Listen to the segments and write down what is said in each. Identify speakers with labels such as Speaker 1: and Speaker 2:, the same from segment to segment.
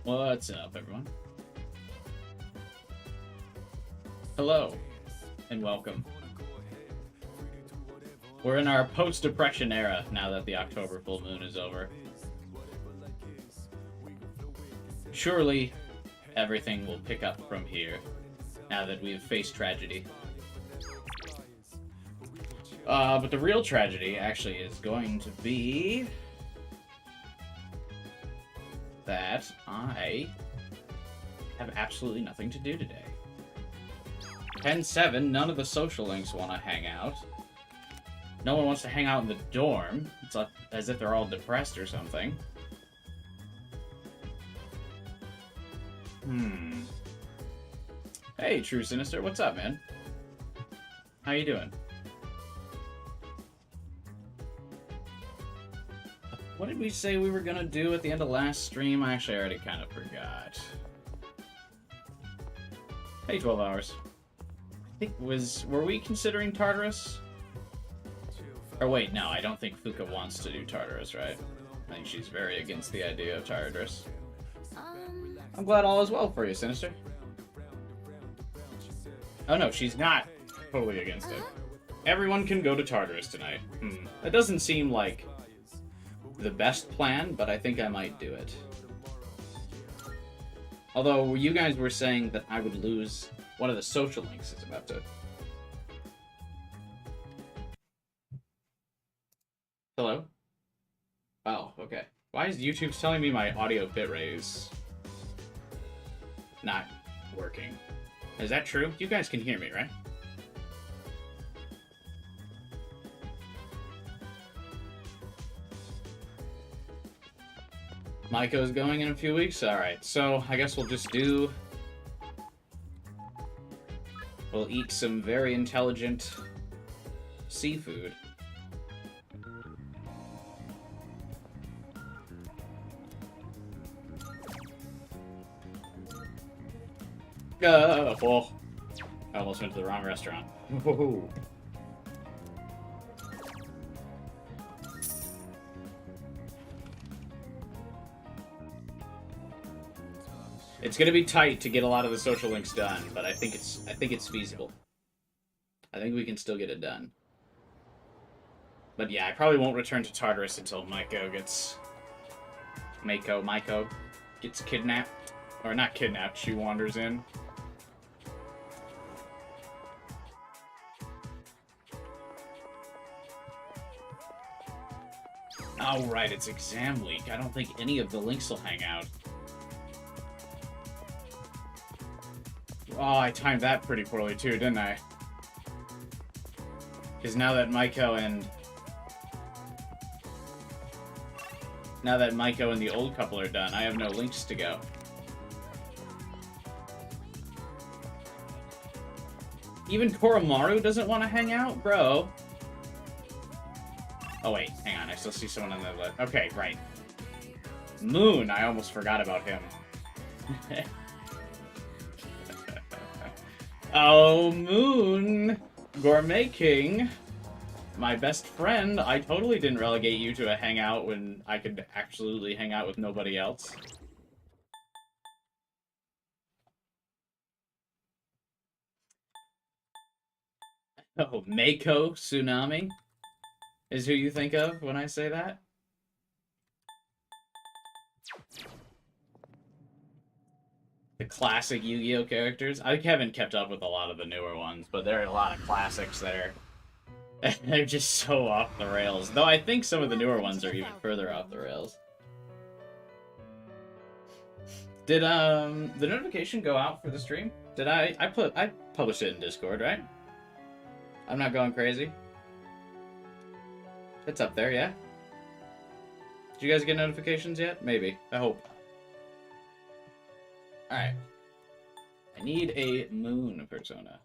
Speaker 1: What's up, everyone? Hello, and welcome. We're in our post-depression era now that the October full moon is over. Surely, everything will pick up from here, now that we've faced tragedy. But the real tragedy, actually, is going to be that I have absolutely nothing to do today. 10-7, none of the social links want to hang out. No one wants to hang out in the dorm. It's like, as if they're all depressed or something. Hey, True Sinister, what's up, man? How you doing? What did we say we were gonna do at the end of last stream? I actually already kind of forgot. Hey, 12 hours. I think were we considering Tartarus? Or wait, no, I don't think Fuka wants to do Tartarus, right? I think she's very against the idea of Tartarus. I'm glad all is well for you, Sinister. Oh no, she's not totally against it. Everyone can go to Tartarus tonight. That doesn't seem like the best plan, but I think I might do it. Although, you guys were saying that I would lose one of the social links is about to... Hello? Oh, okay. Why is YouTube telling me my audio bitrate is not working? Is that true? You guys can hear me, right? Maiko's going in a few weeks? Alright, so I guess we'll just do... We'll eat some very intelligent seafood. Oh, I almost went to the wrong restaurant. Whoa. It's gonna be tight to get a lot of the social links done, but I think it's feasible. I think we can still get it done. But yeah, I probably won't return to Tartarus until Maiko gets kidnapped. Or not kidnapped, she wanders in. Oh right, it's exam week. I don't think any of the links will hang out. Oh, I timed that pretty poorly too, didn't I? Because now that Maiko and the old couple are done, I have no links to go. Even Koromaru doesn't want to hang out? Bro. Oh wait, hang on, I still see someone on the list. Okay, right. Moon, I almost forgot about him. Oh, Moon! Gourmet King! My best friend, I totally didn't relegate you to a hangout when I could absolutely hang out with nobody else. Oh, Mako Tsunami is who you think of when I say that? The classic Yu-Gi-Oh characters. I haven't kept up with a lot of the newer ones, but there are a lot of classics there. They're just so off the rails. Though I think some of the newer ones are even further off the rails. Did the notification go out for the stream? Did I published it in Discord, right? I'm not going crazy. It's up there, yeah? Did you guys get notifications yet? Maybe. I hope. Alright. I need a moon persona.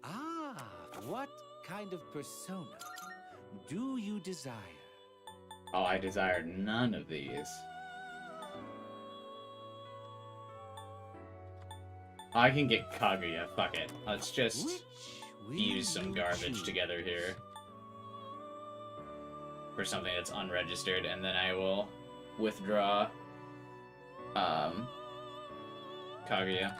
Speaker 2: Ah, what kind of persona do you desire?
Speaker 1: Oh, I desire none of these. I can get Kaguya, fuck it. Let's just use some garbage together here. for something that's unregistered, and then I will withdraw Kaguya.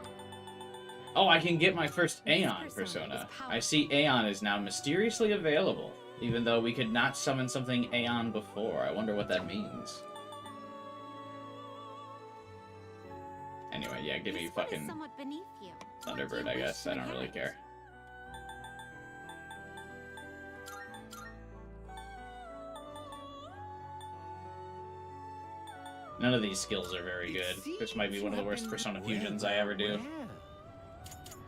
Speaker 1: Oh, I can get my first Aeon persona. I see Aeon is now mysteriously available, even though we could not summon something Aeon before. I wonder what that means. Anyway, yeah, give me fucking Thunderbird, I guess. I don't really care. None of these skills are very good. This might be one of the worst Persona fusions I ever do.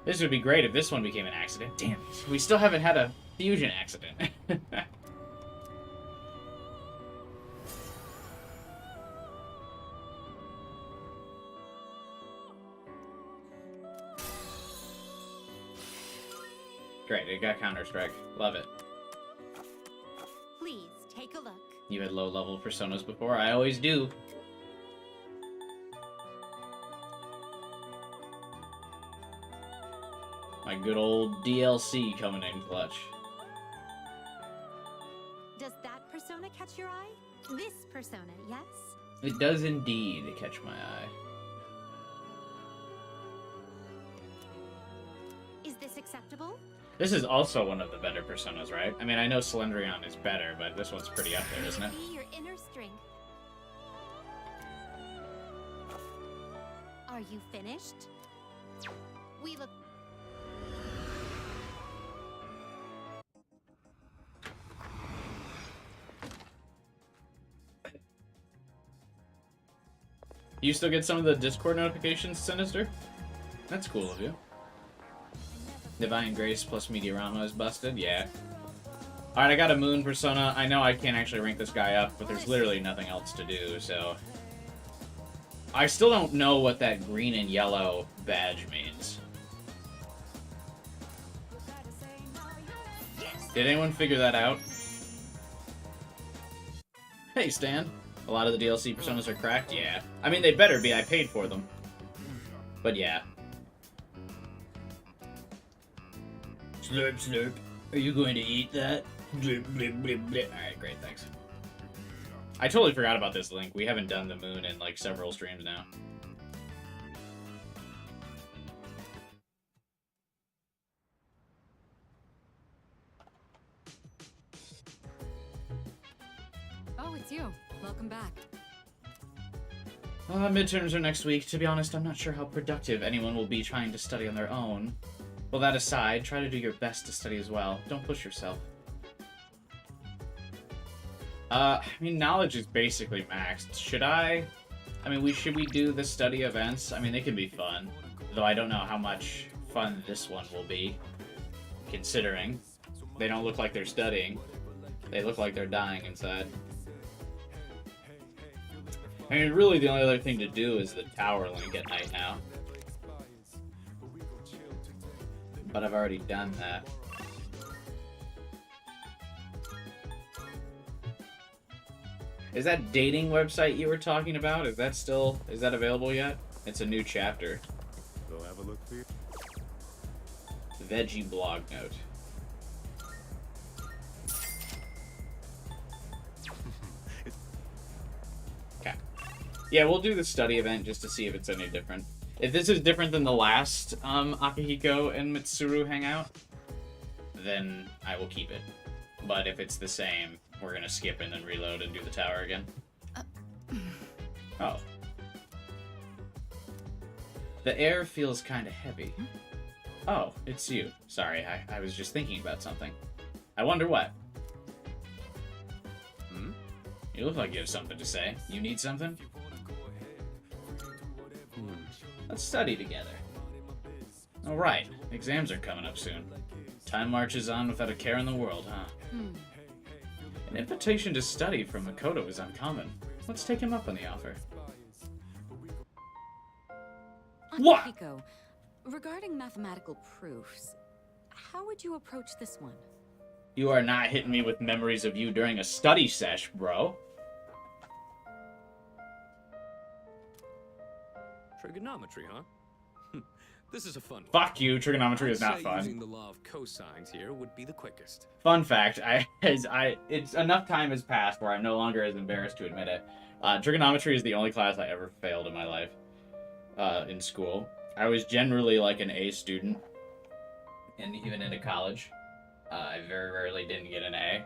Speaker 1: This would be great if this one became an accident. Damn it. We still haven't had a fusion accident. Great, it got Counter-Strike. Love it.
Speaker 3: Please take a look.
Speaker 1: You had low-level personas before? I always do. My good old DLC coming in clutch.
Speaker 3: Does that persona catch your eye? This persona, yes?
Speaker 1: It does indeed catch my eye.
Speaker 3: Is this acceptable?
Speaker 1: This is also one of the better personas, right? I mean, I know Slendrion is better, but this one's pretty up there, isn't it?
Speaker 3: Be your inner strength. Are you finished? We look.
Speaker 1: You still get some of the Discord notifications, Sinister? That's cool of you. Divine Grace plus Meteorama is busted? Yeah. Alright, I got a Moon persona. I know I can't actually rank this guy up, but there's literally nothing else to do, so... I still don't know what that green and yellow badge means. Did anyone figure that out? Hey, Stan. A lot of the DLC personas are cracked? Yeah. I mean, they better be. I paid for them. But yeah. Slurp, slurp. Are you going to eat that? Blip, blip, blip, blip. Alright, great, thanks. I totally forgot about this link. We haven't done the moon in, like, several streams now.
Speaker 4: Oh, it's you. Welcome back.
Speaker 1: Midterms are next week. To be honest, I'm not sure how productive anyone will be trying to study on their own. Well, that aside, try to do your best to study as well. Don't push yourself. I mean, knowledge is basically maxed. Should I mean, should we do the study events? I mean, they can be fun. Though I don't know how much fun this one will be. Considering they don't look like they're studying. They look like they're dying inside. I mean, really, the only other thing to do is the tower link at night now. But I've already done that. Is that dating website you were talking about? Is that available yet? It's a new chapter.
Speaker 5: They'll have a look for you.
Speaker 1: Veggie blog note. Okay. Yeah, we'll do the study event just to see if it's any different. If this is different than the last Akihiko and Mitsuru hangout, then I will keep it. But if it's the same, we're gonna skip and then reload and do the tower again. Oh. The air feels kind of heavy. Oh, it's you. Sorry, I was just thinking about something. I wonder what. You look like you have something to say. You need something? Let's study together. Alright, exams are coming up soon. Time marches on without a care in the world, huh? An invitation to study from Makoto is uncommon. Let's take him up on the offer. What?
Speaker 4: Akihiko, regarding mathematical proofs, how would you approach this one?
Speaker 1: You are not hitting me with memories of you during a study sesh, bro.
Speaker 5: Trigonometry, huh?
Speaker 6: This is a fun one.
Speaker 1: Fuck you, trigonometry is
Speaker 6: I'd
Speaker 1: not
Speaker 6: say
Speaker 1: fun.
Speaker 6: Using the law of cosines here would be the quickest.
Speaker 1: Fun fact, it's enough time has passed where I'm no longer as embarrassed to admit it. Trigonometry is the only class I ever failed in my life, in school. I was generally like an A student, and even into college, I very rarely didn't get an A,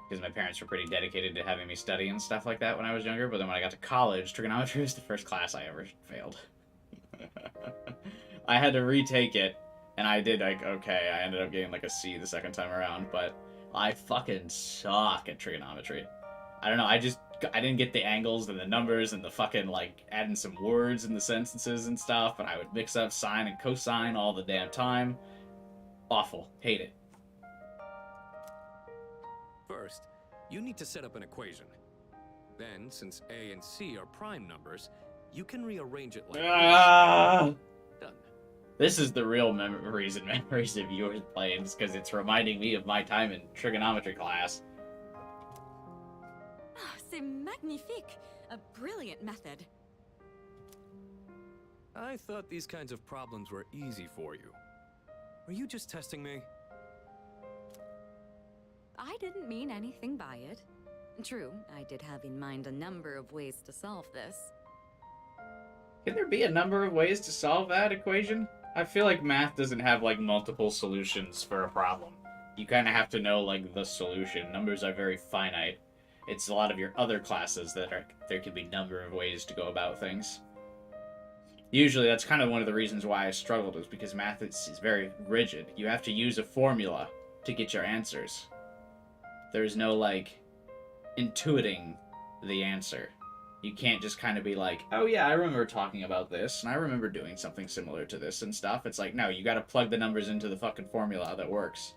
Speaker 1: because my parents were pretty dedicated to having me study and stuff like that when I was younger, but then when I got to college, trigonometry was the first class I ever failed. I had to retake it, and I did, like, okay, I ended up getting, like, a C the second time around, but I fucking suck at trigonometry. I don't know, I didn't get the angles and the numbers and the fucking, like, adding some words in the sentences and stuff, and I would mix up sine and cosine all the damn time. Awful. Hate it.
Speaker 6: First, you need to set up an equation. Then, since A and C are prime numbers, you can rearrange it like
Speaker 1: Ah!
Speaker 6: Done.
Speaker 1: This is the real memories of yours playing, because it's reminding me of my time in trigonometry class.
Speaker 4: Ah, c'est magnifique! A brilliant method.
Speaker 6: I thought these kinds of problems were easy for you. Are you just testing me?
Speaker 4: I didn't mean anything by it. True, I did have in mind a number of ways to solve this.
Speaker 1: Can there be a number of ways to solve that equation? I feel like math doesn't have, like, multiple solutions for a problem. You kind of have to know, like, the solution. Numbers are very finite. It's a lot of your other classes that there could be a number of ways to go about things. Usually, that's kind of one of the reasons why I struggled, is because math is very rigid. You have to use a formula to get your answers. There's no, like, intuiting the answer. You can't just kind of be like, oh yeah, I remember talking about this, and I remember doing something similar to this and stuff. It's like, no, you gotta plug the numbers into the fucking formula that works.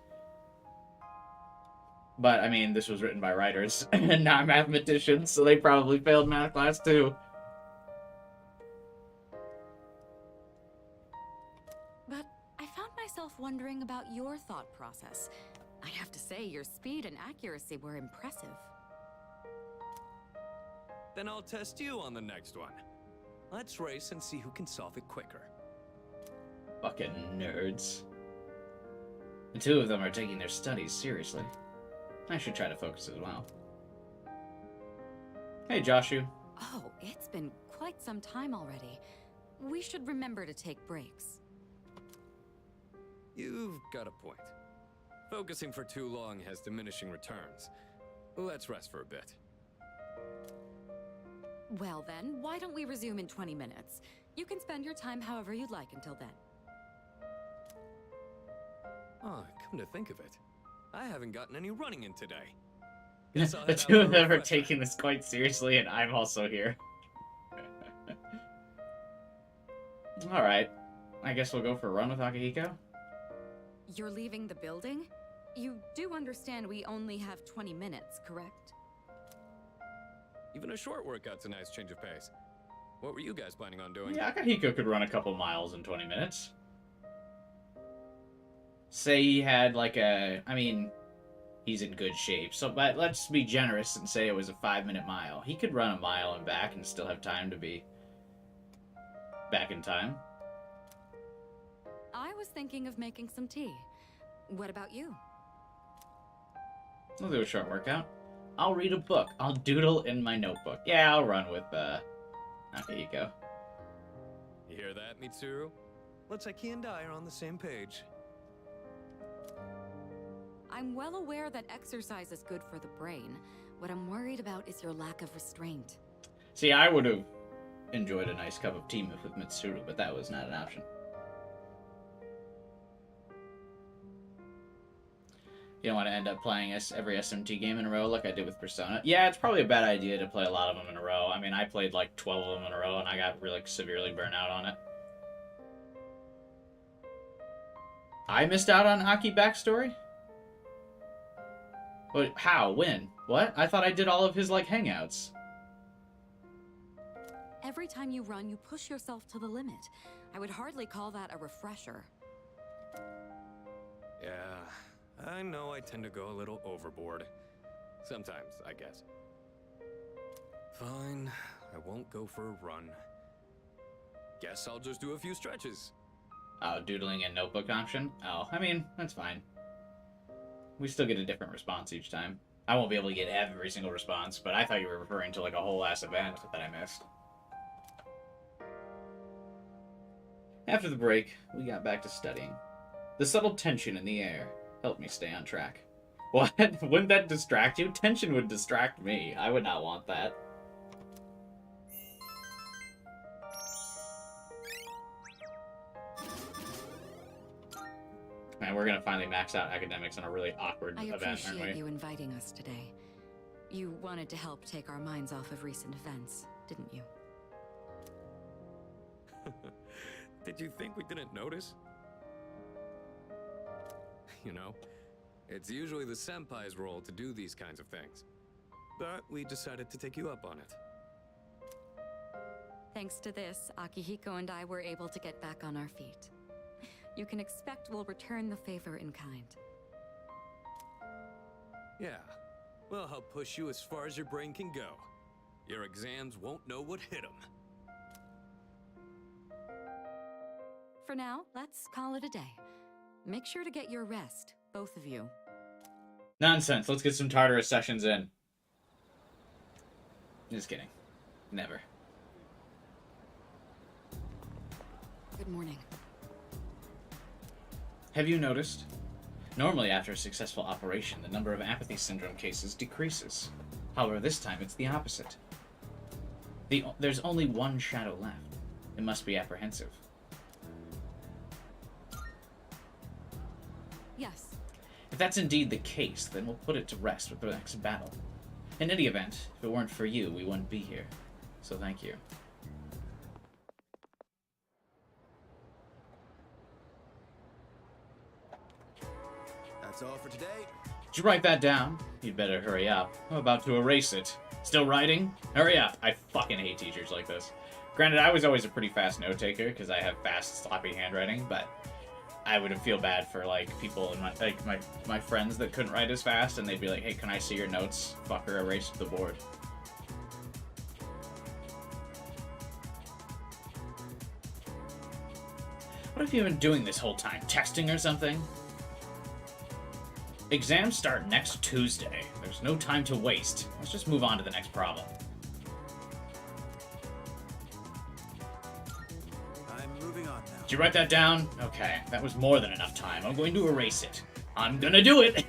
Speaker 1: But, I mean, this was written by writers, and not mathematicians, so they probably failed math class too.
Speaker 4: But I found myself wondering about your thought process. I have to say, your speed and accuracy were impressive.
Speaker 6: Then I'll test you on the next one. Let's race and see who can solve it quicker.
Speaker 1: Fucking nerds. The two of them are taking their studies seriously. I should try to focus as well. Hey, Joshu.
Speaker 4: Oh, it's been quite some time already. We should remember to take breaks.
Speaker 6: You've got a point. Focusing for too long has diminishing returns. Let's rest for a bit.
Speaker 4: Well then, why don't we resume in 20 minutes? You can spend your time however you'd like until then.
Speaker 6: Oh, come to think of it, I haven't gotten any running in today.
Speaker 1: The two of them are taking this quite seriously, and I'm also here. Alright. I guess we'll go for a run with Akihiko?
Speaker 4: You're leaving the building? You do understand we only have 20 minutes, correct?
Speaker 6: Even a short workout's a nice change of pace. What were you guys planning on doing?
Speaker 1: Yeah, Akihiko could run a couple miles in 20 minutes. Say he had like a... I mean, he's in good shape, so but let's be generous and say it was a 5-minute mile. He could run a mile and back and still have time to be back in time.
Speaker 4: I was thinking of making some tea. What about you?
Speaker 1: We'll do a short workout. I'll read a book. I'll doodle in my notebook. Yeah, I'll run with, Akihiko.
Speaker 6: You hear that, Mitsuru? Looks like he and I are on the same page.
Speaker 4: I'm well aware that exercise is good for the brain. What I'm worried about is your lack of restraint.
Speaker 1: See, I would have enjoyed a nice cup of tea with Mitsuru, but that was not an option. You don't want to end up playing every SMT game in a row like I did with Persona. Yeah, it's probably a bad idea to play a lot of them in a row. I mean, I played like 12 of them in a row, and I got really severely burnt out on it. I missed out on Aki backstory? But how? When? What? I thought I did all of his, like, hangouts.
Speaker 4: Every time you run, you push yourself to the limit. I would hardly call that a refresher.
Speaker 6: Yeah, I know I tend to go a little overboard. Sometimes, I guess. Fine, I won't go for a run. Guess I'll just do a few stretches.
Speaker 1: Oh, doodling and notebook option? Oh, I mean, that's fine. We still get a different response each time. I won't be able to get every single response, but I thought you were referring to like a whole ass event that I missed. After the break, we got back to studying. The subtle tension in the air helped me stay on track. What? Wouldn't that distract you? Tension would distract me. I would not want that. Man, we're gonna finally max out academics in a really awkward
Speaker 4: I
Speaker 1: event, aren't
Speaker 4: appreciate
Speaker 1: we?
Speaker 4: you inviting us today. You wanted to help take our minds off of recent events, didn't you?
Speaker 6: Did you think we didn't notice? You know, it's usually the senpai's role to do these kinds of things. But we decided to take you up on it.
Speaker 4: Thanks to this, Akihiko and I were able to get back on our feet. You can expect we'll return the favor in kind.
Speaker 6: Yeah. We'll help push you as far as your brain can go. Your exams won't know what hit them.
Speaker 4: For now, let's call it a day. Make sure to get your rest, both of you.
Speaker 1: Nonsense. Let's get some Tartarus sessions in. Just kidding. Never.
Speaker 4: Good morning.
Speaker 1: Have you noticed? Normally, after a successful operation, the number of apathy syndrome cases decreases. However, this time it's the opposite. There's only one shadow left. It must be apprehensive.
Speaker 4: Yes.
Speaker 1: If that's indeed the case, then we'll put it to rest with the next battle. In any event, if it weren't for you, we wouldn't be here. So thank you.
Speaker 2: That's all for today.
Speaker 1: Did you write that down? You'd better hurry up. I'm about to erase it. Still writing? Hurry up. I fucking hate teachers like this. Granted, I was always a pretty fast note taker because I have fast, sloppy handwriting, but I would feel bad for like people in my friends that couldn't write as fast, and they'd be like, "Hey, can I see your notes?" Fucker, erase the board. What have you been doing this whole time? Texting or something? Exams start next Tuesday. There's no time to waste. Let's just move on to the next problem.
Speaker 2: I'm moving on now.
Speaker 1: Did you write that down? Okay, that was more than enough time. I'm going to erase it. I'm gonna do it!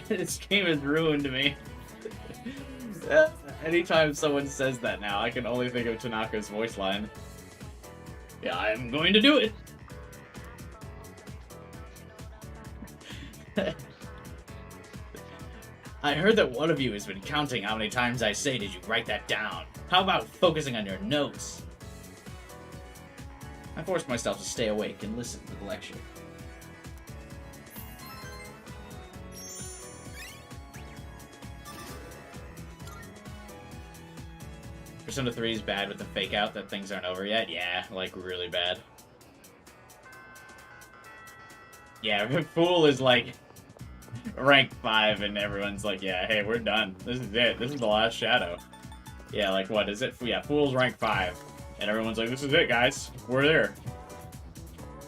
Speaker 1: This game has ruined me. Anytime someone says that now, I can only think of Tanaka's voice line. Yeah, I'm going to do it! I heard that one of you has been counting how many times I say, "Did you write that down?" How about focusing on your notes? I forced myself to stay awake and listen to the lecture. Persona 3 is bad with the fake out that things aren't over yet. Yeah, like really bad. Yeah, Fool is like rank 5 and everyone's like, yeah, hey, we're done. This is it. This is the last shadow. Yeah, like what is it? Yeah, Fool's rank 5. And everyone's like, this is it, guys. We're there.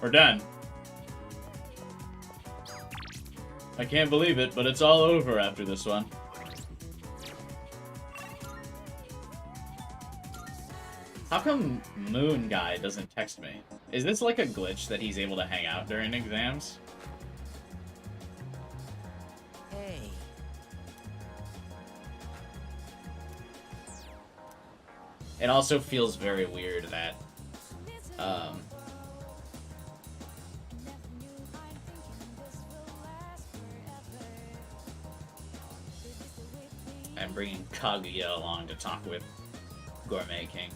Speaker 1: We're done. I can't believe it, but it's all over after this one. How come Moon Guy doesn't text me? Is this like a glitch that he's able to hang out during exams?
Speaker 2: Hey.
Speaker 1: It also feels very weird that, I'm bringing Kaguya along to talk with Gourmet King.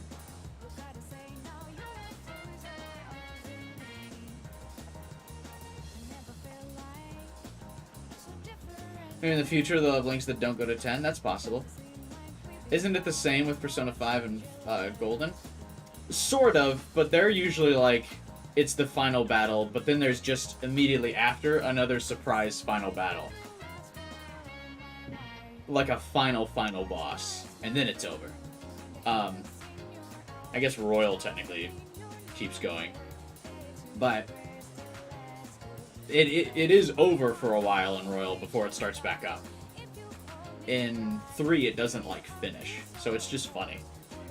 Speaker 1: Maybe in the future they'll have links that don't go to 10. That's possible. Isn't it the same with Persona 5 and Golden? Sort of, but they're usually like, it's the final battle, but then there's just immediately after another surprise final battle. Like a final boss, and then it's over. I guess Royal technically keeps going. But it is over for a while in Royal before it starts back up. In 3, it doesn't, like, finish. So it's just funny.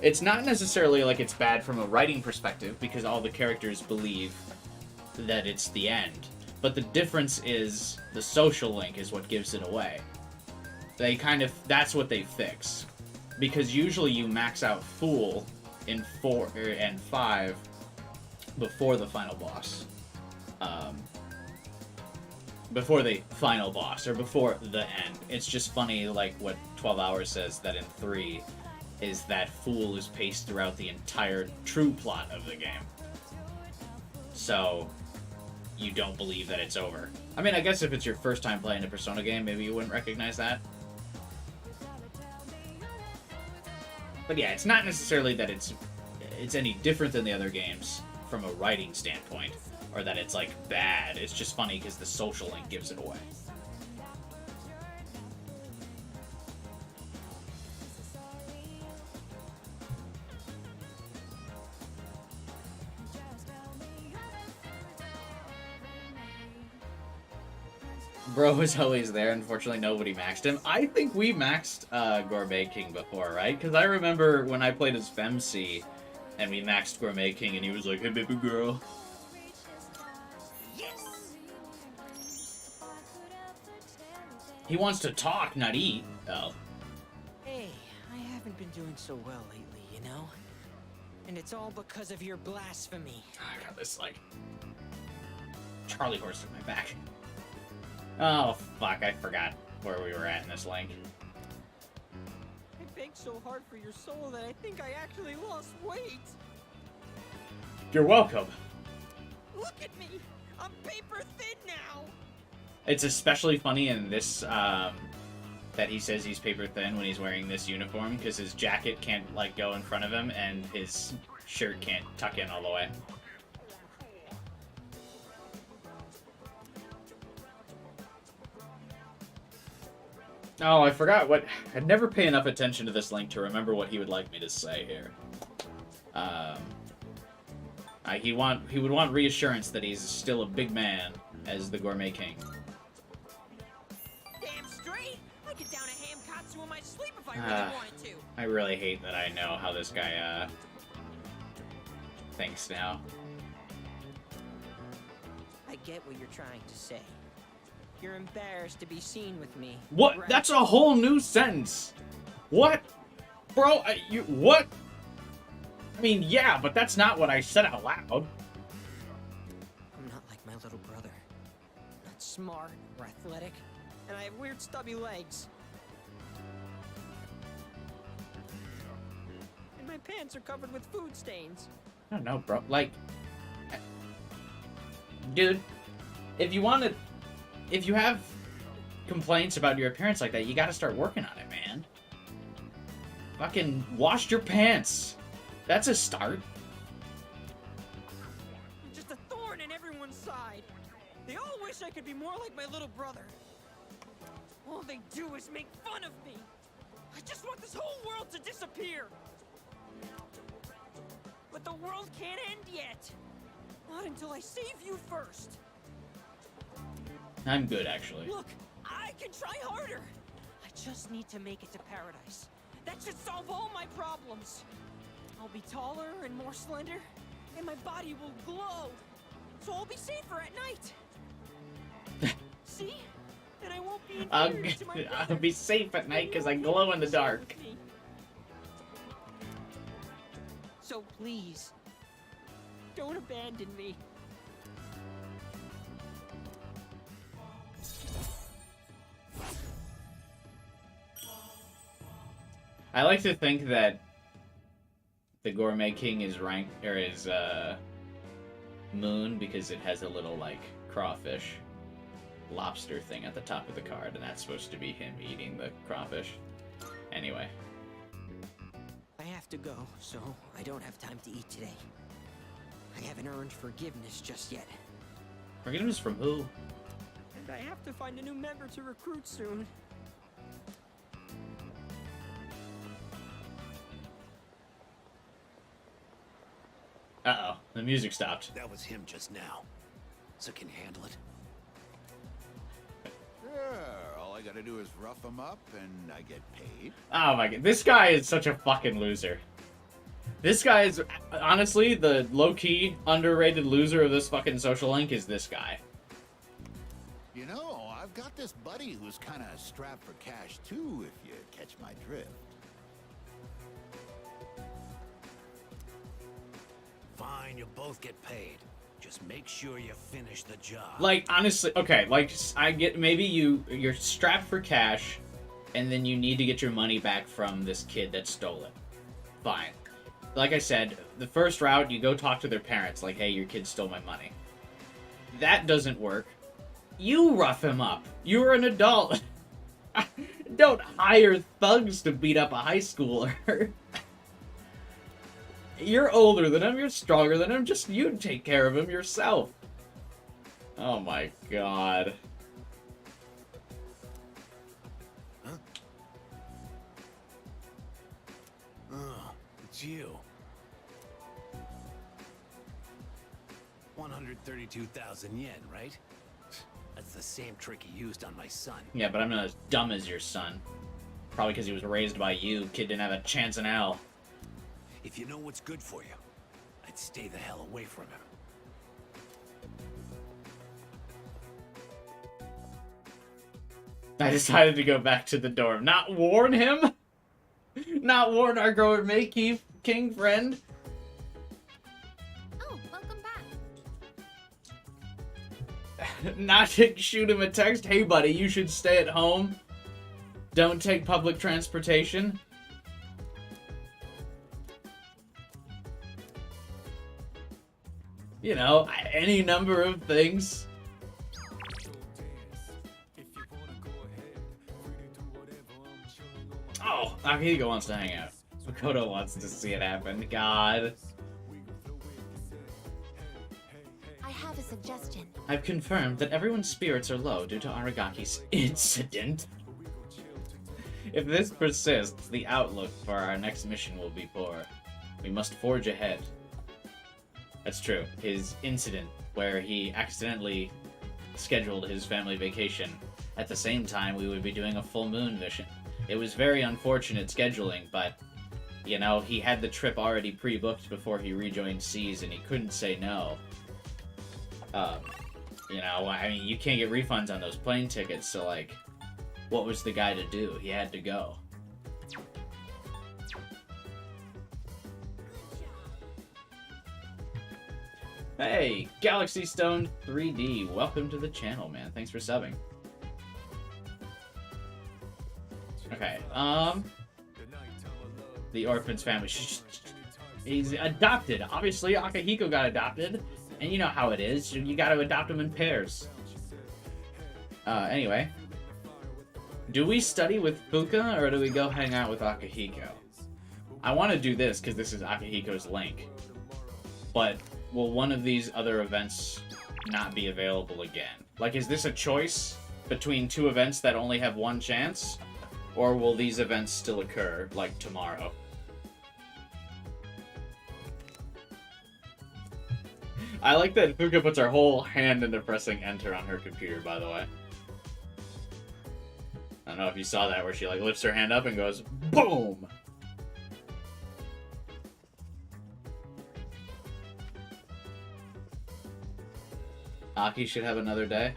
Speaker 1: It's not necessarily like it's bad from a writing perspective, because all the characters believe that it's the end. But the difference is the social link is what gives it away. They kind of... That's what they fix. Because usually you max out Fool in 4 and 5 before the final boss. Before the final boss, or before the end. It's just funny, like what 12 Hours says, that in 3 is that Fool is paced throughout the entire true plot of the game. So, you don't believe that it's over. I mean, I guess if it's your first time playing a Persona game, maybe you wouldn't recognize that. But yeah, it's not necessarily that it's any different than the other games from a writing standpoint, or that it's, like, bad. It's just funny because the social link gives it away. Bro was always there. Unfortunately, nobody maxed him. I think we maxed Gourmet King before, right? Because I remember when I played as Femc, and we maxed Gourmet King, and he was like, "Hey, baby girl." He wants to talk, not eat. Oh.
Speaker 7: Hey, I haven't been doing so well lately, you know? And it's all because of your blasphemy.
Speaker 1: I got this, like, Charlie horse in my back. Oh, fuck, I forgot where we were at in this link.
Speaker 7: I begged so hard for your soul that I think I actually lost weight.
Speaker 1: You're welcome.
Speaker 7: Look at me! I'm paper thin now!
Speaker 1: It's especially funny in this, that he says he's paper thin when he's wearing this uniform, because his jacket can't, like, go in front of him, and his shirt can't tuck in all the way. Oh, I forgot what... I'd never pay enough attention to this link to remember what he would like me to say here. He would want reassurance that he's still a big man as the Gourmet King.
Speaker 7: Damn straight! I could down a ham katsu in my sleep if I really wanted to.
Speaker 1: I really hate that I know how this guy, thinks now.
Speaker 7: I get what you're trying to say. You're embarrassed to be seen with me.
Speaker 1: What?
Speaker 7: Right?
Speaker 1: That's a whole new sentence. What? Bro, what? I mean, yeah, but that's not what I said out loud.
Speaker 7: I'm not like my little brother. Not smart or athletic, and I have weird stubby legs. And my pants are covered with food stains.
Speaker 1: I don't know, bro. Like, dude, if you have complaints about your appearance like that, you gotta start working on it, man. Fucking wash your pants. That's a start.
Speaker 7: You're just a thorn in everyone's side. They all wish I could be more like my little brother. All they do is make fun of me. I just want this whole world to disappear. But the world can't end yet. Not until I save you first.
Speaker 1: I'm good, actually.
Speaker 7: Look, I can try harder. I just need to make it to paradise. That should solve all my problems. I'll be taller and more slender, and my body will glow. So I'll be safer at night. See? And I won't be inferior to my
Speaker 1: I'll
Speaker 7: brother.
Speaker 1: be safe at night because I glow in the dark.
Speaker 7: So please, don't abandon me.
Speaker 1: I like to think that the Gourmet King is ranked, or is, Moon, because it has a little, like, crawfish lobster thing at the top of the card, and that's supposed to be him eating the crawfish. Anyway.
Speaker 7: I have to go, so I don't have time to eat today. I haven't earned forgiveness just yet.
Speaker 1: Forgiveness from who?
Speaker 7: And I have to find a new member to recruit soon.
Speaker 1: The music stopped.
Speaker 2: That was him just now. So can you handle it?
Speaker 8: Sure, all I gotta do is rough him up and I get paid.
Speaker 1: Oh my god, this guy is such a fucking loser. This guy is, honestly, the low-key, underrated loser of this fucking social link is this guy.
Speaker 8: You know, I've got this buddy who's kinda strapped for cash too, if you catch my drift.
Speaker 2: Fine, you'll both get paid. Just make sure you finish the job.
Speaker 1: Like, honestly, okay, like, I get, maybe you're strapped for cash, and then you need to get your money back from this kid that stole it. Fine. Like I said, the first route, you go talk to their parents, like, hey, your kid stole my money. That doesn't work. You rough him up. You're an adult. Don't hire thugs to beat up a high schooler. You're older than him, you're stronger than him, just you take care of him yourself. Oh my god.
Speaker 2: Huh? Oh, it's you. 132,000 yen, right? That's the same trick he used on my son.
Speaker 1: Yeah, but I'm not as dumb as your son. Probably because he was raised by you. Kid didn't have a chance in hell.
Speaker 2: If you know what's good for you, I'd stay the hell away from him.
Speaker 1: I decided to go back to the dorm. Not warn him? Not warn our gourmet king friend?
Speaker 4: Oh, welcome back.
Speaker 1: Not to shoot him a text? Hey buddy, you should stay at home. Don't take public transportation. You know, any number of things. Oh, Akihiko wants to hang out. Makoto wants to see it happen. God.
Speaker 3: I have a suggestion.
Speaker 1: I've confirmed that everyone's spirits are low due to Aragaki's incident. If this persists, the outlook for our next mission will be poor. We must forge ahead. That's true. His incident, where he accidentally scheduled his family vacation at the same time we would be doing a full moon mission. It was very unfortunate scheduling, but, you know, he had the trip already pre-booked before he rejoined Seas, and he couldn't say no. You know, I mean, you can't get refunds on those plane tickets, so, like, what was the guy to do? He had to go. Hey, Galaxy Stone 3D, welcome to the channel, man. Thanks for subbing. Okay, the orphan's family. He's adopted. Obviously, Akihiko got adopted, and you know how it is. You gotta adopt them in pairs. Anyway. Do we study with Fuka, or do we go hang out with Akihiko? I want to do this, because this is Akihiko's link. But will one of these other events not be available again? Like, is this a choice between two events that only have one chance? Or will these events still occur, like, tomorrow? I like that Fuka puts her whole hand into pressing enter on her computer, by the way. I don't know if you saw that, where she, like, lifts her hand up and goes, BOOM! Aki should have another day.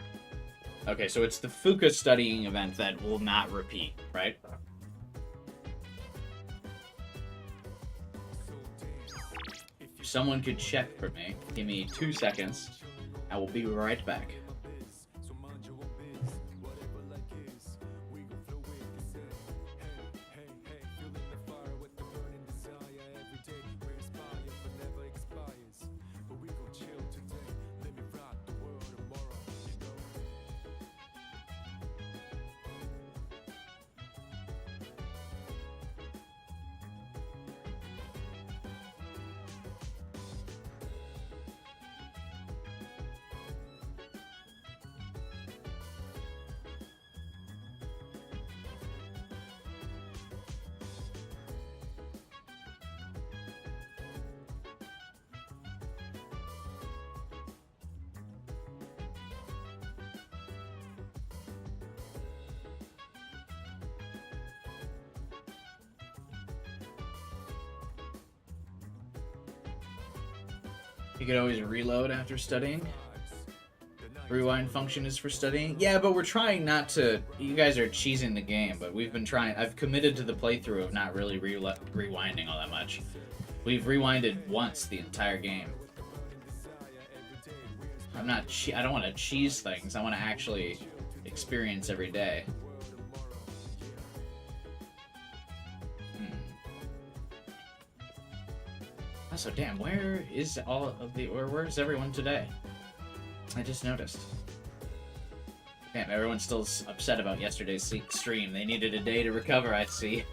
Speaker 1: Okay, so it's the Fuka studying event that will not repeat, right? If someone could check for me, give me 2 seconds. I will be right back. You could always reload after studying. Rewind function is for studying. Yeah, but we're trying not to... You guys are cheesing the game, but we've been trying... I've committed to the playthrough of not really rewinding all that much. We've rewinded once the entire game. I'm not... I don't want to cheese things. I want to actually experience every day. Also, damn, where is all of the... Where's everyone today? I just noticed. Damn, everyone's still upset about yesterday's stream. They needed a day to recover, I see.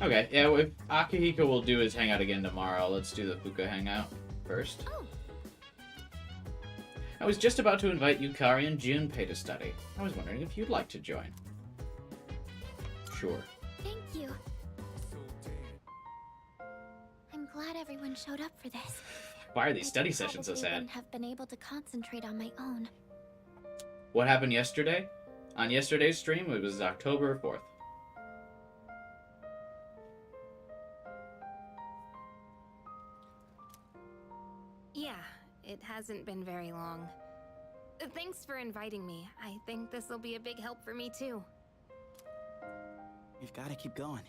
Speaker 1: Okay, yeah, if Akihiko will do his hangout again tomorrow, let's do the Fuka hangout first.
Speaker 3: Oh.
Speaker 1: I was just about to invite Yukari and Junpei to study. I was wondering if you'd like to join. Sure.
Speaker 3: Thank you. I'm glad everyone showed up for this.
Speaker 1: Why are these study sessions so
Speaker 3: I
Speaker 1: sad?
Speaker 3: wouldn't have been able to concentrate on my own.
Speaker 1: What happened yesterday? On yesterday's stream, it was October 4th.
Speaker 9: Yeah, it hasn't been very long. Thanks for inviting me. I think this will be a big help for me too.
Speaker 10: We've got to keep going.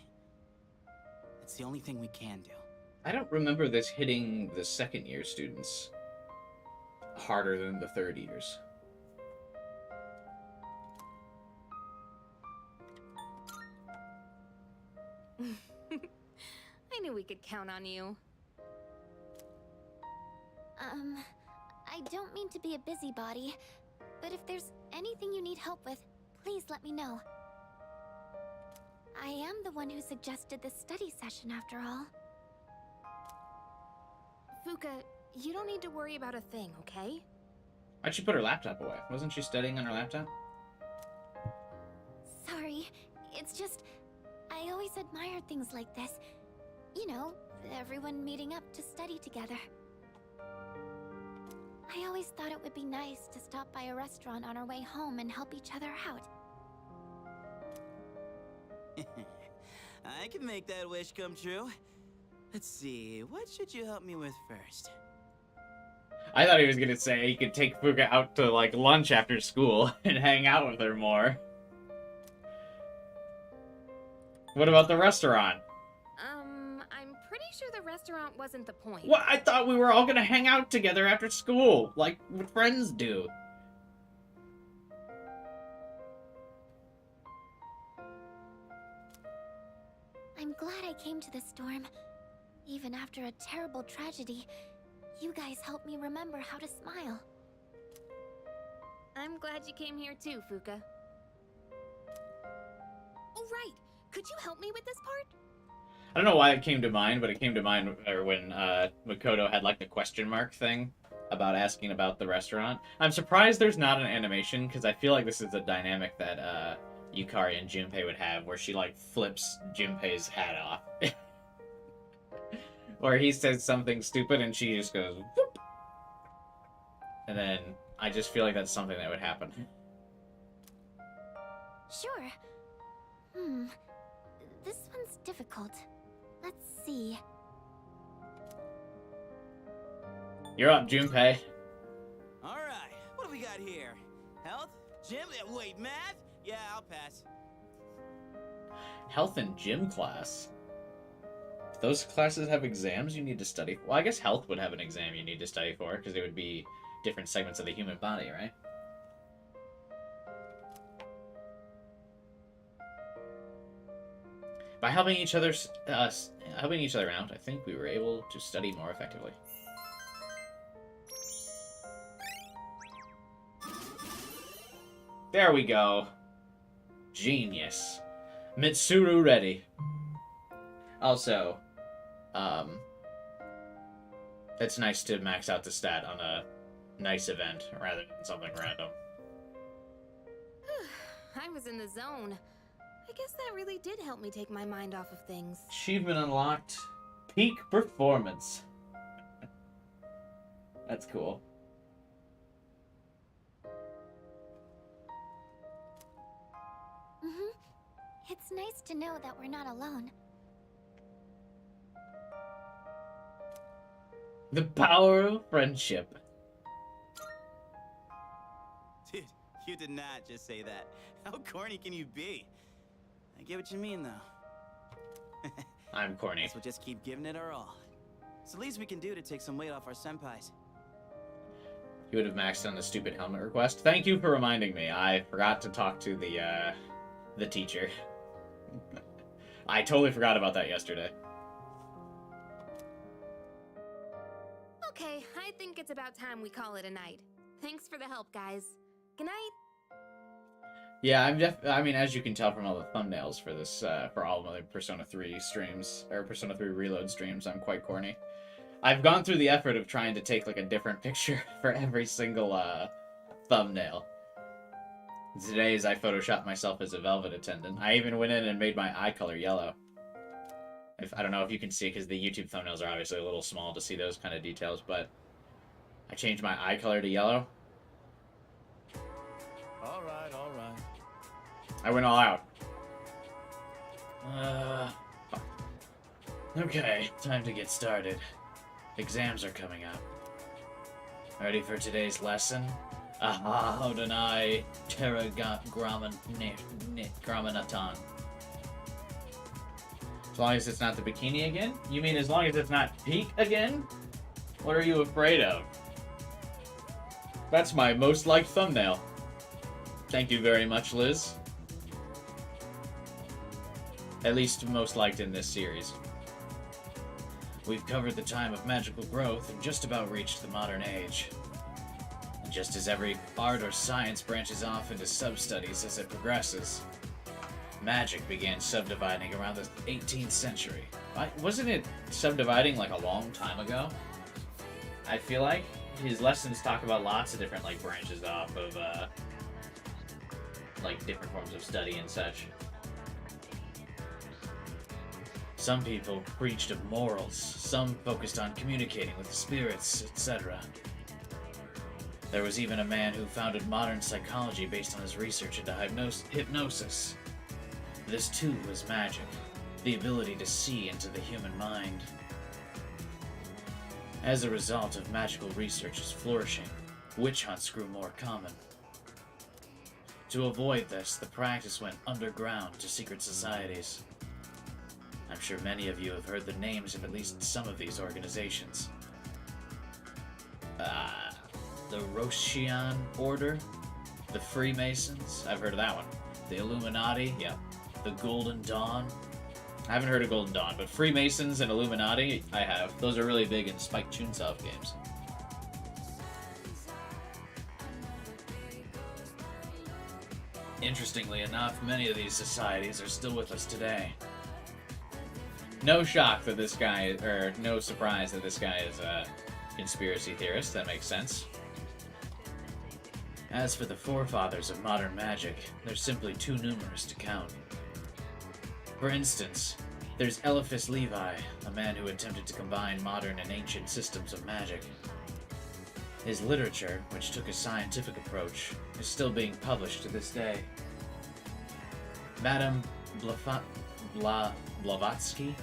Speaker 10: It's the only thing we can do.
Speaker 1: I don't remember this hitting the second year students harder than the third years.
Speaker 9: I knew we could count on you.
Speaker 3: I don't mean to be a busybody, but if there's anything you need help with, please let me know. I am the one who suggested this study session after all.
Speaker 9: Fuka, you don't need to worry about a thing, okay?
Speaker 1: Why'd she put her laptop away? Wasn't she studying on her laptop?
Speaker 3: Sorry, it's just... I always admired things like this. You know, everyone meeting up to study together. I always thought it would be nice to stop by a restaurant on our way home and help each other out.
Speaker 10: I can make that wish come true. Let's see, what should you help me with first?
Speaker 1: I thought he was gonna say he could take Fuka out to, like, lunch after school and hang out with her more. What about the restaurant?
Speaker 9: I'm pretty sure the restaurant wasn't the point.
Speaker 1: What? I thought we were all gonna hang out together after school, like what friends do.
Speaker 3: I'm glad I came to the storm. Even after a terrible tragedy, you guys helped me remember how to smile.
Speaker 9: I'm glad you came here too, Fuka. Oh, right. Could you help me with this part?
Speaker 1: I don't know why it came to mind, but it came to mind when Makoto had like the question mark thing about asking about the restaurant. I'm surprised there's not an animation, because I feel like this is a dynamic that Yukari and Junpei would have, where she like flips Junpei's hat off. Or he says something stupid and she just goes, whoop! And then I just feel like that's something that would happen.
Speaker 3: Sure. This one's difficult. Let's see.
Speaker 1: You're up, Junpei.
Speaker 10: Alright, what do we got here? Health? Gym? Wait, math? Yeah, I'll pass.
Speaker 1: Health and gym class. If those classes have exams you need to study. Well, I guess health would have an exam you need to study for, because it would be different segments of the human body, right? By helping each other out, I think we were able to study more effectively. There we go. Genius. Mitsuru ready. Also, it's nice to max out the stat on a nice event rather than something random.
Speaker 9: I was in the zone. I guess that really did help me take my mind off of things.
Speaker 1: Achievement unlocked. Peak performance. That's cool.
Speaker 3: It's nice to know that we're not alone.
Speaker 1: The power of friendship.
Speaker 10: Dude, you did not just say that. How corny can you be? I get what you mean, though.
Speaker 1: I'm corny.
Speaker 10: Guess we'll just keep giving it our all. It's the least we can do to take some weight off our senpais.
Speaker 1: You would have maxed on the stupid helmet request. Thank you for reminding me. I forgot to talk to the teacher. I totally forgot about that yesterday.
Speaker 9: Okay, I think it's about time we call it a night. Thanks for the help, guys. Good night.
Speaker 1: Yeah, I mean, as you can tell from all the thumbnails for this, for all of my Persona 3 streams, or Persona 3 Reload streams, I'm quite corny. I've gone through the effort of trying to take, like, a different picture for every single, thumbnail. Today's I photoshopped myself as a Velvet attendant. I even went in and made my eye color yellow. I don't know if you can see, because the YouTube thumbnails are obviously a little small to see those kind of details, but I changed my eye color to yellow.
Speaker 2: All right, all right.
Speaker 1: I went all out. Okay, time to get started. Exams are coming up. Ready for today's lesson? Aha, Hodonai Gramanatan. As long as it's not the bikini again? You mean as long as it's not peak again? What are you afraid of? That's my most liked thumbnail. Thank you very much, Liz. At least most liked in this series. We've covered the time of magical growth and just about reached the modern age. And just as every art or science branches off into sub-studies as it progresses, magic began subdividing around the 18th century. Wasn't it subdividing like a long time ago? I feel like his lessons talk about lots of different like branches off of like different forms of study and such. Some people preached of morals, some focused on communicating with the spirits, etc. There was even a man who founded modern psychology based on his research into hypnosis. This too was magic, the ability to see into the human mind. As a result of magical research's flourishing, witch hunts grew more common. To avoid this, the practice went underground to secret societies. I'm sure many of you have heard the names of at least some of these organizations. The Roshian Order, the Freemasons, I've heard of that one. The Illuminati, yeah. The Golden Dawn. I haven't heard of Golden Dawn, but Freemasons and Illuminati, I have. Those are really big in Spike Chunsoft games. Interestingly enough, many of these societies are still with us today. No shock that this guy, or no surprise that this guy is a conspiracy theorist. That makes sense. As for the forefathers of modern magic, they're simply too numerous to count. For instance, there's Eliphas Levi, a man who attempted to combine modern and ancient systems of magic. His literature, which took a scientific approach, is still being published to this day. Madame Blavatsky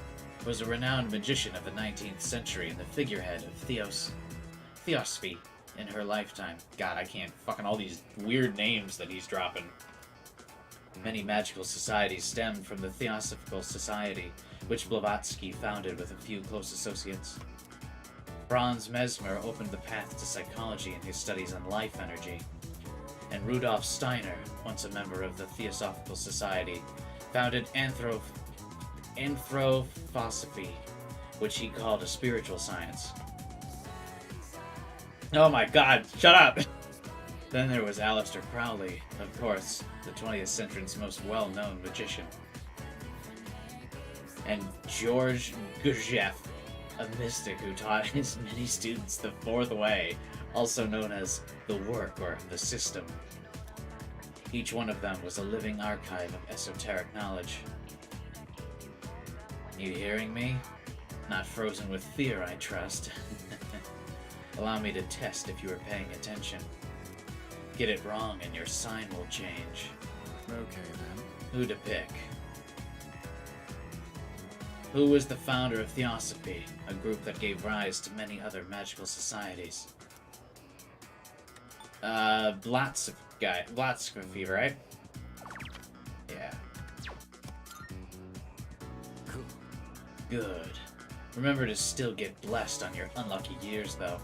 Speaker 1: was a renowned magician of the 19th century and the figurehead of Theosophy in her lifetime. God, I can't. Fucking all these weird names that he's dropping. Many magical societies stemmed from the Theosophical Society, which Blavatsky founded with a few close associates. Franz Mesmer opened the path to psychology in his studies on life energy. And Rudolf Steiner, once a member of the Theosophical Society, founded Anthroposophy, which he called a spiritual science. Oh my god, shut up! Then there was Aleister Crowley, of course, the 20th century's most well-known magician. And George Gurdjieff, a mystic who taught his many students the Fourth Way, also known as the Work or the System. Each one of them was a living archive of esoteric knowledge. You hearing me? Not frozen with fear, I trust. Allow me to test if you are paying attention. Get it wrong and your sign will change.
Speaker 5: Okay, then.
Speaker 1: Who to pick? Who was the founder of Theosophy, a group that gave rise to many other magical societies? Blatsky, right? Yeah. Good. Remember to still get blessed on your unlucky years, though.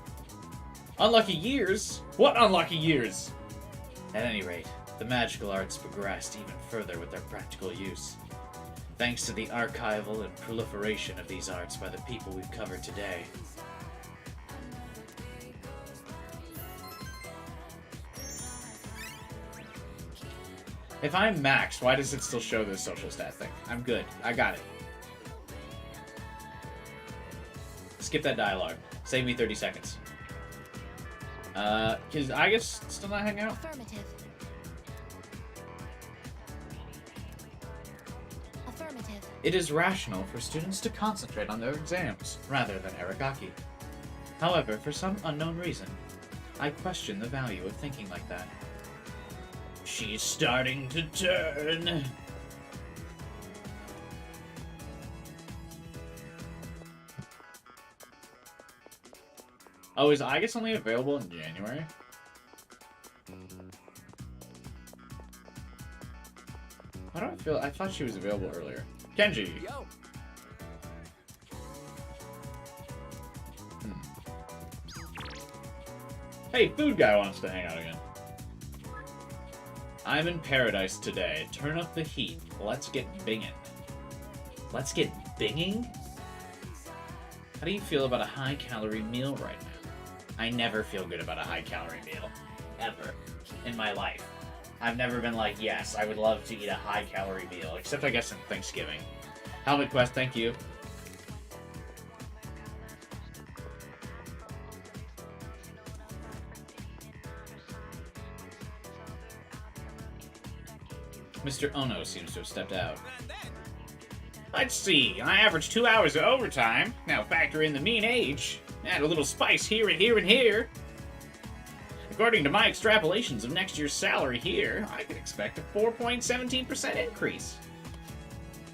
Speaker 1: Unlucky years? What unlucky years? At any rate, the magical arts progressed even further with their practical use. Thanks to the archival and proliferation of these arts by the people we've covered today. If I'm maxed, why does it still show this social stat thing? I'm good. I got it. Skip that dialogue. Save me 30 seconds. Cause I guess still not hang out?
Speaker 3: Affirmative. Affirmative.
Speaker 1: It is rational for students to concentrate on their exams, rather than Aragaki. However, for some unknown reason, I question the value of thinking like that. She's starting to turn. Oh, is I guess only available in January? Why do I feel... I thought she was available earlier. Kenji!
Speaker 6: Yo.
Speaker 1: Hey, Food Guy wants to hang out again. I'm in paradise today. Turn up the heat. Let's get binging. Let's get binging? How do you feel about a high-calorie meal right now? I never feel good about a high-calorie meal. Ever. In my life. I've never been like, yes, I would love to eat a high-calorie meal. Except, I guess, in Thanksgiving. Helmet Quest, thank you. Mr. Ono seems to have stepped out. Let's see. I average 2 hours of overtime. Now factor in the mean age. Add a little spice here and here and here. According to my extrapolations of next year's salary here, I can expect a 4.17% increase.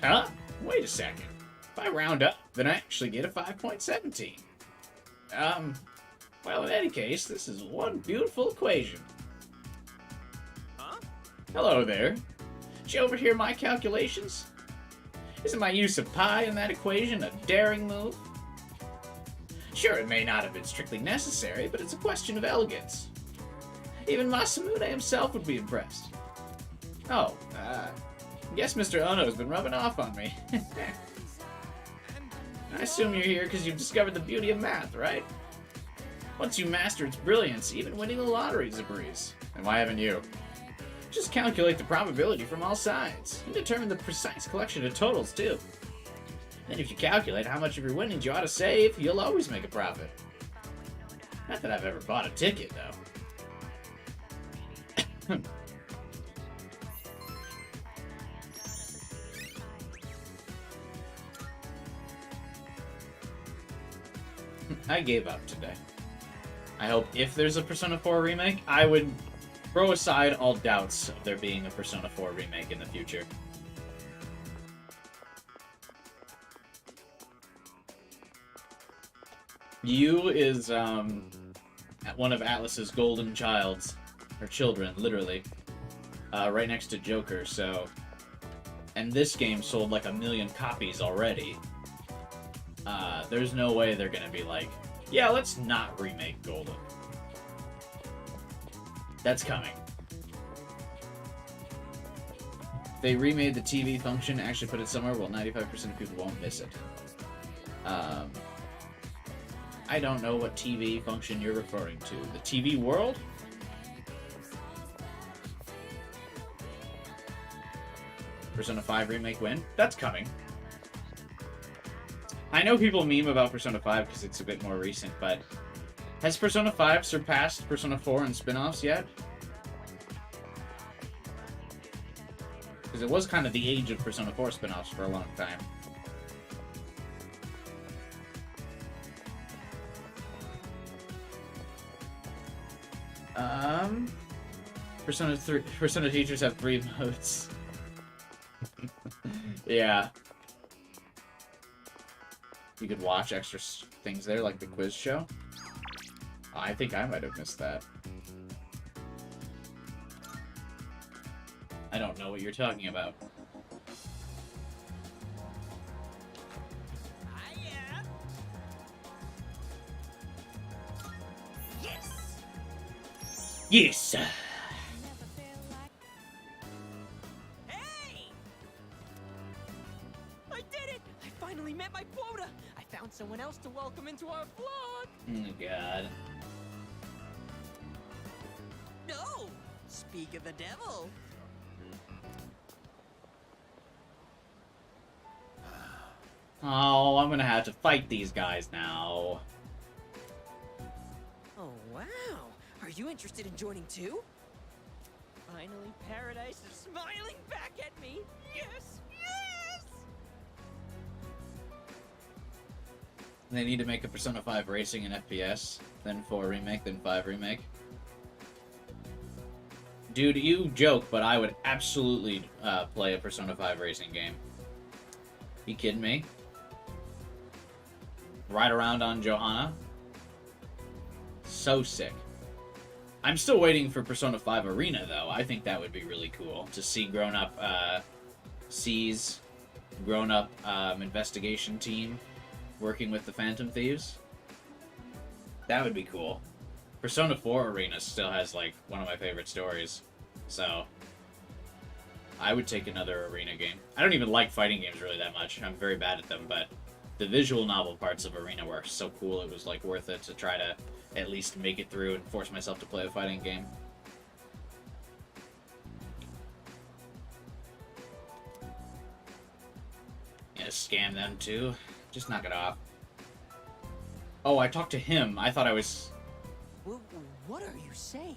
Speaker 1: Huh? Wait a second. If I round up, then I actually get a 5.17. Well, in any case, this is one beautiful equation.
Speaker 10: Huh?
Speaker 1: Hello there. Did you overhear my calculations? Isn't my use of pi in that equation a daring move? Sure, it may not have been strictly necessary, but it's a question of elegance. Even Masamune himself would be impressed. Oh, guess Mr. Ono's been rubbing off on me. I assume you're here because you've discovered the beauty of math, right? Once you master its brilliance, even winning the lottery is a breeze. And why haven't you? Just calculate the probability from all sides, and determine the precise collection of totals, too. Then if you calculate how much of your winnings you ought to save, you'll always make a profit. Not that I've ever bought a ticket, though. I gave up today. I hope if there's a Persona 4 remake, I would throw aside all doubts of there being a Persona 4 remake in the future. Yu is one of Atlas's golden childs, or children, literally, right next to Joker. So, and this game sold like 1 million copies already. There's no way they're gonna be like, yeah, let's not remake Golden. That's coming. They remade the TV function, actually put it somewhere, well, 95% of people won't miss it. I don't know what TV function you're referring to. The TV world? Persona 5 remake when? That's coming. I know people meme about Persona 5 because it's a bit more recent, but has Persona 5 surpassed Persona 4 and spin-offs yet? Because it was kind of the age of Persona 4 spin-offs for a long time. Persona teachers have 3 modes. Yeah. You could watch extra things there, like the quiz show. I think I might have missed that. I don't know what you're talking about.
Speaker 7: Yes!
Speaker 1: Yes!
Speaker 7: Hey! I did it! I finally met my quota! I found someone else to welcome into our vlog!
Speaker 1: Oh, God.
Speaker 7: No! Speak of the devil!
Speaker 1: Oh, I'm gonna have to fight these guys now.
Speaker 7: Oh, wow! Are you interested in joining too? Finally, Paradise is smiling back at me! Yes! Yes!
Speaker 1: They need to make a Persona 5 Racing and FPS, then 4 Remake, then 5 Remake. Dude, you joke, but I would absolutely play a Persona 5 Racing game. You kidding me? Ride around on Johanna? So sick. I'm still waiting for Persona 5 Arena, though. I think that would be really cool to see grown-up C's, grown-up investigation team working with the Phantom Thieves. That would be cool. Persona 4 Arena still has, like, one of my favorite stories. So, I would take another Arena game. I don't even like fighting games really that much. I'm very bad at them, but the visual novel parts of Arena were so cool, it was, like, worth it to try to at least make it through and force myself to play a fighting game. Yeah, scam them too. Just knock it off. Oh, I talked to him. I thought I was...
Speaker 7: What are you saying?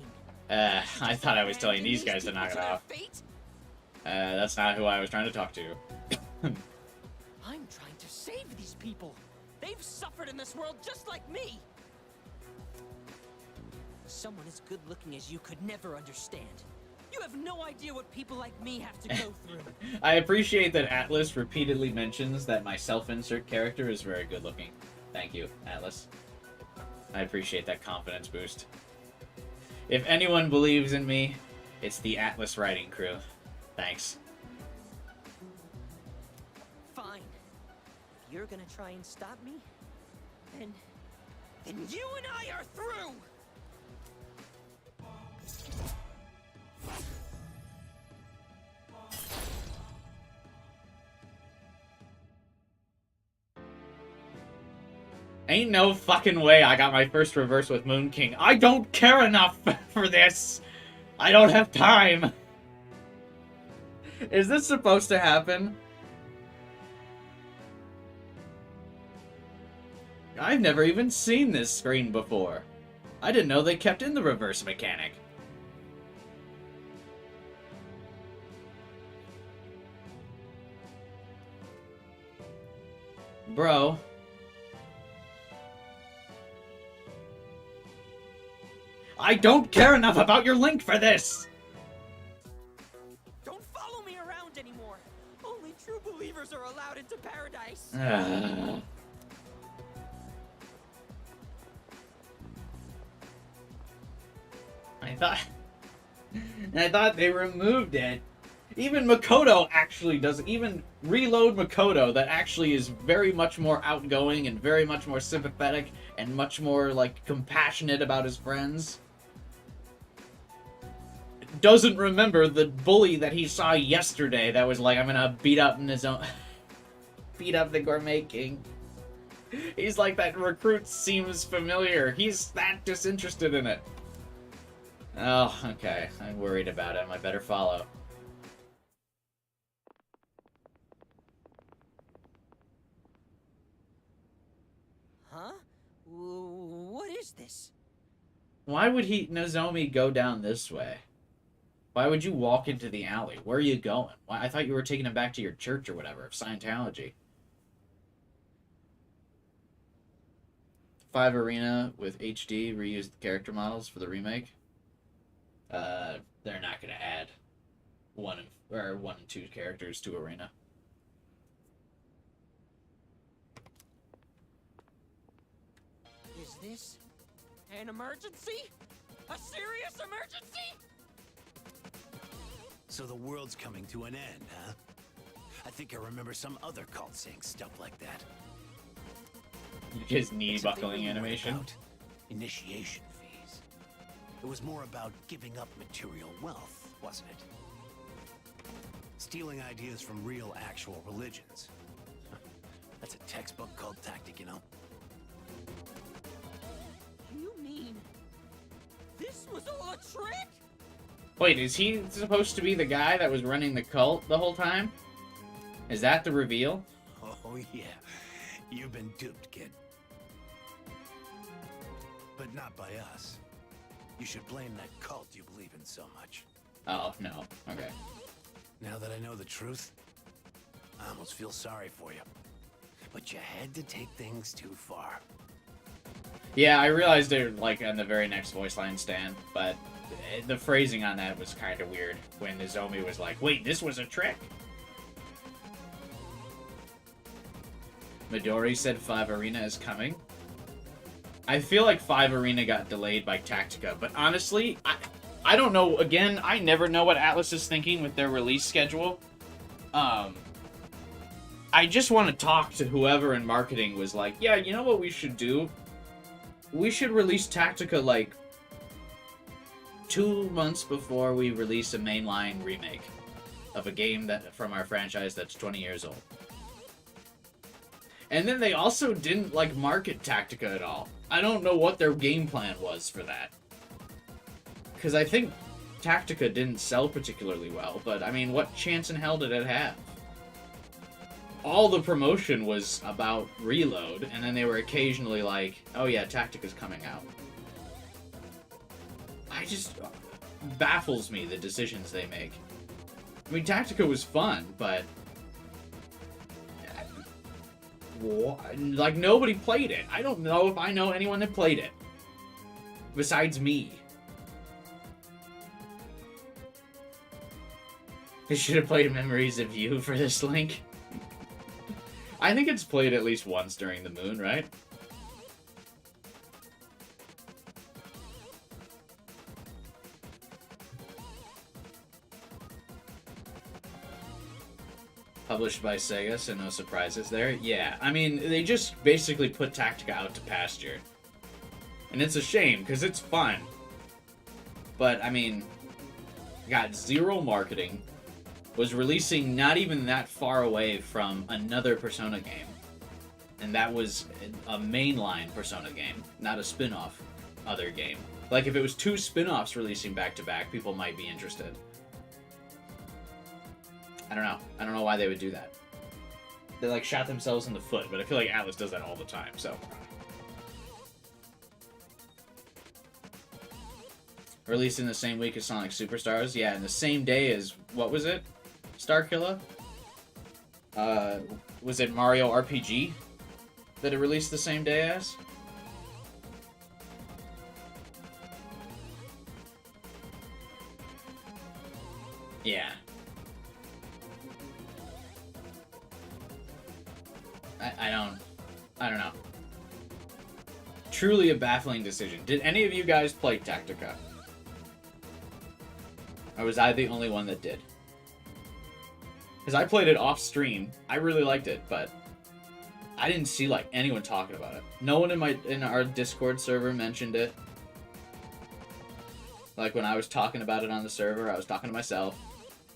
Speaker 1: I thought I was telling these guys to knock it off. That's not who I was trying to talk to.
Speaker 7: I'm trying to save these people. They've suffered in this world just like me. Someone as good looking as you could never understand. You have no idea what people like me have to go through.
Speaker 1: I appreciate that Atlas repeatedly mentions that my self-insert character is very good looking. Thank you, Atlas. I appreciate that confidence boost. If anyone believes in me, it's the Atlas writing crew. Thanks.
Speaker 7: Fine. If you're gonna try and stop me, then you and I are through!
Speaker 1: Ain't no fucking way I got my first reverse with Moon King. I don't care enough for this! I don't have time! Is this supposed to happen? I've never even seen this screen before. I didn't know they kept in the reverse mechanic. Bro. I don't care enough about your link for this!
Speaker 7: Don't follow me around anymore! Only true believers are allowed into paradise!
Speaker 1: I thought they removed it. Even Makoto actually does, even Reload Makoto, that actually is very much more outgoing and very much more sympathetic and much more, like, compassionate about his friends, doesn't remember the bully that he saw yesterday that was like, I'm gonna beat up beat up the Gourmet King. He's like, that recruit seems familiar. He's that disinterested in it. Oh, okay. I'm worried about him. I better follow.
Speaker 7: Huh? What is this?
Speaker 1: Why would Nozomi go down this way? Why would you walk into the alley? Where are you going? Why, I thought you were taking him back to your church or whatever, of Scientology. 5 Arena with HD reused character models for the remake. They're not going to add 1 and 2 characters to Arena.
Speaker 7: this an emergency? A serious emergency?
Speaker 11: So the world's coming to an end, huh? I think I remember some other cult saying stuff like that.
Speaker 1: His knee
Speaker 11: Except they
Speaker 1: buckling
Speaker 11: really weren't
Speaker 1: animation.
Speaker 11: about initiation fees. It was more about giving up material wealth, wasn't it? Stealing ideas from real, actual religions. That's a textbook cult tactic, you know?
Speaker 7: You mean this was all a trick?
Speaker 1: Wait, is he supposed to be the guy that was running the cult the whole time? Is that the reveal?
Speaker 11: Oh, yeah. You've been duped, kid. But not by us. You should blame that cult you believe in so much.
Speaker 1: Oh, no. Okay.
Speaker 11: Now that I know the truth, I almost feel sorry for you. But you had to take things too far.
Speaker 1: Yeah, I realized they were, like, on the very next voice line stand, but the phrasing on that was kind of weird when Nozomi was like, wait, this was a trick? Midori said 5 Arena is coming. I feel like 5 Arena got delayed by Tactica, but honestly, I don't know. Again, I never know what Atlas is thinking with their release schedule. I just want to talk to whoever in marketing was like, yeah, you know what we should do? We should release Tactica, like, 2 months before we release a mainline remake of a game that from our franchise that's 20 years old. And then they also didn't, like, market Tactica at all. I don't know what their game plan was for that. Because I think Tactica didn't sell particularly well, but, I mean, what chance in hell did it have? All the promotion was about Reload, and then they were occasionally like, oh yeah, Tactica's coming out. I just... baffles me, the decisions they make. I mean, Tactica was fun, but... like, nobody played it. I don't know if I know anyone that played it. Besides me. I should have played Memories of You for this link. I think it's played at least once during the moon, right? Published by Sega, so no surprises there. Yeah, I mean, they just basically put Tactica out to pasture. And it's a shame, because it's fun. But, I mean, got zero marketing, was releasing not even that far away from another Persona game. And that was a mainline Persona game, not a spin-off other game. Like, if it was 2 spin-offs releasing back-to-back, people might be interested. I don't know. I don't know why they would do that. They, like, shot themselves in the foot, but I feel like Atlas does that all the time, so... Released in the same week as Sonic Superstars? Yeah, in the same day as... what was it? Starkiller? Was it Mario RPG that it released the same day as? Yeah. I don't know. Truly a baffling decision. Did any of you guys play Tactica? Or was I the only one that did? Because I played it off stream. I really liked it, but I didn't see, like, anyone talking about it. No one in our Discord server mentioned it. Like, when I was talking about it on the server, I was talking to myself.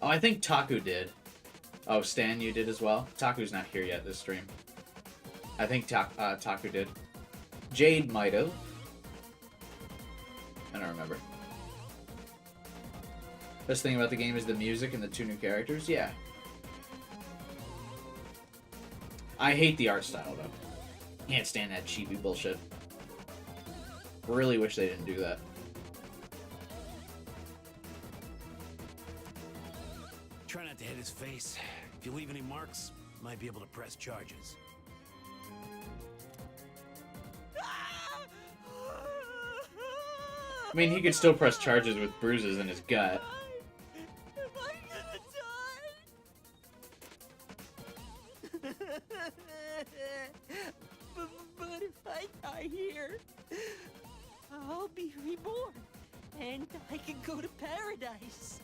Speaker 1: Oh, I think Taku did. Oh, Stan, you did as well? Taku's not here yet this stream. I think Taku did. Jade might have. I don't remember. Best thing about the game is the music and the 2 new characters? Yeah. I hate the art style, though. Can't stand that cheapy bullshit. Really wish they didn't do that.
Speaker 11: Try not to hit his face. If you leave any marks, you might be able to press charges.
Speaker 1: I mean, he could still press charges with bruises in his gut.
Speaker 7: Am I gonna die? But if I die here, I'll be reborn, and I can go to paradise.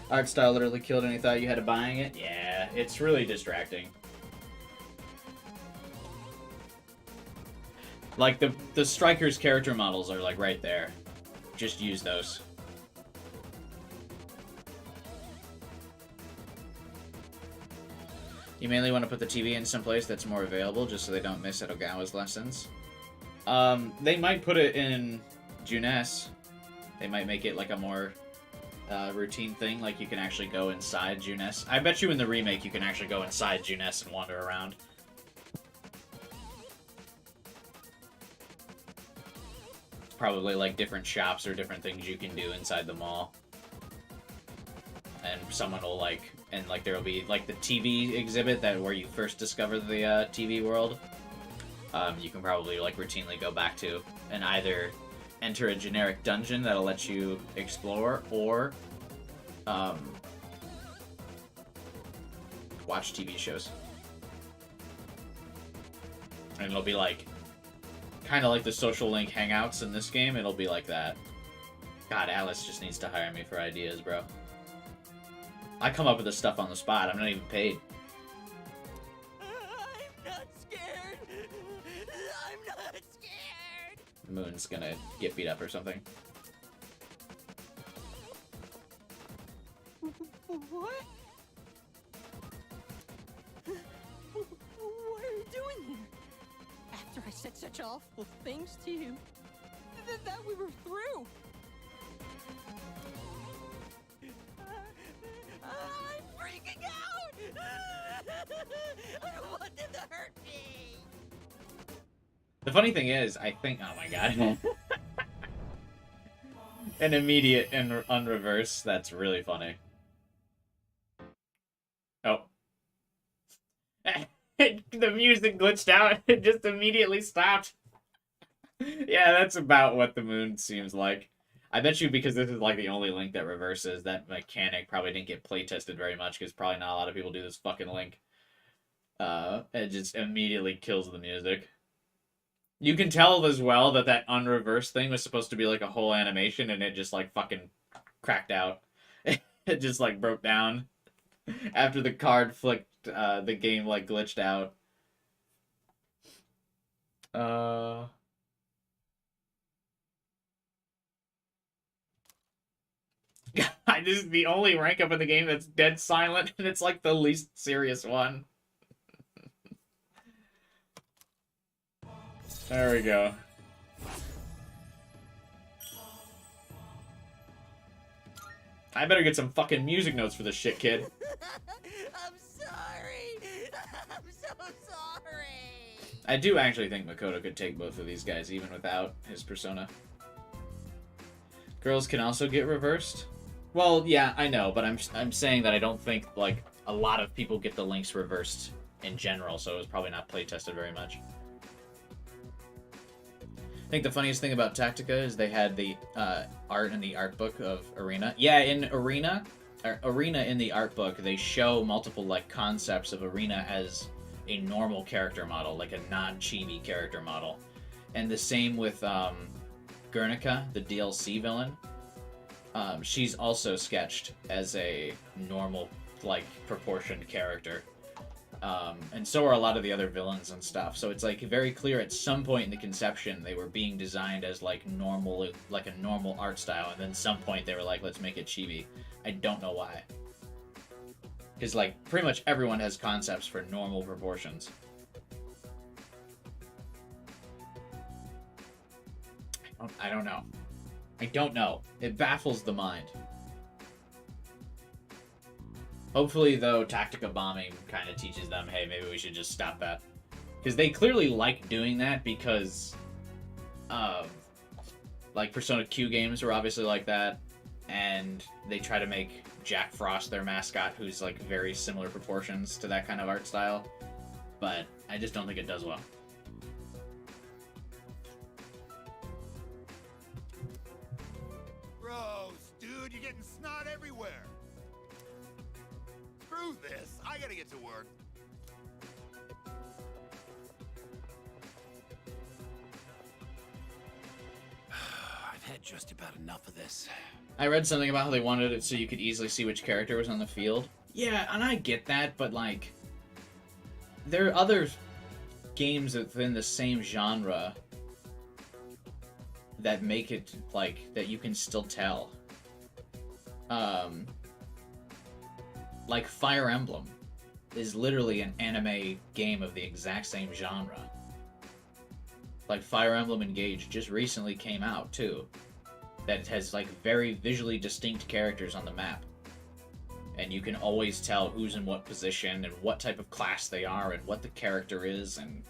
Speaker 1: Art style literally killed any thought you had of buying it? Yeah, it's really distracting. Like, the Strikers character models are, like, right there. Just use those. You mainly want to put the TV in some place that's more available, just so they don't miss Edogawa's lessons. They might put it in Junes. They might make it, like, a more routine thing, like you can actually go inside Junes. I bet you in the remake you can actually go inside Junes and wander around. Probably like different shops or different things you can do inside the mall. And someone will like, and like there will be like the TV exhibit that where you first discover the TV world. You can probably like routinely go back to and either enter a generic dungeon that'll let you explore, or watch TV shows. And it'll be like, kind of like the Social Link Hangouts in this game, it'll be like that. God, Alice just needs to hire me for ideas, bro. I come up with this stuff on the spot, I'm not even paid.
Speaker 7: I'm not scared. I'm not scared.
Speaker 1: Moon's gonna get beat up or something.
Speaker 7: What? What are you doing here? After I said such awful things to you, that we were through. I'm freaking out! I don't want them to hurt me!
Speaker 1: The funny thing is, I think, oh my god. An immediate and unreverse, that's really funny. Oh. The music glitched out, it just immediately stopped. Yeah, that's about what the moon seems like. I bet you because this is like the only Link that reverses, that mechanic probably didn't get play tested very much, because probably not a lot of people do this fucking Link. It just immediately kills the music. You can tell as well that that unreverse thing was supposed to be like a whole animation, and it just like fucking cracked out. It just like broke down. After the card flicked, the game like glitched out. This is the only rank up in the game that's dead silent, and it's like the least serious one. There we go. I better get some fucking music notes for this shit, kid.
Speaker 7: I'm sorry. I'm so sorry.
Speaker 1: I do actually think Makoto could take both of these guys even without his persona. Girls can also get reversed. Well, yeah, I know, but I'm saying that I don't think like a lot of people get the Links reversed in general, so it was probably not play tested very much. I think the funniest thing about Tactica is they had the art in the art book of Arena. Yeah, in Arena in the art book, they show multiple like concepts of Arena as a normal character model, like a non-chibi character model. And the same with Guernica, the DLC villain. She's also sketched as a normal, like, proportioned character. And so are a lot of the other villains and stuff. So it's, like, very clear at some point in the conception they were being designed as, like, normal, like a normal art style. And then some point they were like, let's make it chibi. I don't know why. Because, like, pretty much everyone has concepts for normal proportions. I don't know. I don't know. It baffles the mind. Hopefully, though, Tactica bombing kind of teaches them, hey, maybe we should just stop that. Because they clearly like doing that because, like, Persona Q games were obviously like that. And they try to make Jack Frost their mascot, who's, like, very similar proportions to that kind of art style. But I just don't think it does well.
Speaker 8: Gross, dude, you're getting snot everywhere. Screw this. I gotta get to work.
Speaker 11: had just about enough of this.
Speaker 1: I read something about how they wanted it so you could easily see which character was on the field. Yeah, and I get that, but like, there are other games within the same genre that make it like that you can still tell. Like Fire Emblem is literally an anime game of the exact same genre. Like Fire Emblem Engage just recently came out too. That has like very visually distinct characters on the map. And you can always tell who's in what position and what type of class they are and what the character is, and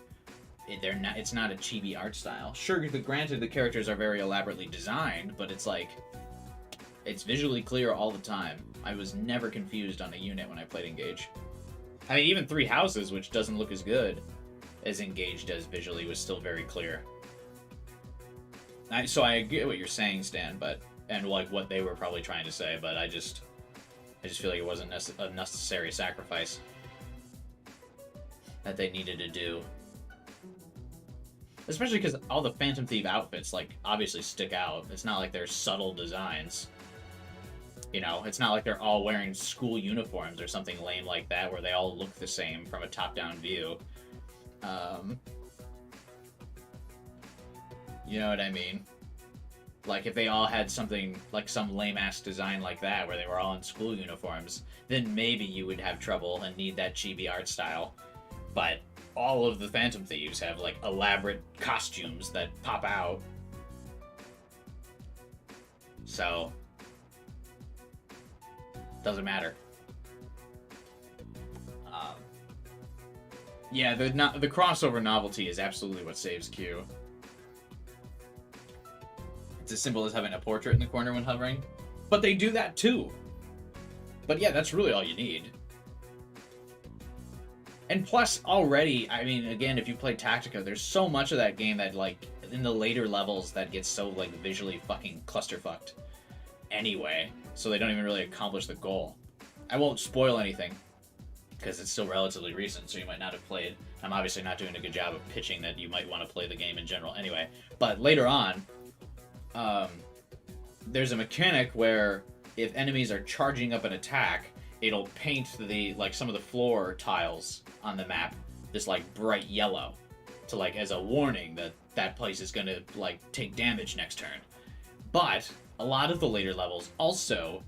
Speaker 1: it's not a chibi art style. Sure, granted the characters are very elaborately designed, but it's like it's visually clear all the time. I was never confused on a unit when I played Engage. I mean, even Three Houses, which doesn't look as good as Engage does visually, was still very clear. So I get what you're saying, Stan, and like what they were probably trying to say, but I just feel like it wasn't a necessary sacrifice that they needed to do. Especially because all the Phantom Thief outfits, like, obviously stick out. It's not like they're subtle designs. You know, it's not like they're all wearing school uniforms or something lame like that where they all look the same from a top-down view. You know what I mean? Like, if they all had something, like some lame-ass design like that where they were all in school uniforms, then maybe you would have trouble and need that chibi art style. But all of the Phantom Thieves have, like, elaborate costumes that pop out. So doesn't matter. Yeah, the crossover novelty is absolutely what saves Q. It's as simple as having a portrait in the corner when hovering. But they do that too. But yeah, that's really all you need. And plus, already, I mean, again, if you play Tactica, there's so much of that game that, like, in the later levels that gets so, like, visually fucking clusterfucked anyway. So they don't even really accomplish the goal. I won't spoil anything, because it's still relatively recent, so you might not have played. I'm obviously not doing a good job of pitching that you might want to play the game in general anyway. But later on, there's a mechanic where if enemies are charging up an attack, it'll paint the, like, some of the floor tiles on the map this, like, bright yellow to, like, as a warning that that place is gonna, like, take damage next turn. But a lot of the later levels also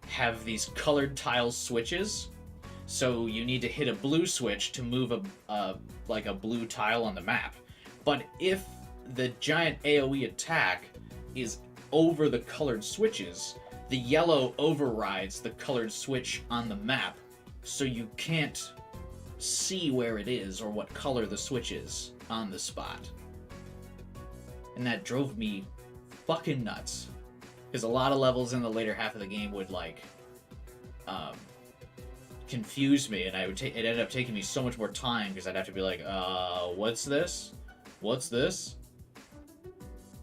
Speaker 1: have these colored tile switches, so you need to hit a blue switch to move like a blue tile on the map. But if the giant AoE attack is over the colored switches, the yellow overrides the colored switch on the map, so you can't see where it is or what color the switch is on the spot. And that drove me fucking nuts. Because a lot of levels in the later half of the game would, like, confuse me, and it ended up taking me so much more time, because I'd have to be like, what's this? What's this?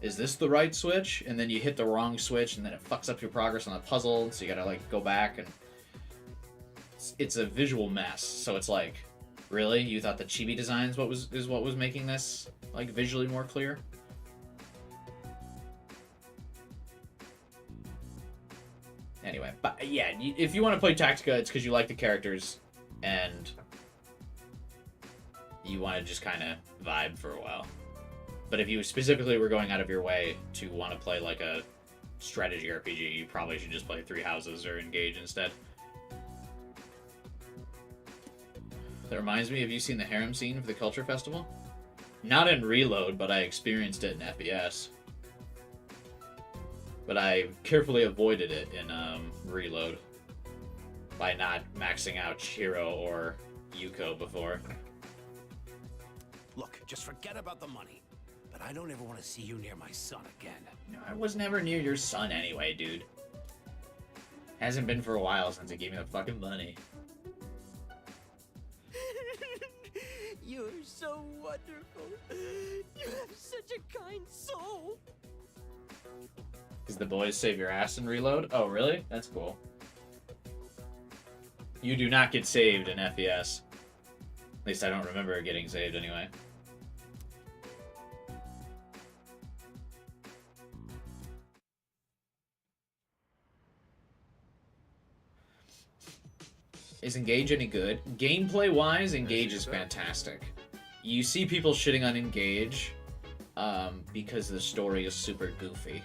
Speaker 1: Is this the right switch? And then you hit the wrong switch, and then it fucks up your progress on the puzzle, so you gotta, like, go back, and it's a visual mess. So it's like, really? You thought the chibi design is what was making this, like, visually more clear? Anyway, but yeah, if you want to play Tactica, it's because you like the characters, and you want to just kind of vibe for a while. But if you specifically were going out of your way to want to play, like, a strategy RPG, you probably should just play Three Houses or Engage instead. That reminds me, have you seen the harem scene for the Culture Festival? Not in Reload, but I experienced it in FPS. But I carefully avoided it in Reload by not maxing out Chihiro or Yuko before.
Speaker 11: Look, just forget about the money. But I don't ever want to see you near my son again.
Speaker 1: No, I was never near your son anyway, dude. Hasn't been for a while since he gave me the fucking money.
Speaker 7: You're so wonderful. You have such a kind soul.
Speaker 1: Because the boys save your ass in Reload? Oh, really? That's cool. You do not get saved in FPS. At least I don't remember getting saved anyway. Is Engage any good? Gameplay-wise, Engage is fantastic. You see people shitting on Engage because the story is super goofy.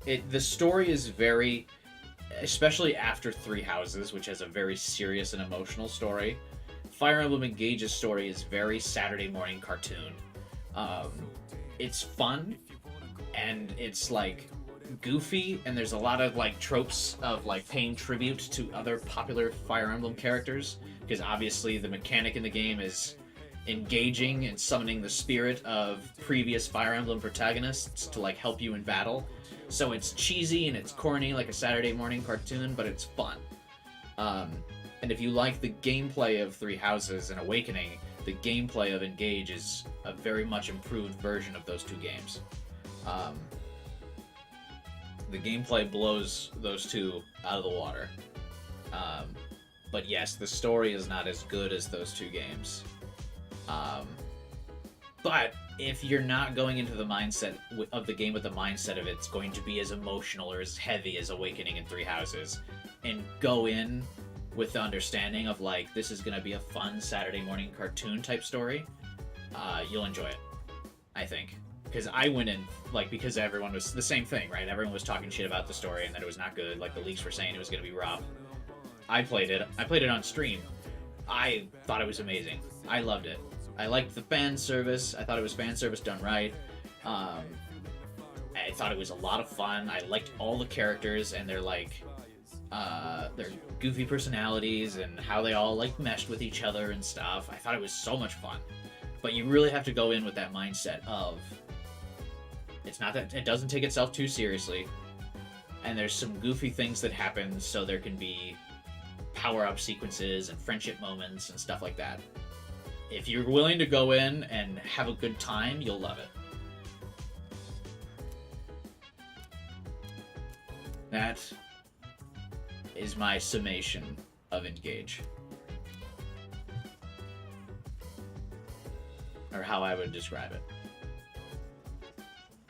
Speaker 1: The story is very, especially after Three Houses, which has a very serious and emotional story. Fire Emblem Engage's story is very Saturday morning cartoon. It's fun, and it's like goofy, and there's a lot of like tropes of like paying tribute to other popular Fire Emblem characters, because obviously the mechanic in the game is engaging and summoning the spirit of previous Fire Emblem protagonists to like help you in battle. So it's cheesy and it's corny like a Saturday morning cartoon, but it's fun. And if you like the gameplay of Three Houses and Awakening, the gameplay of Engage is a very much improved version of those two games. The gameplay blows those two out of the water. But yes, the story is not as good as those two games. But if you're not going into the mindset of the game with the mindset of it's going to be as emotional or as heavy as Awakening and Three Houses, and go in with the understanding of like, this is going to be a fun Saturday morning cartoon type story, you'll enjoy it, I think. Because I went in, like, because everyone was the same thing, right? Everyone was talking shit about the story and that it was not good. Like, the leaks were saying it was going to be rough. I played it on stream. I thought it was amazing. I loved it. I liked the fan service. I thought it was fan service done right. I thought it was a lot of fun. I liked all the characters and their, like, their goofy personalities and how they all, like, meshed with each other and stuff. I thought it was so much fun. But you really have to go in with that mindset of, it's not that, it doesn't take itself too seriously, and there's some goofy things that happen, so there can be power-up sequences and friendship moments and stuff like that. If you're willing to go in and have a good time, you'll love it. That is my summation of Engage. Or how I would describe it.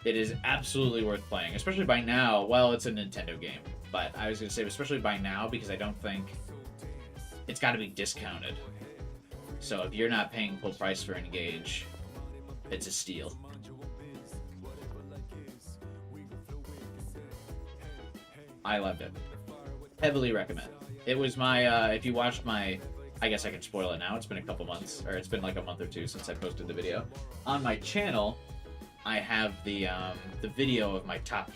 Speaker 1: It is absolutely worth playing, especially by now. Well, it's a Nintendo game, but I was going to say especially by now because I don't think it's got to be discounted. So if you're not paying full price for Engage, it's a steal. I loved it. Heavily recommend. It was my, if you watched my, I guess I can spoil it now, it's been a couple months, or it's been like a month or two since I posted the video. On my channel, I have the video of my top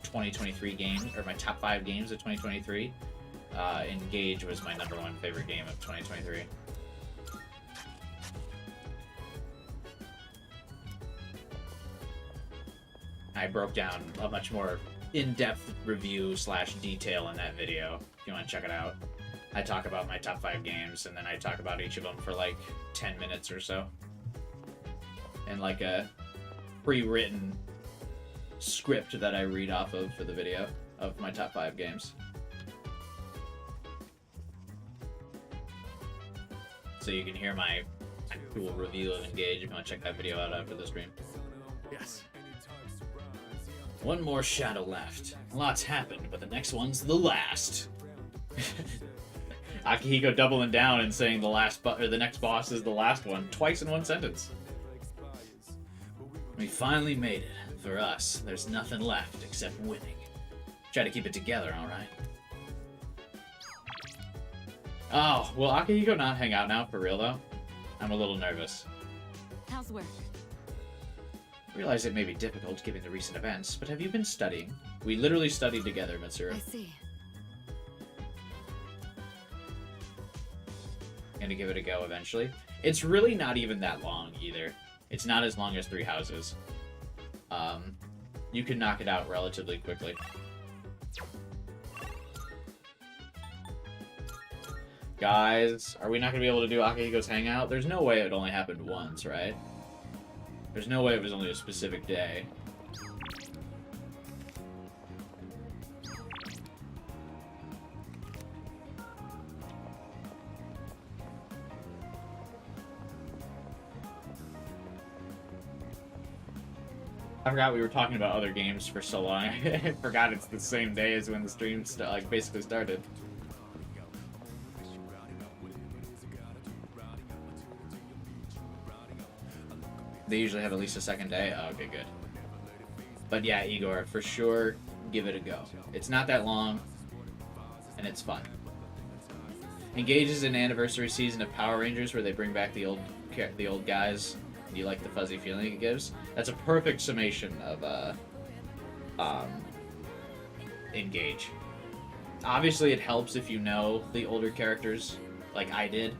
Speaker 1: 2023 games, or my top 5 games of 2023. Engage was my #1 favorite game of 2023. I broke down a much more in-depth review / detail in that video, if you want to check it out. I talk about my top 5 games, and then I talk about each of them for like 10 minutes or so. And like a pre-written script that I read off of for the video of my top 5 games. So you can hear my actual review of Engage if you want to check that video out after the stream.
Speaker 11: Yes.
Speaker 1: One more shadow left. Lots happened, but the next one's the last. Akihiko doubling down and saying the next boss is the last one, twice in one sentence. We finally made it. For us, there's nothing left except winning. Try to keep it together, alright? Oh, will Akihiko not hang out now, for real though? I'm a little nervous.
Speaker 4: How's work?
Speaker 1: I realize it may be difficult given the recent events, but have you been studying? We literally studied together, Mitsuru.
Speaker 4: I see.
Speaker 1: Gonna give it a go eventually. It's really not even that long either. It's not as long as Three Houses. You can knock it out relatively quickly. Guys, are we not gonna be able to do Akihiko's Hangout? There's no way it only happened once, right? There's no way it was only a specific day. I forgot we were talking about other games for so long. I forgot it's the same day as when the stream basically started. They usually have at least a second day. Oh, okay, good. But yeah, Igor, for sure, give it a go. It's not that long, and it's fun. Engage is an anniversary season of Power Rangers where they bring back the old guys. You like the fuzzy feeling it gives? That's a perfect summation of Engage. Obviously, it helps if you know the older characters, like I did,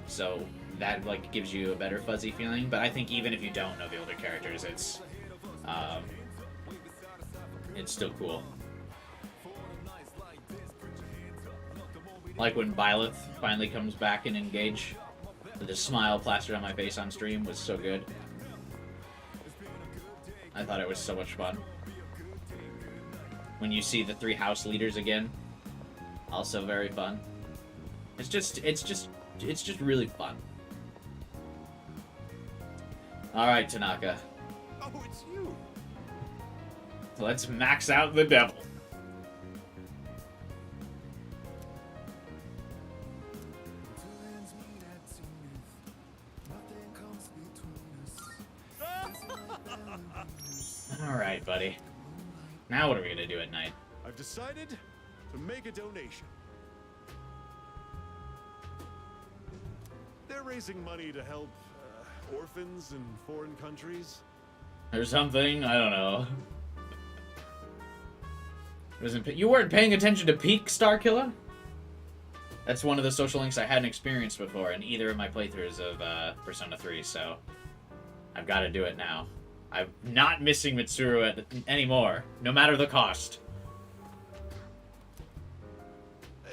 Speaker 1: so that like gives you a better fuzzy feeling. But I think even if you don't know the older characters, it's still cool. Like when Byleth finally comes back in Engage, the smile plastered on my face on stream was so good. I thought it was so much fun. When you see the 3 house leaders again, also very fun. It's just really fun. All right, Tanaka.
Speaker 5: Oh, it's you.
Speaker 1: Let's max out the devil. All right, buddy. Now what are we gonna do at night?
Speaker 5: I've decided to make a donation. They're raising money to help orphans in foreign countries.
Speaker 1: Or something? I don't know. You weren't paying attention to Peak, Starkiller? That's one of the social links I hadn't experienced before in either of my playthroughs of Persona 3, so I've got to do it now. I'm not missing Mitsuru anymore, no matter the cost.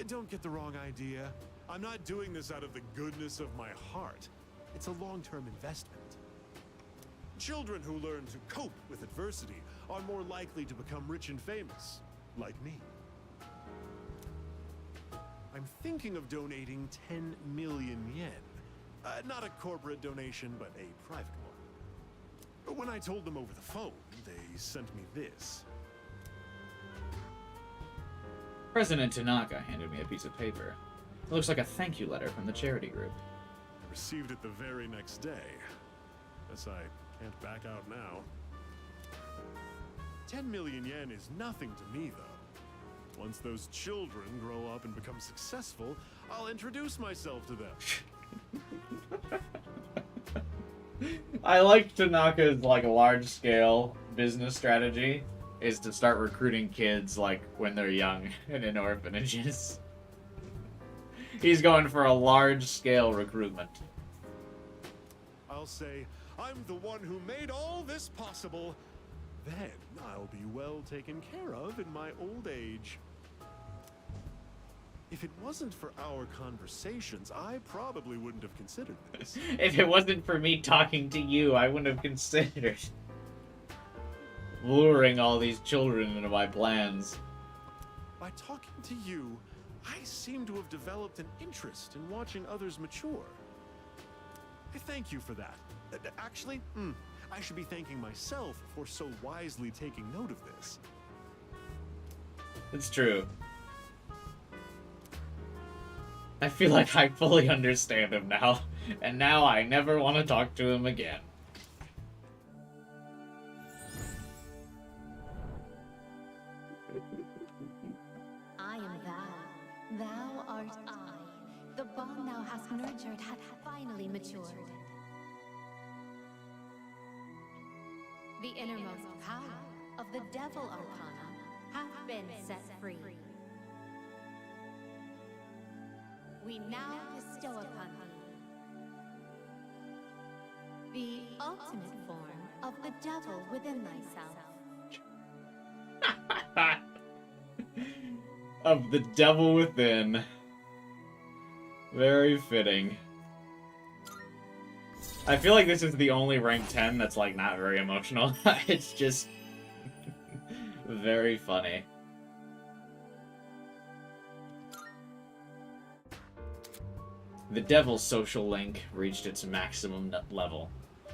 Speaker 5: Don't get the wrong idea. I'm not doing this out of the goodness of my heart. It's a long-term investment. Children who learn to cope with adversity are more likely to become rich and famous, like me. I'm thinking of donating 10 million yen. Not a corporate donation, but a private one. When I told them over the phone, they sent me this.
Speaker 1: President Tanaka handed me a piece of paper. It looks like a thank you letter from the charity group.
Speaker 5: I received it the very next day. Guess I can't back out now. 10 million yen is nothing to me, though. Once those children grow up and become successful, I'll introduce myself to them.
Speaker 1: I like Tanaka's like large-scale business strategy is to start recruiting kids like when they're young and in orphanages. He's going for a large-scale recruitment.
Speaker 5: I'll say, I'm the one who made all this possible. Then I'll be well taken care of in my old age. If it wasn't for our conversations, I probably wouldn't have considered this.
Speaker 1: If it wasn't for me talking to you, I wouldn't have considered luring all these children into my plans.
Speaker 5: By talking to you, I seem to have developed an interest in watching others mature. I thank you for that. Actually, I should be thanking myself for so wisely taking note of this.
Speaker 1: It's true. I feel like I fully understand him now, and now I never want to talk to him again.
Speaker 12: I am thou. Thou art I. The bond thou hast nurtured hath finally matured. The innermost power of the Devil Arcana hath been set free. We now bestow upon thee the ultimate form of the devil within thyself.
Speaker 1: Of the devil within. Very fitting. I feel like this is the only rank 10 that's like not very emotional. It's just very funny. The Devil's social link reached its maximum level.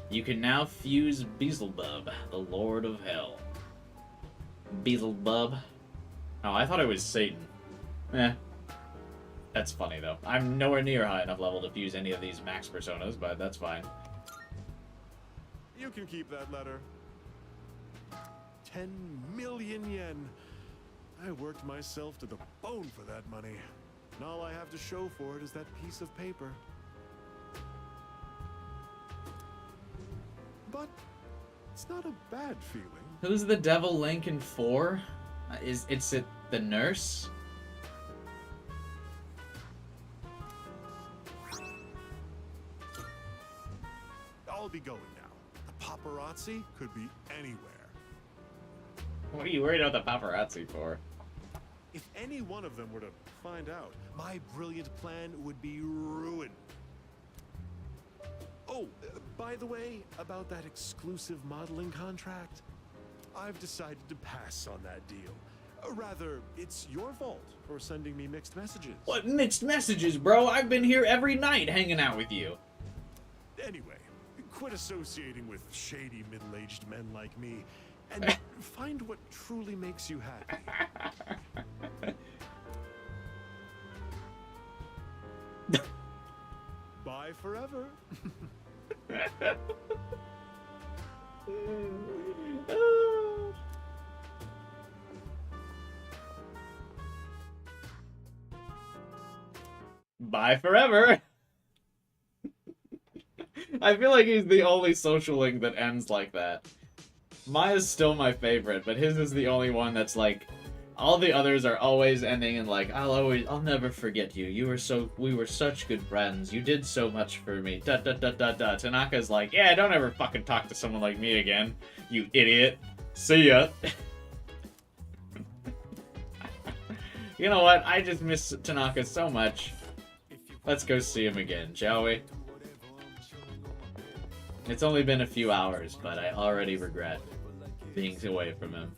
Speaker 1: You can now fuse Beelzebub, the Lord of Hell. Beelzebub? Oh, I thought it was Satan. That's funny, though. I'm nowhere near high enough level to fuse any of these max personas, but that's fine.
Speaker 5: You can keep that letter. 10 million yen. I worked myself to the bone for that money. And all I have to show for it is that piece of paper. But it's not a bad feeling.
Speaker 1: Who's the Devil Link in 4? It's it the nurse?
Speaker 5: I'll be going now. The paparazzi could be anywhere.
Speaker 1: What are you worried about the paparazzi for?
Speaker 5: If any one of them were to find out, my brilliant plan would be ruined. Oh, by the way, about that exclusive modeling contract, I've decided to pass on that deal. Rather, it's your fault for sending me mixed messages.
Speaker 1: What mixed messages, bro? I've been here every night hanging out with you.
Speaker 5: Anyway, quit associating with shady middle-aged men like me and find what truly makes you happy. Bye forever.
Speaker 1: Bye forever. I feel like he's the only social link that ends like that. Maya's still my favorite, but his is the only one that's like, all the others are always ending in like, I'll never forget you. We were such good friends. You did so much for me. Da da da da da. Tanaka's like, yeah, don't ever fucking talk to someone like me again, you idiot. See ya. You know what? I just miss Tanaka so much. Let's go see him again, shall we? It's only been a few hours, but I already regret being away from him.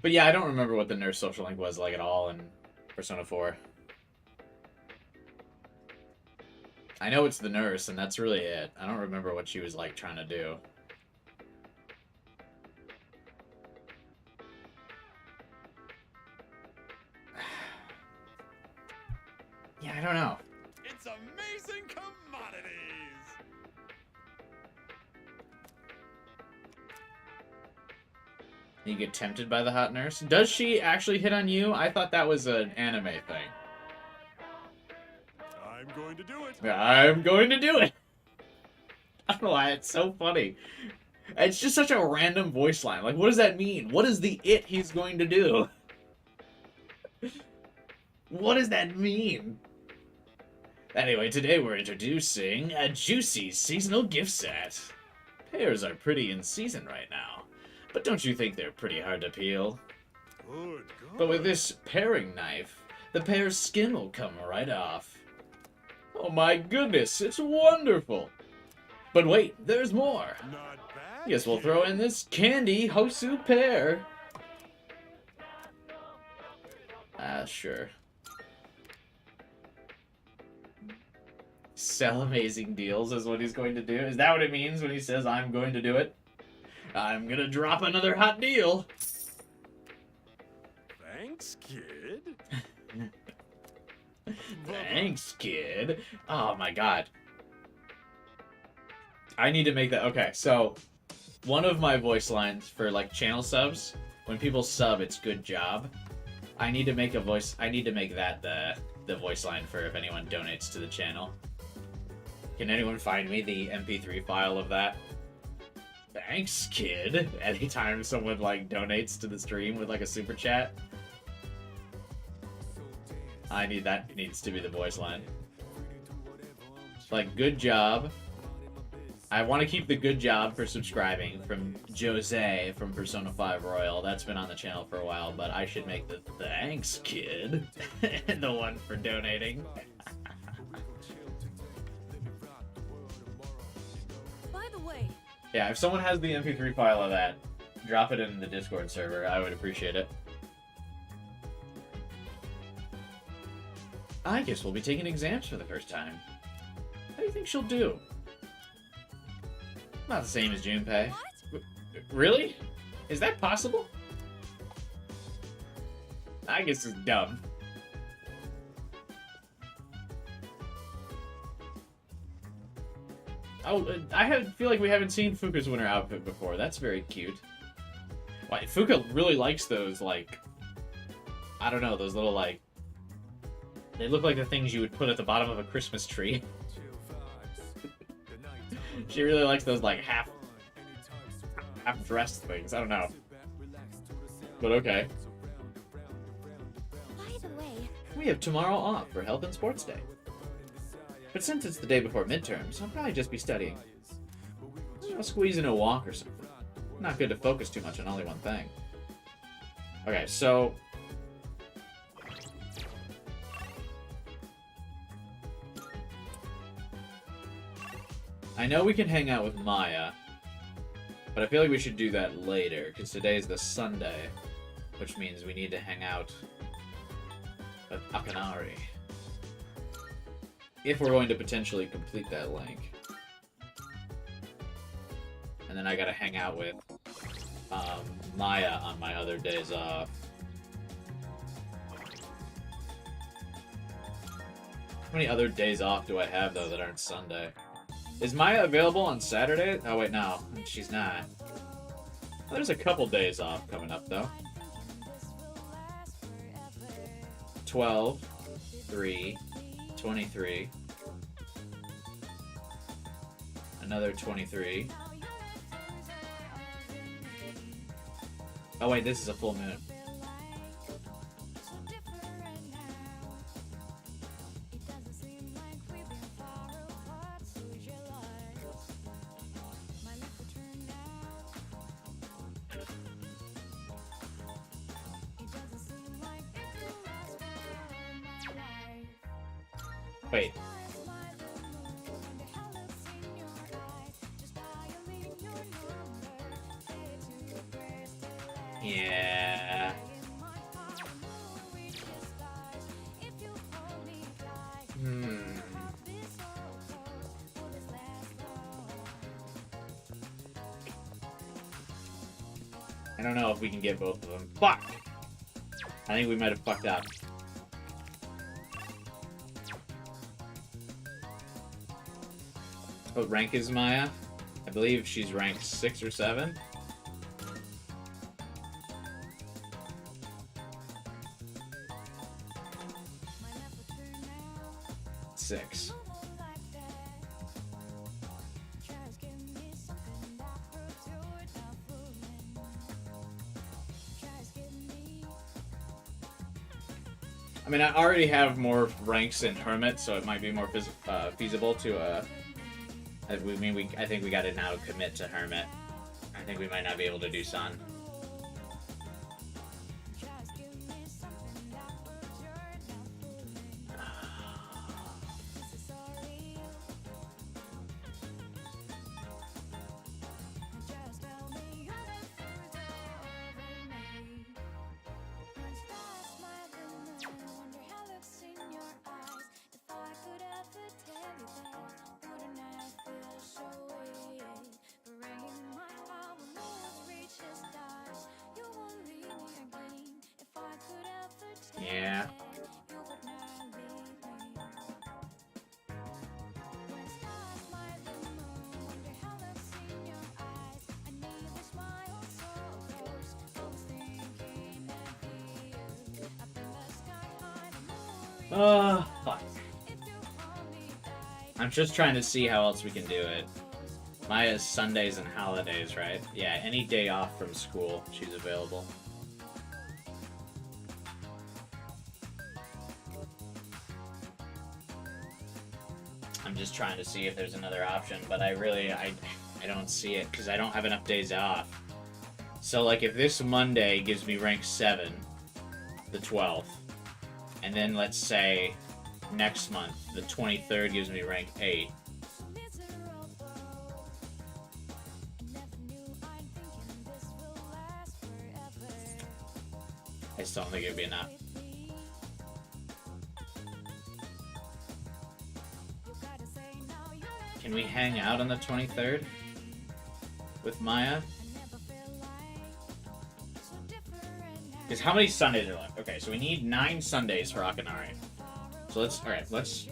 Speaker 1: But yeah, I don't remember what the nurse social link was like at all in Persona 4. I know it's the nurse, and that's really it. I don't remember what she was like trying to do. Yeah, I don't know.
Speaker 5: It's amazing commodities.
Speaker 1: You get tempted by the hot nurse? Does she actually hit on you? I thought that was an anime thing.
Speaker 5: I'm going to do it.
Speaker 1: I'm going to do it. I don't know why, it's so funny. It's just such a random voice line. Like, what does that mean? What is the it he's going to do? What does that mean? Anyway, today we're introducing a juicy seasonal gift set. Pears are pretty in season right now, but don't you think they're pretty hard to peel?
Speaker 5: Good.
Speaker 1: But with this paring knife, the pear's skin will come right off. Oh my goodness, it's wonderful! But wait, there's more!
Speaker 5: Not bad.
Speaker 1: Guess we'll throw in this candy Hosu pear. Sure. Sell amazing deals is what he's going to do. Is that what it means when he says, I'm going to do it? I'm gonna drop another hot deal.
Speaker 5: Thanks, kid.
Speaker 1: Thanks, kid. Oh my god. I need to make that. Okay, so one of my voice lines for like channel subs, when people sub, it's good job. I need to make a voice. I need to make that the voice line for if anyone donates to the channel. Can anyone find me the MP3 file of that? Thanks, kid. Anytime someone like donates to the stream with like a super chat. I need that. It needs to be the voice line. Like, good job. I want to keep the good job for subscribing from Jose from Persona 5 Royal. That's been on the channel for a while, but I should make the thanks, kid. The one for donating.
Speaker 4: By the way,
Speaker 1: Yeah, if someone has the MP3 file of that, drop it in the Discord server. I would appreciate it. I guess we'll be taking exams for the first time. How do you think she'll do? Not the same as Junpei. Really? Is that possible? Tygus is dumb. Oh, feel like we haven't seen Fuka's winter outfit before. That's very cute. Why, Fuka really likes those, like... I don't know, those little, like... They look like the things you would put at the bottom of a Christmas tree. She really likes those, like, half-dressed things. I don't know. But okay.
Speaker 3: By the way,
Speaker 1: We have tomorrow off for Health and Sports Day. But since it's the day before midterms, I'll probably just be studying. I'll squeeze in a walk or something. Not good to focus too much on only one thing. Okay, so... I know we can hang out with Maya, but I feel like we should do that later, because today's the Sunday, which means we need to hang out with Akanari. If we're going to potentially complete that link. And then I gotta hang out with Maya on my other days off. How many other days off do I have, though, that aren't Sunday? Is Maya available on Saturday? Oh, wait, no. She's not. Well, there's a couple days off coming up, though. 12, 3, 23. Another 23. Oh, wait, this is a full moon. Wait. Yeah. I don't know if we can get both of them. Fuck! I think we might have fucked up. What rank is Maya? I believe she's ranked 6 or 7. Six. I mean, I already have more ranks in Hermit, so it might be more feasible to, I think we gotta now commit to Hermit. I think we might not be able to do Sun. Yeah. Fuck. I'm just trying to see how else we can do it. Maya's Sundays and holidays, right? Yeah, any day off from school, she's available. I'm just trying to see if there's another option, but I don't see it, because I don't have enough days off. So, like, if this Monday gives me rank 7, the 12th, and then let's say next month, the 23rd gives me rank 8. I still don't think it'd be enough. Can we hang out on the 23rd with Maya? Because how many Sundays are left? Okay, so we need 9 Sundays for Akanari. So let's... Alright, let's...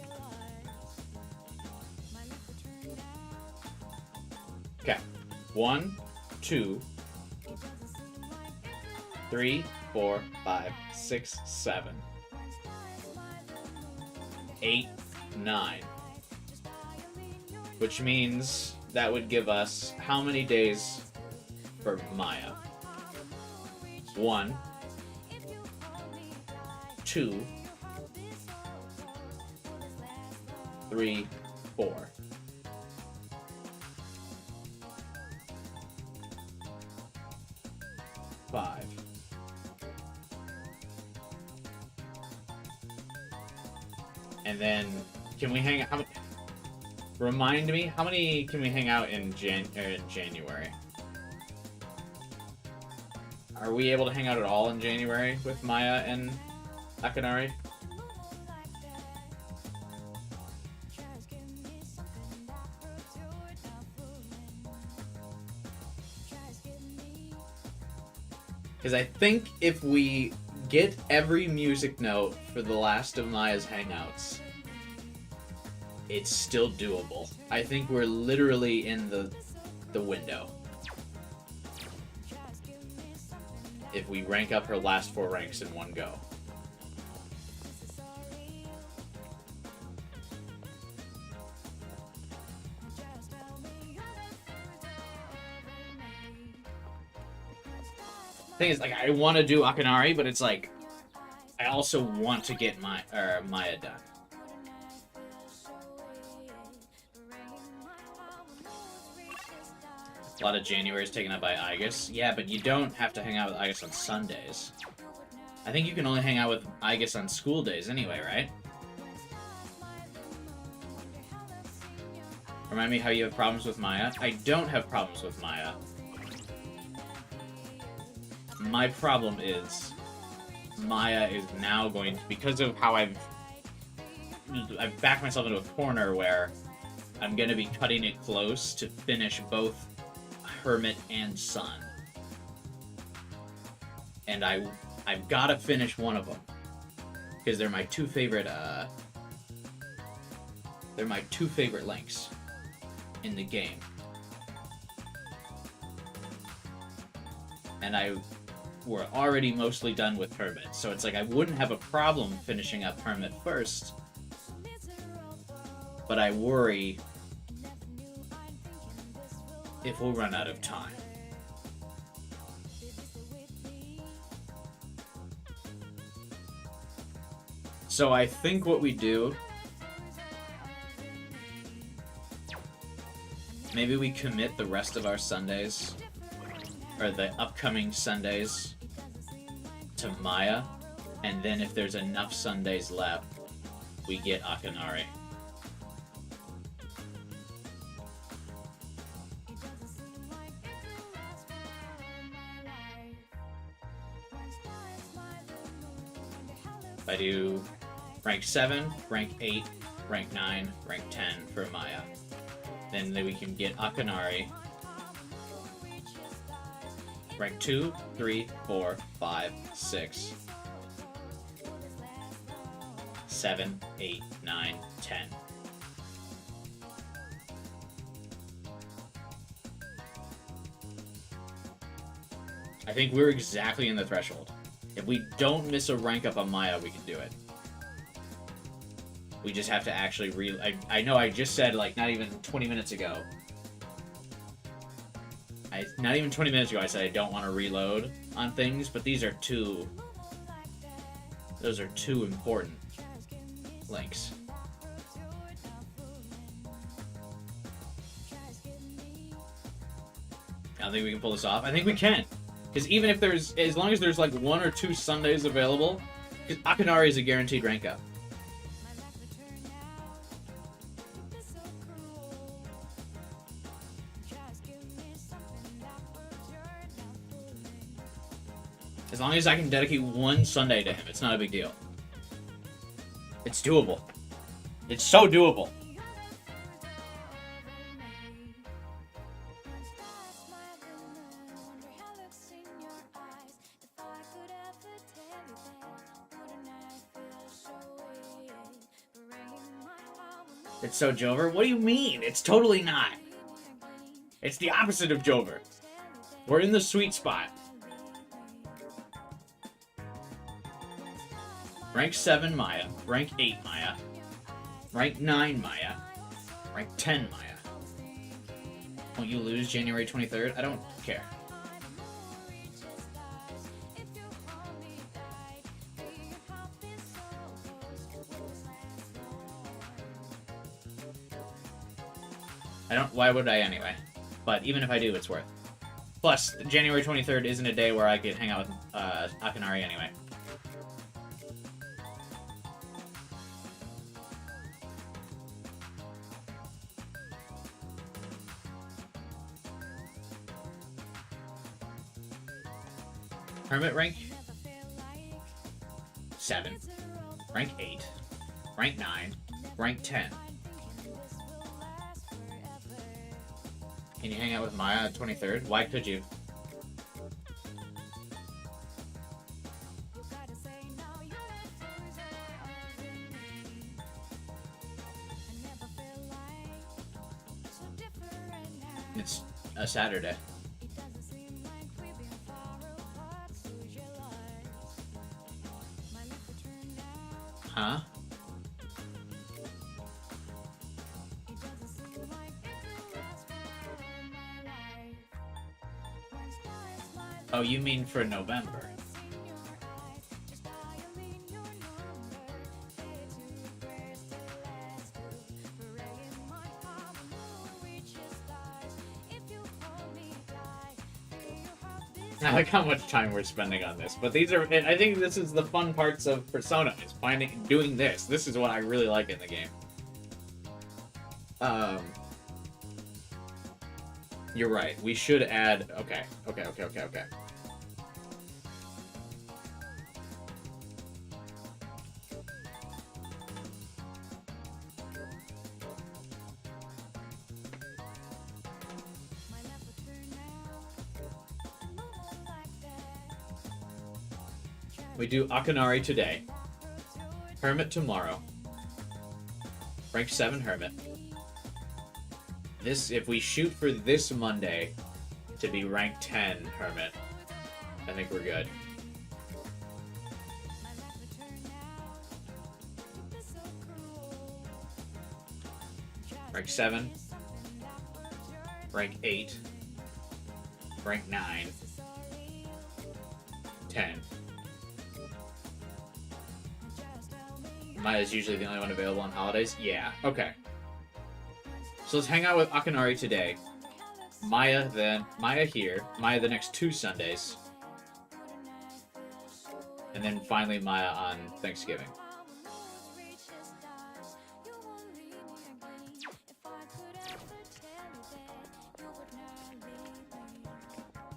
Speaker 1: Okay. 1, 2, 3, 4, 5, 6, 7, 8, 9. Which means that would give us how many days for Maya? 1, 2, 3, 4. 5. And then, can we hang out? Remind me, how many can we hang out in January? Are we able to hang out at all in January with Maya and Akanari? Because I think if we get every music note for the last of Maya's hangouts, it's still doable. I think we're literally in the window. If we rank up her last 4 ranks in one go. Thing is, like, I want to do Akanari, but it's like, I also want to get Maya done. A lot of January is taken up by Aigis. Yeah, but you don't have to hang out with Aigis on Sundays. I think you can only hang out with Aigis on school days anyway, right? Remind me how you have problems with Maya? I don't have problems with Maya. My problem is Maya is now going to, because of how I've backed myself into a corner where I'm going to be cutting it close to finish both Hermit and Sun. And I've got to finish one of them because they're my two favorite links in the game. And we're already mostly done with Hermit, so it's like I wouldn't have a problem finishing up Hermit first, but I worry if we'll run out of time. So I think what we do, maybe we commit the rest of our Sundays, or the upcoming Sundays, to Maya, and then if there's enough Sundays left, we get Akanari. If I do rank 7, rank 8, rank 9, rank 10 for Maya, then we can get Akanari. Rank 2, 3, 4, 5, 6, 7, 8, 9, 10. I think we're exactly in the threshold. If we don't miss a rank up on Maya, we can do it. We just have to actually I know I just said, like, not even 20 minutes ago. Not even 20 minutes ago I said I don't want to reload on things, but these are those are two important links. I think we can pull this off. I think we can. Because even if as long as there's like 1 or 2 Sundays available, because Akanari is a guaranteed rank up. As long as I can dedicate 1 Sunday to him, it's not a big deal. It's doable. It's so doable. It's so Jover? What do you mean? It's totally not. It's the opposite of Jover. We're in the sweet spot. Rank 7 Maya. Rank 8 Maya. Rank 9 Maya. Rank 10 Maya. Won't you lose January 23rd? I don't care. Why would I anyway? But even if I do, it's worth. Plus, January 23rd isn't a day where I could hang out with Akinari anyway. Hermit rank 7, rank 8, rank 9, rank 10. Can you hang out with Maya on 23rd? Why could you? It's a Saturday. Huh? Oh, you mean for November? I like how much time we're spending on this, but these are, I think this is the fun parts of Persona, is doing this. This is what I really like in the game. You're right, we should add, okay. We do Akinari today. Hermit tomorrow. Rank 7 Hermit. This, if we shoot for this Monday to be rank 10 Hermit, I think we're good. Rank 7. Rank 8. Rank 9. 10. Maya's usually the only one available on holidays? Yeah, okay. So let's hang out with Akinari today. Maya here. Maya the next 2 Sundays. And then finally Maya on Thanksgiving.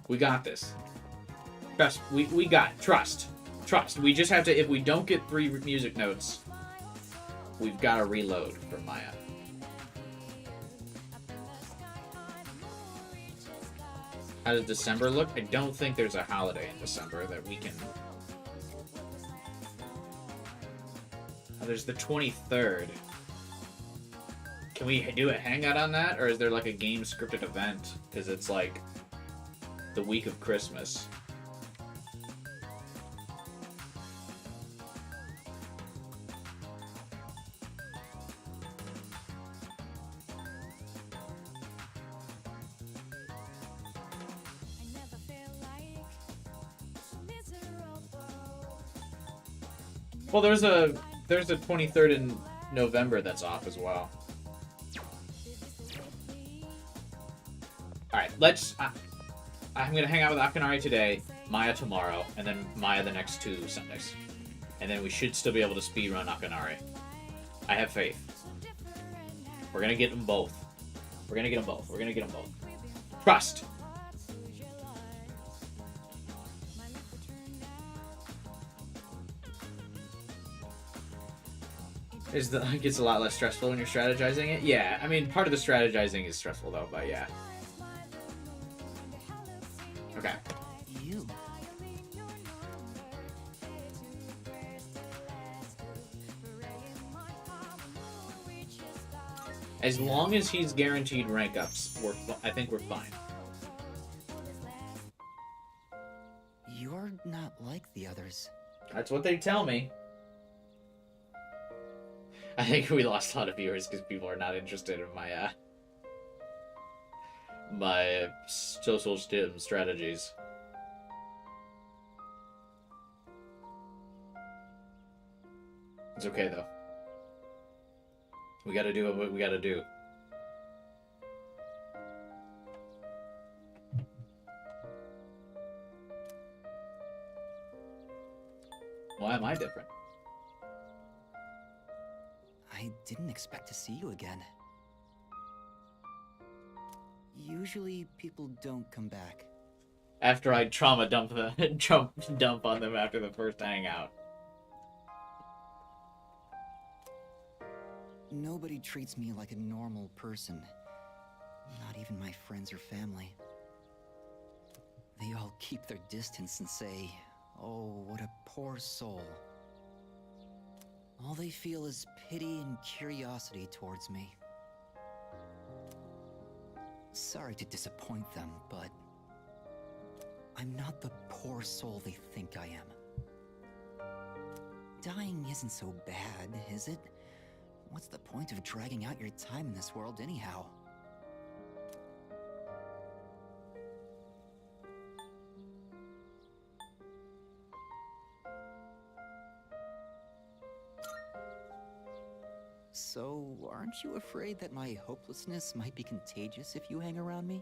Speaker 1: We got this. Trust. We got trust. Trust. We just have to, if we don't get 3 music notes, we've got to reload for Maya. How does December look? I don't think there's a holiday in December that we can... Oh, there's the 23rd. Can we do a hangout on that? Or is there like a game scripted event? Because it's like the week of Christmas. Well, there's a 23rd in November that's off as well. All right, let's. I'm gonna hang out with Akinari today, Maya tomorrow, and then Maya the next 2 Sundays, and then we should still be able to speedrun Akinari. I have faith. We're gonna get them both. We're gonna get them both. We're gonna get them both. Trust. It gets a lot less stressful when you're strategizing it? Yeah, I mean, part of the strategizing is stressful though, but yeah. Okay.
Speaker 2: You.
Speaker 1: As long as he's guaranteed rank ups, I think we're fine.
Speaker 13: You're not like the others.
Speaker 1: That's what they tell me. I think we lost a lot of viewers because people are not interested in my my social STEM strategies. It's okay though. We gotta do what we gotta do. Why am I different?
Speaker 13: I didn't expect to see you again. Usually people don't come back.
Speaker 1: After I trauma dump dump on them after the first hangout.
Speaker 13: Nobody treats me like a normal person. Not even my friends or family. They all keep their distance and say, "Oh, what a poor soul." All they feel is pity and curiosity towards me. Sorry to disappoint them, but I'm not the poor soul they think I am. Dying isn't so bad, is it? What's the point of dragging out your time in this world anyhow? So, aren't you afraid that my hopelessness might be contagious if you hang around me?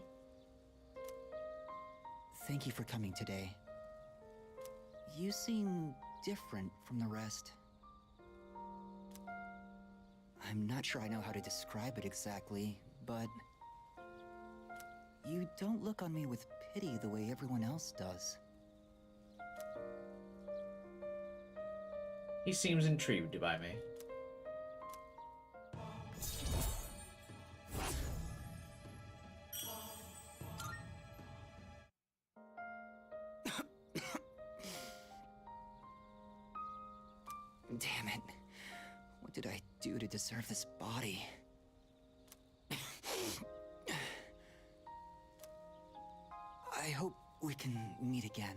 Speaker 13: Thank you for coming today. You seem different from the rest. I'm not sure I know how to describe it exactly, but you don't look on me with pity the way everyone else does.
Speaker 1: He seems intrigued by me.
Speaker 13: Damn it. What did I do to deserve this body? I hope we can meet again.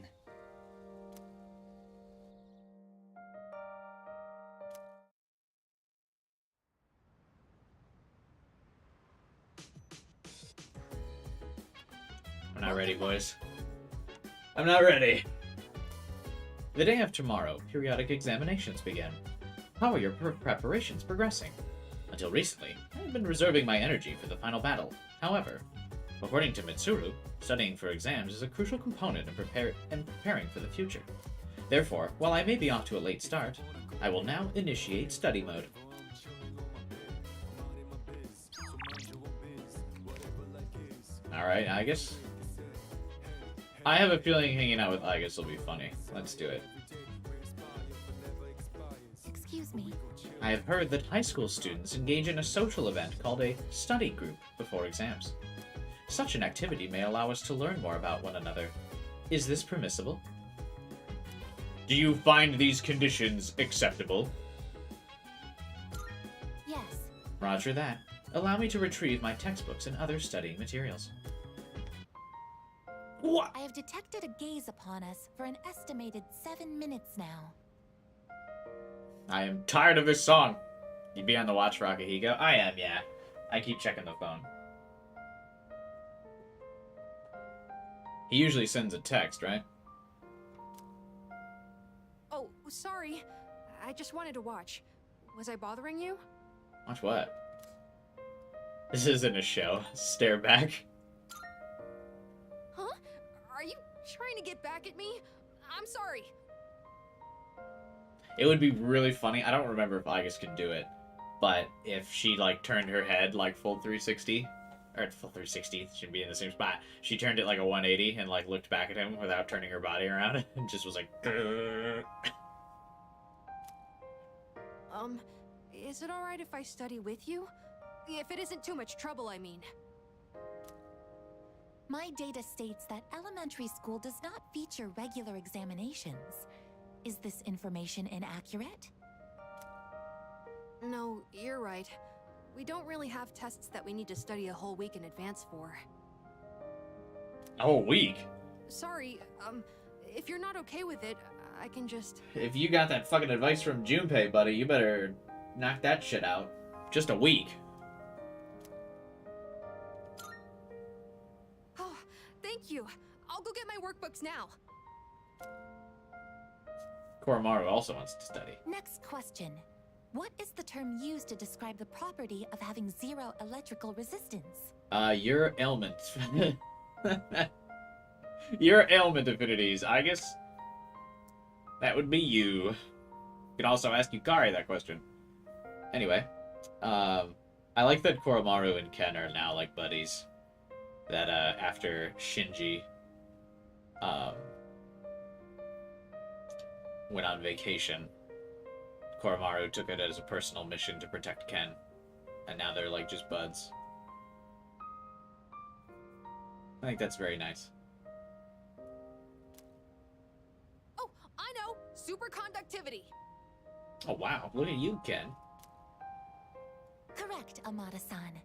Speaker 1: I'm not ready, boys. I'm not ready. The day of tomorrow, periodic examinations begin. How are your preparations progressing? Until recently, I've been reserving my energy for the final battle. However, according to Mitsuru, studying for exams is a crucial component in preparing for the future. Therefore, while I may be off to a late start, I will now initiate study mode. Alright, Aigis. I have a feeling hanging out with Aigis will be funny. Let's do it.
Speaker 3: Excuse me.
Speaker 1: I have heard that high school students engage in a social event called a study group before exams. Such an activity may allow us to learn more about one another. Is this permissible? Do you find these conditions acceptable?
Speaker 3: Yes.
Speaker 1: Roger that. Allow me to retrieve my textbooks and other studying materials. What?
Speaker 12: I have detected a gaze upon us for an estimated 7 minutes now.
Speaker 1: I am tired of this song. You be on the watch, Rakahiko? I am, yeah. I keep checking the phone. He usually sends a text, right?
Speaker 14: Oh, sorry. I just wanted to watch. Was I bothering you?
Speaker 1: Watch what? This isn't a show. Stare back.
Speaker 14: Huh? Are you trying to get back at me? I'm sorry.
Speaker 1: It would be really funny. I don't remember if Aigis could do it, but if she like turned her head like full 360, or full 360, she'd be in the same spot. She turned it like a 180 and like looked back at him without turning her body around and just was like.
Speaker 14: Is it alright if I study with you? If it isn't too much trouble, I mean.
Speaker 12: My data states that elementary school does not feature regular examinations. Is this information inaccurate?
Speaker 14: No, you're right. We don't really have tests that we need to study a whole week in advance for.
Speaker 1: A whole week?
Speaker 14: Sorry, if you're not okay with it, I can just...
Speaker 1: If you got that fucking advice from Junpei, buddy, you better knock that shit out. Just a week.
Speaker 14: Oh, thank you. I'll go get my workbooks now.
Speaker 1: Koromaru also wants to study.
Speaker 12: Next question. What is the term used to describe the property of having zero electrical resistance?
Speaker 1: Your ailment. Your ailment affinities. I guess that would be you. You can also ask Yukari that question. Anyway, I like that Koromaru and Ken are now like buddies. That after Shinji went on vacation, Koromaru took it as a personal mission to protect Ken, and now they're like just buds. I think that's very nice.
Speaker 14: Oh, I know! Superconductivity!
Speaker 1: Oh wow, look at you, Ken.
Speaker 12: Correct, Amada-san.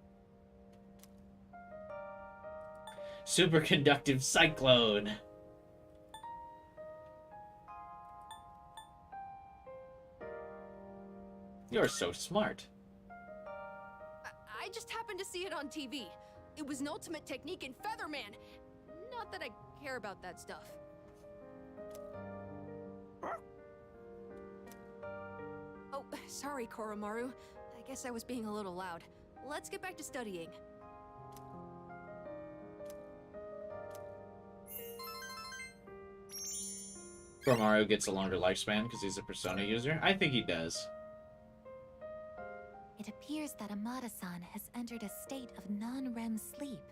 Speaker 1: Superconductive cyclone. You're so smart.
Speaker 14: I just happened to see it on TV. It was an ultimate technique in Featherman. Not that I care about that stuff. Oh, sorry, Koromaru. I guess I was being a little loud. Let's get back to studying.
Speaker 1: Koromaru gets a longer lifespan because he's a Persona user? I think he does.
Speaker 12: It appears that Amada-san has entered a state of non-REM sleep.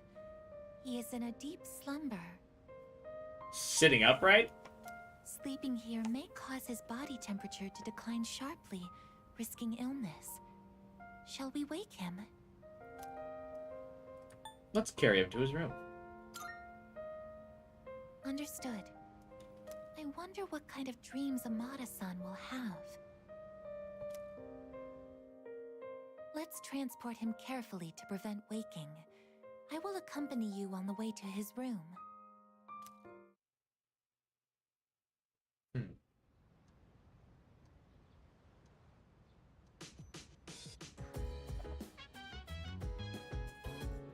Speaker 12: He is in a deep slumber.
Speaker 1: Sitting upright?
Speaker 12: Sleeping here may cause his body temperature to decline sharply, risking illness. Shall we wake him?
Speaker 1: Let's carry him to his room.
Speaker 12: Understood. I wonder what kind of dreams Amada-san will have. Let's transport him carefully to prevent waking. I will accompany you on the way to his room.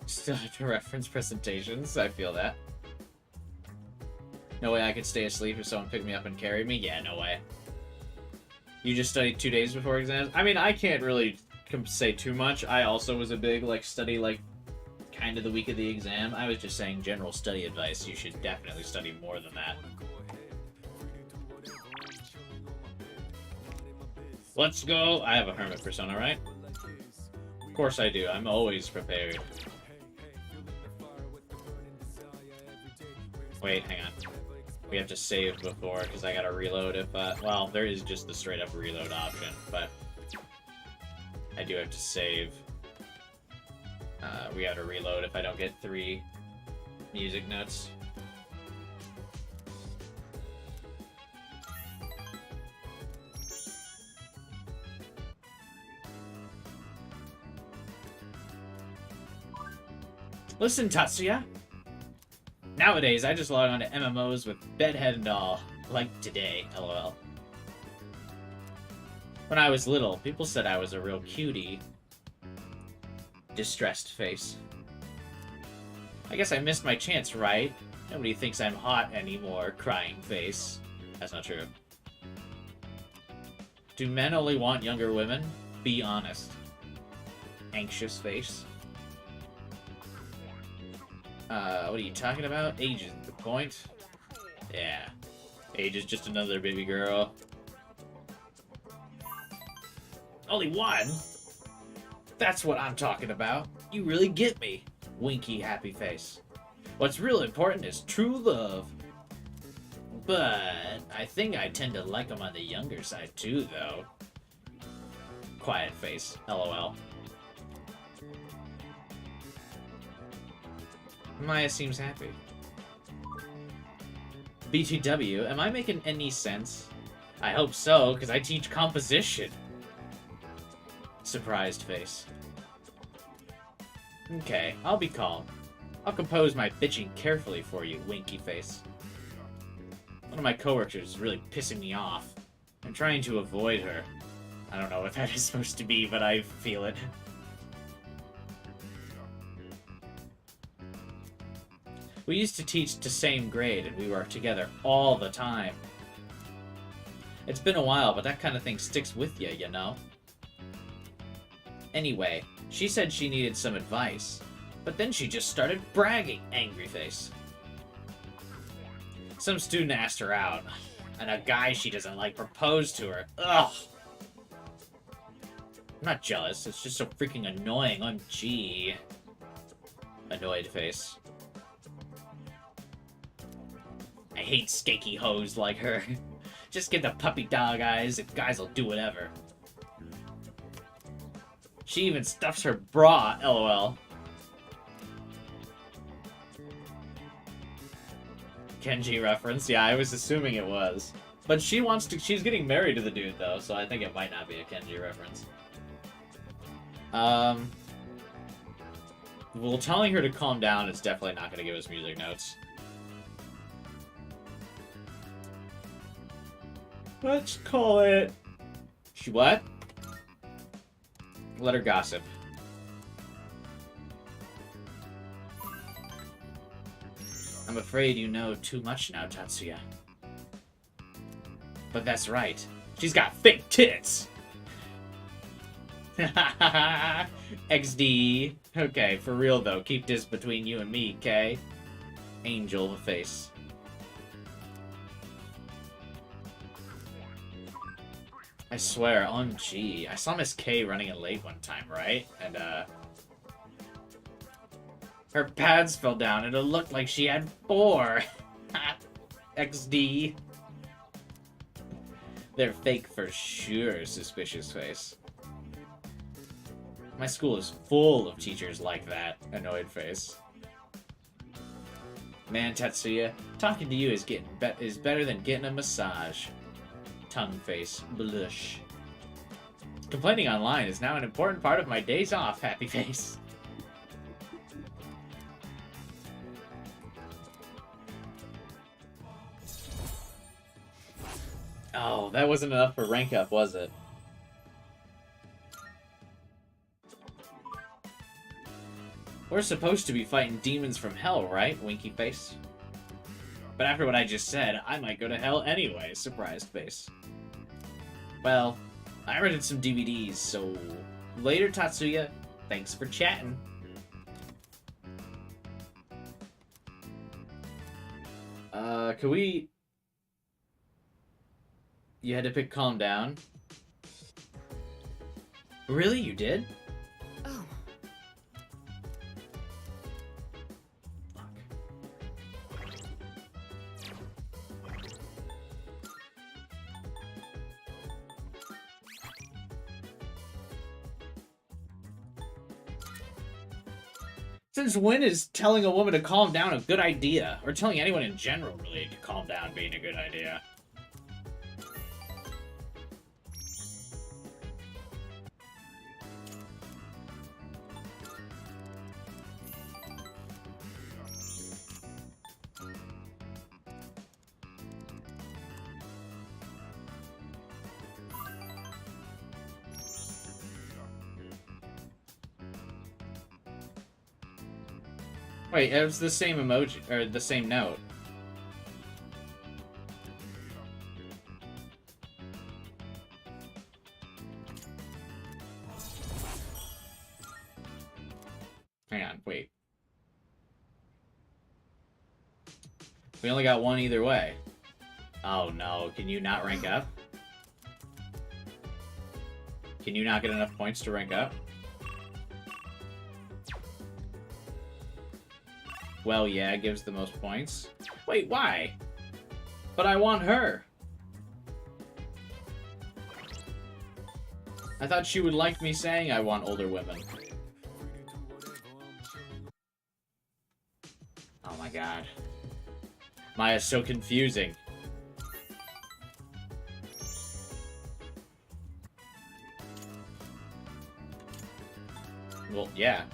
Speaker 1: Still have to reference presentations, I feel that. No way I could stay asleep if someone picked me up and carried me? Yeah, no way. You just studied 2 days before exams? I mean, I can't really say too much. I also was a big, study, kind of the week of the exam. I was just saying general study advice. You should definitely study more than that. Let's go. I have a hermit persona, right? Of course I do. I'm always prepared. Wait, hang on. We have to save before, because I gotta reload if, well, there is just the straight-up reload option, but I do have to save. We gotta reload if I don't get 3 music notes. Listen, Tatsuya. Nowadays, I just log on to MMOs with bedhead and all. Like today, lol. When I was little, people said I was a real cutie. Distressed face. I guess I missed my chance, right? Nobody thinks I'm hot anymore, crying face. That's not true. Do men only want younger women? Be honest. Anxious face. What are you talking about? Age isn't the point. Yeah. Age is just another baby girl. Only one? That's what I'm talking about. You really get me. Winky happy face. What's real important is true love. But I think I tend to like them on the younger side too, though. Quiet face. LOL. Maya seems happy. BTW, am I making any sense? I hope so, because I teach composition. Surprised face. Okay, I'll be calm. I'll compose my bitching carefully for you, winky face. One of my coworkers is really pissing me off. I'm trying to avoid her. I don't know what that is supposed to be, but I feel it. We used to teach the same grade, and we were together all the time. It's been a while, but that kind of thing sticks with you, you know? Anyway, she said she needed some advice, but then she just started bragging, angry face. Some student asked her out, and a guy she doesn't like proposed to her. Ugh! I'm not jealous, it's just so freaking annoying, OMG. Annoyed face. I hate skanky hoes like her. Just give the puppy dog eyes, and guys will do whatever. She even stuffs her bra, lol. Kenji reference, yeah, I was assuming it was. But she's getting married to the dude, though, so I think it might not be a Kenji reference. Well, telling her to calm down is definitely not going to give us music notes. Let's call it... What? Let her gossip. I'm afraid you know too much now, Tatsuya. But that's right. She's got fake tits! XD. Okay, for real though, keep this between you and me, okay? Angel of a face. I swear, OMG. I saw Miss K running in late one time, right? And, her pads fell down and it looked like she had 4. XD. They're fake for sure, suspicious face. My school is full of teachers like that, annoyed face. Man, Tatsuya, talking to you is better than getting a massage. Tongue face, blush. Complaining online is now an important part of my days off, happy face. Oh, that wasn't enough for rank up, was it? We're supposed to be fighting demons from hell, right, winky face? But after what I just said, I might go to hell anyway, surprised face. Well, I rented some DVDs, so later, Tatsuya. Thanks for chatting. Could we... You had to pick Calm Down? Really? You did?
Speaker 4: Oh.
Speaker 1: Since when is telling a woman to calm down a good idea? Or telling anyone in general, really, to calm down being a good idea? Wait, it was the same emoji, or the same note. Hang on, wait. We only got one either way. Oh no, can you not rank up? Can you not get enough points to rank up? Well, yeah, gives the most points. Wait, why? But I want her. I thought she would like me saying I want older women. Oh my god. Maya's so confusing. Well, yeah.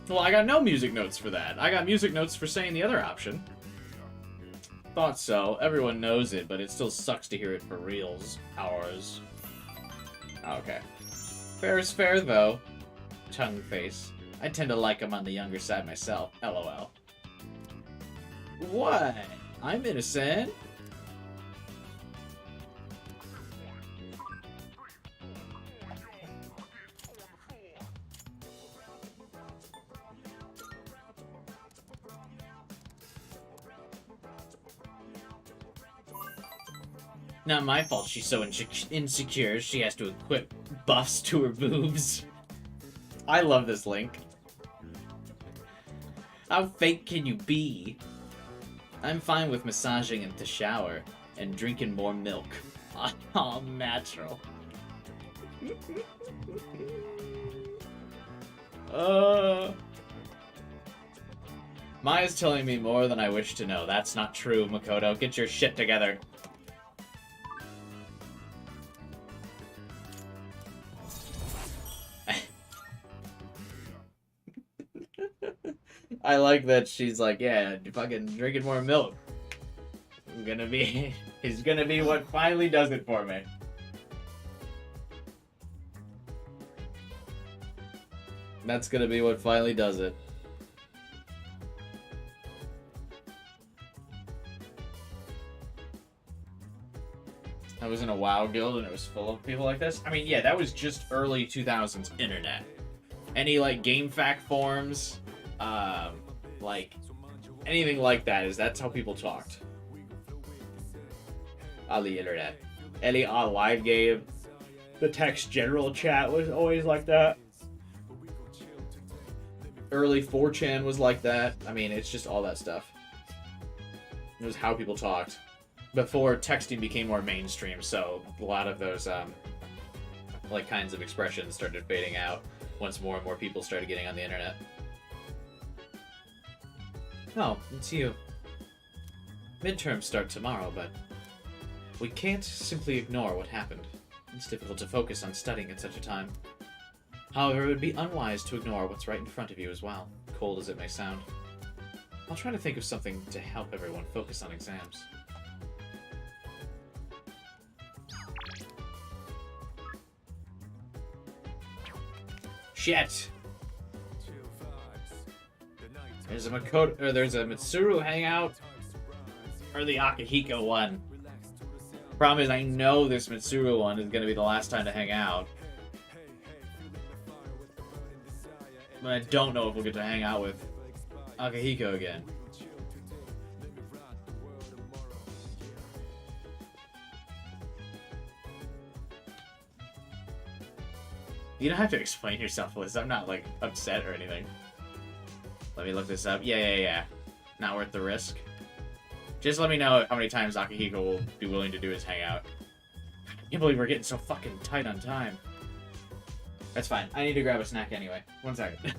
Speaker 1: Well, I got no music notes for that. I got music notes for saying the other option. Thought so. Everyone knows it, but it still sucks to hear it for reals. Ours. Okay. Fair is fair, though. Tongue face. I tend to like him on the younger side myself. LOL. What? I'm innocent. Not my fault she's so insecure she has to equip buffs to her boobs. I love this link. How fake can you be? I'm fine with massaging in the shower and drinking more milk. All natural. Maya's telling me more than I wish to know. That's not true, Makoto. Get your shit together. I like that she's like, yeah, fucking drinking more milk. He's gonna be what finally does it for me. That's gonna be what finally does it. I was in a WoW guild and it was full of people like this. I mean, yeah, that was just early 2000s internet. Any, like, GameFAQ forums, like, anything like that, that's how people talked. On the internet. Any on live game, the text general chat was always like that. Early 4chan was like that. I mean, it's just all that stuff. It was how people talked. Before texting became more mainstream, so a lot of those, like, kinds of expressions started fading out once more and more people started getting on the internet. Oh, it's you. Midterms start tomorrow, but we can't simply ignore what happened. It's difficult to focus on studying at such a time. However, it would be unwise to ignore what's right in front of you as well, cold as it may sound. I'll try to think of something to help everyone focus on exams. Shit! There's a Makoto, or there's a Mitsuru hangout, or the Akihiko one. Problem is, I know this Mitsuru one is gonna be the last time to hang out. But I don't know if we'll get to hang out with Akihiko again. You don't have to explain yourself, Liz. I'm not, like, upset or anything. Let me look this up. Yeah. Not worth the risk. Just let me know how many times Akihiko will be willing to do his hangout. I can't believe we're getting so fucking tight on time. That's fine. I need to grab a snack anyway. 1 second.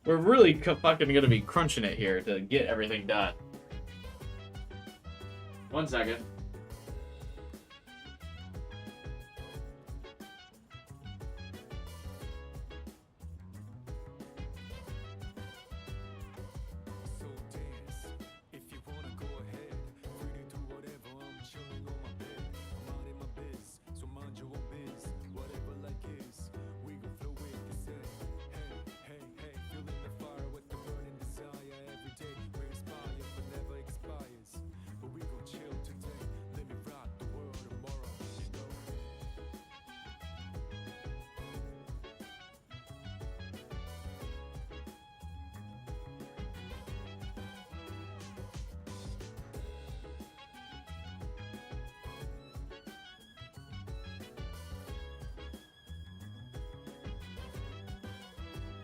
Speaker 1: We're really fucking gonna be crunching it here to get everything done. 1 second.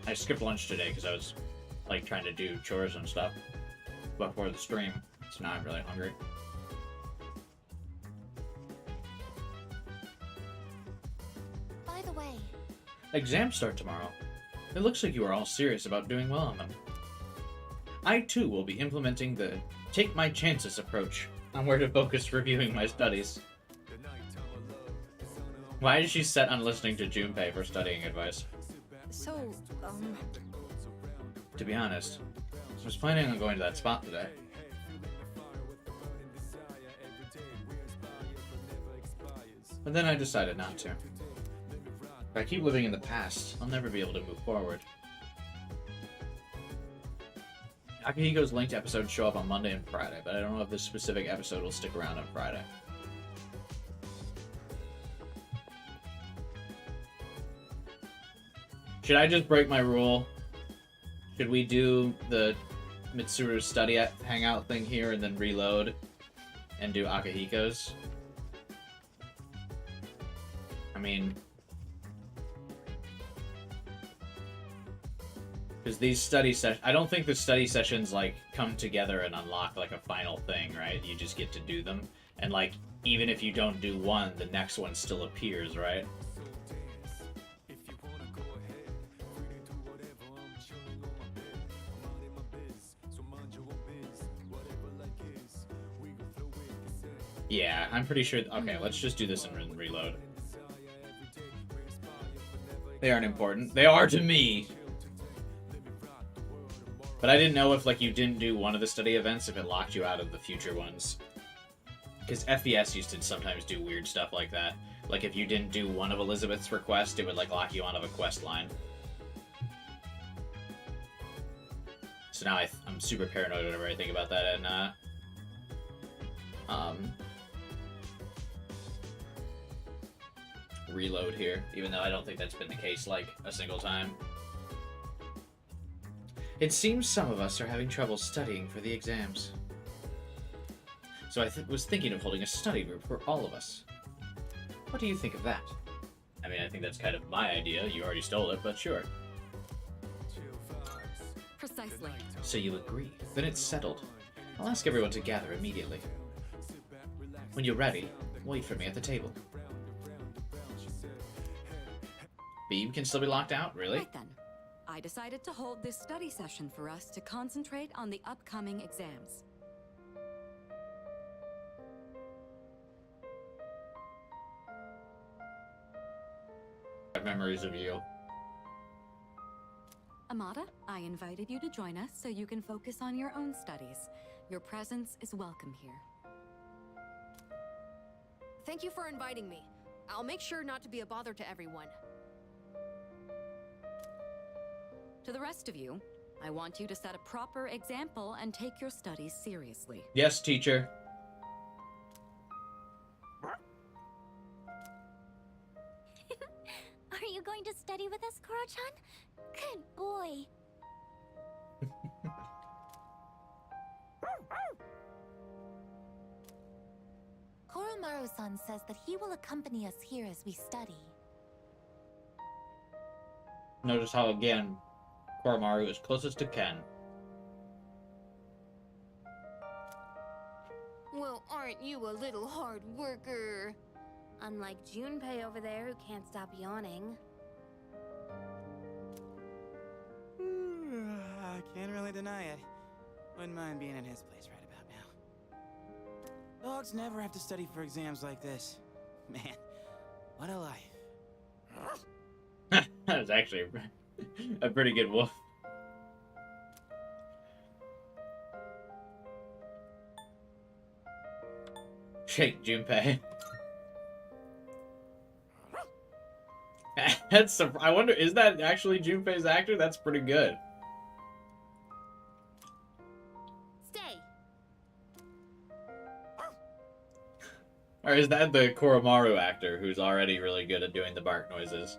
Speaker 1: I skipped lunch today because I was, like, trying to do chores and stuff before the stream, so now I'm really hungry.
Speaker 3: By the way,
Speaker 1: Exams start tomorrow. It looks like you are all serious about doing well on them. I, too, will be implementing the take my chances approach on where to focus reviewing my studies. Why is she set on listening to Junpei for studying advice?
Speaker 4: So,
Speaker 1: To be honest, I was planning on going to that spot today. But then I decided not to. If I keep living in the past, I'll never be able to move forward. Akihiko's linked episodes show up on Monday and Friday, but I don't know if this specific episode will stick around on Friday. Should I just break my rule? Should we do the Mitsuru study hangout thing here and then reload and do Akihiko's? I mean, because these study sessions, I don't think the study sessions like come together and unlock like a final thing, right? You just get to do them, and like even if you don't do one, the next one still appears, right? Yeah, I'm pretty sure. Okay, let's just do this and reload. They aren't important. They are to me. But I didn't know if like you didn't do one of the study events, if it locked you out of the future ones. Because FES used to sometimes do weird stuff like that. Like if you didn't do one of Elizabeth's requests, it would like lock you out of a quest line. So now I'm super paranoid whenever I think about that, and reload here, even though I don't think that's been the case like a single time. It seems some of us are having trouble studying for the exams. So I was thinking of holding a study group for all of us. What do you think of that? I mean, I think that's kind of my idea. You already stole it, but sure.
Speaker 4: precisely.
Speaker 1: So you agree? Then it's settled. I'll ask everyone to gather immediately. When you're ready, wait for me at the table. Beeb can still be locked out? Really?
Speaker 4: Right then. I decided to hold this study session for us to concentrate on the upcoming exams.
Speaker 1: Memories of you.
Speaker 4: Amada, I invited you to join us so you can focus on your own studies. Your presence is welcome here.
Speaker 14: Thank you for inviting me. I'll make sure not to be a bother to everyone.
Speaker 4: To the rest of you, I want you to set a proper example and take your studies seriously.
Speaker 1: Yes, teacher.
Speaker 3: Are you going to study with us, Koro-chan? Good boy. Koromaru-san says that he will accompany us here as we study.
Speaker 1: Notice how, again, Koromaru is closest to Ken.
Speaker 9: Well, aren't you a little hard worker? Unlike Junpei over there, who can't stop yawning.
Speaker 10: I can't really deny it. Wouldn't mind being in his place right about now. Dogs never have to study for exams like this. Man, what a life.
Speaker 1: That was actually a pretty good wolf. Shake Junpei. That's I wonder, is that actually Junpei's actor? That's pretty good.
Speaker 9: Stay.
Speaker 1: Or is that the Koromaru actor who's already really good at doing the bark noises?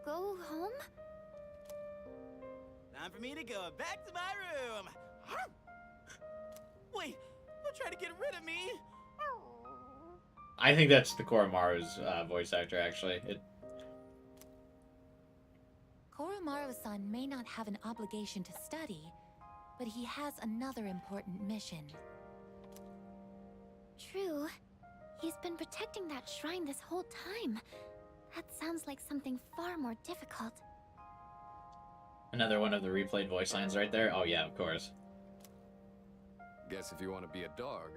Speaker 3: Go home?
Speaker 10: Time for me to go back to my room. Wait, don't try to get rid of me.
Speaker 1: I think that's the Koromaru's voice actor, actually.
Speaker 3: Koromaru-san may not have an obligation to study, but he has another important mission. True. He's been protecting that shrine this whole time. That sounds like something far more difficult.
Speaker 1: Another one of the replayed voice lines right there? Oh yeah, of course.
Speaker 6: Guess if you want to be a dog,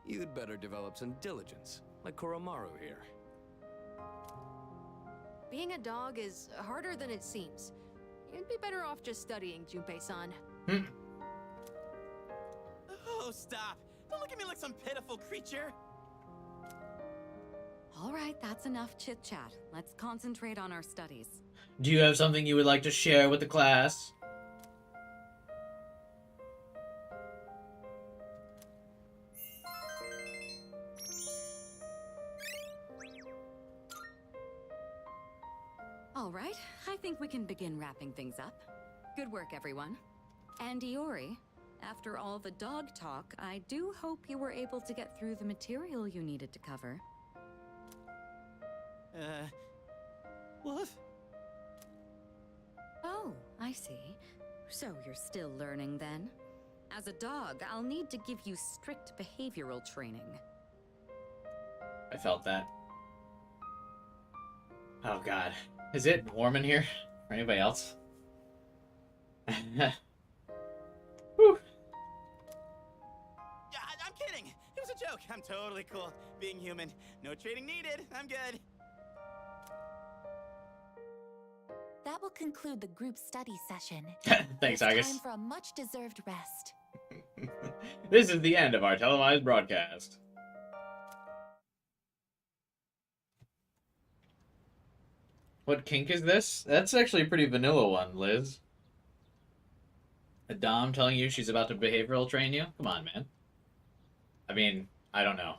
Speaker 6: you'd better develop some diligence, like Koromaru here.
Speaker 14: being a dog is harder than it seems. You'd be better off just studying, Junpei-san.
Speaker 10: Oh, stop! Don't look at me like some pitiful creature!
Speaker 4: All right, that's enough chit-chat. Let's concentrate on our studies.
Speaker 1: Do you have something you would like to share with the class?
Speaker 4: All right, I think we can begin wrapping things up. Good work, everyone. And Iori, after all the dog talk, I do hope you were able to get through the material you needed to cover.
Speaker 10: What?
Speaker 4: Oh, I see. So you're still learning then? As a dog, I'll need to give you strict behavioral training.
Speaker 1: I felt that. Oh god. Is it warm in here? For anybody else? Whew.
Speaker 10: Yeah, I'm kidding! It was a joke! I'm totally cool. Being human. No training needed. I'm good.
Speaker 12: That will conclude the group study session.
Speaker 1: Thanks,
Speaker 12: It's
Speaker 1: Agus.
Speaker 12: time for a much-deserved rest.
Speaker 1: This is the end of our televised broadcast. What kink is this? That's actually a pretty vanilla one, Liz. A dom telling you she's about to behavioral train you? Come on, man. I mean, I don't know.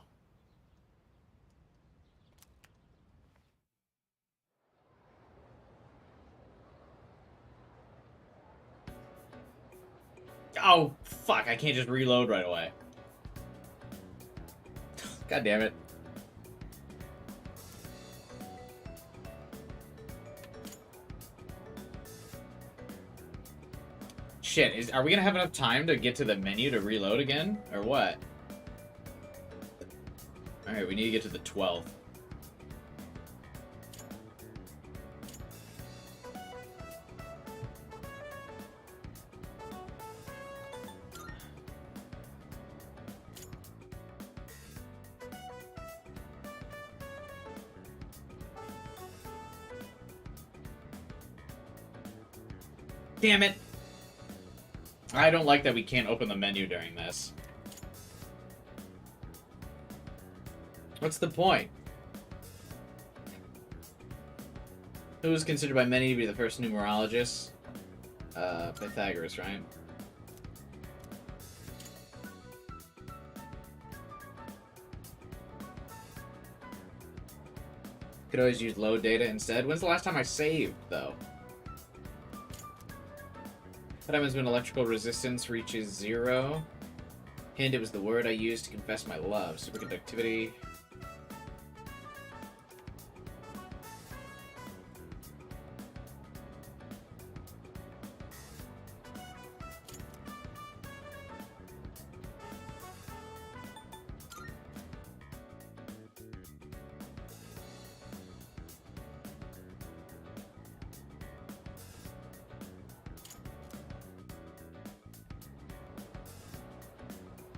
Speaker 1: Oh, fuck, I can't just reload right away. God damn it. Shit, are we gonna have enough time to get to the menu to reload again? Or what? Alright, we need to get to the 12th. Damn it! I don't like that we can't open the menu during this. What's the point? Who was considered by many to be the first numerologist? Pythagoras, right? Could always use load data instead. When's the last time I saved, though? What happens when electrical resistance reaches 0? Hint, it was the word I used to confess my love. Superconductivity.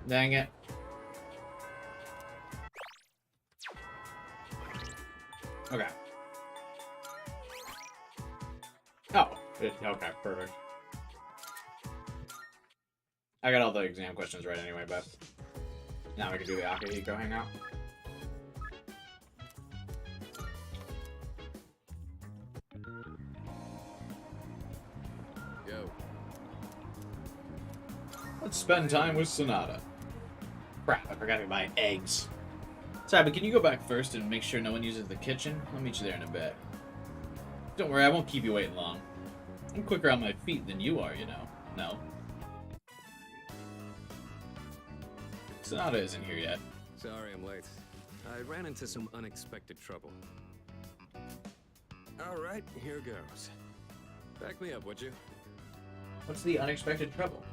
Speaker 1: Dang it. Okay. Oh, okay, perfect. I got all the exam questions right anyway, but now we can do the Akihiko hangout.
Speaker 6: Go.
Speaker 1: Let's spend time with Sonata. Crap, I forgot to buy eggs. Sorry, but can you go back first and make sure no one uses the kitchen? I'll meet you there in a bit. Don't worry, I won't keep you waiting long. I'm quicker on my feet than you are, you know. No. Sonata isn't here yet.
Speaker 6: Sorry I'm late. I ran into some unexpected trouble. Alright, here goes. Back me up, would you?
Speaker 1: What's the unexpected trouble?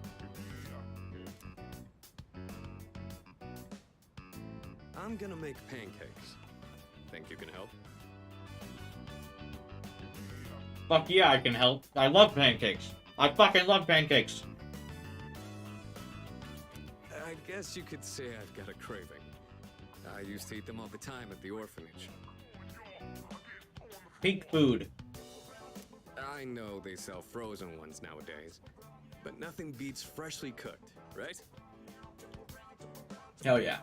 Speaker 6: I'm gonna make pancakes. Think you can help?
Speaker 1: Fuck yeah, I can help. I love pancakes. I fucking love pancakes.
Speaker 6: I guess you could say I've got a craving. I used to eat them all the time at the orphanage.
Speaker 1: Peak food.
Speaker 6: I know they sell frozen ones nowadays, but nothing beats freshly cooked, right?
Speaker 1: Hell yeah.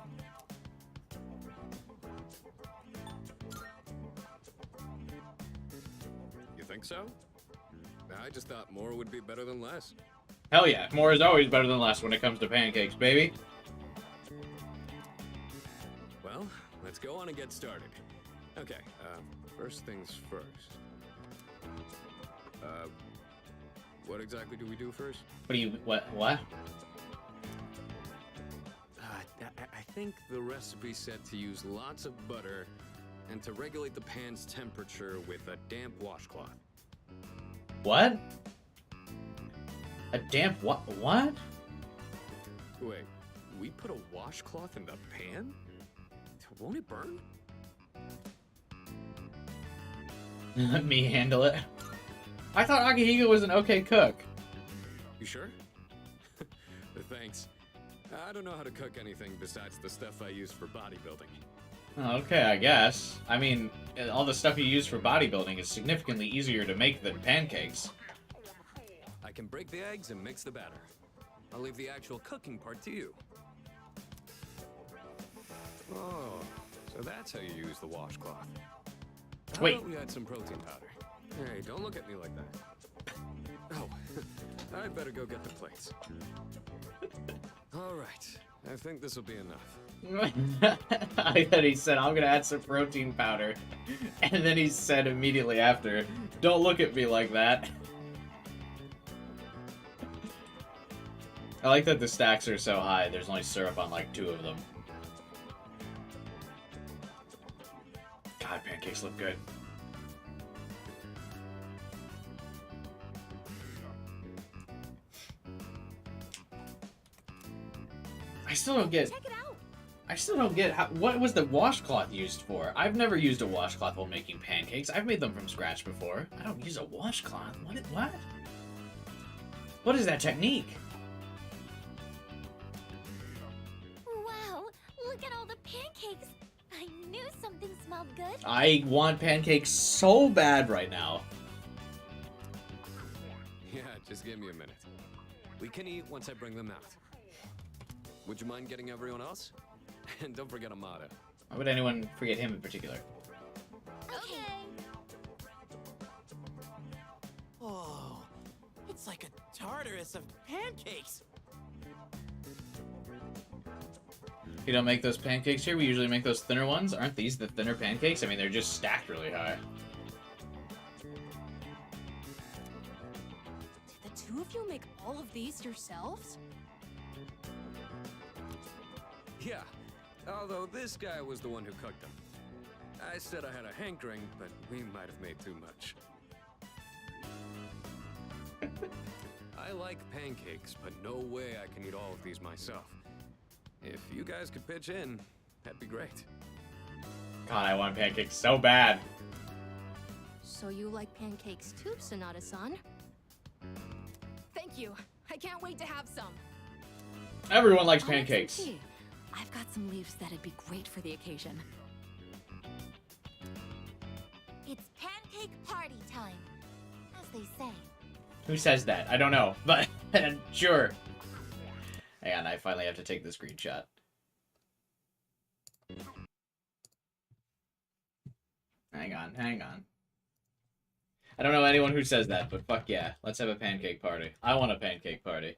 Speaker 6: You think so? I just thought more would be better than less.
Speaker 1: Hell yeah. More is always better than less when it comes to pancakes, baby.
Speaker 6: Well, let's go on and get started. Okay, first things first. What exactly do we do first?
Speaker 1: What do you, what?
Speaker 6: I think the recipe said to use lots of butter and to regulate the pan's temperature with a damp washcloth.
Speaker 1: What? A damp what? What?
Speaker 6: Wait, we put a washcloth in the pan? Won't it burn?
Speaker 1: Let me handle it. I thought Akihiko was an okay cook.
Speaker 6: You sure? Thanks. I don't know how to cook anything besides the stuff I use for bodybuilding.
Speaker 1: Okay, I guess. I mean, all the stuff you use for bodybuilding is significantly easier to make than pancakes.
Speaker 6: I can break the eggs and mix the batter. I'll leave the actual cooking part to you. Oh, so that's how you use the washcloth. How
Speaker 1: Wait.
Speaker 6: about we add some protein powder? Hey, don't look at me like that. Oh, I better go get the plates. All right, I think this will be enough.
Speaker 1: I thought he said, I'm gonna add some protein powder. And then he said immediately after, don't look at me like that. I like that the stacks are so high, there's only syrup on like 2 of them. God, pancakes look good. I still don't get...
Speaker 14: Check it out.
Speaker 1: I still don't get how... What was the washcloth used for? I've never used a washcloth while making pancakes. I've made them from scratch before. I don't use a washcloth. What? What is that technique?
Speaker 3: Wow, look at all the pancakes. I knew something smelled good.
Speaker 1: I want pancakes so bad right now.
Speaker 6: Yeah, just give me a minute. We can eat once I bring them out. Would you mind getting everyone else? And don't forget Amada.
Speaker 1: Why would anyone forget him in particular?
Speaker 3: Okay.
Speaker 10: Oh, it's like a Tartarus of pancakes.
Speaker 1: You don't make those pancakes here? We usually make those thinner ones. Aren't these the thinner pancakes? I mean, they're just stacked really high.
Speaker 14: Did the two of you make all of these yourselves?
Speaker 6: Yeah, although this guy was the one who cooked them. I said I had a hankering, but we might have made too much. I like pancakes, but no way I can eat all of these myself. If you guys could pitch in, that'd be great.
Speaker 1: God, I want pancakes so bad.
Speaker 14: So you like pancakes too, Sonata-san? Thank you. I can't wait to have some.
Speaker 1: Everyone likes
Speaker 4: I'll make some
Speaker 1: pancakes.
Speaker 4: tea. I've got some leaves that'd be great for the occasion.
Speaker 3: It's pancake party time, as they say.
Speaker 1: Who says that? I don't know, but sure. Hang on, I finally have to take the screenshot. Hang on. I don't know anyone who says that, but fuck yeah. Let's have a pancake party. I want a pancake party.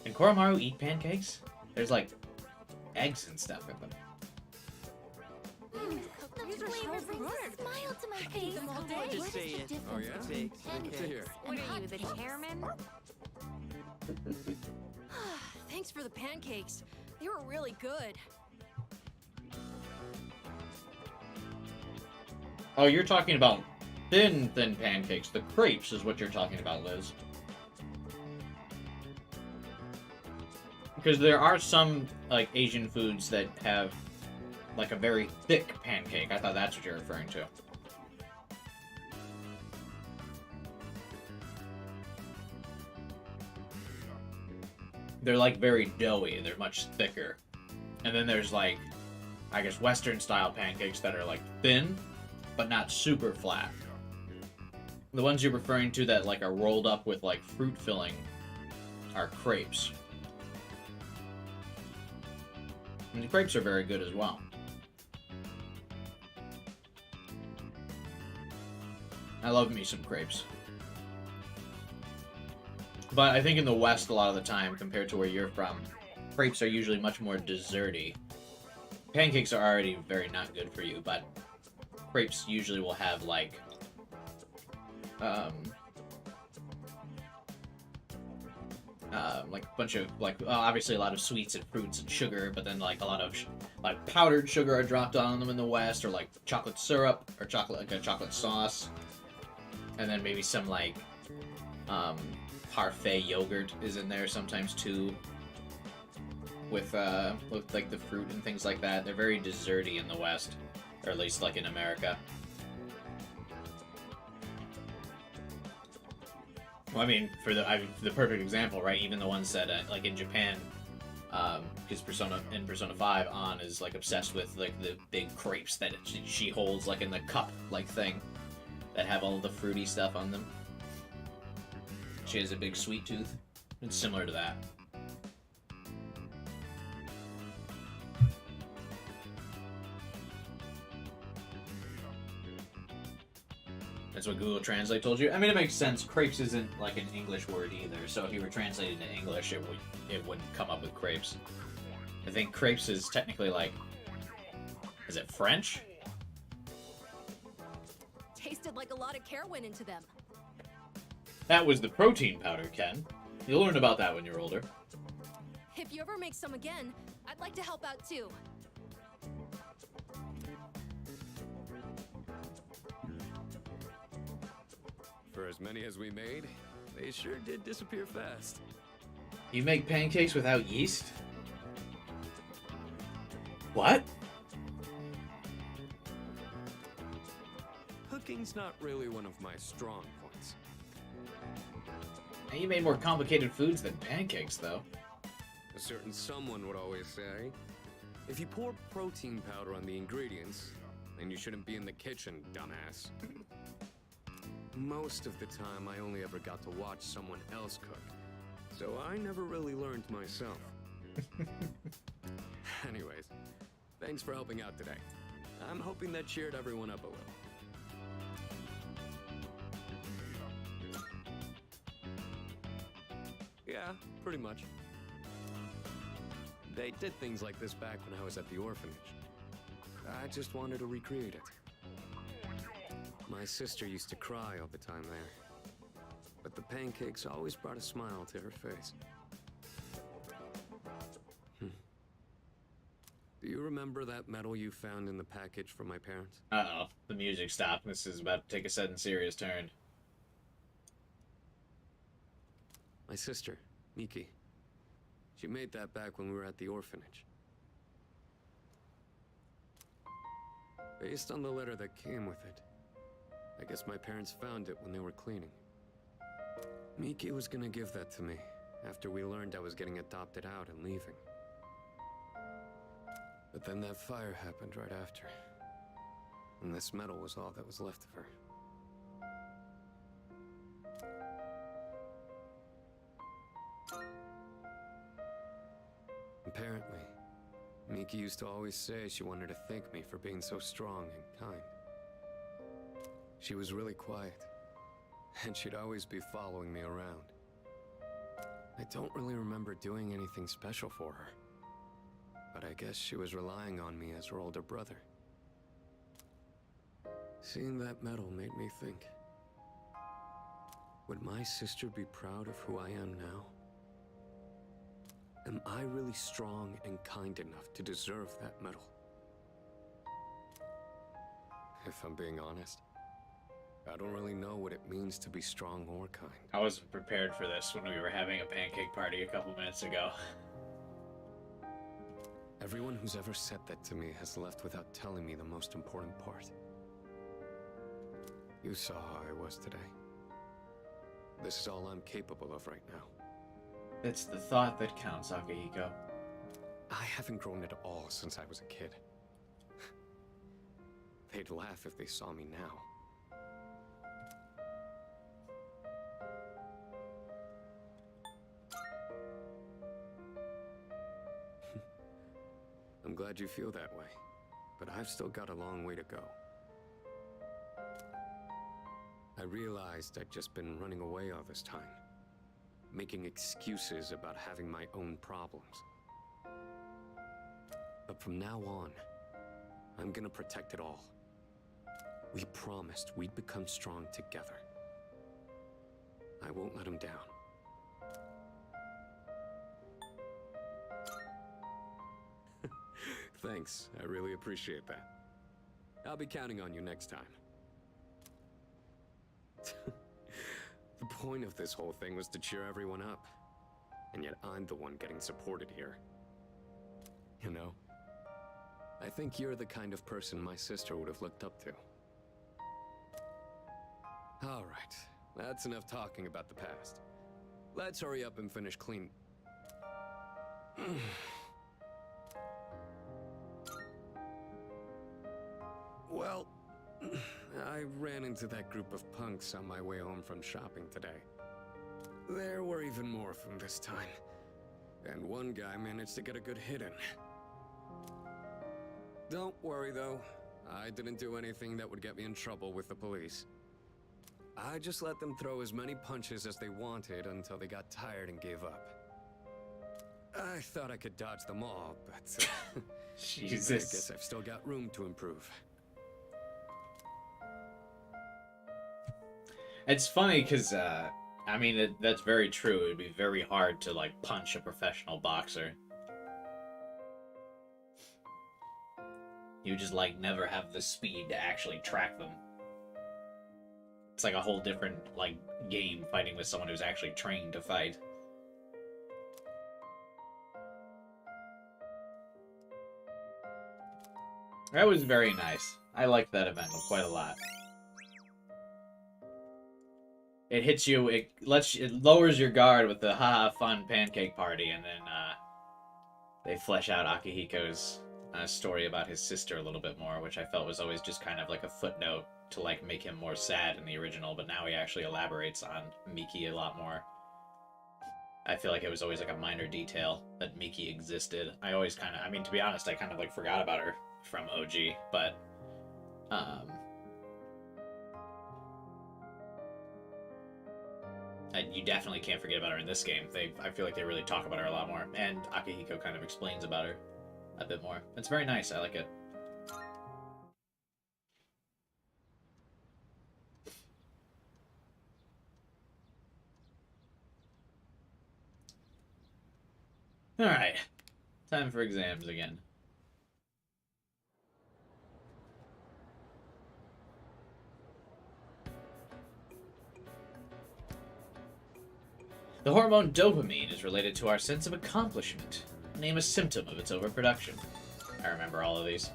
Speaker 1: Can Koromaru eat pancakes? There's like eggs and stuff in them.
Speaker 3: The flavor brings a smile to my face.
Speaker 10: them all day. Just say it.
Speaker 6: Oh yeah?
Speaker 10: Pancakes.
Speaker 6: Good to hear.
Speaker 9: What are you, the chairman?
Speaker 14: Thanks for the pancakes. They were really good.
Speaker 1: Oh, you're talking about thin pancakes. The crepes is what you're talking about, Liz. Because there are some, like, Asian foods that have, like, a very thick pancake. I thought that's what you're referring to. They're, like, very doughy. They're much thicker. And then there's like, I guess, Western style pancakes that are like thin, but not super flat. The ones you're referring to that like are rolled up with like fruit filling are crepes. And the crepes are very good as well. I love me some crepes. But I think in the West a lot of the time, compared to where you're from, crepes are usually much more desserty. Pancakes are already very not good for you, but crepes usually will have like a bunch of like obviously a lot of sweets and fruits and sugar, but then like a lot of like powdered sugar are dropped on them in the West, or like chocolate syrup or chocolate sauce, and then maybe some like parfait yogurt is in there sometimes too, with like the fruit and things like that. They're very desserty in the West, or at least like in America. Well, I mean, for the perfect example, right? Even the ones that like in Japan, because Persona 5, Ann is like obsessed with like the big crepes that she holds like in the cup like thing that have all of the fruity stuff on them. She has a big sweet tooth. It's similar to that. That's what Google Translate told you. I mean, it makes sense. Crepes isn't like an English word either, so if you were translating to English, it wouldn't come up with crepes. I think crepes is technically like, is it French?
Speaker 14: Tasted like a lot of care went into them.
Speaker 1: That was the protein powder, Ken. You'll learn about that when you're older.
Speaker 14: If you ever make some again, I'd like to help out too.
Speaker 6: For as many as we made, they sure did disappear fast.
Speaker 1: You make pancakes without yeast? What?
Speaker 6: Cooking's not really one of my strong points.
Speaker 1: And you made more complicated foods than pancakes, though.
Speaker 6: A certain someone would always say, if you pour protein powder on the ingredients, then you shouldn't be in the kitchen, dumbass. Most of the time, I only ever got to watch someone else cook, so I never really learned myself. Anyways, thanks for helping out today. I'm hoping that cheered everyone up a little. Yeah, pretty much. They did things like this back when I was at the orphanage. I just wanted to recreate it. My sister used to cry all the time there, but the pancakes always brought a smile to her face. Do you remember that medal you found in the package from my parents?
Speaker 1: Uh-oh, the music stopped. This is about to take a sudden serious turn.
Speaker 6: My sister, Miki. She made that back when we were at the orphanage. Based on the letter that came with it, I guess my parents found it when they were cleaning. Miki was gonna give that to me after we learned I was getting adopted out and leaving. But then that fire happened right after, and this medal was all that was left of her. Apparently, Miki used to always say she wanted to thank me for being so strong and kind. She was really quiet, and she'd always be following me around. I don't really remember doing anything special for her, but I guess she was relying on me as her older brother. Seeing that medal made me think, would my sister be proud of who I am now? Am I really strong and kind enough to deserve that medal? If I'm being honest, I don't really know what it means to be strong or kind.
Speaker 1: I wasn't prepared for this when we were having a pancake party a couple minutes ago.
Speaker 6: Everyone who's ever said that to me has left without telling me the most important part. You saw how I was today. This is all I'm capable of right now.
Speaker 1: It's the thought that counts, Akihiko.
Speaker 6: I haven't grown at all since I was a kid. They'd laugh if they saw me now. I'm glad you feel that way, but I've still got a long way to go. I realized I'd just been running away all this time, making excuses about having my own problems. But from now on, I'm gonna protect it all. We promised we'd become strong together. I won't let him down. Thanks, I really appreciate that. I'll be counting on you next time. The point of this whole thing was to cheer everyone up. And yet I'm the one getting supported here. You know? I think you're the kind of person my sister would have looked up to. Alright, that's enough talking about the past. Let's hurry up and finish clean... Well, I ran into that group of punks on my way home from shopping today. There were even more of them this time. And one guy managed to get a good hit in. Don't worry though, I didn't do anything that would get me in trouble with the police. I just let them throw as many punches as they wanted until they got tired and gave up. I thought I could dodge them all, but...
Speaker 1: Jesus.
Speaker 6: I guess I've still got room to improve.
Speaker 1: It's funny because, I mean, that's very true. It'd be very hard to, like, punch a professional boxer. You just, like, never have the speed to actually track them. It's like a whole different, like, game fighting with someone who's actually trained to fight. That was very nice. I liked that event quite a lot. It hits you, it lowers your guard with the haha fun pancake party, and then they flesh out Akihiko's story about his sister a little bit more, which I felt was always just kind of like a footnote to like make him more sad in the original, but now he actually elaborates on Miki a lot more. I feel like it was always like a minor detail that Miki existed. I always kind of, I mean, to be honest, I kind of like forgot about her from OG, but you definitely can't forget about her in this game. I feel like they really talk about her a lot more, and Akihiko kind of explains about her a bit more. It's very nice. I like it. All right, time for exams again. The hormone dopamine is related to our sense of accomplishment. Name a symptom of its overproduction. I remember all of these.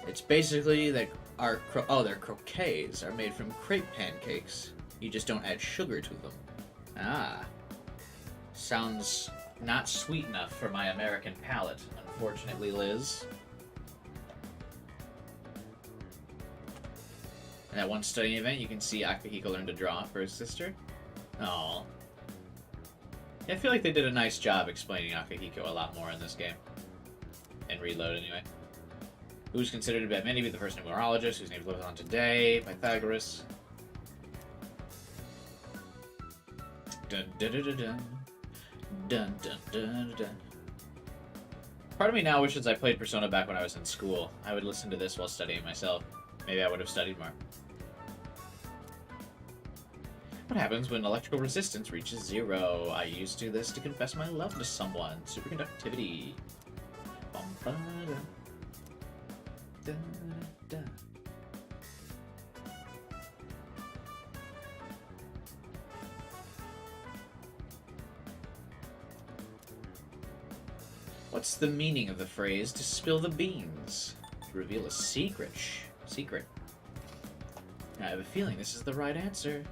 Speaker 1: It's basically that our their croquets are made from crepe pancakes. You just don't add sugar to them. Ah. Sounds not sweet enough for my American palate, unfortunately, Liz. In that one study event, you can see Akihiko learn to draw for his sister. Aww. Yeah, I feel like they did a nice job explaining Akihiko a lot more in this game. In Reload, anyway. Who's considered by many to be the first numerologist, whose name lives on today, Pythagoras. Dun dun dun dun dun. Dun dun dun dun. Part of me now wishes I played Persona back when I was in school. I would listen to this while studying myself. Maybe I would have studied more. What happens when electrical resistance reaches 0? I used to do this to confess my love to someone. Superconductivity. Bum-ba-da. Da-da-da. What's the meaning of the phrase to spill the beans? To reveal a secret. Secret. I have a feeling this is the right answer.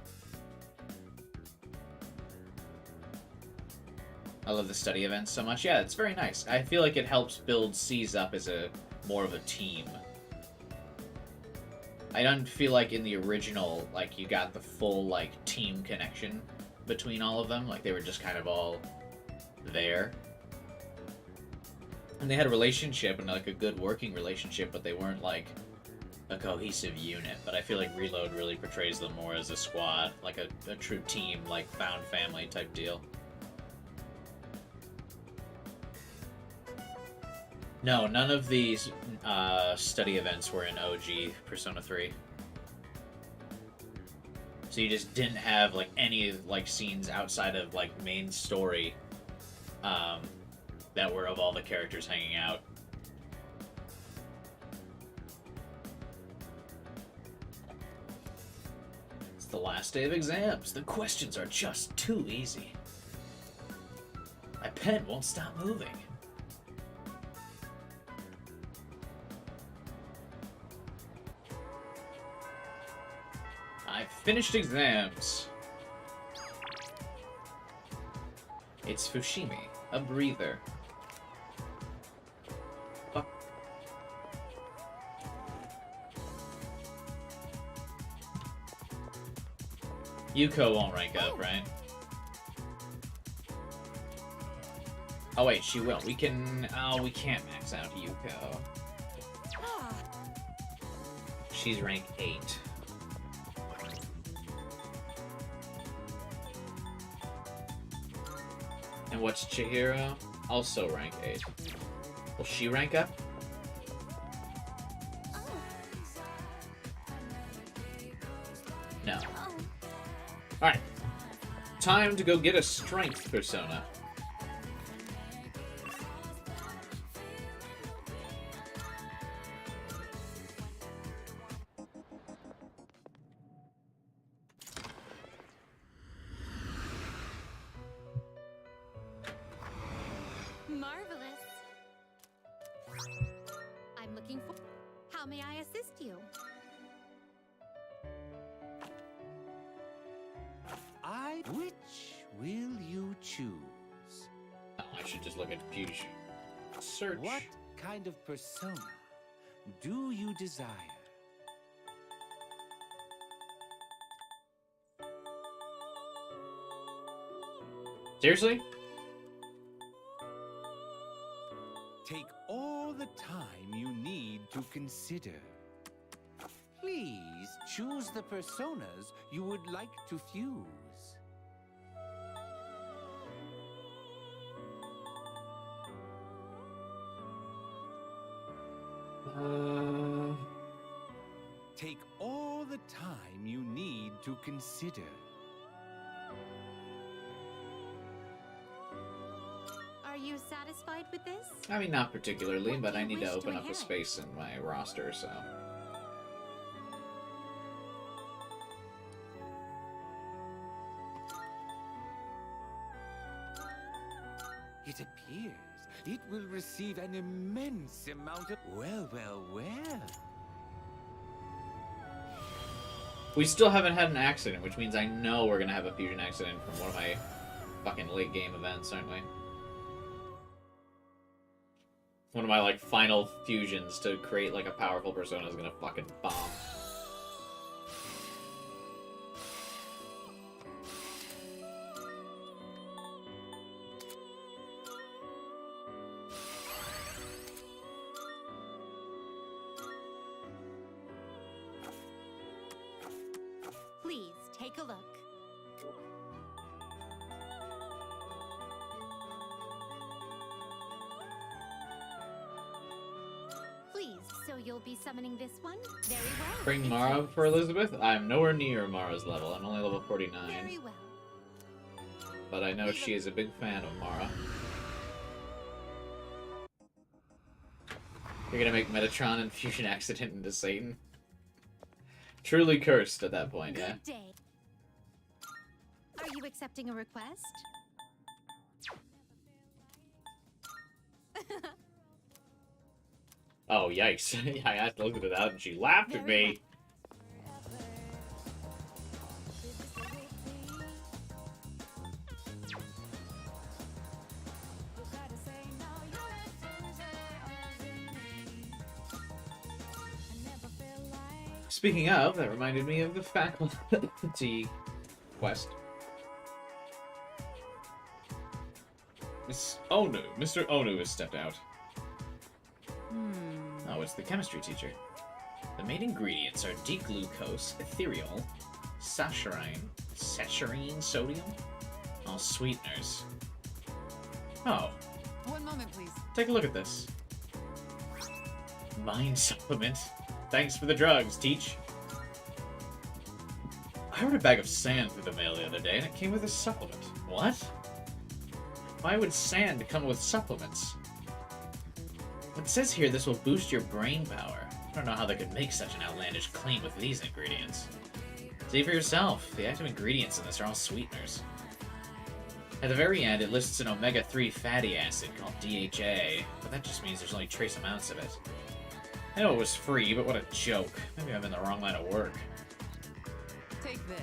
Speaker 1: I love the study events so much. Yeah, it's very nice. I feel like it helps build C's up as a more of a team. I don't feel like in the original, like, you got the full, like, team connection between all of them. Like, they were just kind of all there. And they had a relationship, and, like, a good working relationship, but they weren't, like, a cohesive unit. But I feel like Reload really portrays them more as a squad, like a true team, like, found family type deal. No, none of these study events were in OG Persona 3. So you just didn't have like any like scenes outside of like main story that were of all the characters hanging out. It's the last day of exams. The questions are just too easy. My pen won't stop moving. I finished exams. It's Fushimi, a breather. Fuck. Yuko won't rank up, right? Oh wait, she will. We can... Oh, we can't max out Yuko. She's rank 8. And what's Chihiro? Also rank 8. Will she rank up? No. Alright. Time to go get a strength persona.
Speaker 12: Marvelous. I'm looking for... How may I assist you?
Speaker 2: Which will you choose?
Speaker 1: Oh, I should just look at Fusion. Search.
Speaker 2: What kind of persona do you desire?
Speaker 1: Seriously?
Speaker 2: Take all the time you need to consider. Please choose the personas you would like to fuse. Take all the time you need to consider.
Speaker 12: Are you satisfied with this?
Speaker 1: I mean, not particularly,
Speaker 12: What
Speaker 1: but
Speaker 12: do
Speaker 1: I
Speaker 12: you
Speaker 1: need to
Speaker 12: wish to
Speaker 1: open up a
Speaker 12: inherit?
Speaker 1: space in my roster, so...
Speaker 2: It appears it will receive an immense amount of... Well.
Speaker 1: We still haven't had an accident, which means I know we're gonna have a fusion accident from one of my fucking late game events, aren't we? One of my, like, final fusions to create, like, a powerful persona is gonna fucking bomb.
Speaker 12: Please take a look. Please, so you'll be summoning this one? Very well.
Speaker 1: Bring Mara for Elizabeth? I'm nowhere near Mara's level. I'm only level 49.
Speaker 12: Very well.
Speaker 1: But I know she is a big fan of Mara. You're gonna make Metatron and Fusion Accident into Satan? Truly cursed at that point, yeah?
Speaker 12: Good day. Are you accepting a request?
Speaker 1: Oh, yikes. I asked to look at that and she laughed at me. Speaking of, that reminded me of the faculty quest. Miss Onu. Mr. Onu has stepped out. Oh, it's the chemistry teacher. The main ingredients are D-glucose, ethereal, saccharin, sodium, all sweeteners. Oh.
Speaker 4: One moment, please.
Speaker 1: Take a look at this. Mind supplement. Thanks for the drugs, Teach. I ordered a bag of sand through the mail the other day, and it came with a supplement. What? Why would sand come with supplements? It says here this will boost your brain power. I don't know how they could make such an outlandish claim with these ingredients. See for yourself. The active ingredients in this are all sweeteners. At the very end, it lists an omega-3 fatty acid called DHA, but that just means there's only trace amounts of it. I know it was free, but what a joke. Maybe I'm in the wrong line of work.
Speaker 4: Take this.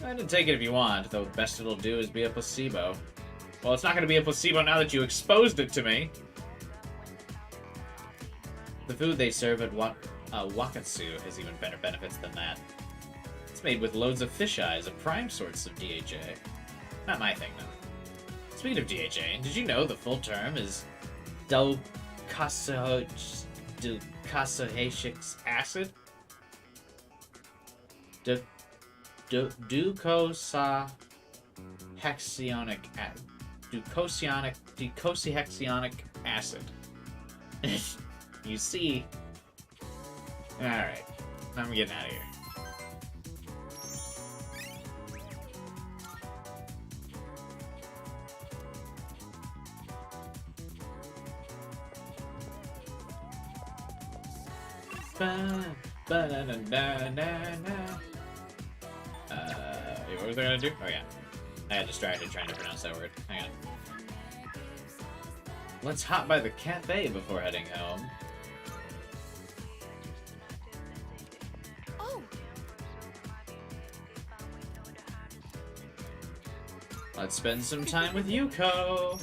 Speaker 1: I can take it if you want, though the best it'll do is be a placebo. Well, it's not going to be a placebo now that you exposed it to me. The food they serve at Wakatsu has even better benefits than that. It's made with loads of fish eyes, a prime source of DHA. Not my thing, though. Speaking of DHA, did you know the full term is docosahexacic acid? Docosahexacic acid. You see. Alright. I'm getting out of here. What was I gonna do? Oh yeah. I got distracted trying to pronounce that word. Hang on. Let's hop by the cafe before heading home.
Speaker 14: Oh!
Speaker 1: Let's spend some time with Yuko.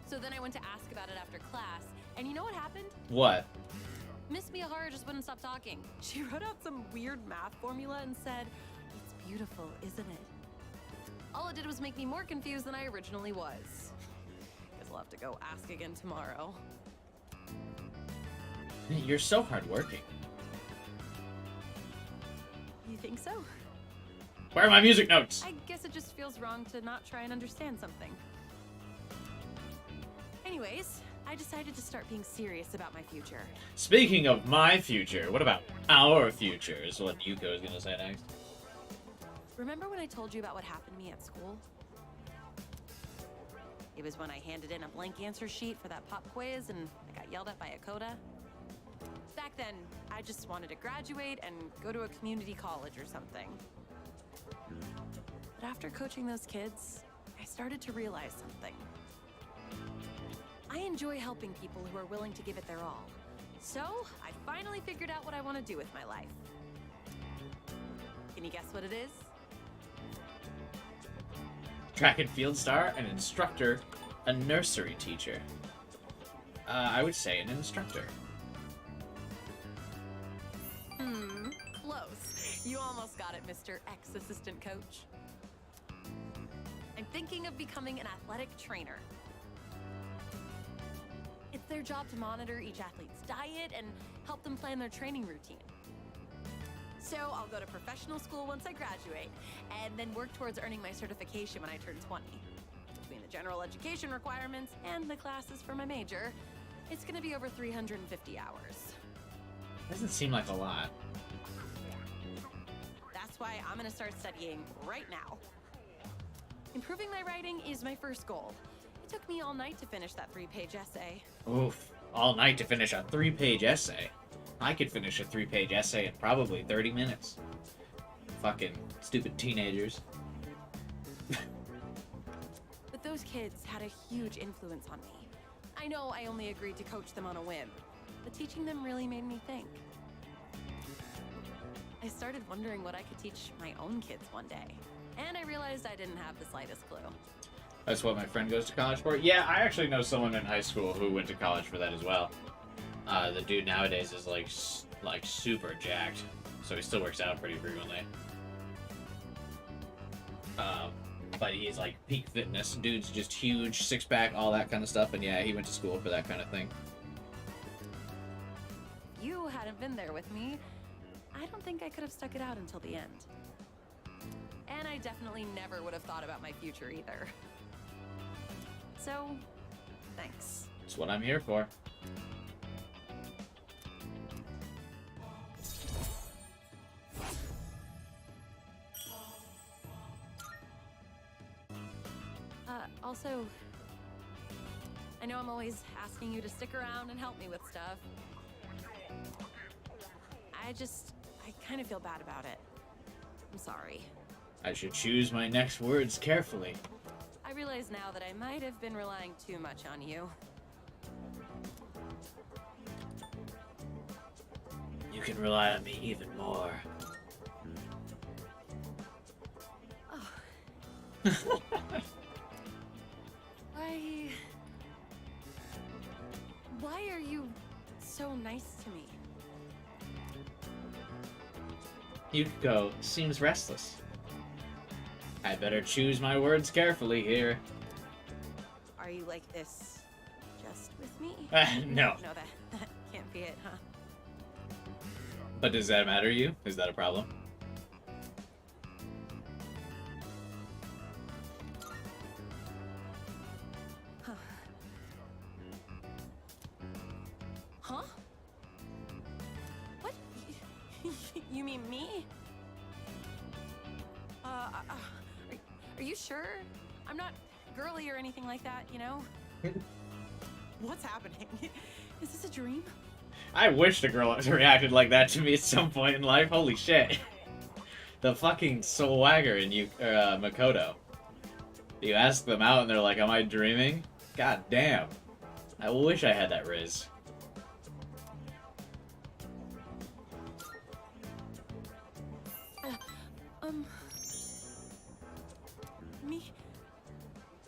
Speaker 14: So then I went to ask about it after class, and you know what happened?
Speaker 1: What?
Speaker 14: Miss Miyahara just wouldn't stop talking. She wrote out some weird math formula and said, "It's beautiful, isn't it?" All it did was make me more confused than I originally was. Guess I'll have to go ask again tomorrow.
Speaker 1: You're so hardworking.
Speaker 14: You think so?
Speaker 1: Where are my music notes?
Speaker 14: I guess it just feels wrong to not try and understand something. Anyways, I decided to start being serious about my future.
Speaker 1: Speaking of my future, what about our future is what Yuko is gonna say next.
Speaker 14: Remember when I told you about what happened to me at school? It was when I handed in a blank answer sheet for that pop quiz and I got yelled at by a coda. Back then, I just wanted to graduate and go to a community college or something. But after coaching those kids, I started to realize something. I enjoy helping people who are willing to give it their all. So, I finally figured out what I want to do with my life. Can you guess what it is?
Speaker 1: Track and field star, an instructor, a nursery teacher. I would say an instructor.
Speaker 14: Close. You almost got it, Mr. Ex-assistant coach. I'm thinking of becoming an athletic trainer. It's their job to monitor each athlete's diet and help them plan their training routine. So I'll go to professional school once I graduate, and then work towards earning my certification when I turn 20. Between the general education requirements and the classes for my major, it's gonna be over 350 hours.
Speaker 1: Doesn't seem like a lot.
Speaker 14: That's why I'm gonna start studying right now. Improving my writing is my first goal. It took me all night to finish that 3-page essay.
Speaker 1: Oof. All night to finish a 3-page essay. I could finish a 3-page essay in probably 30 minutes. Fucking stupid teenagers.
Speaker 14: But those kids had a huge influence on me. I know I only agreed to coach them on a whim, but teaching them really made me think. I started wondering what I could teach my own kids one day, and I realized I didn't have the slightest clue.
Speaker 1: That's what my friend goes to college for. Yeah, I actually know someone in high school who went to college for that as well. The dude nowadays is like super jacked, so he still works out pretty frequently. But he's like peak fitness. Dude's just huge, six pack, all that kind of stuff. And yeah, he went to school for that kind of thing.
Speaker 14: If you hadn't been there with me, I don't think I could have stuck it out until the end. And I definitely never would have thought about my future either. So, thanks.
Speaker 1: That's what I'm here for.
Speaker 14: Also, I know I'm always asking you to stick around and help me with stuff. I kind of feel bad about it. I'm sorry.
Speaker 1: I should choose my next words carefully.
Speaker 14: I realize now that I might have been relying too much on you.
Speaker 1: You can rely on me even more.
Speaker 14: Oh. Why are you so nice to me?
Speaker 1: Yuko seems restless. I better choose my words carefully here.
Speaker 14: Are you like this just with me?
Speaker 1: No.
Speaker 14: No, that can't be it, huh?
Speaker 1: But does that matter to you? Is that a problem?
Speaker 14: Huh? What? You mean me? Are you sure? I'm not girly or anything like that, you know? What's happening? Is this a dream?
Speaker 1: I wish the girl had reacted like that to me at some point in life. Holy shit. The fucking swagger in Makoto. You ask them out and they're like, am I dreaming? God damn. I wish I had that riz.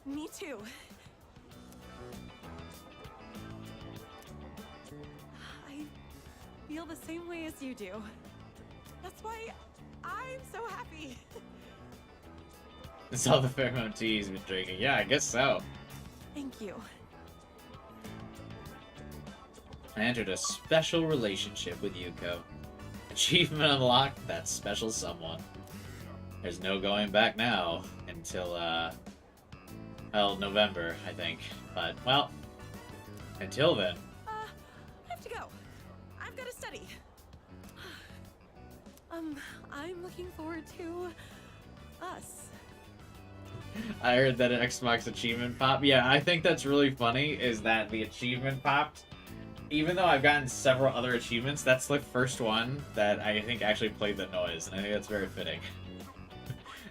Speaker 14: Me too. I feel the same way as you do. That's why I'm so happy.
Speaker 1: It's all the pheromone tea he's been drinking. Yeah, I guess so.
Speaker 14: Thank you.
Speaker 1: I entered a special relationship with Yuko. Achievement unlocked, that special someone. There's no going back now until, well, November, I think. But, well, until then.
Speaker 14: I have to go. I've got to study. I'm looking forward to us.
Speaker 1: I heard that an Xbox achievement pop. Yeah, I think that's really funny, is that the achievement popped. Even though I've gotten several other achievements, that's the first one that I think actually played the noise, and I think that's very fitting.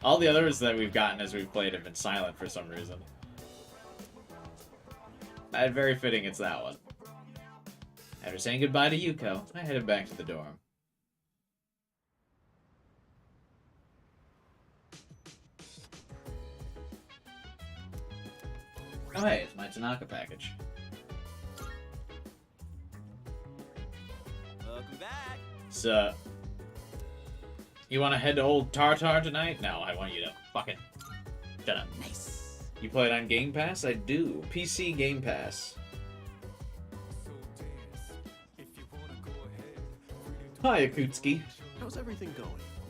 Speaker 1: All the others that we've gotten as we've played have been silent for some reason. Very fitting it's that one. After saying goodbye to Yuko, I headed back to the dorm. Oh hey, it's my Tanaka package.
Speaker 10: Welcome back.
Speaker 1: So, you want to head to Old Tartar tonight? No, I want you to fucking shut up.
Speaker 10: Nice.
Speaker 1: You play it on Game Pass? I do. PC Game Pass. Hi, Akutsuki.
Speaker 11: How's everything going?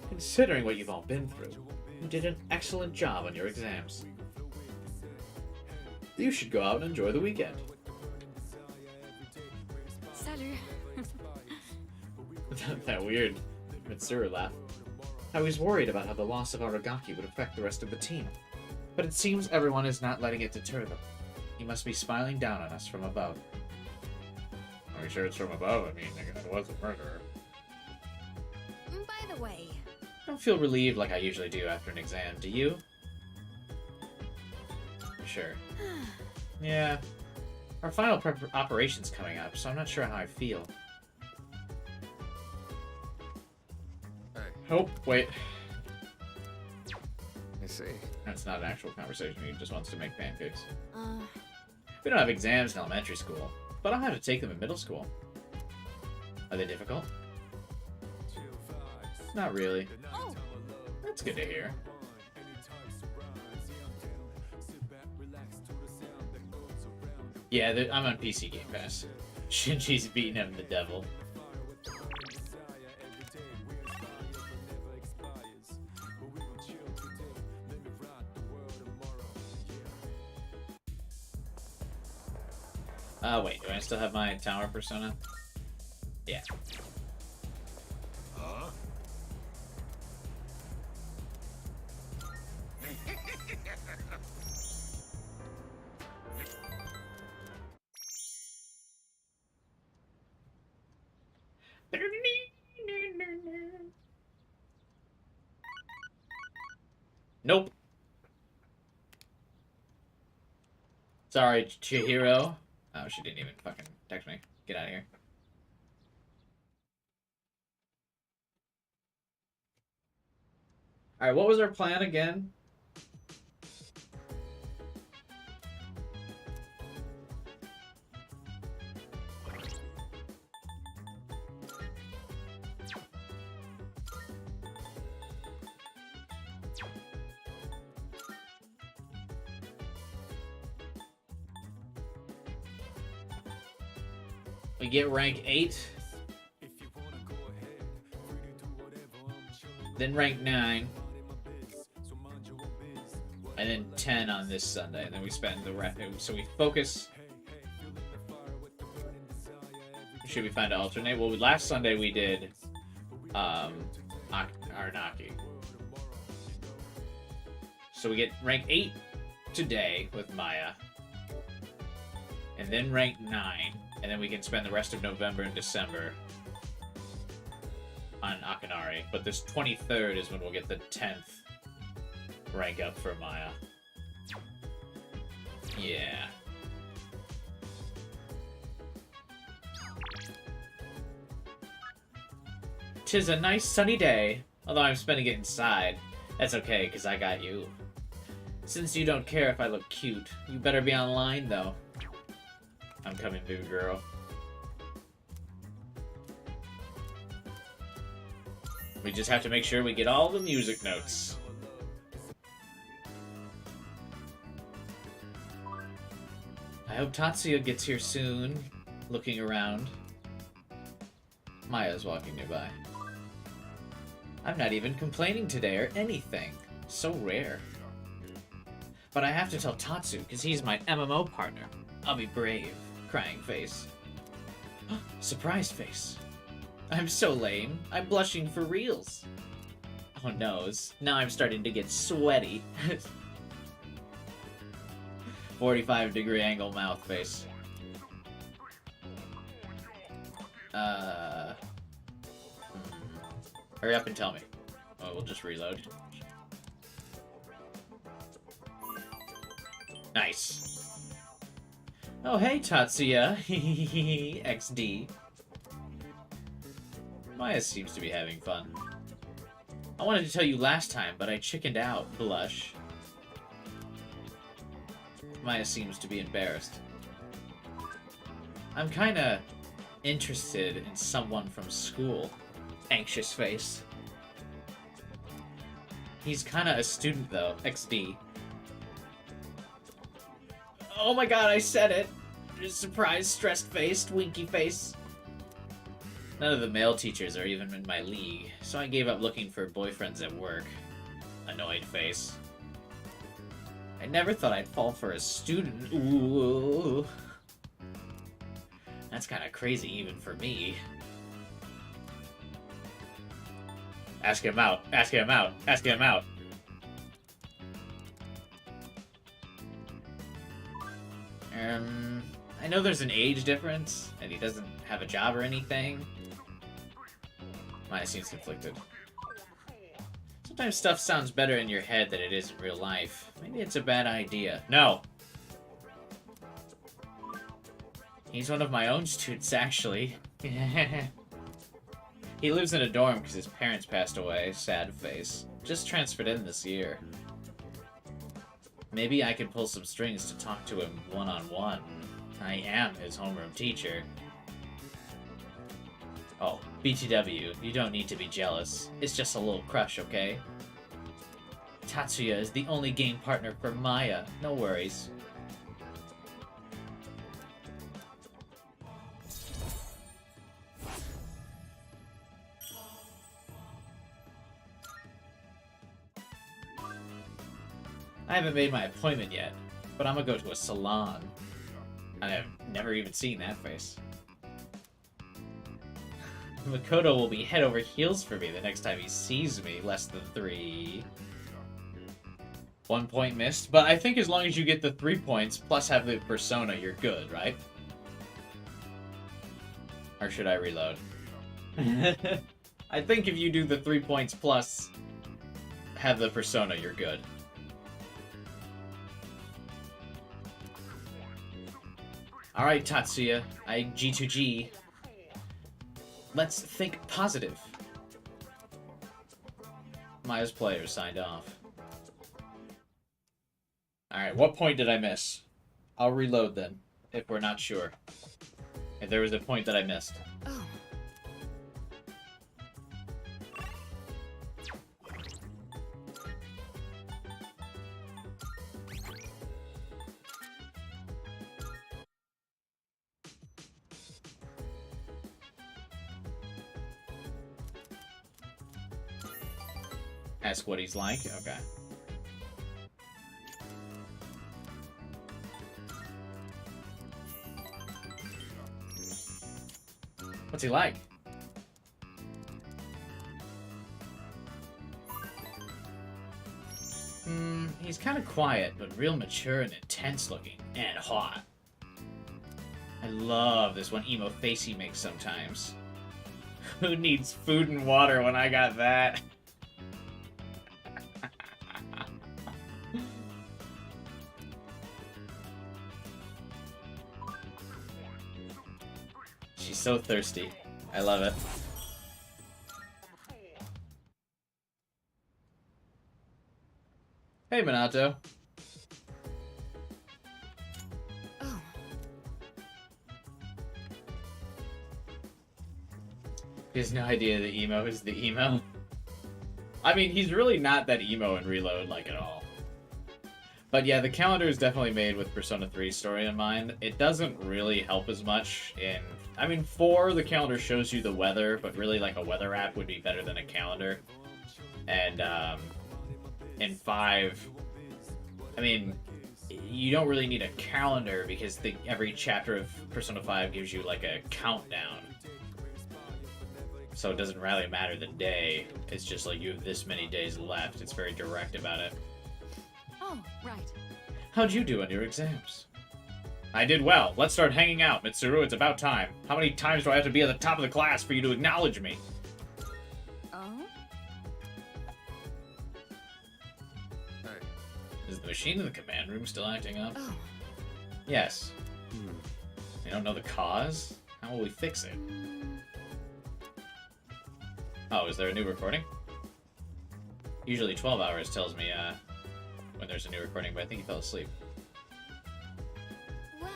Speaker 1: Considering what you've all been through, you did an excellent job on your exams. You should go out and enjoy the weekend.
Speaker 4: Salut.
Speaker 1: That weird Mitsuru laugh. I was worried about how the loss of Aragaki would affect the rest of the team, but it seems everyone is not letting it deter them. He must be smiling down on us from above. Are you sure it's from above? I mean, it was a murderer.
Speaker 9: By the way,
Speaker 1: I don't feel relieved like I usually do after an exam, do you? Sure. Yeah. Our final operation's coming up, so I'm not sure how I feel.
Speaker 6: Hey.
Speaker 1: Oh, wait.
Speaker 6: I see.
Speaker 1: That's not an actual conversation. He just wants to make pancakes. We don't have exams in elementary school, but I'll have to take them in middle school. Are they difficult? Not really.
Speaker 14: Oh.
Speaker 1: That's good to hear. Yeah, I'm on PC Game Pass. Shinji's beating him the devil. Wait, do I still have my tower persona? Yeah.
Speaker 8: Huh?
Speaker 1: Nope. Sorry, Chihiro. Oh, she didn't even fucking text me. Get out of here. Alright, what was our plan again? We get rank 8. Then rank 9. And then 10 on this Sunday. And then we spend the rest. So we focus. Should we find an alternate? Well, last Sunday we did Aranaki. So we get rank 8 today with Maya. And then rank 9. And then we can spend the rest of November and December on Akanari. But this 23rd is when we'll get the 10th rank up for Maya. Yeah. Tis a nice sunny day, although I'm spending it inside. That's okay, because I got you. Since you don't care if I look cute, you better be online, though. I'm coming, baby girl. We just have to make sure we get all the music notes. I hope Tatsuya gets here soon. Looking around. Maya's walking nearby. I'm not even complaining today or anything. So rare. But I have to tell Tatsu, because he's my MMO partner. I'll be brave. Crying face. Surprised face. I'm so lame. I'm blushing for reals. Oh noes. Now I'm starting to get sweaty. 45-degree angle mouth face. Hurry up and tell me. Oh, we'll just reload. Nice. Oh, hey, Tatsuya. XD. Maya seems to be having fun. I wanted to tell you last time, but I chickened out, blush. Maya seems to be embarrassed. I'm kinda interested in someone from school. Anxious face. He's kinda a student, though. XD. Oh my god, I said it! Surprised, stressed-faced, winky face. None of the male teachers are even in my league, so I gave up looking for boyfriends at work. Annoyed face. I never thought I'd fall for a student. Ooh. That's kinda crazy even for me. Ask him out. Ask him out. Ask him out. I know there's an age difference, and he doesn't have a job or anything. Maya seems conflicted. Sometimes stuff sounds better in your head than it is in real life. Maybe it's a bad idea. No! He's one of my own students, actually. He lives in a dorm because his parents passed away. Sad face. Just transferred in this year. Maybe I could pull some strings to talk to him one-on-one. I am his homeroom teacher. Oh, BTW, you don't need to be jealous. It's just a little crush, okay? Tatsuya is the only game partner for Maya. No worries. I haven't made my appointment yet, but I'm gonna go to a salon. I have never even seen that face. Makoto will be head over heels for me the next time he sees me, less than 3. 1 point missed, but I think as long as you get the 3 points, plus have the persona, you're good, right? Or should I reload? I think if you do the 3 points plus have the persona, you're good. Alright, Tatsuya, G2G. Let's think positive. Maya's player signed off. Alright, what point did I miss? I'll reload then, if we're not sure. If there was a point that I missed.
Speaker 4: Oh.
Speaker 1: Ask what he's like? Okay. What's he like? He's kind of quiet, but real mature and intense looking. And hot. I love this one emo face he makes sometimes. Who needs food and water when I got that? She's so thirsty. I love it. Hey, Minato.
Speaker 4: Oh.
Speaker 1: He has no idea the emo is the emo. I mean, he's really not that emo in Reload, like, at all. But yeah, the calendar is definitely made with Persona 3's story in mind. It doesn't really help as much in... I mean, 4, the calendar shows you the weather, but really, like, a weather app would be better than a calendar. And, in 5, I mean, you don't really need a calendar because every chapter of Persona 5 gives you, like, a countdown. So it doesn't really matter the day. It's just like you have this many days left. It's very direct about it.
Speaker 4: Oh, right.
Speaker 1: How'd you do on your exams? I did well. Let's start hanging out, Mitsuru. It's about time. How many times do I have to be at the top of the class for you to acknowledge me?
Speaker 4: Oh?
Speaker 1: Is the machine in the command room still acting up?
Speaker 4: Oh.
Speaker 1: Yes. You don't know the cause? How will we fix it? Oh, is there a new recording? Usually 12 hours tells me, when there's a new recording, but I think he fell asleep.
Speaker 3: Well...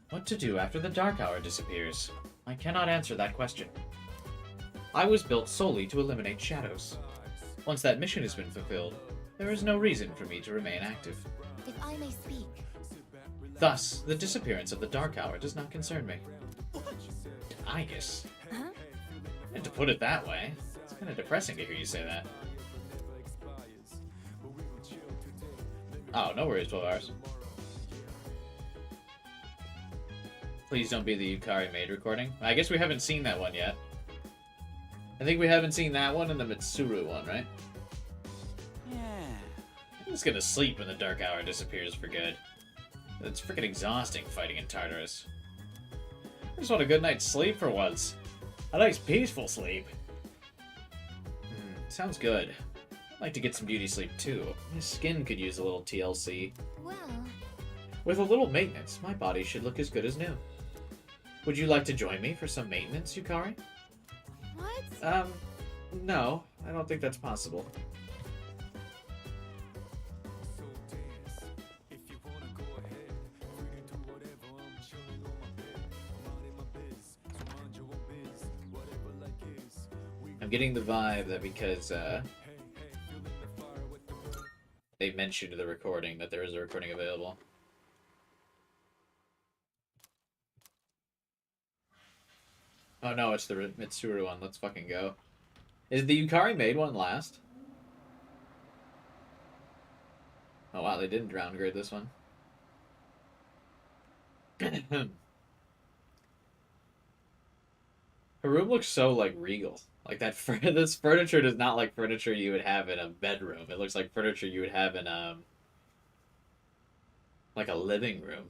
Speaker 1: What to do after the dark hour disappears? I cannot answer that question. I was built solely to eliminate shadows. Once that mission has been fulfilled, there is no reason for me to remain active.
Speaker 3: If I may speak...
Speaker 1: Thus, the disappearance of the dark hour does not concern me. I guess.
Speaker 3: Huh?
Speaker 1: And to put it that way, it's kind of depressing to hear you say that. Oh, no worries, 12 hours. Please don't be the Yukari maid recording. I guess we haven't seen that one yet. I think we haven't seen that one and the Mitsuru one, right?
Speaker 10: Yeah.
Speaker 1: I'm just gonna sleep when the dark hour disappears for good. It's freaking exhausting fighting in Tartarus. I just want a good night's sleep for once. A nice peaceful sleep. Sounds good. I'd like to get some beauty sleep too. My skin could use a little TLC.
Speaker 3: Well...
Speaker 1: With a little maintenance, my body should look as good as new. Would you like to join me for some maintenance, Yukari?
Speaker 3: What?
Speaker 1: No. I don't think that's possible. I'm getting the vibe that because, they mentioned the recording, that there is a recording available. Oh no, it's the Mitsuru one. Let's fucking go. Is the Yukari Maid one last? Oh wow, they didn't downgrade this one. Her room looks so, like, regal. Like, that this furniture does not like furniture you would have in a bedroom. It looks like furniture you would have in, like a living room.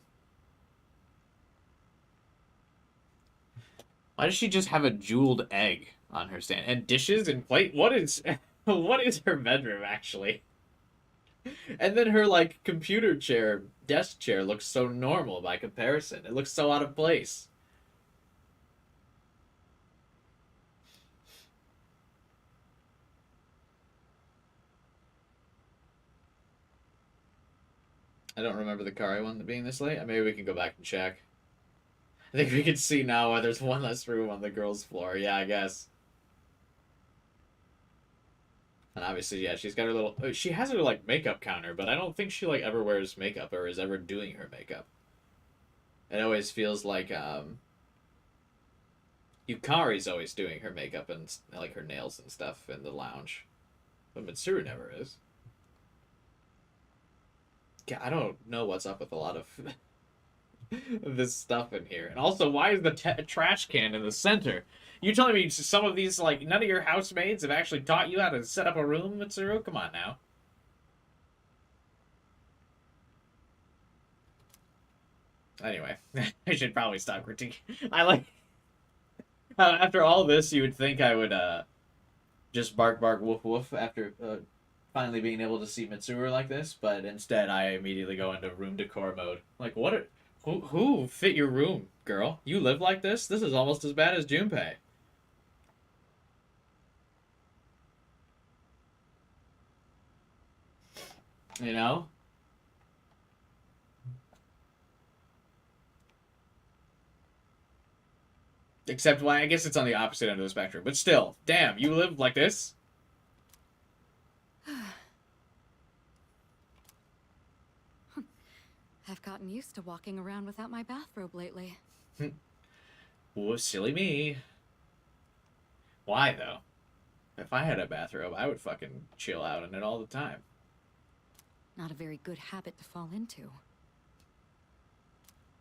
Speaker 1: Why does she just have a jeweled egg on her stand? And dishes and plate? What is her bedroom, actually? And then her, like, computer chair, desk chair looks so normal by comparison. It looks so out of place. I don't remember the Kari one being this late. Maybe we can go back and check. I think we can see now why there's one less room on the girls' floor. Yeah, I guess. And obviously, yeah, she's got her little... She has her, like, makeup counter, but I don't think she, like, ever wears makeup or is ever doing her makeup. It always feels like, Yukari's always doing her makeup and, like, her nails and stuff in the lounge. But Mitsuru never is. Yeah, I don't know what's up with a lot of this stuff in here. And also, why is the trash can in the center? You telling me some of these, like, none of your housemaids have actually taught you how to set up a room, Mitsuru? Come on now. Anyway, I should probably stop critiquing. I like... after all this, you would think I would, just bark, bark, woof, woof after, finally being able to see Mitsuru like this, but instead I immediately go into room decor mode. Like, what are... Who fit your room, girl? You live like this? This is almost as bad as Junpei. You know? Except, well, I guess it's on the opposite end of the spectrum. But still, damn, you live like this?
Speaker 4: I've gotten used to walking around without my bathrobe lately.
Speaker 1: Whoa, silly me. Why, though? If I had a bathrobe, I would fucking chill out in it all the time.
Speaker 4: Not a very good habit to fall into.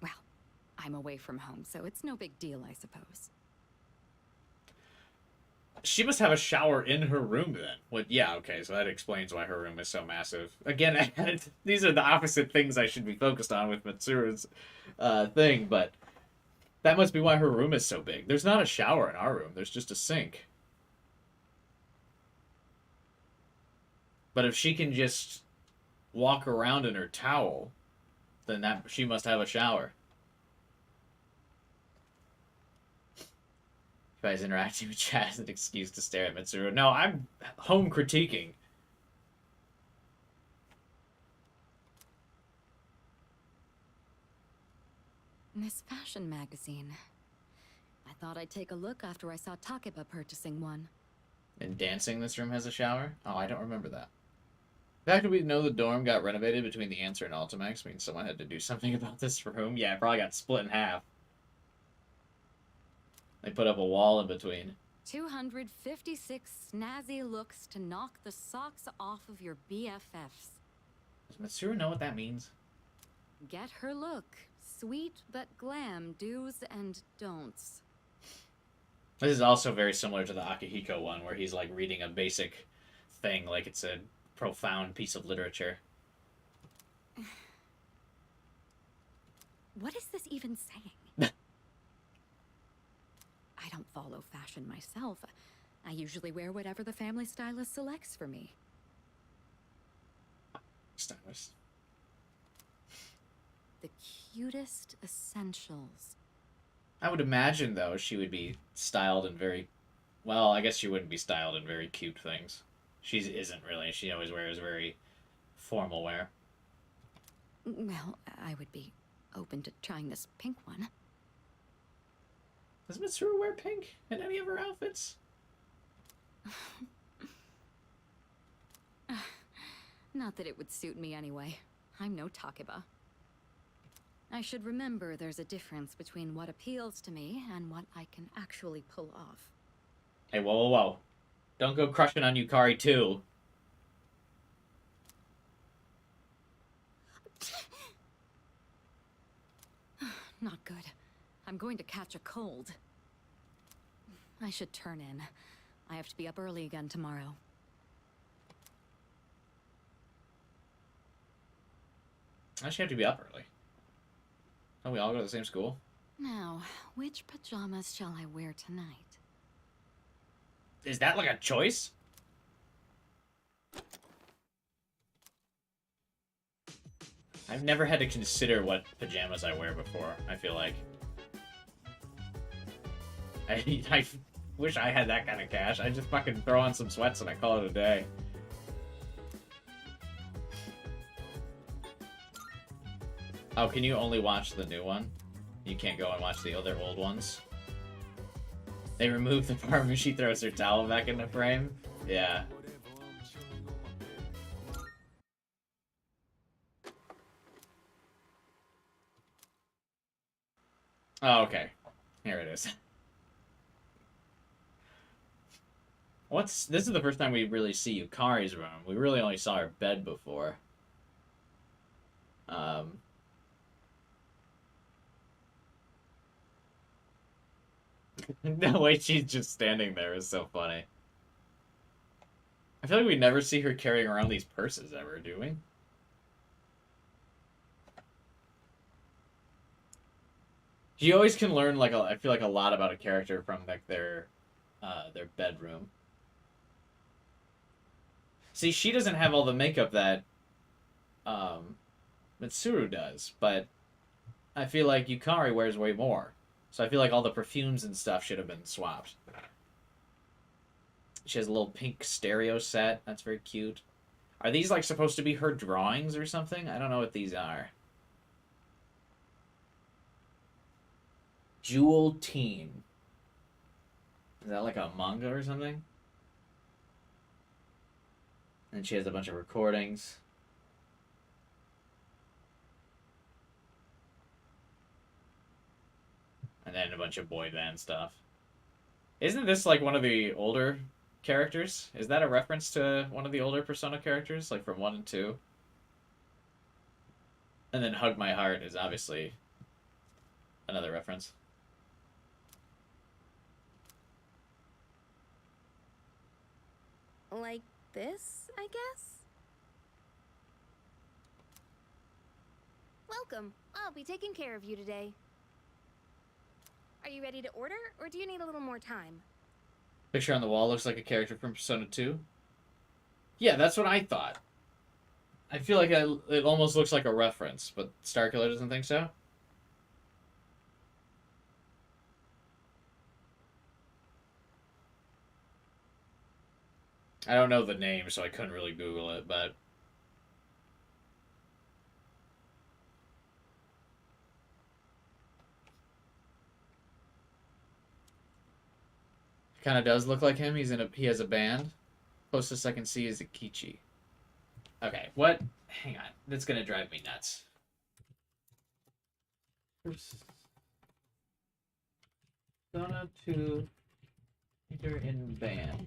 Speaker 4: Well, I'm away from home, so it's no big deal, I suppose.
Speaker 1: She must have a shower in her room, then. Well, yeah, okay, so that explains why her room is so massive. Again, these are the opposite things I should be focused on with Mitsuru's thing, but that must be why her room is so big. There's not a shower in our room. There's just a sink. But if she can just walk around in her towel, then she must have a shower. If I was interacting with chat as an excuse to stare at Mitsuru. No, I'm home critiquing.
Speaker 4: This fashion magazine. I thought I'd take a look after I saw Takeba purchasing one.
Speaker 1: And dancing, this room has a shower? Oh, I don't remember that. The fact that we know the dorm got renovated between the Answer and Ultimax means someone had to do something about this room. Yeah, it probably got split in half. They put up a wall in between.
Speaker 4: 256 snazzy looks to knock the socks off of your BFFs.
Speaker 1: Does Mitsuru know what that means?
Speaker 4: Get her look. Sweet but glam do's and don'ts.
Speaker 1: This is also very similar to the Akihiko one, where he's like reading a basic thing like it's a profound piece of literature.
Speaker 4: What is this even saying? I don't follow fashion myself. I usually wear whatever the family stylist selects for me.
Speaker 1: Stylist.
Speaker 4: the cutest essentials.
Speaker 1: I would imagine, though, she would be styled in very... Well, I guess she wouldn't be styled in very cute things. She isn't really. She always wears very formal wear.
Speaker 4: Well, I would be open to trying this pink one.
Speaker 1: Does Mitsuru wear pink in any of her outfits?
Speaker 4: Not that it would suit me anyway. I'm no Takeba. I should remember there's a difference between what appeals to me and what I can actually pull off.
Speaker 1: Hey, whoa, whoa, whoa. Don't go crushing on Yukari, too.
Speaker 4: Not good. I'm going to catch a cold. I should turn in. I have to be up early again tomorrow.
Speaker 1: I should have to be up early. Don't we all go to the same school?
Speaker 4: Now, which pajamas shall I wear tonight?
Speaker 1: Is that like a choice? I've never had to consider what pajamas I wear before, I feel like. I wish I had that kind of cash. I just fucking throw on some sweats and I call it a day. Oh, can you only watch the new one? You can't go and watch the other old ones? They removed the part where she throws her towel back in the frame? Yeah. Oh, okay. Here it is. This is the first time we really see Yukari's room. We really only saw her bed before. The way she's just standing there is so funny. I feel like we never see her carrying around these purses ever, do we? You always can learn, like, I feel like a lot about a character from, like, their bedroom. See, she doesn't have all the makeup that Mitsuru does, but I feel like Yukari wears way more. So I feel like all the perfumes and stuff should have been swapped. She has a little pink stereo set. That's very cute. Are these, like, supposed to be her drawings or something? I don't know what these are. Jewel Teen. Is that like a manga or something? And she has a bunch of recordings. And then a bunch of boy band stuff. Isn't this like one of the older characters? Is that a reference to one of the older Persona characters? Like from 1 and 2? And then Hug My Heart is obviously another reference.
Speaker 9: Like this, I guess? Welcome. I'll be taking care of you today. Are you ready to order, or do you need a little more time?
Speaker 1: Picture on the wall looks like a character from Persona 2. Yeah, that's what I thought. I feel like it almost looks like a reference, but Starkiller doesn't think so. I don't know the name, so I couldn't really Google it, but... Kind of does look like him. He has a band. Closest I can see is Ikichi. Okay, what? Hang on. That's gonna drive me nuts. Persona 2 enter in band.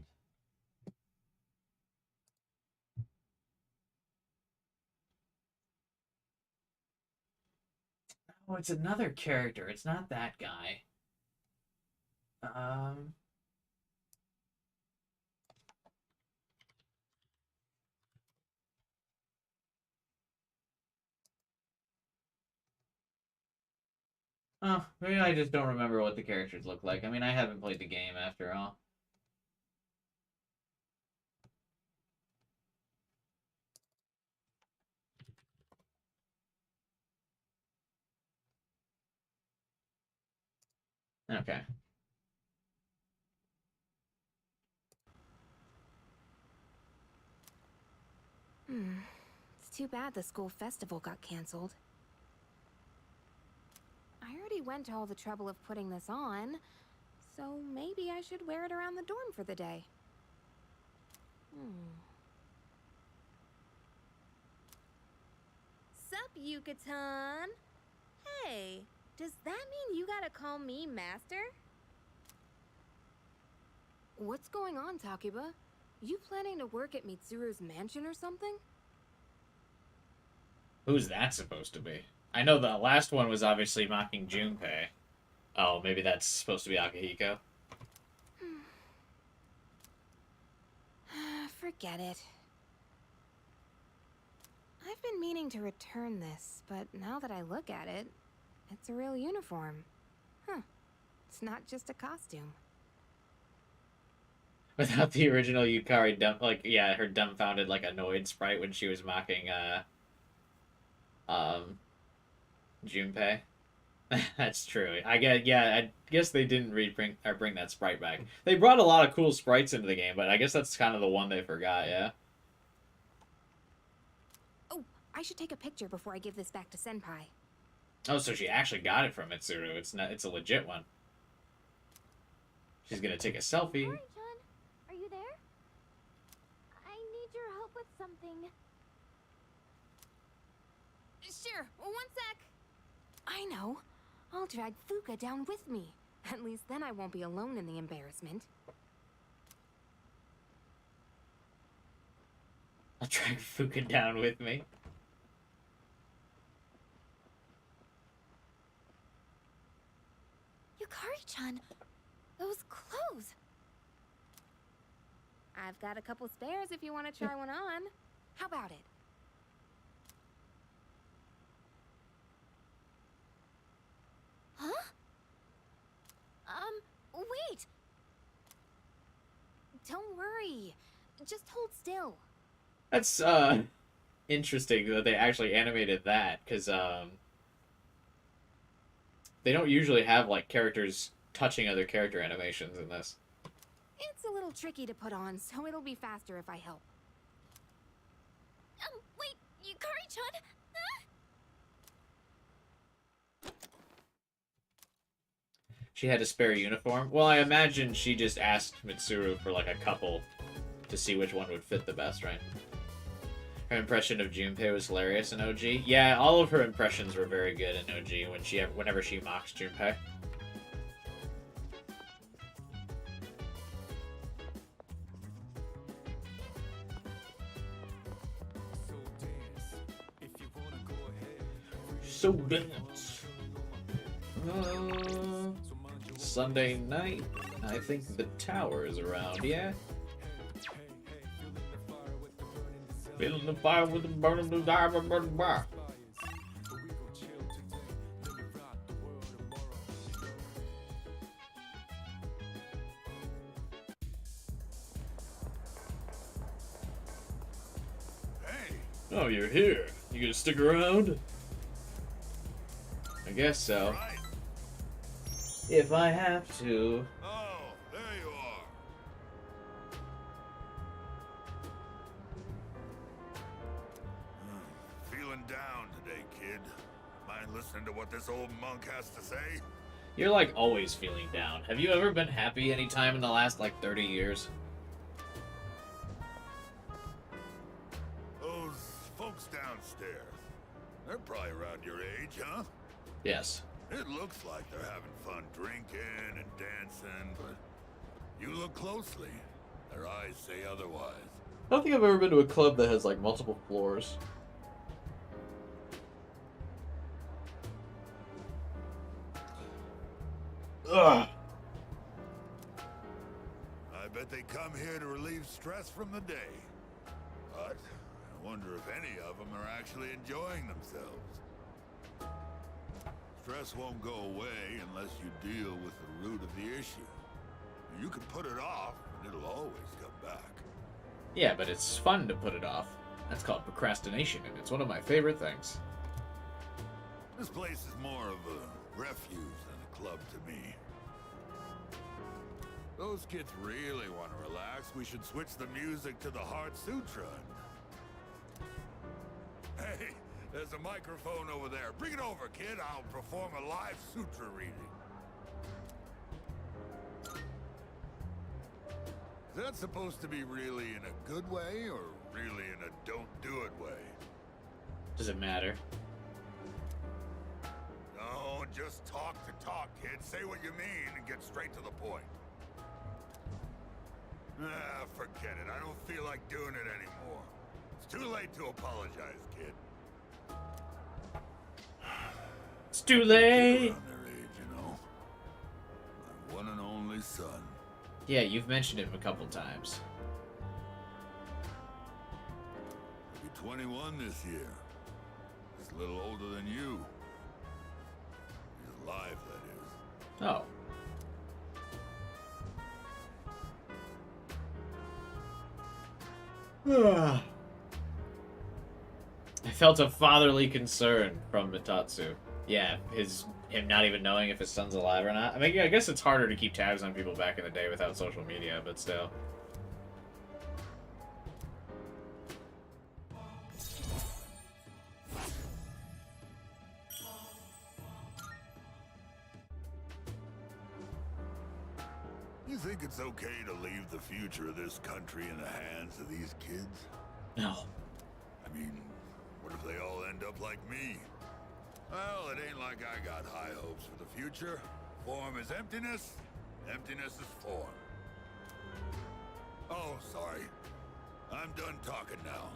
Speaker 1: Oh, it's another character. It's not that guy. Oh, maybe I just don't remember what the characters look like. I mean, I haven't played the game after all. Okay.
Speaker 9: It's too bad the school festival got canceled. I already went to all the trouble of putting this on, so maybe I should wear it around the dorm for the day. Sup, Yucatan? Hey, does that mean you gotta call me Master? What's going on, Takiba? You planning to work at Mitsuru's mansion or something?
Speaker 1: Who's that supposed to be? I know the last one was obviously mocking Junpei. Oh, maybe that's supposed to be Akihiko?
Speaker 9: Forget it. I've been meaning to return this, but now that I look at it, it's a real uniform. Huh. It's not just a costume.
Speaker 1: Without the original Yukari her dumbfounded, like, annoyed sprite when she was mocking, Junpei. That's true. I guess they didn't bring that sprite back. They brought a lot of cool sprites into the game, but I guess that's kind of the one they forgot, yeah?
Speaker 9: Oh, I should take a picture before I give this back to Senpai.
Speaker 1: Oh, so she actually got it from Mitsuru. It's a legit one. She's gonna take a selfie.
Speaker 3: Kari-chan, are you there? I need your help with something.
Speaker 9: Sure, one sec. I know. I'll drag Fuka down with me. At least then I won't be alone in the embarrassment.
Speaker 1: I'll drag Fuka down with me.
Speaker 3: Yukari-chan, those clothes.
Speaker 9: I've got a couple spares if you want to try one on. How about it?
Speaker 3: Huh? Wait!
Speaker 9: Don't worry. Just hold still.
Speaker 1: That's, interesting that they actually animated that, because, they don't usually have, like, characters touching other character animations in this.
Speaker 9: It's a little tricky to put on, so it'll be faster if I help.
Speaker 3: Wait, Yukari-chan!
Speaker 1: She had a spare uniform? Well, I imagine she just asked Mitsuru for, like, a couple to see which one would fit the best, right? Her impression of Junpei was hilarious in OG. Yeah, all of her impressions were very good in OG whenever she mocks Junpei. So dance. Sunday night. I think the tower is around, yeah? Feeling the fire with the burning desire. Oh, you're here. You gonna stick around? I guess so. If I have to.
Speaker 8: Oh, there you are. Feeling down today, kid. Mind listening to what this old monk has to say?
Speaker 1: You're like always feeling down. Have you ever been happy any time in the last like 30 years?
Speaker 8: Those folks downstairs. They're probably around your age, huh?
Speaker 1: Yes.
Speaker 8: It looks like they're having fun drinking and dancing, but you look closely. Their eyes say otherwise.
Speaker 1: I don't think I've ever been to a club that has like multiple floors. Ugh.
Speaker 8: I bet they come here to relieve stress from the day. But I wonder if any of them are actually enjoying themselves. Stress won't go away unless you deal with the root of the issue. You can put it off, and it'll always come back.
Speaker 1: Yeah, but it's fun to put it off. That's called procrastination, and it's one of my favorite things.
Speaker 8: This place is more of a refuge than a club to me. Those kids really want to relax. We should switch the music to the Heart Sutra. Hey, there's a microphone over there. Bring it over, kid. I'll perform a live sutra reading. Is that supposed to be really in a good way or really in a don't do it way?
Speaker 1: Does it matter?
Speaker 8: No, just talk to talk, kid. Say what you mean and get straight to the point. Ah, forget it. I don't feel like doing it anymore. It's too late to apologize, kid.
Speaker 1: It's too late.
Speaker 8: Around their age, you know. My one and only son.
Speaker 1: Yeah, you've mentioned him a couple times.
Speaker 8: He'll be 21 this year. He's a little older than you. He's alive, that is.
Speaker 1: Oh. I felt a fatherly concern from Mitatsu. Yeah, him not even knowing if his son's alive or not. I mean, I guess it's harder to keep tabs on people back in the day without social media, but still.
Speaker 8: You think it's okay to leave the future of this country in the hands of these kids?
Speaker 1: No.
Speaker 8: I mean, what if they all end up like me? Well, it ain't like I got high hopes for the future. Form is emptiness, emptiness is form. Oh, sorry. I'm done talking now.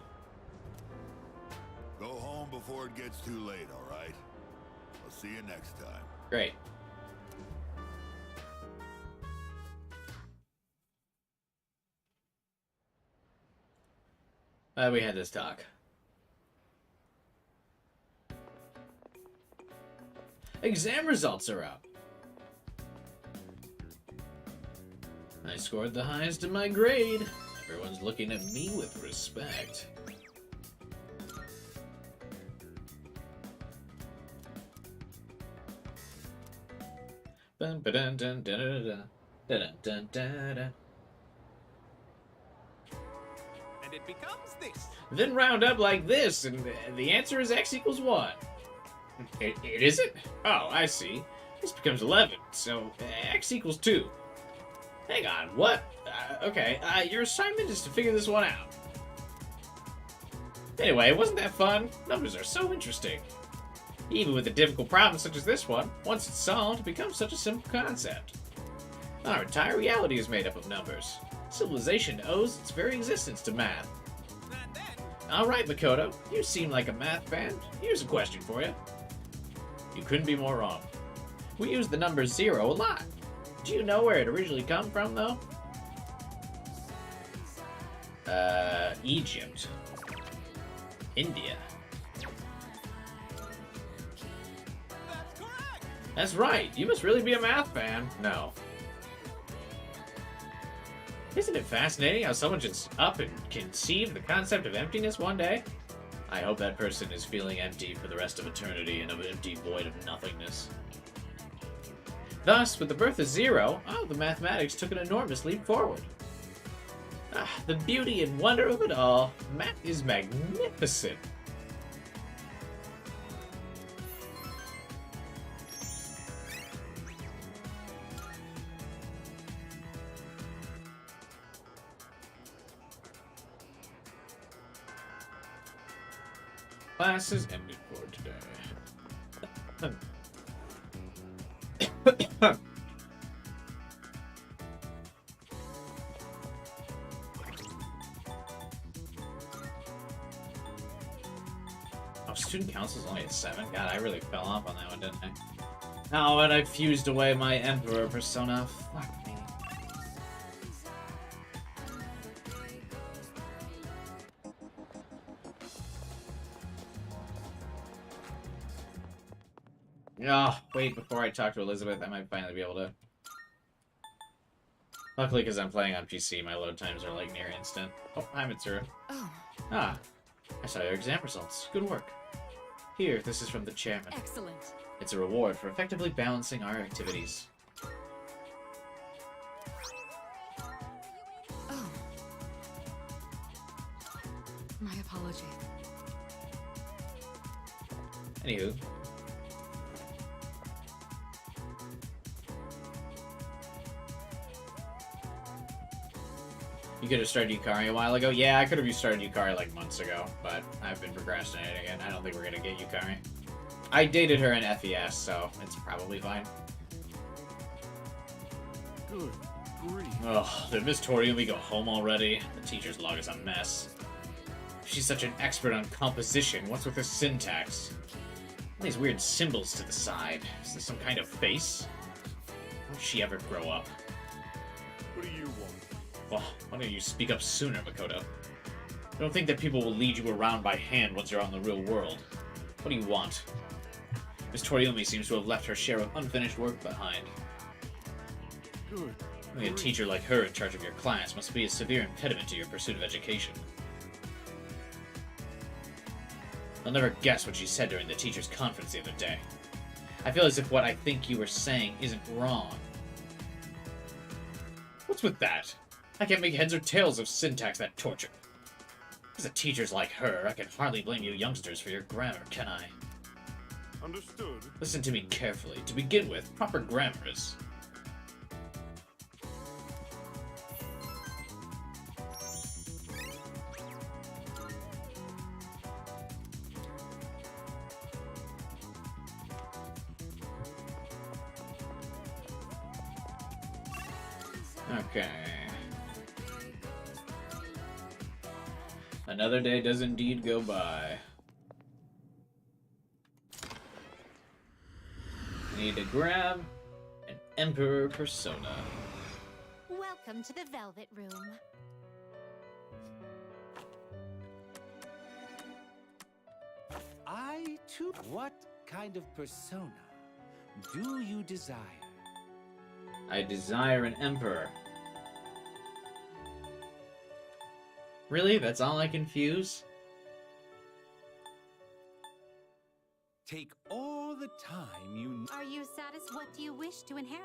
Speaker 8: Go home before it gets too late, all right? I'll see you next time.
Speaker 1: Great. We had this talk. Exam results are out. I scored the highest in my grade. Everyone's looking at me with respect. Bum, ba-dun, dun, dun, dun, dun, dun, dun, dun, dun.
Speaker 10: And it becomes this.
Speaker 1: Then round up like this, and the answer is x equals 1. It isn't? Oh, I see. This becomes 11, so x equals 2. Hang on, what? Okay, your assignment is to figure this one out. Anyway, wasn't that fun? Numbers are so interesting. Even with a difficult problem such as this one, once it's solved, it becomes such a simple concept. Our entire reality is made up of numbers. Civilization owes its very existence to math. Alright, Makoto, you seem like a math fan. Here's a question for you. You couldn't be more wrong. We use the number 0 a lot. Do you know where it originally come from, though? Egypt. India. That's right. You must really be a math fan. No. Isn't it fascinating how someone just up and conceive the concept of emptiness one day? I hope that person is feeling empty for the rest of eternity in an empty void of nothingness. Thus, with the birth of 0, the mathematics took an enormous leap forward. The beauty and wonder of it all. Math is magnificent. Class is ended for today. Oh, student council's only at 7? God, I really fell off on that one, didn't I? Oh, and I fused away my Emperor persona. Fuck me. Oh, wait, before I talk to Elizabeth, I might finally be able to... Luckily, because I'm playing on PC, my load times are, like, near instant. Oh, hi, Mitsuru.
Speaker 4: Oh.
Speaker 1: Ah, I saw your exam results. Good work. Here, this is from the chairman.
Speaker 4: Excellent.
Speaker 1: It's a reward for effectively balancing our activities.
Speaker 4: apology.
Speaker 1: Anywho. You could have started Yukari a while ago. Yeah, I could have restarted Yukari like months ago, but I've been procrastinating and I don't think we're gonna get Yukari. I dated her in FES, so it's probably fine.
Speaker 5: Good grief.
Speaker 1: Ugh, did Miss Toriumi go home already? The teacher's log is a mess. She's such an expert on composition. What's with her syntax? All these weird symbols to the side. Is this some kind of face? Won't she ever grow up?
Speaker 5: What do you want?
Speaker 1: Well, why don't you speak up sooner, Makoto? I don't think that people will lead you around by hand once you're out in the real world. What do you want? Miss Toriumi seems to have left her share of unfinished work behind.
Speaker 5: Good.
Speaker 1: Having a teacher like her in charge of your class must be a severe impediment to your pursuit of education. I'll never guess what she said during the teacher's conference the other day. I feel as if what I think you were saying isn't wrong. What's with that? I can't make heads or tails of syntax that torture. As a teacher's like her, I can hardly blame you youngsters for your grammar, can I?
Speaker 5: Understood.
Speaker 1: Listen to me carefully. To begin with, proper grammar is... Okay. Another day does indeed go by. I need to grab an Emperor Persona.
Speaker 3: Welcome to the Velvet Room.
Speaker 2: I too. What kind of persona do you desire?
Speaker 1: I desire an Emperor. Really? That's all I can fuse?
Speaker 2: Take all the time you...
Speaker 12: Are you satisfied? What do you wish to inherit?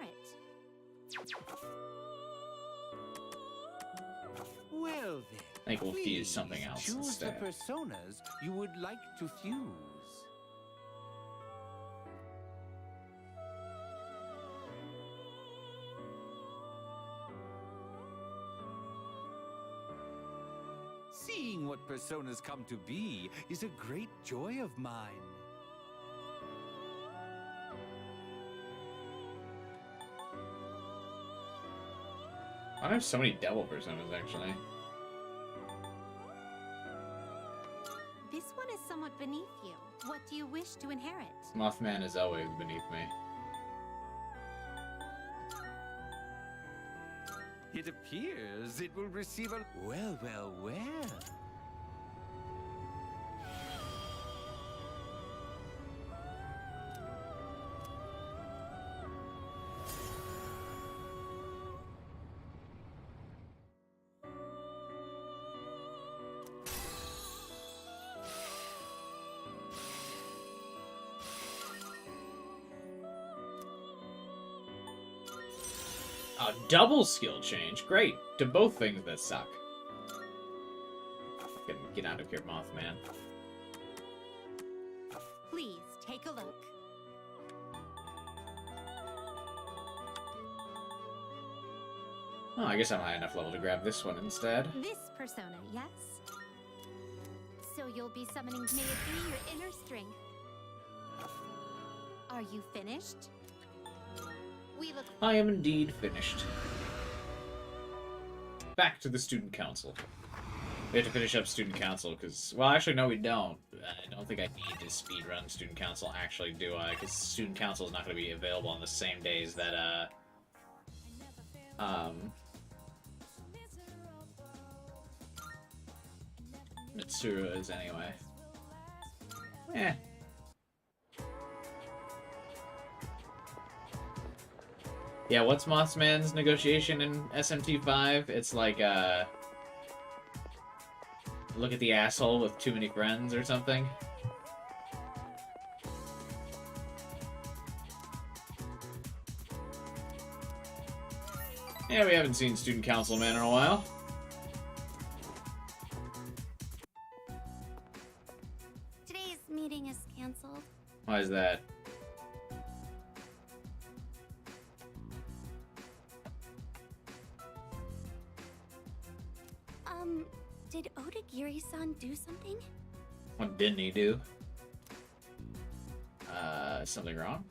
Speaker 2: Well then,
Speaker 1: I think we'll fuse something else
Speaker 2: choose
Speaker 1: instead.
Speaker 2: the personas you would like to fuse. Seeing what personas come to be is a great joy of mine.
Speaker 1: I have so many devil personas, actually.
Speaker 12: This one is somewhat beneath you. What do you wish to inherit?
Speaker 1: Mothman is always beneath me.
Speaker 2: It appears it will receive a... Well, well, well.
Speaker 1: A double skill change. Great. To both things that suck. Get out of here, Mothman.
Speaker 12: Please take a look.
Speaker 1: Oh, I guess I'm high enough level to grab this one instead.
Speaker 12: This persona, yes? So you'll be summoning. May it be your inner strength. Are you finished? We look.
Speaker 1: I am indeed finished. Back to the student council. We have to finish up student council because, well, actually, no, we don't. I don't think I need to speedrun student council, actually, do I? Because student council is not going to be available on the same days that, Mitsuru is anyway. Eh. Yeah, what's Mothman's negotiation in SMT5? It's like, look at the asshole with too many friends or something. Yeah, we haven't seen Student Councilman in a while. Why is that?
Speaker 3: Did Odagiri-san do something?
Speaker 1: What didn't he do? Something wrong?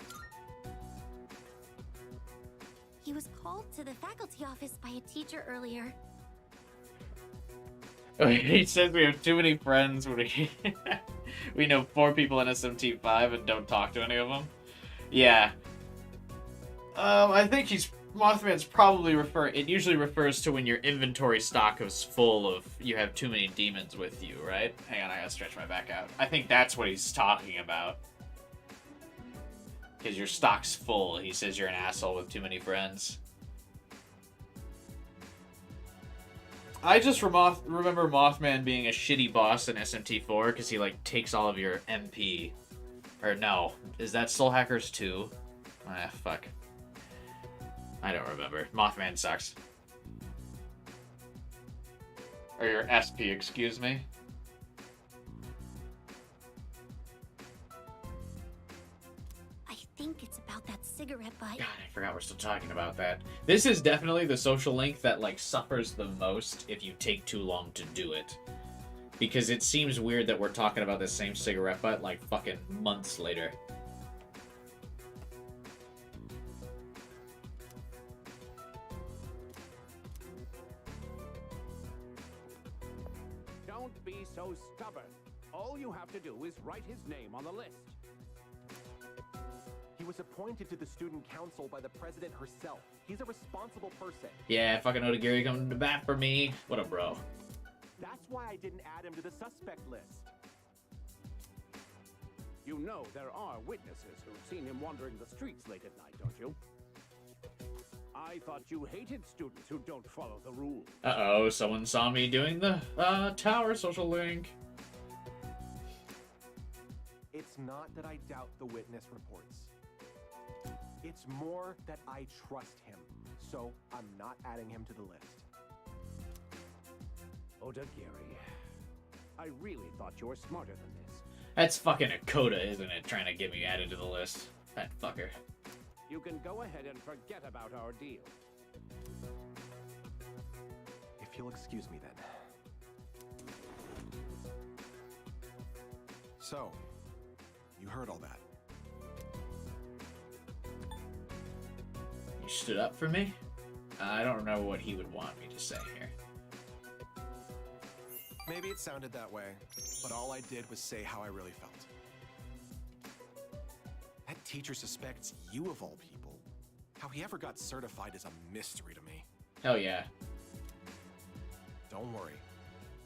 Speaker 3: He was called to the faculty office by a teacher earlier.
Speaker 1: He says we have too many friends. We know 4 people in SMT5 and don't talk to any of them. Yeah. I think Mothman's probably it usually refers to when your inventory stock is full of, you have too many demons with you, right? Hang on, I gotta stretch my back out. I think that's what he's talking about. Because your stock's full. He says you're an asshole with too many friends. I just remember Mothman being a shitty boss in SMT4 because he, like, takes all of your MP. Or no, is that Soul Hackers 2? Ah, fuck. I don't remember. Mothman sucks. Or your SP, excuse me.
Speaker 3: I think it's about that cigarette butt.
Speaker 1: God, I forgot we're still talking about that. This is definitely the social link that, like, suffers the most if you take too long to do it. Because it seems weird that we're talking about the same cigarette butt, like, fucking months later.
Speaker 15: Don't be so stubborn. All you have to do is write his name on the list.
Speaker 16: He was appointed to the student council by the president herself. He's a responsible person.
Speaker 1: Yeah, fucking Odagiri coming to bat for me. What a bro.
Speaker 16: That's why I didn't add him to the suspect list.
Speaker 15: You know there are witnesses who've seen him wandering the streets late at night, don't you? I thought you hated students who don't follow the rules.
Speaker 1: Uh-oh, someone saw me doing the tower social link.
Speaker 16: It's not that I doubt the witness reports. It's more that I trust him, so I'm not adding him to the list.
Speaker 15: Odagiri, I really thought you were smarter than this.
Speaker 1: That's fucking a coda, isn't it? Trying to get me added to the list. That fucker.
Speaker 15: You can go ahead and forget about our deal.
Speaker 16: If you'll excuse me then. So, you heard all that.
Speaker 1: You stood up for me? I don't know what he would want me to say here.
Speaker 16: Maybe it sounded that way, but all I did was say how I really felt. That teacher suspects you of all people. How he ever got certified is a mystery to me.
Speaker 1: Hell yeah.
Speaker 16: Don't worry.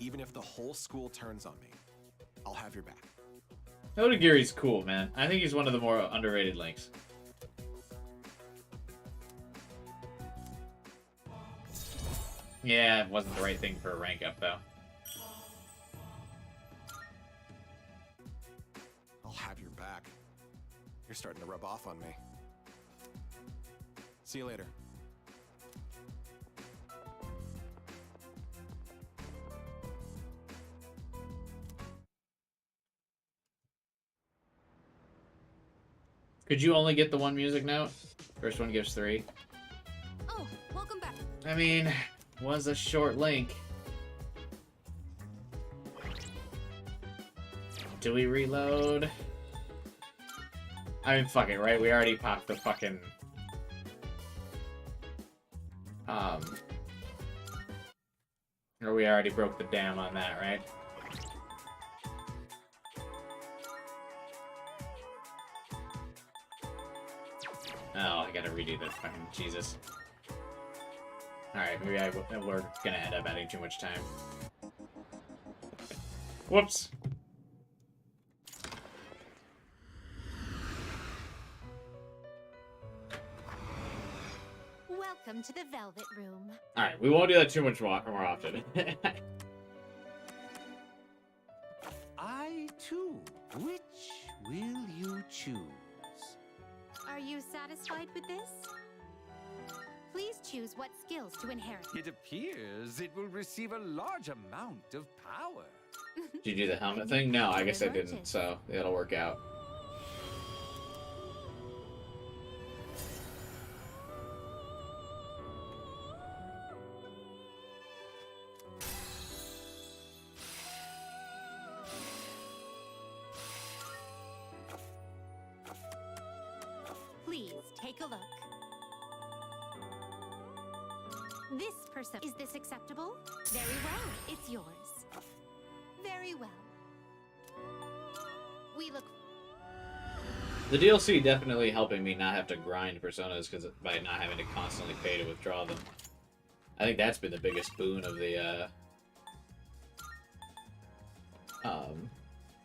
Speaker 16: Even if the whole school turns on me, I'll have your back.
Speaker 1: Odagiri's cool, man. I think he's one of the more underrated links. Yeah, it wasn't the right thing for a rank up, though.
Speaker 16: I'll have your back. You're starting to rub off on me. See you later.
Speaker 1: Could you only get the one music note? First one gives 3.
Speaker 4: Oh, welcome back.
Speaker 1: I mean, was a short link. Do we reload? I mean, fuck it, right? We already popped the fucking... Or we already broke the dam on that, right? Oh, I gotta redo the fucking Jesus. Alright, maybe we're gonna end up adding too much time. Whoops.
Speaker 3: Welcome to the Velvet Room.
Speaker 1: Alright, we won't do that too much more often.
Speaker 2: I too. Which will you choose?
Speaker 3: Are you satisfied with this? Please choose what skills to inherit.
Speaker 2: It appears it will receive a large amount of power.
Speaker 1: Did you do the helmet thing? No, I guess I didn't, so it'll work out.
Speaker 12: look. This person. Is this acceptable? Very well. It's yours. Very well. We look.
Speaker 1: The DLC definitely helping me not have to grind personas because by not having to constantly pay to withdraw them. I think that's been the biggest boon of the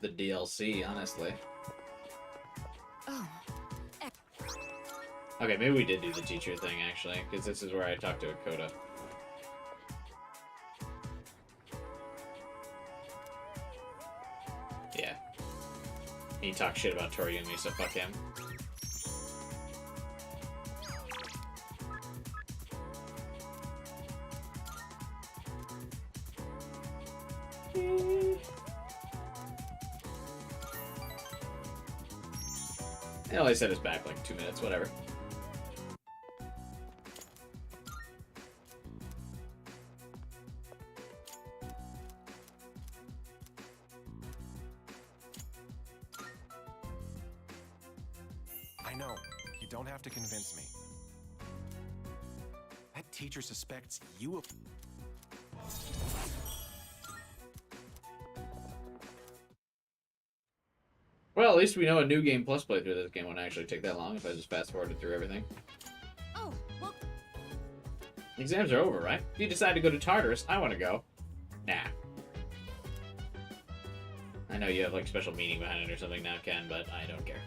Speaker 1: DLC, honestly.
Speaker 4: Oh.
Speaker 1: Okay, maybe we did do the teacher thing actually, because this is where I talked to Akoda. Yeah. He talked shit about Toriumi, so fuck him. He only set us back like 2 minutes, whatever.
Speaker 16: I know. You don't have to convince me. That teacher suspects you of...
Speaker 1: Well, at least we know a New Game Plus playthrough of this game won't actually take that long if I just fast forwarded through everything.
Speaker 12: Oh, well.
Speaker 1: Exams are over, right? If you decide to go to Tartarus, I want to go. Nah. I know you have like special meaning behind it or something now, Ken, but I don't care.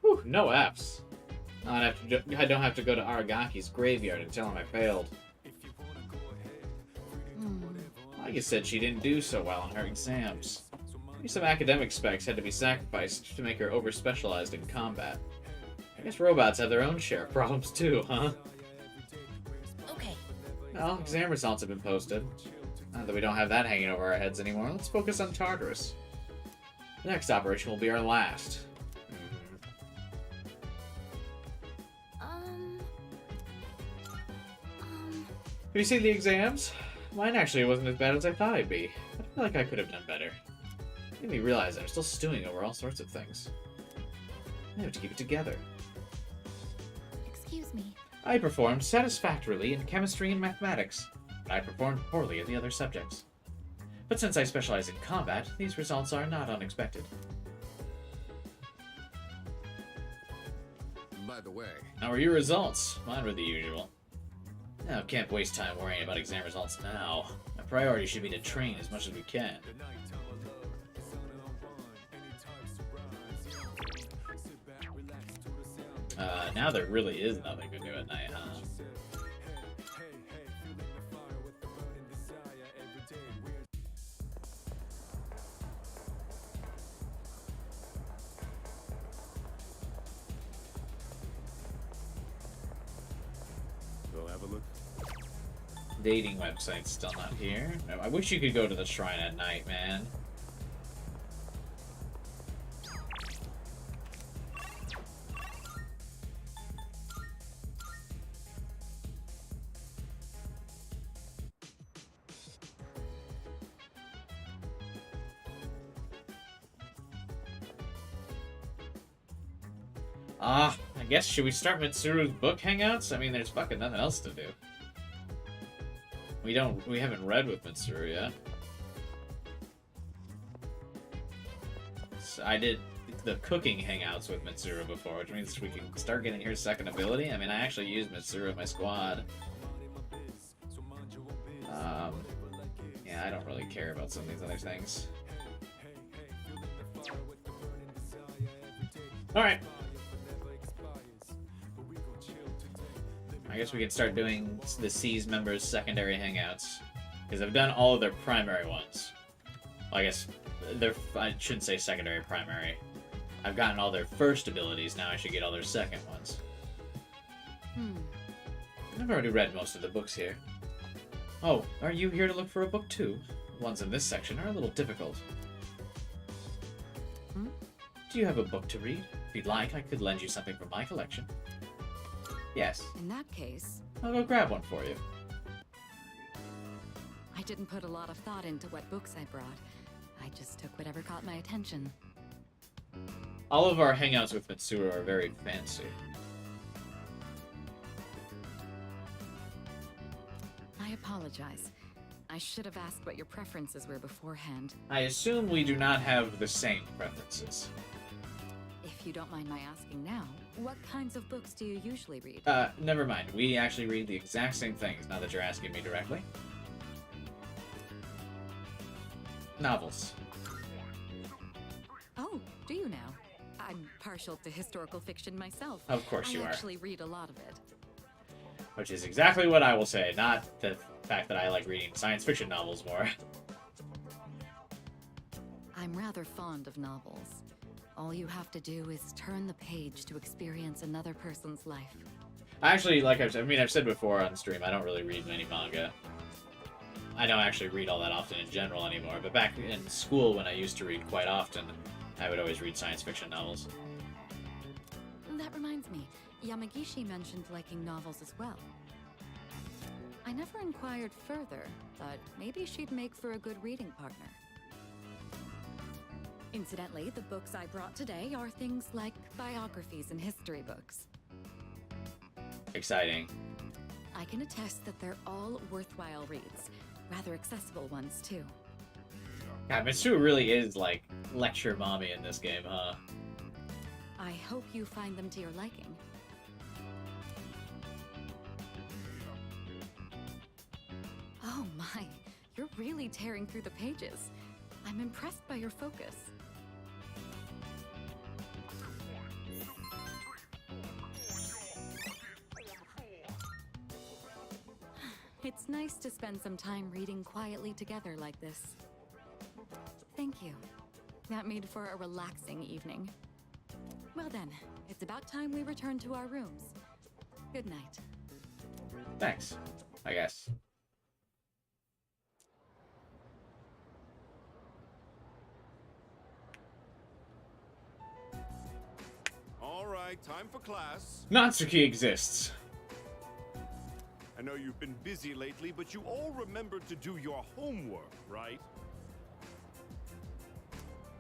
Speaker 1: Whew, no Fs. I don't have to go to Aragaki's graveyard and tell him I failed. Like you said, she didn't do so well on her exams. Maybe some academic specs had to be sacrificed to make her over-specialized in combat. I guess robots have their own share of problems too, huh?
Speaker 12: Okay.
Speaker 1: Well, exam results have been posted. Now that we don't have that hanging over our heads anymore, let's focus on Tartarus. The next operation will be our last. Have you seen the exams? Mine actually wasn't as bad as I thought it'd be. I feel like I could have done better. It made me realize I'm still stewing over all sorts of things. I have to keep it together.
Speaker 3: Excuse me.
Speaker 1: I performed satisfactorily in chemistry and mathematics, but I performed poorly in the other subjects. But since I specialize in combat, these results are not unexpected.
Speaker 6: By the way...
Speaker 1: How are your results? Mine were the usual. Now, can't waste time worrying about exam results now. My priority should be to train as much as we can. Now there really is nothing to do at night, huh?
Speaker 5: Go have a look.
Speaker 1: Dating website's still not here. I wish you could go to the shrine at night, man. I guess, should we start Mitsuru's book hangouts? I mean, there's fucking nothing else to do. We haven't read with Mitsuru yet. So I did the cooking hangouts with Mitsuru before, which means we can start getting her second ability. I mean, I actually used Mitsuru in my squad. Yeah, I don't really care about some of these other things. Alright. I guess we can start doing the C's members' secondary hangouts. Because I've done all of their primary ones. Well, I guess I shouldn't say secondary, primary. I've gotten all their first abilities, now I should get all their second ones. I've already read most of the books here. Oh, are you here to look for a book too? The ones in this section are a little difficult. Do you have a book to read? If you'd like, I could lend you something from my collection. Yes.
Speaker 4: In that case...
Speaker 1: I'll go grab one for you.
Speaker 4: I didn't put a lot of thought into what books I brought. I just took whatever caught my attention.
Speaker 1: All of our hangouts with Mitsuru are very fancy.
Speaker 4: I apologize. I should have asked what your preferences were beforehand.
Speaker 1: I assume we do not have the same preferences.
Speaker 4: If you don't mind my asking now, what kinds of books do you usually read?
Speaker 1: Never mind. We actually read the exact same things, now that you're asking me directly. Novels.
Speaker 4: Oh, do you now? I'm partial to historical fiction myself.
Speaker 1: Of course you
Speaker 4: I
Speaker 1: are.
Speaker 4: actually read a lot of it.
Speaker 1: Which is exactly what I will say, not the fact that I like reading science fiction novels more.
Speaker 4: I'm rather fond of novels. All you have to do is turn the page to experience another person's life.
Speaker 1: Actually, like I've said before on stream, I don't really read many manga. I don't actually read all that often in general anymore, but back in school when I used to read quite often, I would always read science fiction novels.
Speaker 4: That reminds me, Yamagishi mentioned liking novels as well. I never inquired further, but maybe she'd make for a good reading partner. Incidentally, the books I brought today are things like biographies and history books.
Speaker 1: Exciting.
Speaker 4: I can attest that they're all worthwhile reads. Rather accessible ones, too.
Speaker 1: God, Mitsuru really is, like, lecture mommy in this game, huh?
Speaker 4: I hope you find them to your liking. Oh my, you're really tearing through the pages. I'm impressed by your focus. It's nice to spend some time reading quietly together like this. Thank you. That made for a relaxing evening. Well then, it's about time we return to our rooms. Good night.
Speaker 1: Thanks, I guess.
Speaker 5: All right, time for class.
Speaker 1: Natsuki exists.
Speaker 5: I know you've been busy lately, but you all remembered to do your homework, right?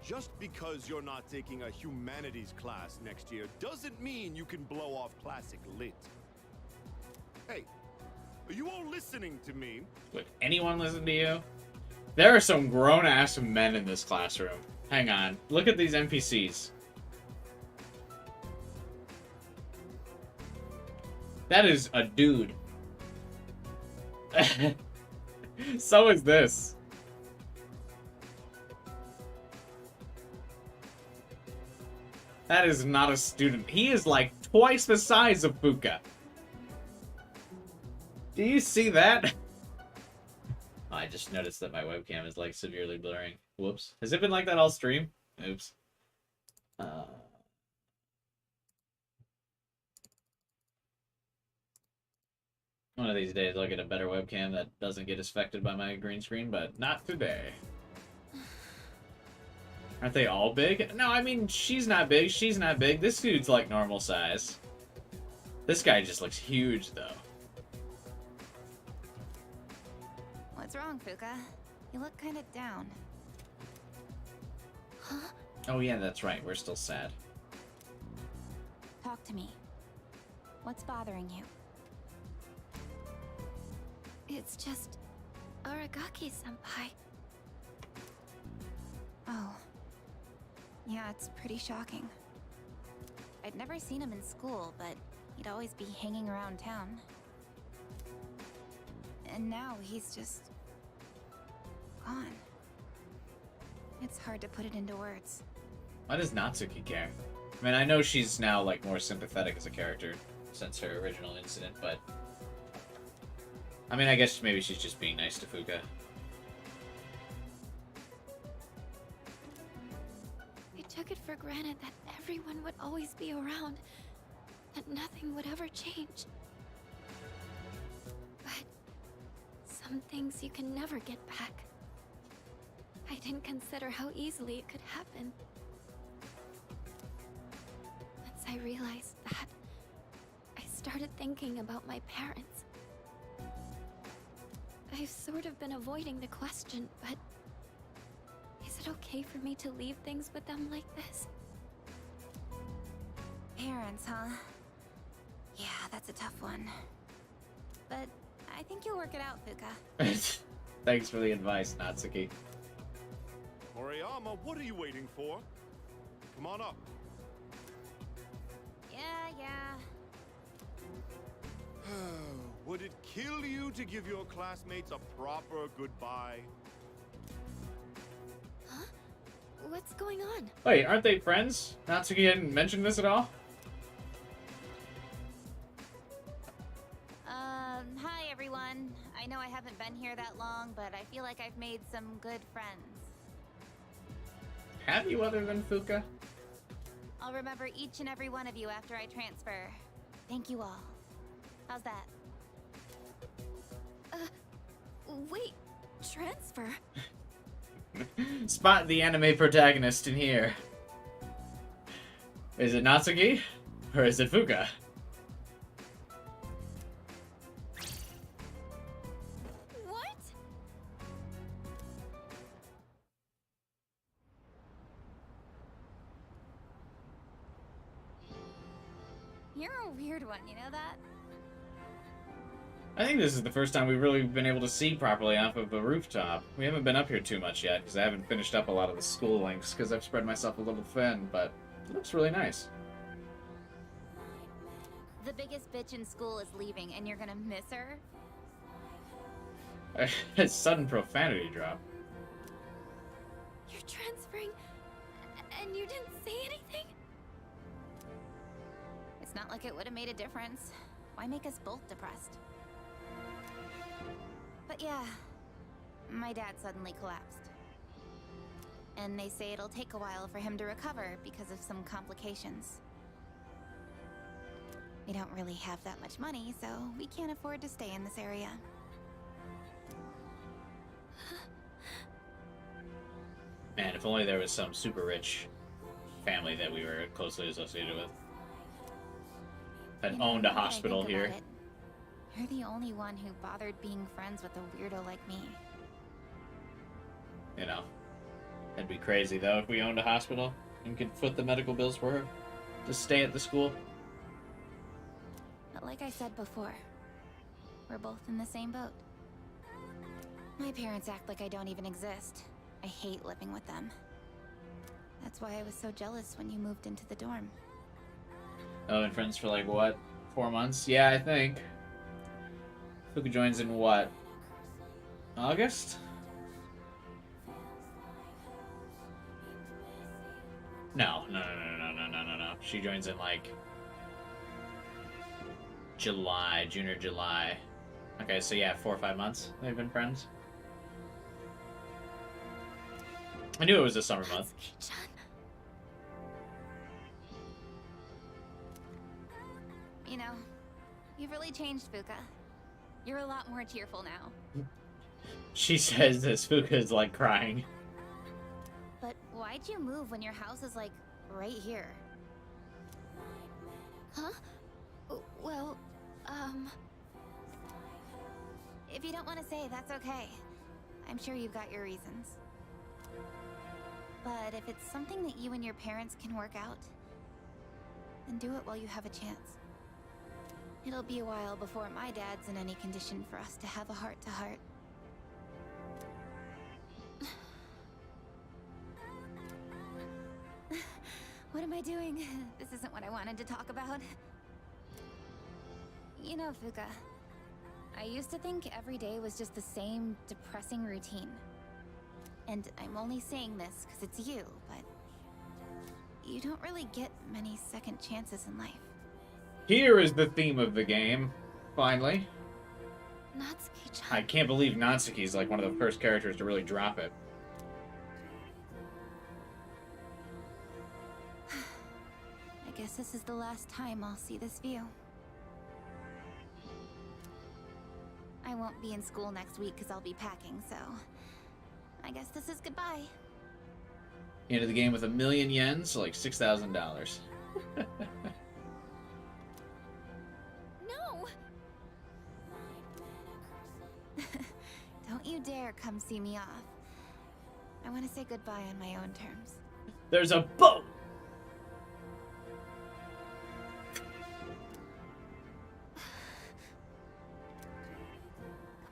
Speaker 5: Just because you're not taking a humanities class next year doesn't mean you can blow off classic lit. Hey, are you all listening to me?
Speaker 1: Would anyone listen to you? There are some grown-ass men in this classroom. Hang on. Look at these NPCs. That is a dude. So is this. That is not a student. He is like twice the size of Fuka. Do you see that? Oh, I just noticed that my webcam is like severely blurring. Whoops. Has it been like that all stream? Oops. One of these days I'll get a better webcam that doesn't get affected by my green screen, but not today. Aren't they all big? No, I mean, she's not big, she's not big. This dude's like normal size. This guy just looks huge, though.
Speaker 9: What's wrong, Fuka? You look kind of down.
Speaker 3: Huh?
Speaker 1: Oh yeah, that's right. We're still sad.
Speaker 9: Talk to me. What's bothering you?
Speaker 3: It's just Aragaki-senpai.
Speaker 9: Oh. Yeah, it's pretty shocking. I'd never seen him in school, but he'd always be hanging around town. And now he's just gone. It's hard to put it into words.
Speaker 1: Why does Natsuki care? I mean, I know she's now like more sympathetic as a character since her original incident, but I mean, I guess maybe she's just being nice to Fuka.
Speaker 3: I took it for granted that everyone would always be around, that nothing would ever change. But some things you can never get back. I didn't consider how easily it could happen. Once I realized that, I started thinking about my parents. I've sort of been avoiding the question, but is it okay for me to leave things with them like this?
Speaker 9: parents, huh? Yeah, that's a tough one. But I think you'll work it out, Fuka.
Speaker 1: Thanks for the advice, Natsuki.
Speaker 5: Moriyama, what are you waiting for? Come on up.
Speaker 9: Yeah.
Speaker 5: Would it kill you to give your classmates a proper goodbye?
Speaker 3: Huh? What's going on?
Speaker 1: Wait, aren't they friends? Natsuki hadn't mentioned this at all?
Speaker 9: Hi everyone. I know I haven't been here that long, but I feel like I've made some good friends.
Speaker 1: Have you other than Fuka?
Speaker 9: I'll remember each and every one of you after I transfer. Thank you all. How's that?
Speaker 3: Wait, transfer?
Speaker 1: Spot the anime protagonist in here. Is it Natsuki? Or is it Fuka?
Speaker 3: What?
Speaker 9: You're a weird one, you know that?
Speaker 1: I think this is the first time we've really been able to see properly off of the rooftop. We haven't been up here too much yet, because I haven't finished up a lot of the school links, because I've spread myself a little thin, but it looks really nice.
Speaker 9: The biggest bitch in school is leaving, and you're gonna miss her?
Speaker 1: A sudden profanity drop.
Speaker 3: You're transferring, and you didn't say anything?
Speaker 9: It's not like it would have made a difference. Why make us both depressed? But yeah, my dad suddenly collapsed. And they say it'll take a while for him to recover because of some complications. We don't really have that much money, so we can't afford to stay in this area.
Speaker 1: Man, if only there was some super rich family that we were closely associated with. That owned a hospital here.
Speaker 9: You're the only one who bothered being friends with a weirdo like me.
Speaker 1: You know. That'd be crazy, though, if we owned a hospital and could foot the medical bills for her to stay at the school.
Speaker 9: But like I said before, we're both in the same boat. My parents act like I don't even exist. I hate living with them. That's why I was so jealous when you moved into the dorm.
Speaker 1: Oh, and friends for like, what? 4 months? Yeah, I think. Fuka joins in what? August? No. She joins in like July, June or July. Okay, so yeah, 4 or 5 months they've been friends. I knew it was a summer month.
Speaker 9: You know, you've really changed, Fuka. You're a lot more cheerful now.
Speaker 1: She says this, Fuka is like crying.
Speaker 9: But why'd you move when your house is like right here?
Speaker 3: Huh? Well,
Speaker 9: If you don't want to say, that's okay. I'm sure you've got your reasons. But if it's something that you and your parents can work out, then do it while you have a chance. It'll be a while before my dad's in any condition for us to have a heart-to-heart. What am I doing? This isn't what I wanted to talk about. You know, Fuka, I used to think every day was just the same depressing routine. And I'm only saying this because it's you, but you don't really get many second chances in life.
Speaker 1: Here is the theme of the game, finally.
Speaker 3: Natsuki-chan.
Speaker 1: I can't believe Natsuki's like one of the first characters to really drop it.
Speaker 9: I guess this is the last time I'll see this view. I won't be in school next week because I'll be packing, so I guess this is goodbye.
Speaker 1: Into the game with 1,000,000 yen, so like $6,000.
Speaker 9: No! Don't you dare come see me off. I want to say goodbye on my own terms.
Speaker 1: There's a boat!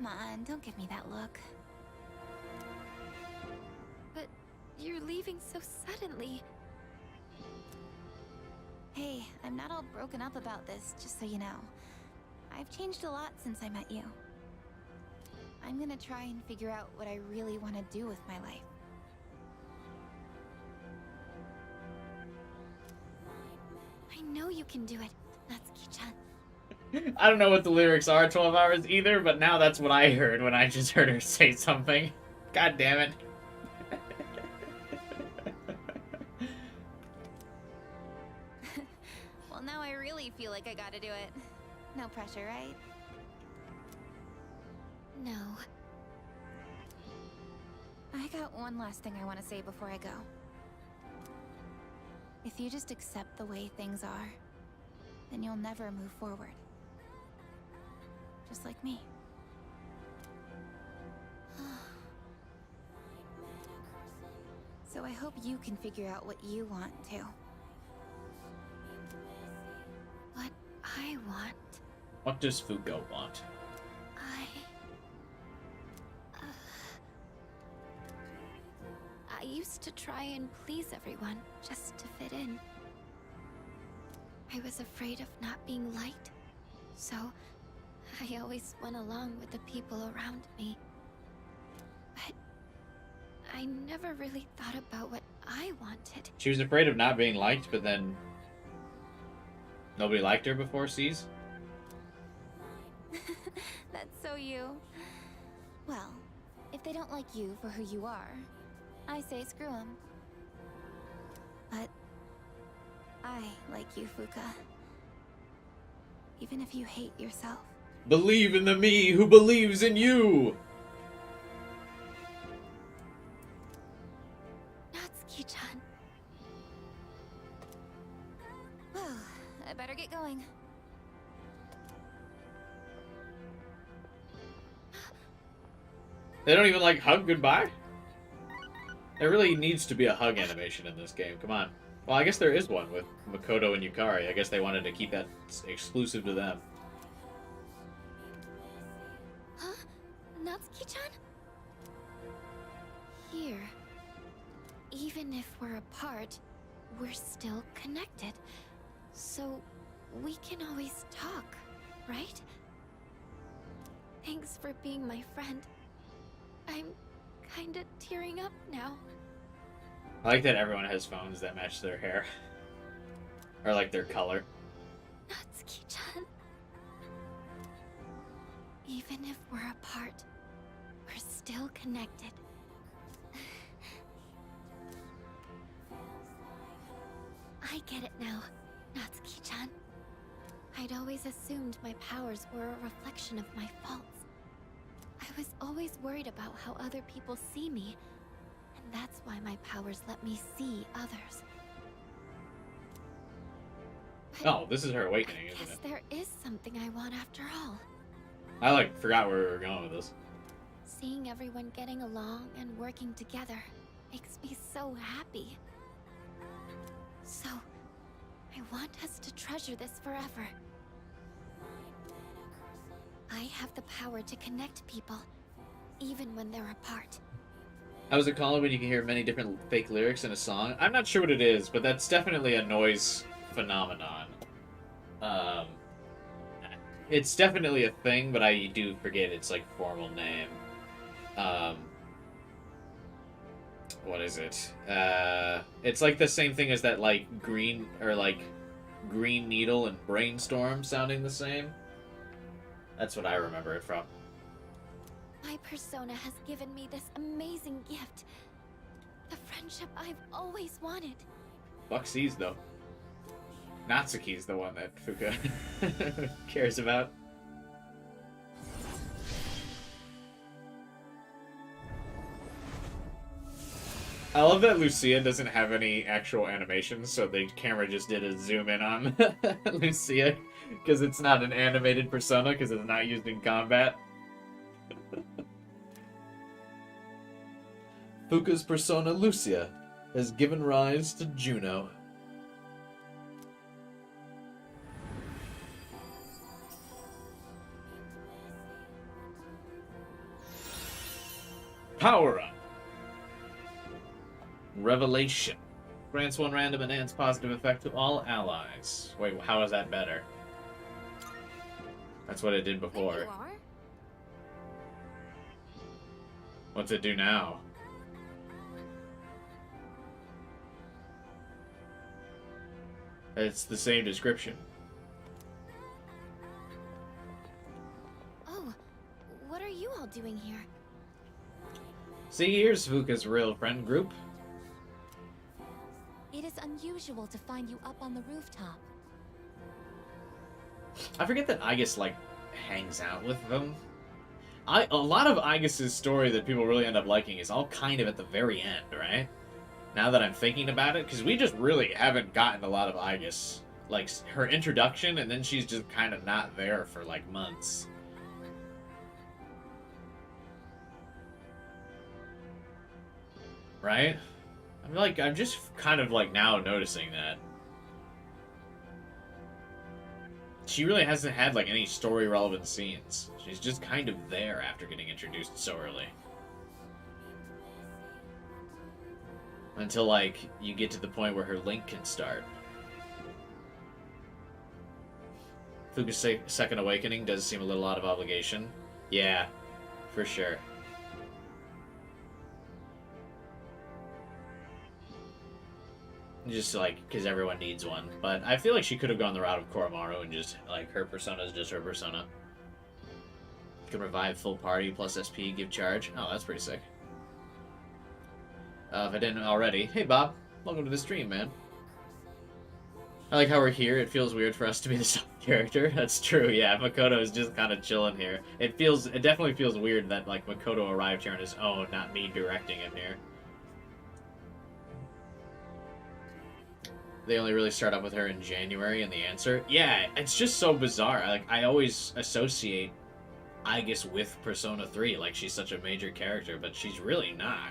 Speaker 9: Come on, don't give me that look.
Speaker 3: But you're leaving so suddenly.
Speaker 9: Hey, I'm not all broken up about this, just so you know. I've changed a lot since I met you. I'm gonna try and figure out what I really want to do with my life.
Speaker 3: I know you can do it, Natsuki-chan.
Speaker 1: I don't know what the lyrics are, 12 hours either, but now that's what I heard when I just heard her say something. God damn it.
Speaker 9: Well, now I really feel like I gotta do it. No pressure, right?
Speaker 3: No.
Speaker 9: I got one last thing I want to say before I go. If you just accept the way things are, then you'll never move forward. Just like me. So I hope you can figure out what you want too.
Speaker 3: What I want?
Speaker 1: What does Fuko want?
Speaker 3: I used to try and please everyone, just to fit in. I was afraid of not being liked, so I always went along with the people around me. But I never really thought about what I wanted.
Speaker 1: She was afraid of not being liked, but then nobody liked her before C's?
Speaker 9: That's so you. Well, if they don't like you for who you are, I say screw them. But I like you, Fuka. Even if you hate yourself.
Speaker 1: Believe in the me who believes in you!
Speaker 3: Natsuki-chan.
Speaker 9: Well, I better get going.
Speaker 1: They don't even like hug goodbye? There really needs to be a hug animation in this game. Come on. Well, I guess there is one with Makoto and Yukari. I guess they wanted to keep that exclusive to them.
Speaker 3: Huh? Natsuki-chan? Here. Even if we're apart, we're still connected. So we can always talk, right? Thanks for being my friend. I'm kinda tearing up now.
Speaker 1: I like that everyone has phones that match their hair. Or like their color.
Speaker 3: Natsuki-chan. Even if we're apart, we're still connected. I get it now, Natsuki-chan. I'd always assumed my powers were a reflection of my faults. I was always worried about how other people see me, and that's why my powers let me see others.
Speaker 1: Oh, this is her awakening, isn't
Speaker 3: Guess
Speaker 1: it?
Speaker 3: there is something I want after all.
Speaker 1: I forgot where we were going with this.
Speaker 3: Seeing everyone getting along and working together makes me so happy. So, I want us to treasure this forever. I have the power to connect people, even when they're apart.
Speaker 1: How's it called when you can hear many different fake lyrics in a song? I'm not sure what it is, but that's definitely a noise phenomenon. It's definitely a thing, but I do forget its formal name. What is it? It's like the same thing as that green Green Needle and Brainstorm sounding the same. That's what I remember it from.
Speaker 3: My persona has given me this amazing gift. The friendship I've always wanted.
Speaker 1: Fuck C's, though. Natsuki's the one that Fuka cares about. I love that Lucia doesn't have any actual animations, so the camera just did a zoom in on Lucia, because it's not an animated persona, because it's not used in combat. Fuka's persona, Lucia, has given rise to Juno. Power up. Revelation. Grants one random enhanced positive effect to all allies. Wait, how is that better? That's what it did before.
Speaker 3: There you are.
Speaker 1: What's it do now? It's the same description.
Speaker 3: Oh, what are you all doing here?
Speaker 1: See, here's Fuka's real friend group.
Speaker 4: It is unusual to find you up on the rooftop.
Speaker 1: I forget that Aigis, like, hangs out with them. A lot of Aigis' story that people really end up liking is all kind of at the very end, right? Now that I'm thinking about it, because we just really haven't gotten a lot of Aigis. Like, her introduction, and then she's just kind of not there for, like, months. Right? I'm just kind of, like, now noticing that. She really hasn't had, like, any story-relevant scenes. She's just kind of there after getting introduced so early. Until, like, you get to the point where her link can start. Fuka's Second Awakening does seem a little out of obligation. Yeah, for sure. Just, like, because everyone needs one. But I feel like she could have gone the route of Koromaru and just, like, her persona is just her persona. Can revive full party plus SP, give charge. Oh, that's pretty sick. If I didn't already, hey Bob, welcome to the stream, man. I like how we're here. It feels weird for us to be the side character. That's true, yeah. Makoto is just kind of chilling here. It definitely feels weird that, like, Makoto arrived here on his own, not me directing him here. They only really start up with her in January in the answer. Yeah, it's just so bizarre. Like, I always associate Aigis with Persona 3, like she's such a major character, but she's really not.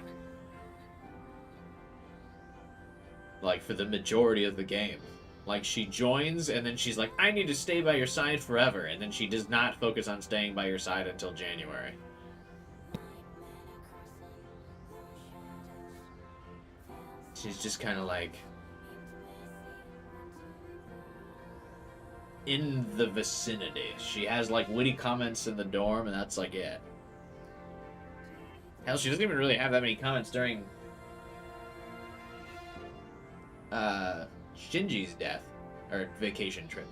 Speaker 1: Like, for the majority of the game. Like, she joins, and then she's like, I need to stay by your side forever, and then she does not focus on staying by your side until January. She's just kind of like in the vicinity. She has, like, witty comments in the dorm, and that's, like, it. Hell, she doesn't even really have that many comments during Shinji's death, or vacation trip.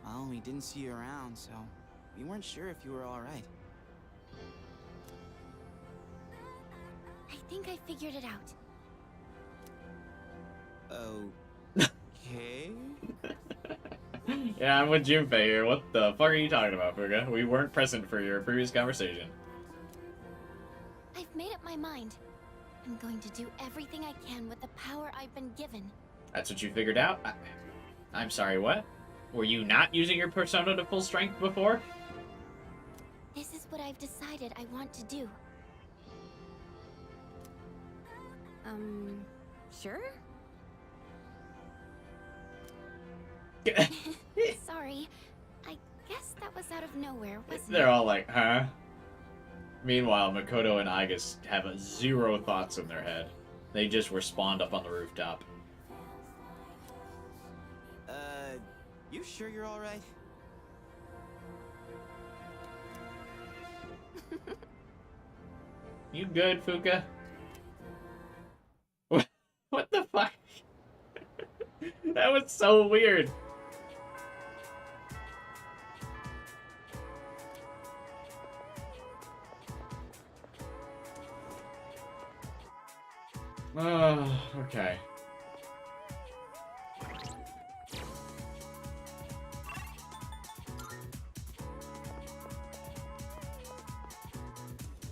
Speaker 10: Well, we didn't see you around, so we weren't sure if you were alright.
Speaker 3: I think I figured it out.
Speaker 10: Okay.
Speaker 1: Yeah, I'm with Junpei here. What the fuck are you talking about, Fuka? We weren't present for your previous conversation.
Speaker 3: I've made up my mind. I'm going to do everything I can with the power I've been given.
Speaker 1: That's what you figured out? I'm sorry, what? Were you not using your persona to full strength before?
Speaker 3: This is what I've decided I want to do.
Speaker 4: Sure?
Speaker 3: Sorry. I guess that was out of nowhere, wasn't
Speaker 1: They're
Speaker 3: it?
Speaker 1: all like, huh? Meanwhile, Makoto and Aigis have zero thoughts in their head. They just were spawned up on the rooftop.
Speaker 10: You sure you're alright?
Speaker 1: You good, Fuka? What the fuck? That was so weird. Oh, okay.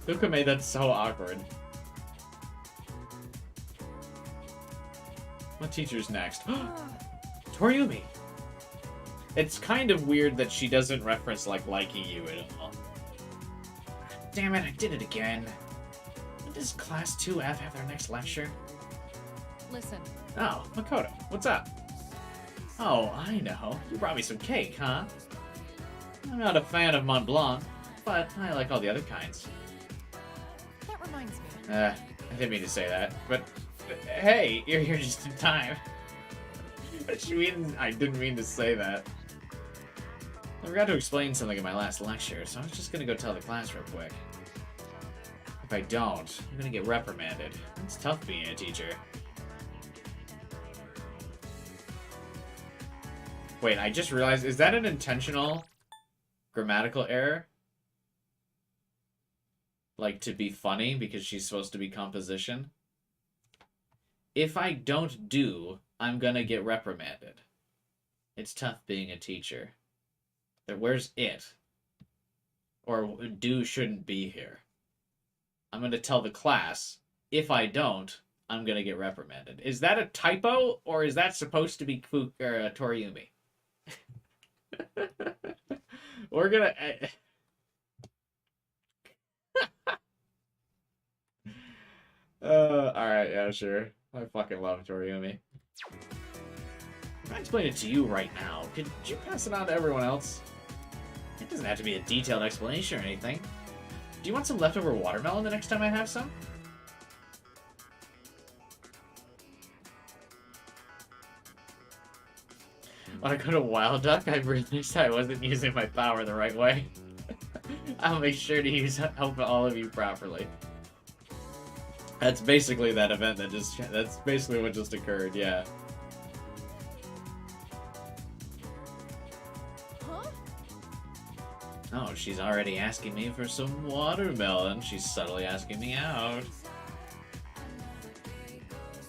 Speaker 1: Fuka made that so awkward. What teacher's next? Toriumi! It's kind of weird that she doesn't reference, like, liking you at all. Damn it, I did it again. When does Class 2F have their next lecture?
Speaker 4: Listen.
Speaker 1: Oh, Makoto, what's up? Oh, I know. You brought me some cake, huh? I'm not a fan of Mont Blanc. but I like all the other kinds.
Speaker 14: That reminds me.
Speaker 1: I didn't mean to say that, but hey, you're here just in time. I didn't mean to say that. I forgot to explain something in my last lecture, so I was just gonna go tell the class real quick. If I don't, I'm gonna get reprimanded. It's tough being a teacher. Wait, I just realized, is that an intentional grammatical error? Like, to be funny because she's supposed to be composition? If I don't do, I'm gonna get reprimanded. It's tough being a teacher. Where's it? Or do shouldn't be here. I'm gonna tell the class, if I don't, I'm gonna get reprimanded. Is that a typo, or is that supposed to be Toriumi? We're gonna... alright, yeah, sure. I fucking love Toriumi. If I explain it to you right now, could you pass it on to everyone else? It doesn't have to be a detailed explanation or anything. Do you want some leftover watermelon the next time I have some? When I go to Wild Duck, I realized I wasn't using my power the right way. I'll make sure to help all of you properly. That's basically that event that's basically what just occurred, yeah.
Speaker 14: Huh?
Speaker 1: Oh, she's already asking me for some watermelon. She's subtly asking me out.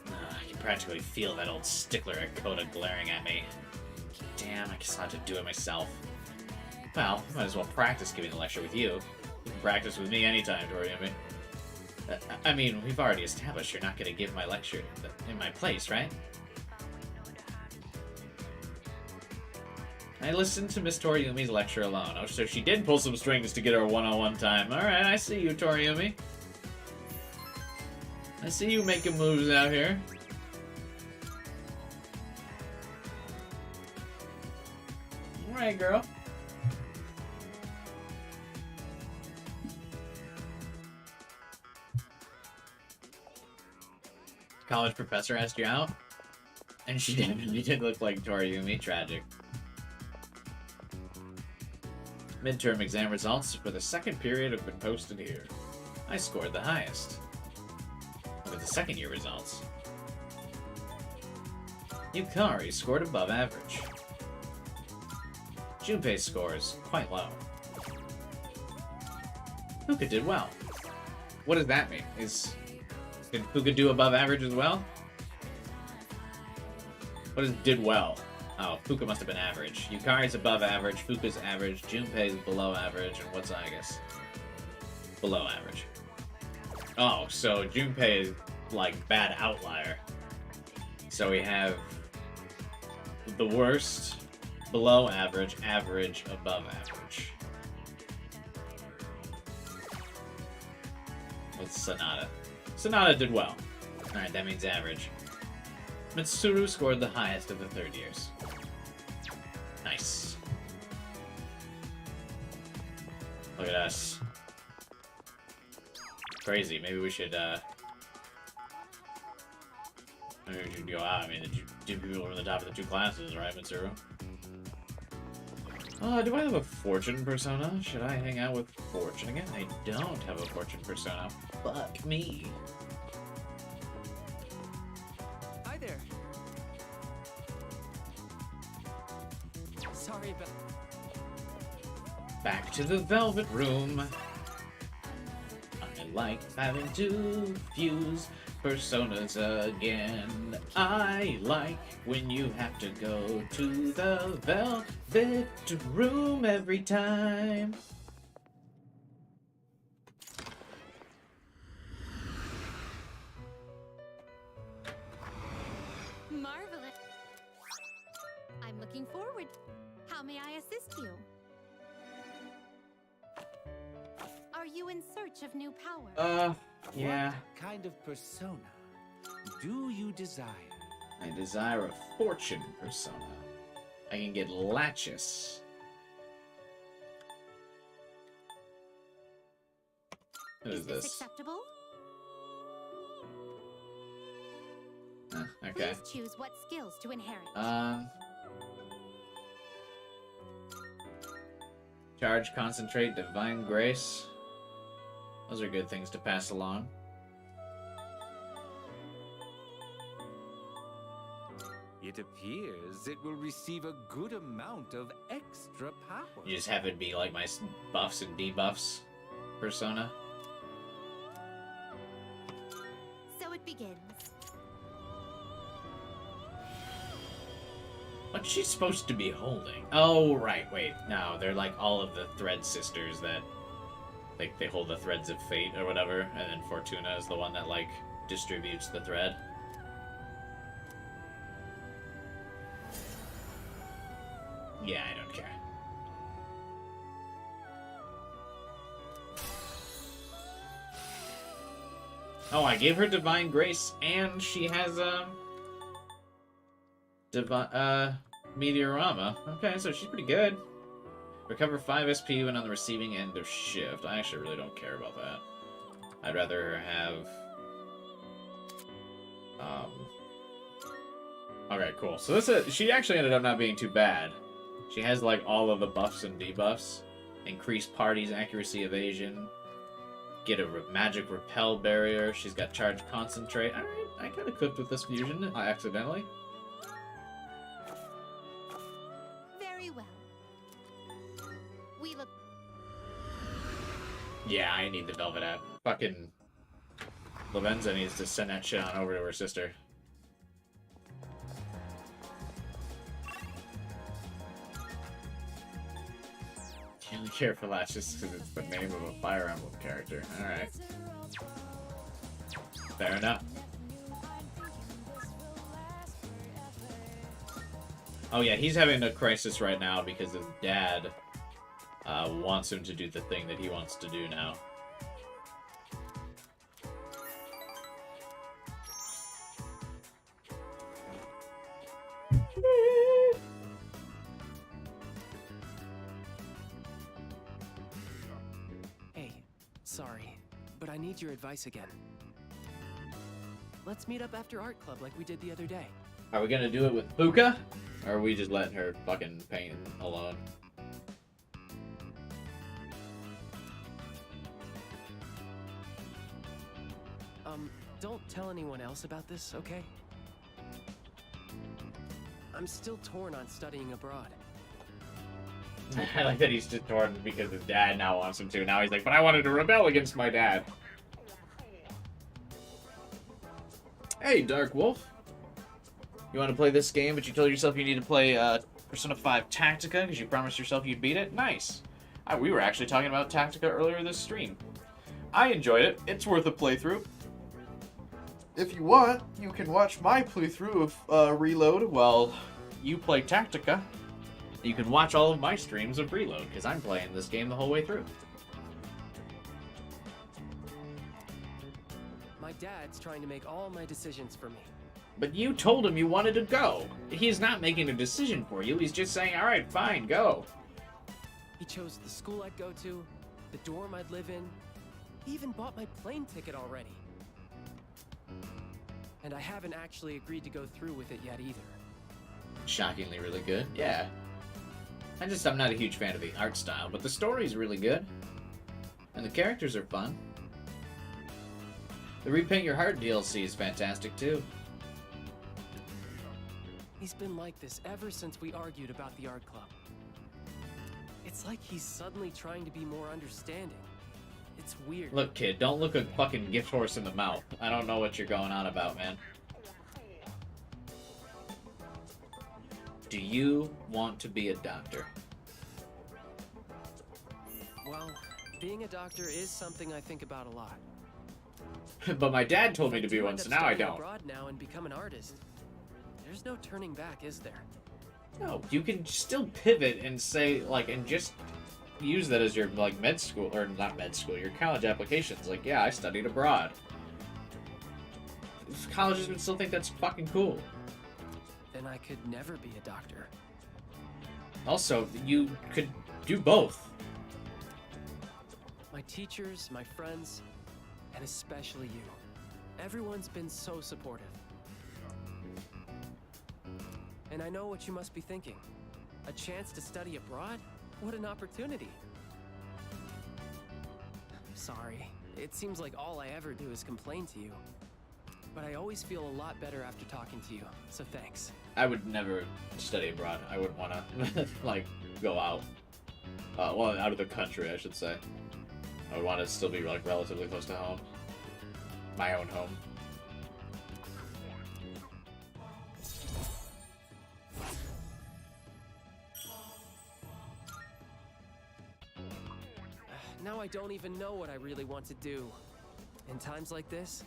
Speaker 1: I can practically feel that old stickler at Coda glaring at me. Damn, I guess I'll have to do it myself. Well, I might as well practice giving a lecture with you. You can practice with me anytime, Toriumi. I mean, we've already established you're not going to give my lecture in my place, right? I listened to Miss Toriumi's lecture alone. Oh, so she did pull some strings to get her one-on-one time. Alright, I see you, Toriumi. I see you making moves out here. Alright, girl. College professor asked you out? And she definitely did look like Toriumi. Tragic. Midterm exam results for the second period have been posted here. I scored the highest. Look at the second year results. Yukari scored above average. Junpei's score is quite low. Fuka did well. What does that mean? Did Fuka do above average as well? What is did well? Oh, Fuka must have been average. Yukari's above average, Fuka's average, Junpei's below average, and what's Aigis? Below average. Oh, so Junpei is like bad outlier. So we have the worst, below average, average, above average. With Sonata. Sonata did well. Alright, that means average. Mitsuru scored the highest of the third years. Nice. Look at us. Crazy. Maybe we should go out. I mean, the two people were in the top of the two classes, right, Mitsuru? Do I have a fortune persona? Should I hang out with fortune again? I don't have a fortune persona. Fuck me.
Speaker 10: Hi there. Sorry about...
Speaker 1: Back to the Velvet Room. I like having to fuse personas again. I like when you have to go to the Velvet Room every time.
Speaker 12: Marvelous. I'm looking forward. How may I assist you? Are you in search of new power?
Speaker 1: Yeah.
Speaker 2: What kind of persona do you desire?
Speaker 1: I desire a fortune persona. I can get Latches. What is this?
Speaker 12: acceptable?
Speaker 1: Okay.
Speaker 12: Please choose what skills to inherit.
Speaker 1: Charge, concentrate, divine grace. Those are good things to pass along.
Speaker 2: It appears it will receive a good amount of extra power.
Speaker 1: You just have it be like my buffs and debuffs persona.
Speaker 12: So it begins.
Speaker 1: What's she supposed to be holding? Oh, right, wait. No, they're like all of the Thread sisters that... Like, they hold the threads of fate or whatever, and then Fortuna is the one that, like, distributes the thread. Yeah, I don't care. Oh, I gave her Divine Grace, and she has, Meteorama. Okay, so she's pretty good. Recover 5 SP when on the receiving end of shift. I actually really don't care about that. I'd rather have... Okay, cool. So this she actually ended up not being too bad. She has, like, all of the buffs and debuffs. Increased party's accuracy evasion. Get a magic repel barrier. She's got charge concentrate. Alright, I kind of cooked with this fusion accidentally.
Speaker 12: Very well. We look.
Speaker 1: Yeah, I need the Velvet app. Fucking Lavenza needs to send that shit on over to her sister. You only care for Latch just because it's the name of a Fire Emblem character. Alright. Fair enough. Oh yeah, he's having a crisis right now because his dad wants him to do the thing that he wants to do now.
Speaker 17: Hey, sorry, but I need your advice again. Let's meet up after art club like we did the other day.
Speaker 1: Are we gonna do it with Fuka? Or are we just letting her fucking paint alone?
Speaker 17: Don't tell anyone else about this, okay? I'm still torn on studying abroad.
Speaker 1: I like that he's just torn because his dad now wants him to. Now he's like, but I wanted to rebel against my dad. Hey, Dark Wolf. You want to play this game, but you told yourself you need to play Persona 5 Tactica because you promised yourself you'd beat it? Nice. We were actually talking about Tactica earlier this stream. I enjoyed it. It's worth a playthrough. If you want, you can watch my playthrough of Reload while you play Tactica. You can watch all of my streams of Reload, because I'm playing this game the whole way through.
Speaker 17: My dad's trying to make all my decisions for me.
Speaker 1: But you told him you wanted to go. He's not making a decision for you. He's just saying, alright, fine, go.
Speaker 17: He chose the school I'd go to, the dorm I'd live in. He even bought my plane ticket already. And I haven't actually agreed to go through with it yet either.
Speaker 1: Shockingly really good. Yeah. I'm not a huge fan of the art style, but the story's really good. And the characters are fun. The Repaint Your Heart DLC is fantastic too.
Speaker 17: He's been like this ever since we argued about the art club. It's like he's suddenly trying to be more understanding. It's weird.
Speaker 1: Look, kid, don't look a fucking gift horse in the mouth. I don't know what you're going on about, man. Do you want to be a doctor?
Speaker 17: Well, being a doctor is something I think about a lot.
Speaker 1: But my dad told me to be one, so now I don't.
Speaker 17: Abroad now and become an artist. There's no turning back, is there?
Speaker 1: No, you can still pivot and say, like, and just use that as your, like, med school, or not med school, your college applications. Like, yeah, I studied abroad. Colleges would still think that's fucking cool.
Speaker 17: Then I could never be a doctor.
Speaker 1: Also, you could do both.
Speaker 17: My teachers, my friends, And especially you. Everyone's been so supportive. And I know what you must be thinking. A chance to study abroad? What an opportunity. Sorry. It seems like all I ever do is complain to you. But I always feel a lot better after talking to you, so thanks.
Speaker 1: I would never study abroad. I wouldn't want to, like, go out. Well, out of the country, I should say. I would want to still be, like, relatively close to home. My own home.
Speaker 17: Now I don't even know what I really want to do. In times like this,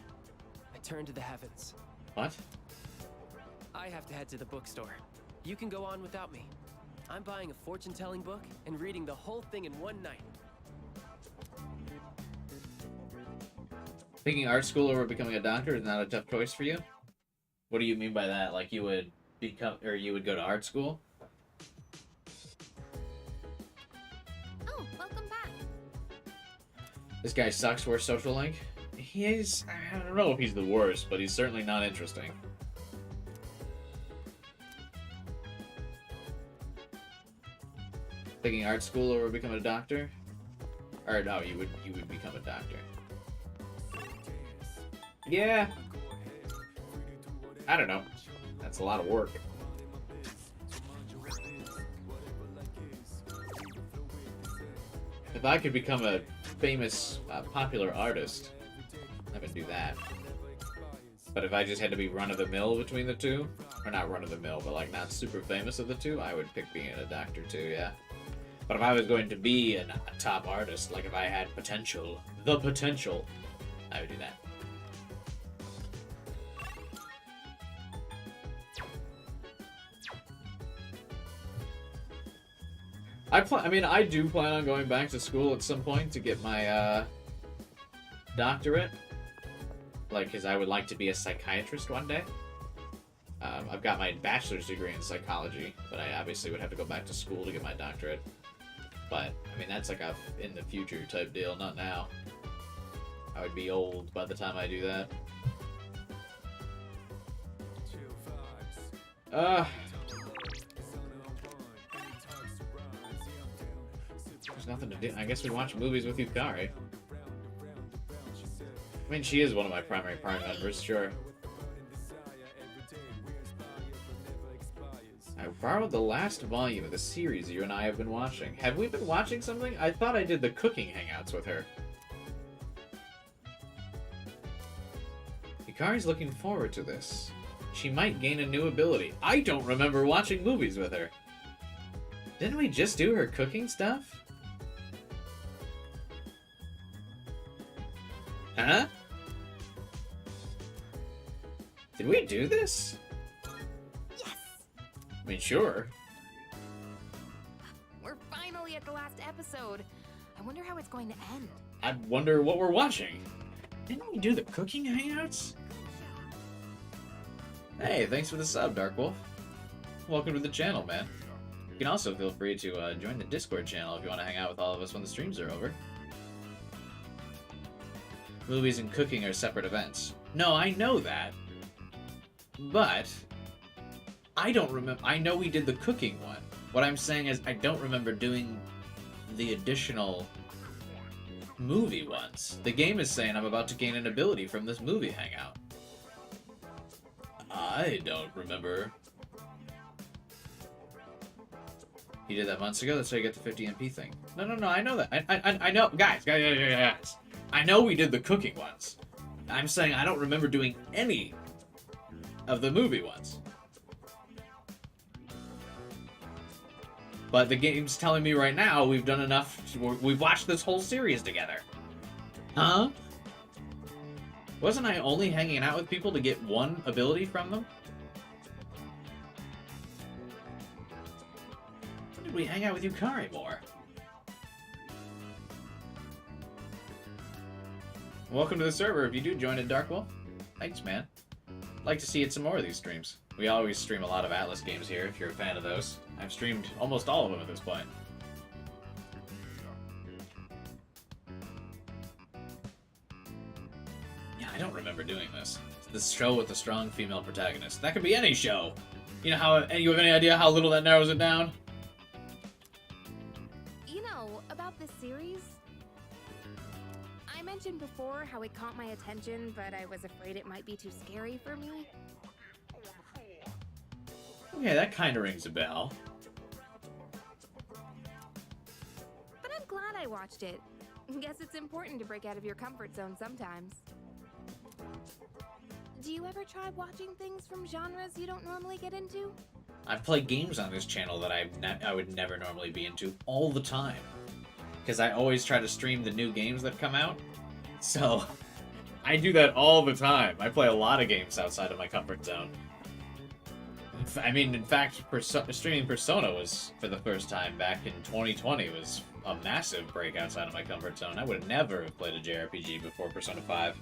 Speaker 17: I turn to the heavens.
Speaker 1: What?
Speaker 17: I have to head to the bookstore. You can go on without me. I'm buying a fortune-telling book and reading the whole thing in one night.
Speaker 1: Picking art school over becoming a doctor is not a tough choice for you? What do you mean by that? Like you would you would go to art school?
Speaker 3: Oh, welcome back.
Speaker 1: This guy sucks, worst social link? He is... I don't know if he's the worst, but he's certainly not interesting. Picking art school over becoming a doctor? Or no, you would become a doctor. Yeah. I don't know. That's a lot of work. If I could become a famous, popular artist, I would do that. But if I just had to be run-of-the-mill between the two, or not run-of-the-mill, but like not super famous of the two, I would pick being a doctor too, yeah. But if I was going to be a top artist, like if I had potential, the potential, I would do that. I do plan on going back to school at some point to get my doctorate. Like, because I would like to be a psychiatrist one day. I've got my bachelor's degree in psychology, but I obviously would have to go back to school to get my doctorate. But, I mean, that's like a in the future type deal, not now. I would be old by the time I do that. There's nothing to do. I guess we watch movies with Yukari. I mean, she is one of my primary party members, sure. I borrowed the last volume of the series you and I have been watching. Have we been watching something? I thought I did the cooking hangouts with her. Yukari's looking forward to this. She might gain a new ability. I don't remember watching movies with her. Didn't we just do her cooking stuff? Huh? Did we do this?
Speaker 3: Yes!
Speaker 1: I mean, sure.
Speaker 14: We're finally at the last episode. I wonder how it's going to end.
Speaker 1: I wonder what we're watching. Didn't we do the cooking hangouts? Hey, thanks for the sub, Dark Wolf. Welcome to the channel, man. You can also feel free to join the Discord channel if you want to hang out with all of us when the streams are over. Movies and cooking are separate events. No, I know that. But I don't remember. I know we did the cooking one. What I'm saying is I don't remember doing the additional movie ones. The game is saying I'm about to gain an ability from this movie hangout. I don't remember. You did that months ago? That's how you get the 50 MP thing. No, I know that. I know. Guys. I know we did the cooking ones. I'm saying I don't remember doing any of the movie ones. But the game's telling me right now we've done enough. We've watched this whole series together. Huh? Wasn't I only hanging out with people to get one ability from them? When did we hang out with Yukari more? Welcome to the server if you do join at Dark Wolf. Thanks, man. I'd like to see it some more of these streams. We always stream a lot of Atlas games here if you're a fan of those. I've streamed almost all of them at this point. I don't remember doing this. This show with a strong female protagonist. That could be any show. You know how? You have any idea how little that narrows it down?
Speaker 18: You know, about this series, I mentioned before how it caught my attention, but I was afraid it might be too scary for me.
Speaker 1: Okay, that kind of rings a bell.
Speaker 18: But I'm glad I watched it. Guess it's important to break out of your comfort zone sometimes. Do you ever try watching things from genres you don't normally get into?
Speaker 1: I've played games on this channel that I would never normally be into all the time. Because I always try to stream the new games that come out. So, I do that all the time. I play a lot of games outside of my comfort zone. I mean, in fact, streaming Persona was, for the first time back in 2020, was a massive break outside of my comfort zone. I would never have played a JRPG before Persona 5.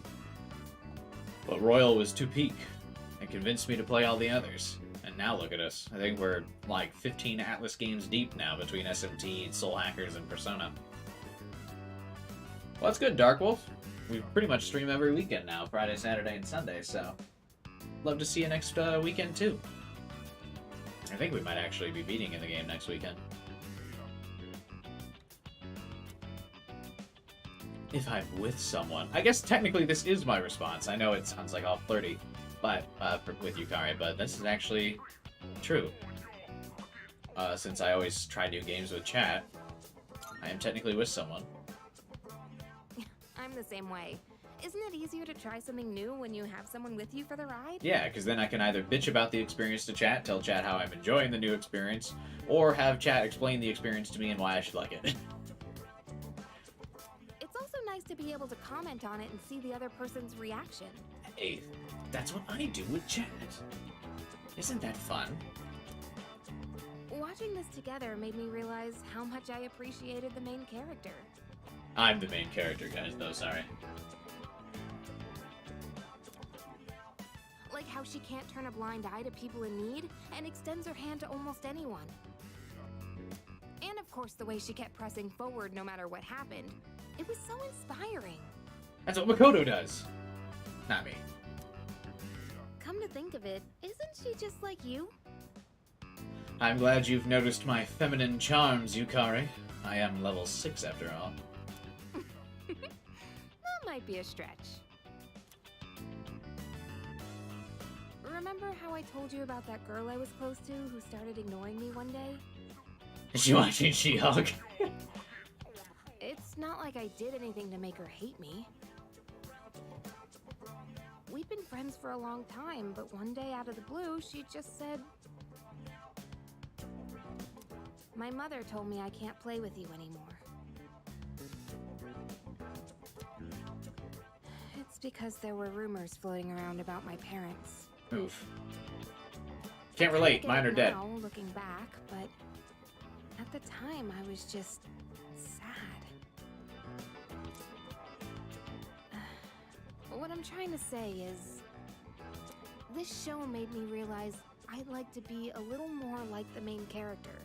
Speaker 1: But Royal was too peak, and convinced me to play all the others. And now look at us. I think we're like 15 Atlas games deep now between SMT, Soul Hackers, and Persona. Well, that's good, Dark Wolf. We pretty much stream every weekend now, Friday, Saturday, and Sunday, so love to see you next weekend, too. I think we might actually be beating in the game next weekend. If I'm with someone. I guess technically this is my response. I know it sounds like all flirty, but with Yukari, but this is actually true. Since I always try new games with chat, I am technically with someone.
Speaker 18: I'm the same way. Isn't it easier to try something new when you have someone with you for the ride?
Speaker 1: Yeah, because then I can either bitch about the experience to chat, tell chat how I'm enjoying the new experience, or have chat explain the experience to me and why I should like it.
Speaker 18: It's also nice to be able to comment on it and see the other person's reaction.
Speaker 1: Hey, that's what I do with chat. Isn't that fun?
Speaker 18: Watching this together made me realize how much I appreciated the main character.
Speaker 1: I'm the main character, guys, though, sorry.
Speaker 18: Like how she can't turn a blind eye to people in need and extends her hand to almost anyone. And of course the way she kept pressing forward no matter what happened. It was so inspiring.
Speaker 1: That's what Makoto does. Not me.
Speaker 18: Come to think of it, isn't she just like you?
Speaker 1: I'm glad you've noticed my feminine charms, Yukari. I am level 6 after all.
Speaker 18: That might be a stretch. Remember how I told you about that girl I was close to who started ignoring me one day?
Speaker 1: Is she watching She-Hulk?
Speaker 18: It's not like I did anything to make her hate me. We've been friends for a long time, but one day out of the blue, she just said, "My mother told me I can't play with you anymore." It's because there were rumors floating around about my parents.
Speaker 1: Oof. Can't relate. Mine are dead.
Speaker 18: Now, looking back, but at the time I was just sad. What I'm trying to say is, this show made me realize I'd like to be a little more like the main character.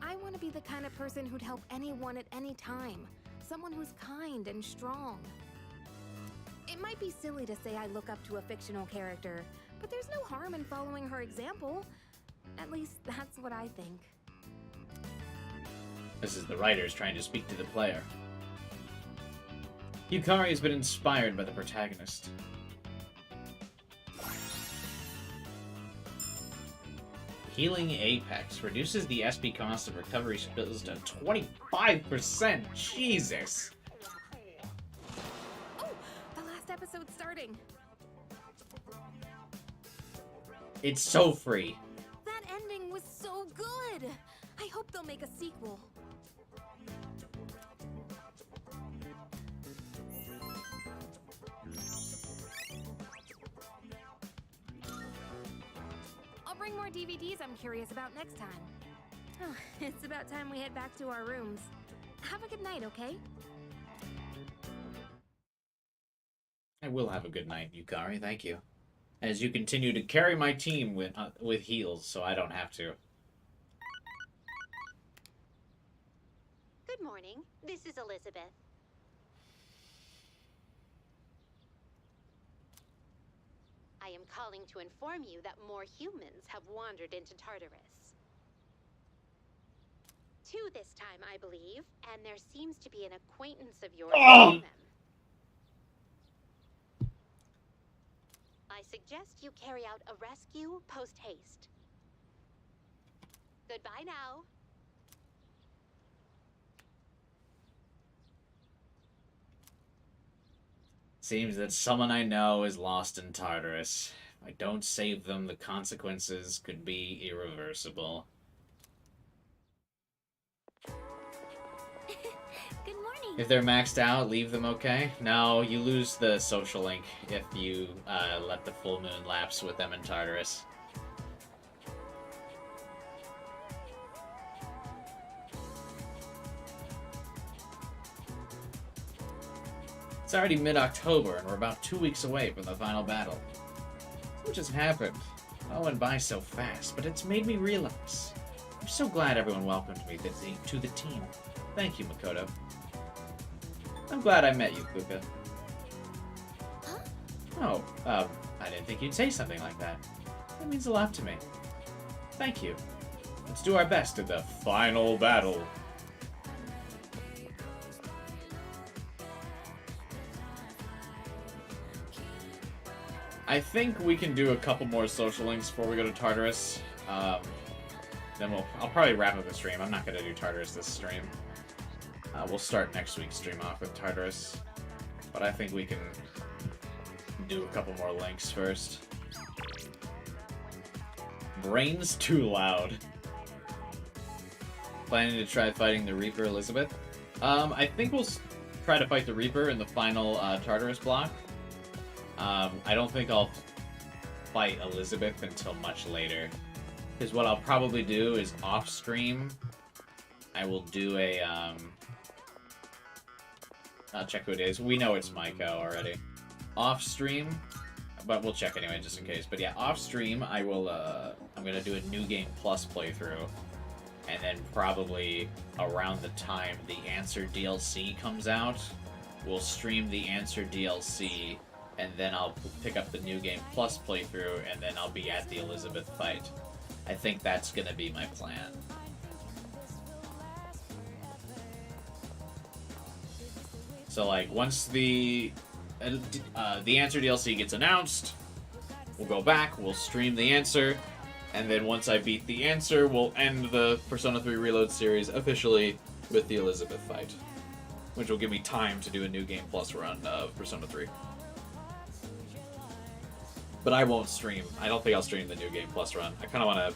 Speaker 18: I want to be the kind of person who'd help anyone at any time. Someone who's kind and strong. It might be silly to say I look up to a fictional character, but there's no harm in following her example. At least that's what I think.
Speaker 1: This is the writers trying to speak to the player. Yukari has been inspired by the protagonist. Healing Apex reduces the SP cost of recovery spills to 25%. Jesus!
Speaker 18: Oh, the last episode's starting.
Speaker 1: It's so free.
Speaker 18: That ending was so good. I hope they'll make a sequel. I'll bring more DVDs I'm curious about next time. Oh, it's about time we head back to our rooms. Have a good night, okay?
Speaker 1: I will have a good night, Yukari, thank you. As you continue to carry my team with heals, so I don't have to.
Speaker 12: Good morning. This is Elizabeth. I am calling to inform you that more humans have wandered into Tartarus. 2 this time, I believe, and there seems to be an acquaintance of yours among them. I suggest you carry out a rescue post-haste. Goodbye now.
Speaker 1: Seems that someone I know is lost in Tartarus. If I don't save them, the consequences could be irreversible.
Speaker 3: Good morning.
Speaker 1: If they're maxed out, leave them okay? No, you lose the social link if you let the full moon lapse with them in Tartarus. It's already mid-October, and we're about 2 weeks away from the final battle. What just happened? It all went by so fast, but it's made me realize. I'm so glad everyone welcomed me to the team. Thank you, Makoto. I'm glad I met you, Fuka.
Speaker 3: Huh?
Speaker 1: Oh, I didn't think you'd say something like that. That means a lot to me. Thank you. Let's do our best at the final battle. I think we can do a couple more social links before we go to Tartarus. Then I'll probably wrap up the stream. I'm not going to do Tartarus this stream. We'll start next week's stream off with Tartarus. But I think we can do a couple more links first. Brain's too loud. Planning to try fighting the Reaper, Elizabeth? I think we'll try to fight the Reaper in the final Tartarus block. I don't think I'll fight Elizabeth until much later. Because what I'll probably do is off-stream, I will do a, I'll check who it is. We know it's Maiko already. Off-stream, but we'll check anyway, just in case. But yeah, off-stream, I will, I'm gonna do a New Game Plus playthrough. And then probably around the time the Answer DLC comes out, we'll stream the Answer DLC, and then I'll pick up the New Game Plus playthrough, and then I'll be at the Elizabeth fight. I think that's gonna be my plan. So like, once the Answer DLC gets announced, we'll go back, we'll stream the Answer, and then once I beat the Answer, we'll end the Persona 3 Reload series officially with the Elizabeth fight. Which will give me time to do a New Game Plus run of Persona 3. But I won't stream. I don't think I'll stream the New Game Plus run. I kind of want to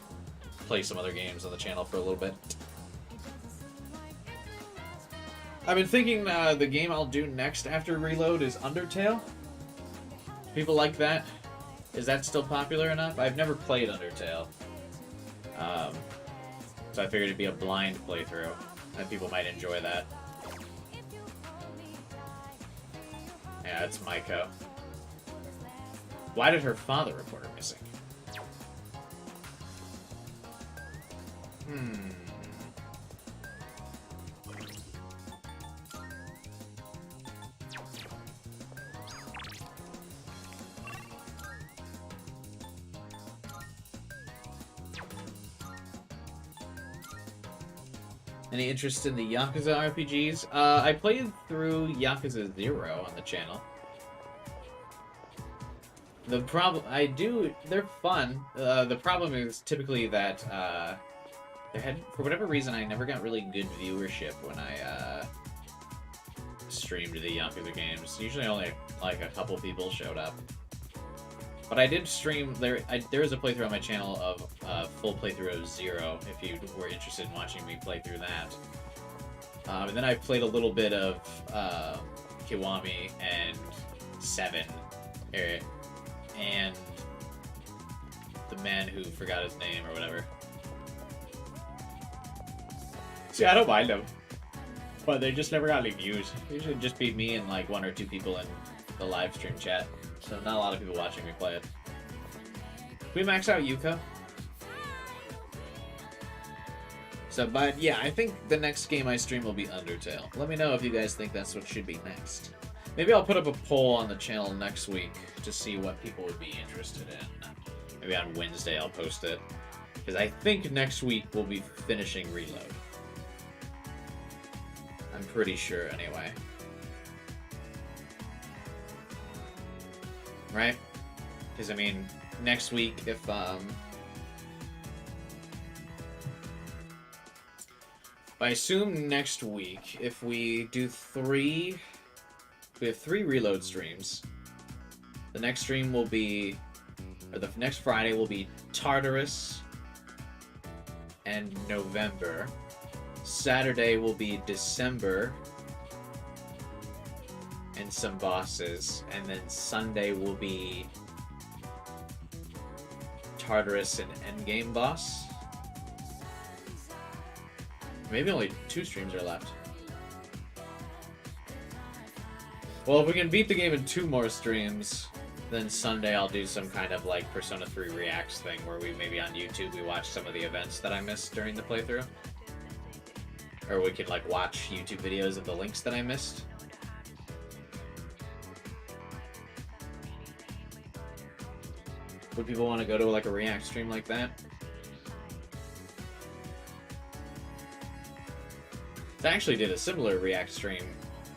Speaker 1: play some other games on the channel for a little bit. I've been thinking the game I'll do next after Reload is Undertale. People like that. Is that still popular enough? I've never played Undertale. So I figured it'd be a blind playthrough, and people might enjoy that. Yeah, it's Maiko. Why did her father report her missing? Any interest in the Yakuza RPGs? I played through Yakuza 0 on the channel. The problem, they're fun. The problem is typically that, for whatever reason, I never got really good viewership when I, streamed the Yakuza games. Usually only, like, a couple people showed up. But I did stream, there is a playthrough on my channel of, full playthrough of 0, if you were interested in watching me play through that. And then I played a little bit of, Kiwami and 7, and the man who forgot his name or whatever. See, I don't mind them, but they just never got any views. Usually just be me and like 1 or 2 people in the live stream chat, so not a lot of people watching me play it. Can we max out Yuka? So, but yeah, I think the next game I stream will be Undertale. Let me know if you guys think that's what should be next. Maybe I'll put up a poll on the channel next week to see what people would be interested in. Maybe on Wednesday I'll post it. Because I think next week we'll be finishing Reload. I'm pretty sure, anyway. Right? Because, I mean, next week, if, I assume next week, if we do we have 3 Reload streams. The next stream will be, or the next Friday will be Tartarus and November. Saturday will be December and some bosses, and then Sunday will be Tartarus and Endgame boss. Maybe only 2 streams are left. Well, if we can beat the game in 2 more streams, then Sunday I'll do some kind of like Persona 3 Reacts thing where we maybe on YouTube we watch some of the events that I missed during the playthrough. Or we can like watch YouTube videos of the links that I missed. Would people want to go to like a React stream like that? I actually did a similar React stream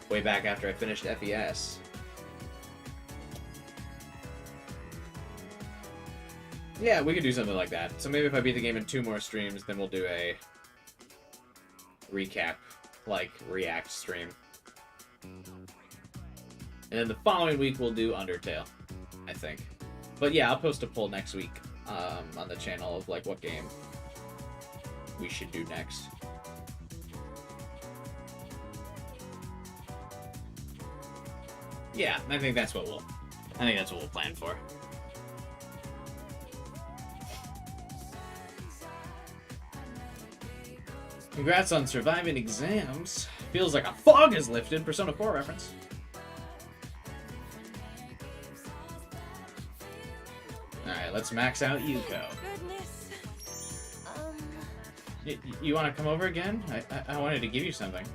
Speaker 1: way back after I finished FES. Yeah, we could do something like that. So maybe if I beat the game in 2 more streams, then we'll do a recap, like, React stream. And then the following week we'll do Undertale, I think. But yeah, I'll post a poll next week on the channel of, like, what game we should do next. Yeah, I think that's what we'll plan for. Congrats on surviving exams. Feels like a fog has lifted. Persona 4 reference. Alright, let's max out Yuko. You want to come over again? I wanted to give you something.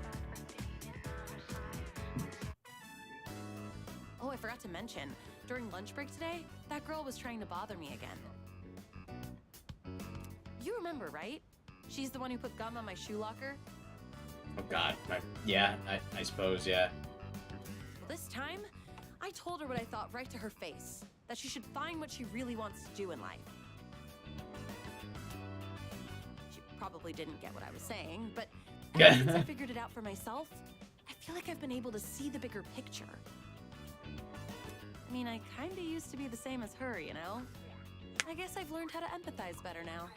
Speaker 14: Oh, I forgot to mention, during lunch break today, that girl was trying to bother me again. You remember, right? She's the one who put gum on my shoe locker?
Speaker 1: Oh god. I suppose, yeah.
Speaker 14: Well, this time, I told her what I thought right to her face. That she should find what she really wants to do in life. She probably didn't get what I was saying, but ever since I figured it out for myself, I feel like I've been able to see the bigger picture. I mean, I kinda used to be the same as her, you know? I guess I've learned how to empathize better now.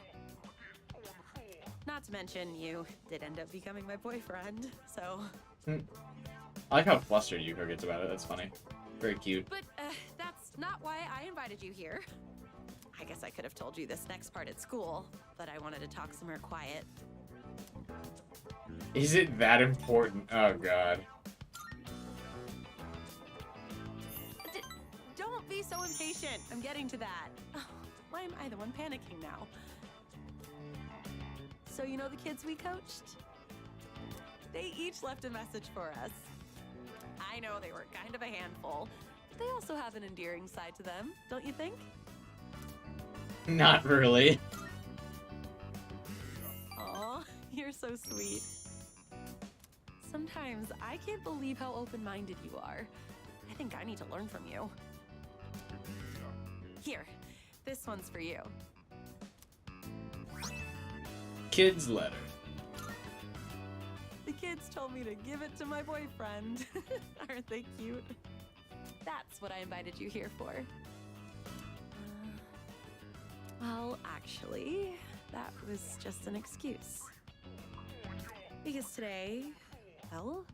Speaker 14: Not to mention, you did end up becoming my boyfriend, so...
Speaker 1: I like how flustered Yuko gets about it. That's funny. Very cute.
Speaker 14: But, that's not why I invited you here. I guess I could have told you this next part at school, but I wanted to talk somewhere quiet.
Speaker 1: Is it that important? Oh, God.
Speaker 14: Don't be so impatient. I'm getting to that. Oh, why am I the one panicking now? So you know the kids we coached? They each left a message for us. I know they were kind of a handful, but they also have an endearing side to them, don't you think?
Speaker 1: Not really.
Speaker 14: Aw, you're so sweet. Sometimes I can't believe how open-minded you are. I think I need to learn from you. Here, this one's for you.
Speaker 1: Kid's letter.
Speaker 14: The kids told me to give it to my boyfriend. Aren't they cute? That's what I invited you here for. Well, actually, that was just an excuse. Because today, well,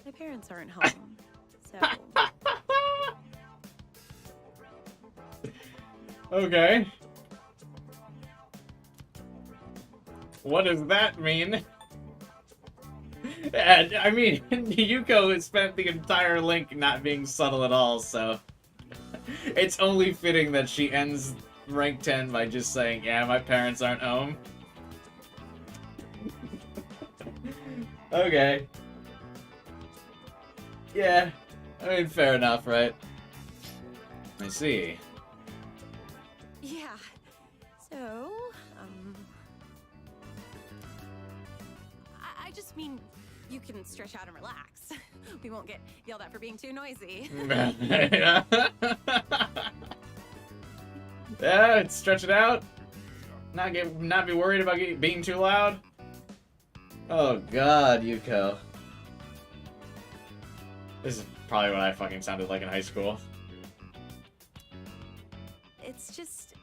Speaker 14: my parents aren't home, so...
Speaker 1: Okay. What does that mean? And, I mean, Yuko has spent the entire link not being subtle at all, so... It's only fitting that she ends rank 10 by just saying, yeah, my parents aren't home. Okay. Yeah. I mean, fair enough, right? I see.
Speaker 14: Yeah. So, I just mean you can stretch out and relax. We won't get yelled at for being too noisy.
Speaker 1: Yeah, stretch it out. Not be worried about being too loud. Oh God, Yuko. This is probably what I fucking sounded like in high school.
Speaker 14: It's just,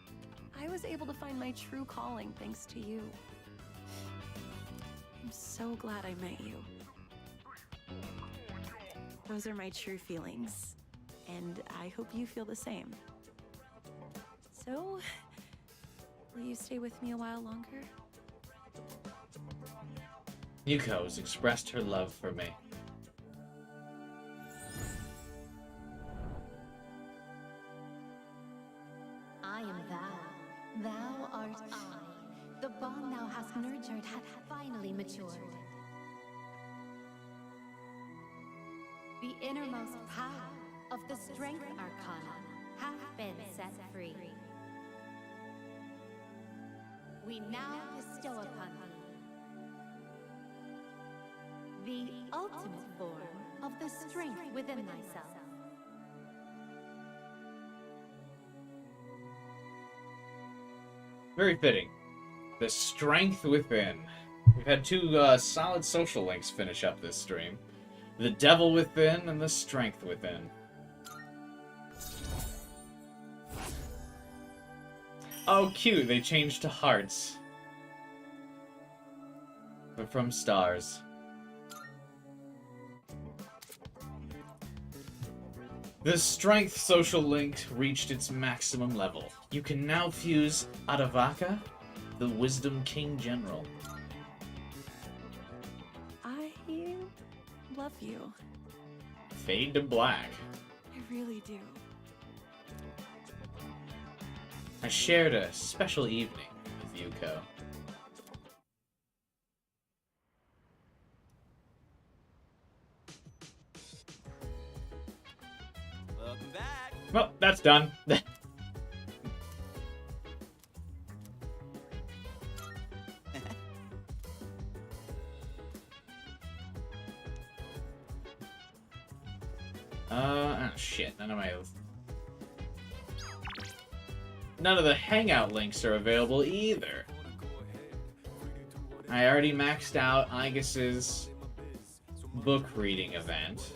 Speaker 14: I was able to find my true calling thanks to you. I'm so glad I met you. Those are my true feelings, and I hope you feel the same. So, will you stay with me a while longer?
Speaker 1: Yuko has expressed her love for me.
Speaker 12: I am thou. Thou art I. The bond thou hast nurtured hath finally matured. The innermost power of the strength arcana hath been set free. We now bestow upon thee the ultimate form of the strength within thyself.
Speaker 1: Very fitting. The strength within. We've had two solid social links finish up this stream. The devil within and the strength within. Oh, cute. They changed to hearts. But from stars. The strength social link reached its maximum level. You can now fuse Aravaka, the Wisdom King General.
Speaker 14: I love you.
Speaker 1: Fade to black.
Speaker 14: I really do.
Speaker 1: I shared a special evening with Yuko.
Speaker 10: Welcome back.
Speaker 1: Well, that's done. Shit, none of the hangout links are available either. I already maxed out Aigus's book reading event.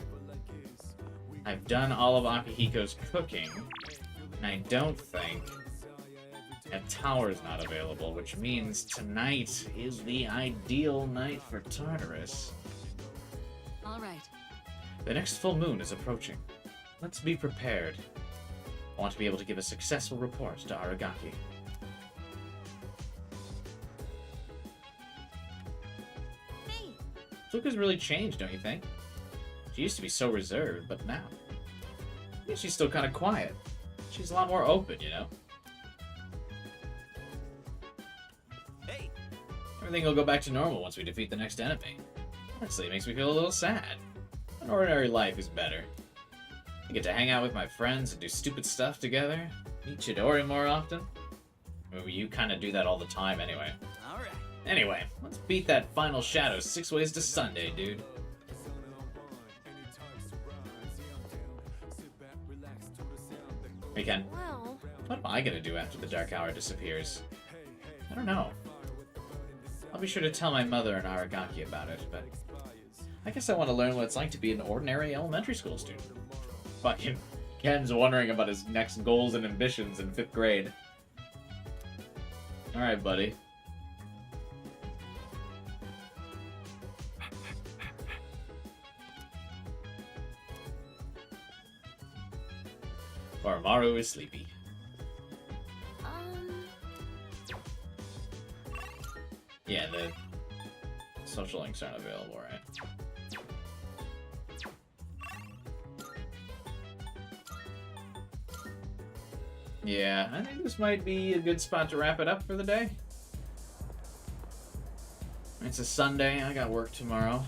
Speaker 1: I've done all of Akihiko's cooking, and I don't think a tower's not available, which means tonight is the ideal night for Tartarus.
Speaker 4: All right.
Speaker 1: The next full moon is approaching. Let's be prepared. I want to be able to give a successful report to Aragaki.
Speaker 3: Hey!
Speaker 1: Fuka's really changed, don't you think? She used to be so reserved, but now... I think she's still kind of quiet. She's a lot more open, you know?
Speaker 10: Hey!
Speaker 1: Everything will go back to normal once we defeat the next enemy. Honestly, it makes me feel a little sad. An ordinary life is better. I get to hang out with my friends and do stupid stuff together. Meet Chidori more often. Well, you kind of do that all the time anyway.
Speaker 10: Alright.
Speaker 1: Anyway, let's beat that final shadow 6 ways to Sunday, dude. Hey, Ken.
Speaker 14: Well,
Speaker 1: What am I gonna do after the dark hour disappears? I don't know. I'll be sure to tell my mother and Aragaki about it, but... I guess I want to learn what it's like to be an ordinary elementary school student. Fucking Ken's wondering about his next goals and ambitions in 5th grade. Alright, buddy. Oromaru is sleepy. Yeah, the social links aren't available, right? Yeah, I think this might be a good spot to wrap it up for the day. It's a Sunday, I got work tomorrow.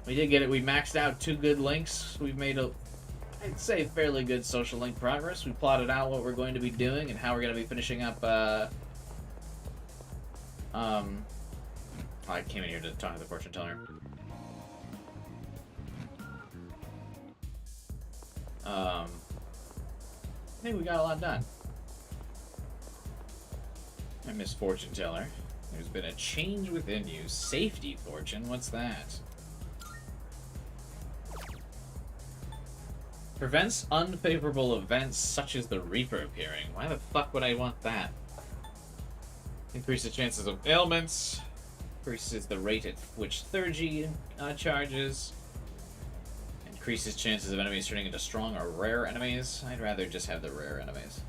Speaker 1: We did get it. We maxed out 2 good links. We've made I'd say, fairly good social link progress. We plotted out what we're going to be doing and how we're going to be finishing up, I came in here to talk to the fortune teller. I think we got a lot done. I miss fortune teller. There's been a change within you. Safety fortune? What's that? Prevents unfavorable events such as the Reaper appearing. Why the fuck would I want that? Increases chances of ailments. Increases the rate at which Theurgy charges. Increases chances of enemies turning into strong or rare enemies. I'd rather just have the rare enemies.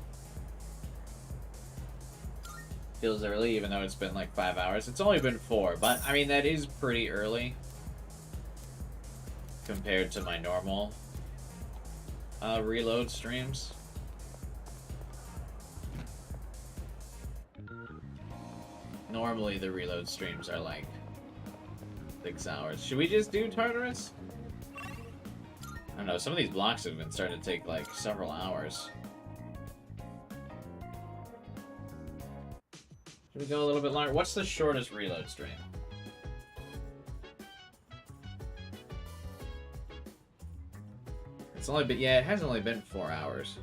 Speaker 1: Feels early, even though it's been like 5 hours. It's only been 4, but I mean, that is pretty early compared to my normal reload streams. Normally the reload streams are like 6 hours. Should we just do Tartarus? I don't know, some of these blocks have been starting to take like several hours. Should we go a little bit longer? What's the shortest reload stream? It's only been, yeah, it has only been 4 hours.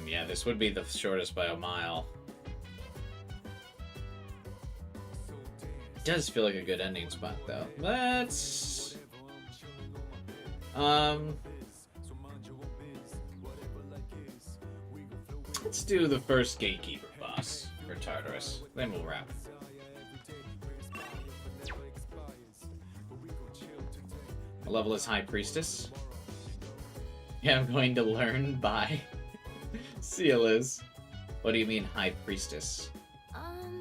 Speaker 1: Yeah, this would be the shortest by a mile. It does feel like a good ending spot, though. Let's do the first Gatekeeper boss for Tartarus. Then we'll wrap. A level is High Priestess. Yeah, I'm going to learn by Seal is. What do you mean High Priestess?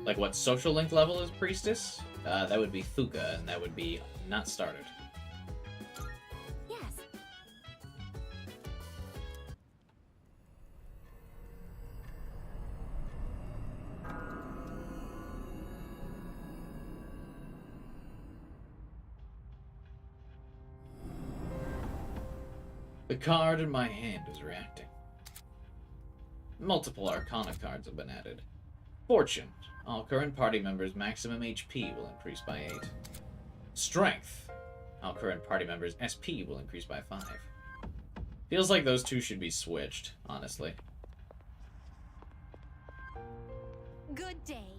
Speaker 1: Like what social link level is Priestess? That would be Fuka, and that would be not started.
Speaker 3: Yes.
Speaker 1: The card in my hand is reacting. Multiple Arcana cards have been added. Fortune. All current party members' maximum HP will increase by 8. Strength. All current party members' SP will increase by 5. Feels like those two should be switched, honestly.
Speaker 3: Good day.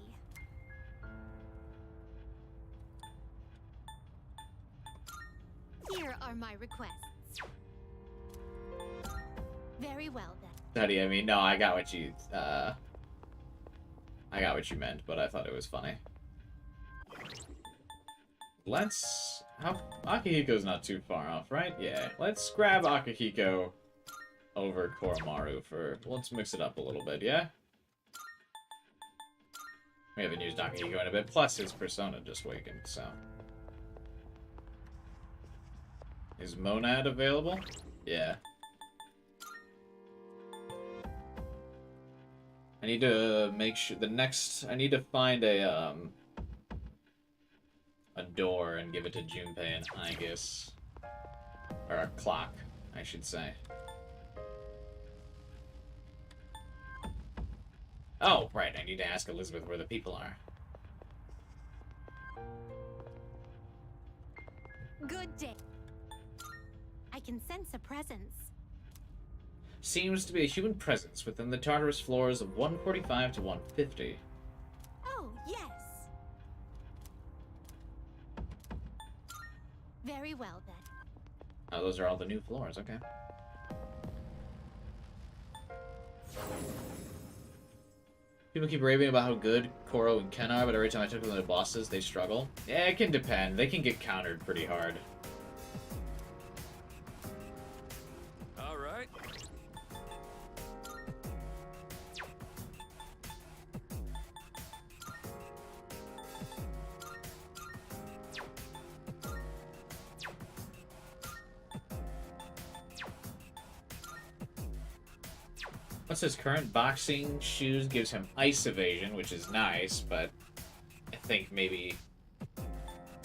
Speaker 3: Here are my requests. Very well then.
Speaker 1: Daddy, I mean, no, I got what you, I got what you meant, but I thought it was funny. Let's... Akihiko's not too far off, right? Yeah, let's grab Akihiko over Koromaru for... Let's mix it up a little bit, yeah? We haven't used Akihiko in a bit, plus his persona just wakened, so... Is Monad available? Yeah. I need to make sure I need to find a door and give it to Junpei and Aegis. Or a clock, I should say. Oh, right, I need to ask Elizabeth where the people are.
Speaker 3: Good day. I can sense a presence.
Speaker 1: Seems to be a human presence within the Tartarus floors of 145 to 150.
Speaker 3: Oh, yes. Very well then.
Speaker 1: Oh, those are all the new floors, okay. People keep raving about how good Koro and Ken are, but every time I took them to bosses, they struggle. Yeah, it can depend. They can get countered pretty hard.
Speaker 6: Alright.
Speaker 1: What's his current boxing shoes gives him ice evasion, which is nice, but I think maybe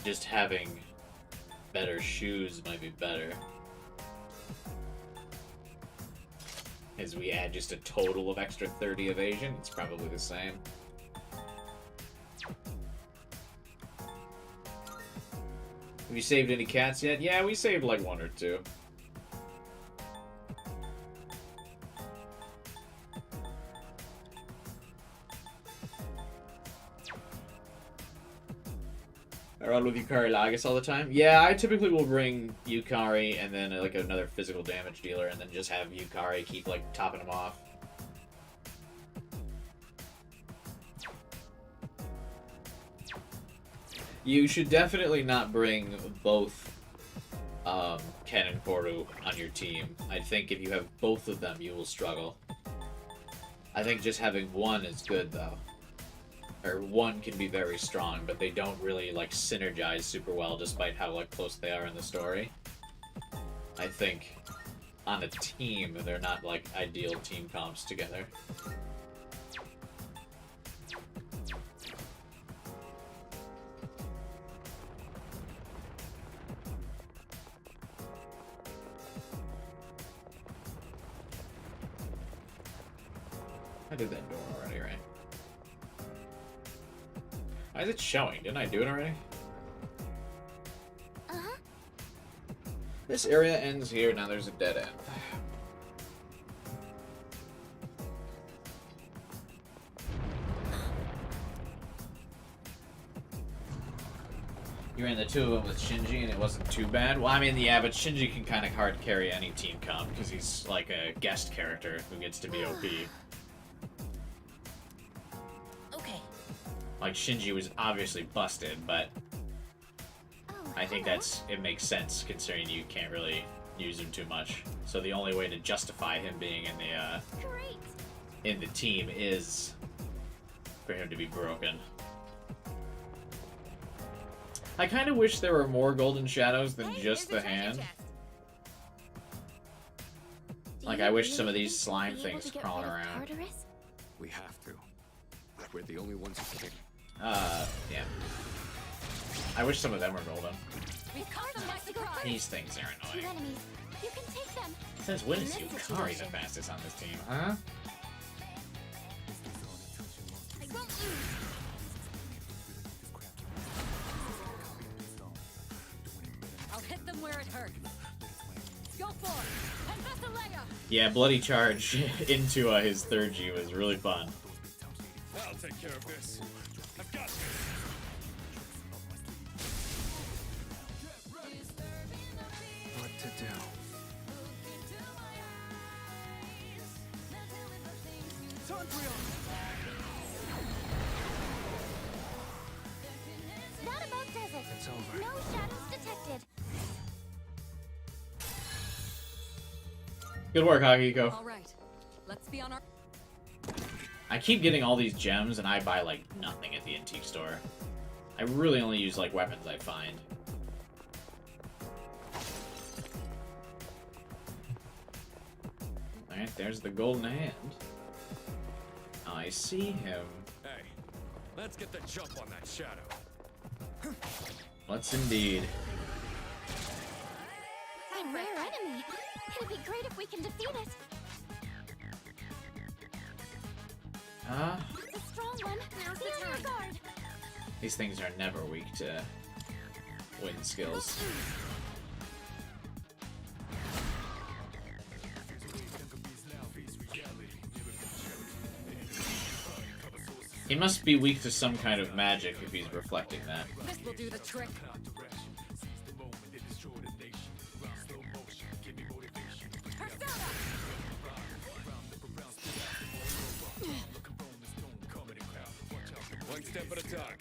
Speaker 1: just having better shoes might be better. As we add just a total of extra 30 evasion, it's probably the same. Have you saved any cats yet? Yeah, we saved like 1 or 2. I run with Yukari Lagos all the time. Yeah, I typically will bring Yukari and then like another physical damage dealer, and then just have Yukari keep like topping them off. You should definitely not bring both Ken and Koru on your team. I think if you have both of them, you will struggle. I think just having one is good though. Or one can be very strong, but they don't really like synergize super well despite how like close they are in the story. I think on a team, they're not like ideal team comps together. I did that door already, right? Why is it showing? Didn't I do it already?
Speaker 3: Uh-huh.
Speaker 1: This area ends here, now there's a dead end. You ran the 2 of them with Shinji and it wasn't too bad? Well, I mean, yeah, but Shinji can kind of hard carry any team comp because he's like a guest character who gets to be OP.
Speaker 3: Okay.
Speaker 1: Like, Shinji was obviously busted, but I think it makes sense considering you can't really use him too much. So the only way to justify him being in the team is for him to be broken. I kind of wish there were more golden shadows than just the hand. Like, I wish some of these slime things crawling around.
Speaker 6: We have to. We're the only ones who can.
Speaker 1: Yeah. I wish some of them were golden.
Speaker 3: We've caught them by surprise.
Speaker 1: These things are
Speaker 3: Two
Speaker 1: annoying.
Speaker 3: enemies. You can take them.
Speaker 1: Since when is
Speaker 3: In this
Speaker 1: Yukari the
Speaker 3: situation.
Speaker 1: fastest on this team, huh?
Speaker 3: I won't lose.
Speaker 4: I'll hit them where it hurts. Go for it! And Vesaleia!
Speaker 1: Yeah, Bloody Charge into his third G was really fun.
Speaker 8: I'll take care of this. I've got this.
Speaker 6: What to do?
Speaker 3: That about does it.
Speaker 6: It's over.
Speaker 3: No shadows detected.
Speaker 1: Good work, Hagiko.
Speaker 4: All right, let's be on our.
Speaker 1: I keep getting all these gems and I buy like nothing at the antique store. I really only use like weapons I find. Alright, there's the golden hand. I see him.
Speaker 8: Hey, let's get the jump on that shadow.
Speaker 1: Let's indeed.
Speaker 3: A rare enemy. It'd be great if we can defeat it. It's a strong one. Now's the time. Guard.
Speaker 1: These things are never weak to win skills. He must be weak to some kind of magic if he's reflecting that.
Speaker 4: This will do the trick.
Speaker 8: One step at a time.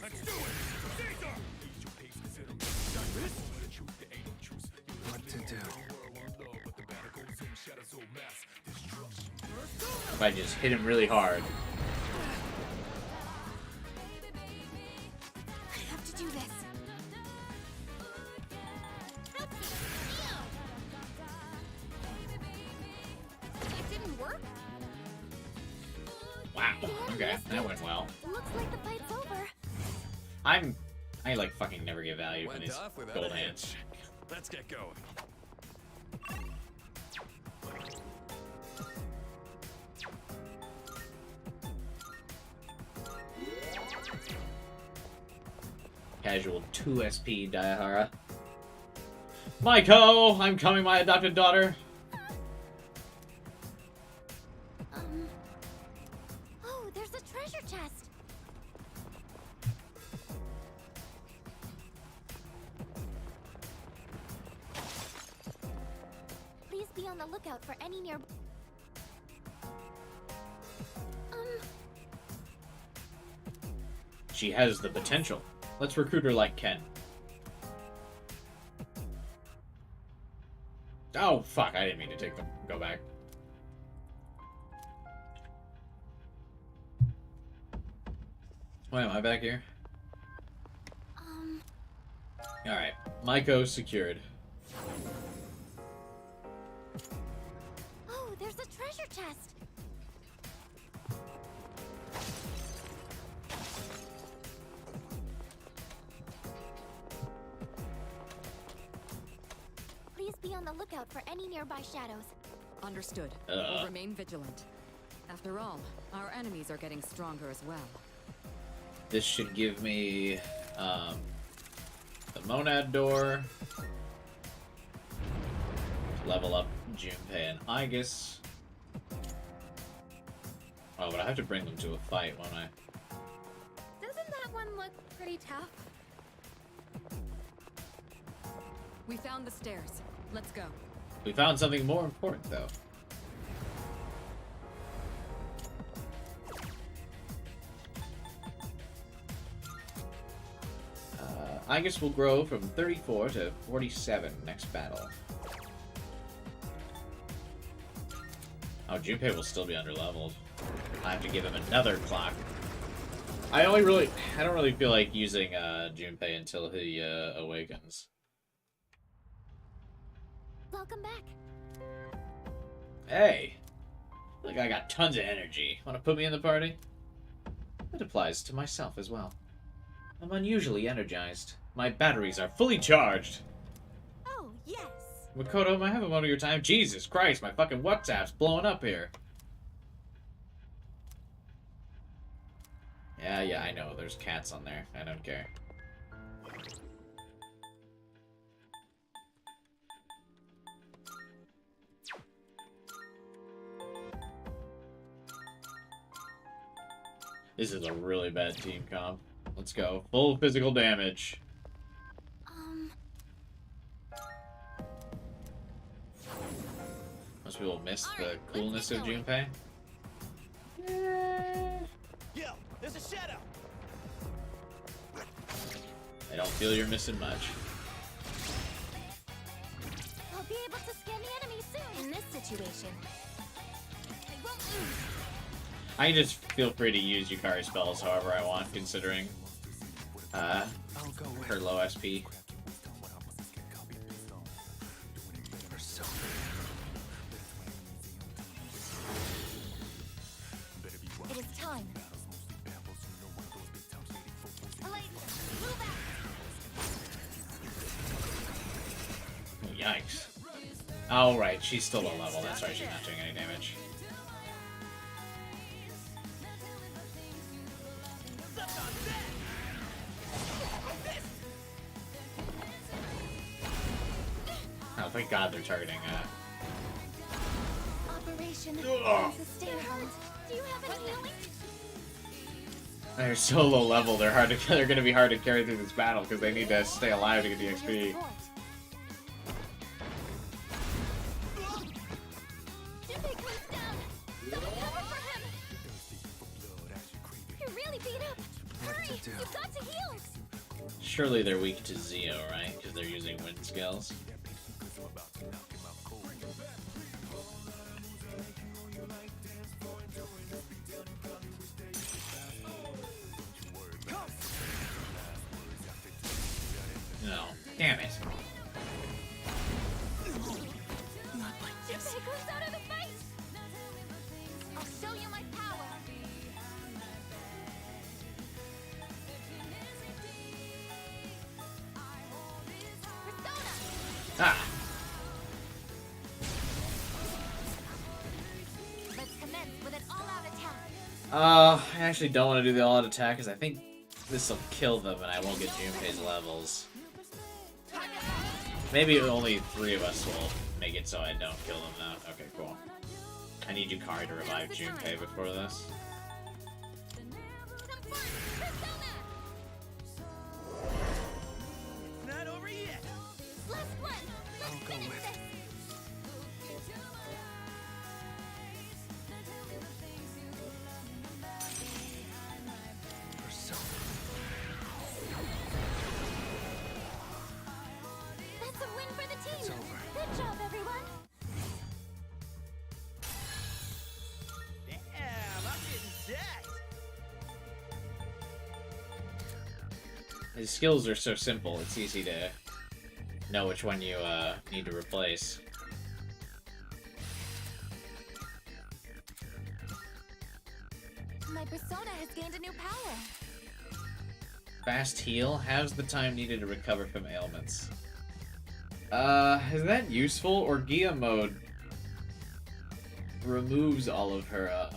Speaker 8: Let's do it! Caesar!
Speaker 6: What to do?
Speaker 1: If I just hit him really hard.
Speaker 3: I have to do this. It didn't work.
Speaker 1: Okay, that went well.
Speaker 3: Looks like the fight's over.
Speaker 1: I like fucking never get value for
Speaker 6: Went
Speaker 1: these
Speaker 6: off without
Speaker 1: gold
Speaker 6: a
Speaker 1: hands.
Speaker 6: hitch. Let's get going.
Speaker 1: Casual 2 SP Daihara. Maiko, I'm coming, my adopted daughter.
Speaker 3: Oh, there's a treasure chest. Please be on the lookout for any near.
Speaker 1: She has the potential. Let's recruit her like Ken. Oh, fuck, I didn't mean to go back. Why am I back here? Alright, Maiko secured.
Speaker 3: Oh, there's a treasure chest. Please be on the lookout for any nearby shadows.
Speaker 4: Understood. We'll remain vigilant. After all, our enemies are getting stronger as well.
Speaker 1: This should give me the Monad door. Level up Junpei and Aigis. Oh, but I have to bring them to a fight, won't I?
Speaker 18: Doesn't that one look pretty tough?
Speaker 4: We found the stairs. Let's go.
Speaker 1: We found something more important, though. Aigis will grow from 34 to 47 next battle. Oh, Junpei will still be underleveled. I have to give him another clock. I don't really feel like using Junpei until he awakens.
Speaker 3: Welcome back.
Speaker 1: Hey! Look, I got tons of energy. Want to put me in the party? It applies to myself as well. I'm unusually energized. My batteries are fully charged.
Speaker 3: Oh, yes.
Speaker 1: Makoto, may I have a moment of your time? Jesus Christ, my fucking WhatsApp's blowing up here. Yeah, I know. There's cats on there. I don't care. This is a really bad team comp. Let's go. Full physical damage. Most people miss the coolness of Junpei.
Speaker 10: Yo, there's a shadow.
Speaker 1: I don't feel you're missing much.
Speaker 3: I'll be able to scan the enemy soon. In this situation.
Speaker 1: I can just feel free to use Yukari spells however I want, considering her low SP.
Speaker 3: It is time.
Speaker 1: Oh, yikes. Oh, right, she's still low level. That's right, she's not doing any damage. Oh, thank God they're targeting
Speaker 3: Operation Sustain Hold. Do you have any healing?
Speaker 1: They're so low level. They're gonna be hard to carry through this battle because they need to stay alive to get the XP.
Speaker 3: Junpei comes down. Someone cover for him. You're really beat up. Hurry! You've got to heal.
Speaker 1: Surely they're weak to Zio, right? Because they're using wind skills. No. Damn it.
Speaker 3: Junpei comes out of the fight. I'll show you my power.
Speaker 1: I actually don't want to do the all-out attack because I think this will kill them and I won't get Junpei's levels. Maybe only 3 of us will make it so I don't kill them now. Okay, cool. I need Yukari to revive Junpei before this.
Speaker 10: Not over yet.
Speaker 3: Last one. Let's finish this. That's a win for the team.
Speaker 11: It's over.
Speaker 3: Good job, everyone.
Speaker 10: Damn, I'm getting jacked.
Speaker 1: His skills are so simple, it's easy to know which one you need to replace.
Speaker 9: My persona has gained a new power.
Speaker 1: Fast heal? How's the time needed to recover from ailments? Is that useful? Or Gia mode removes all of her,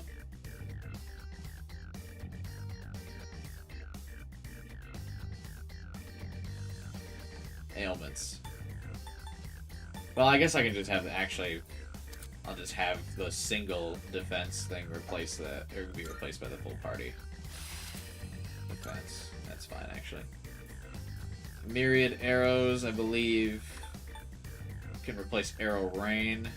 Speaker 1: ailments. Well, I guess I can just have I'll just have the single defense thing replace that, or be replaced by the full party defense. That's fine, actually. Myriad arrows, I believe, can replace arrow rain.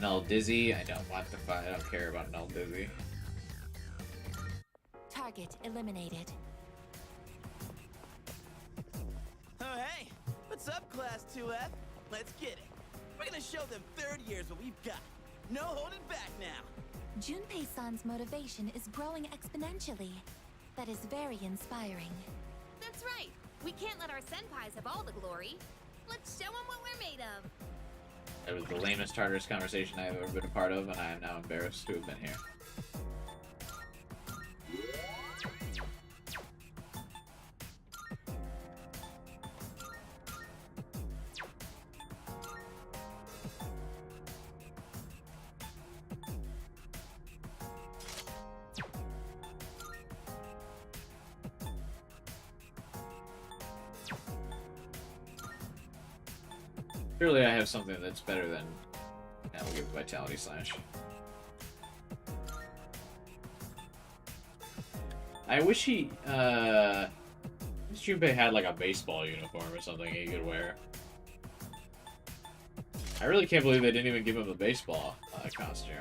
Speaker 1: Null Dizzy, I don't want the fight. I don't care about Null Dizzy.
Speaker 14: Target eliminated.
Speaker 10: Oh, hey. What's up, Class 2F? Let's get it. We're gonna show them third years what we've got. No holding back now.
Speaker 9: Junpei-san's motivation is growing exponentially. That is very inspiring.
Speaker 18: That's right. We can't let our senpais have all the glory. Let's show them what we're made of.
Speaker 1: It was the lamest Tartarus conversation I've ever been a part of, and I am now embarrassed to have been here. Surely I have something that's better than... Yeah, we'll give Vitality Slash. I wish he, wish Junpei had like a baseball uniform or something he could wear. I really can't believe they didn't even give him the baseball costume.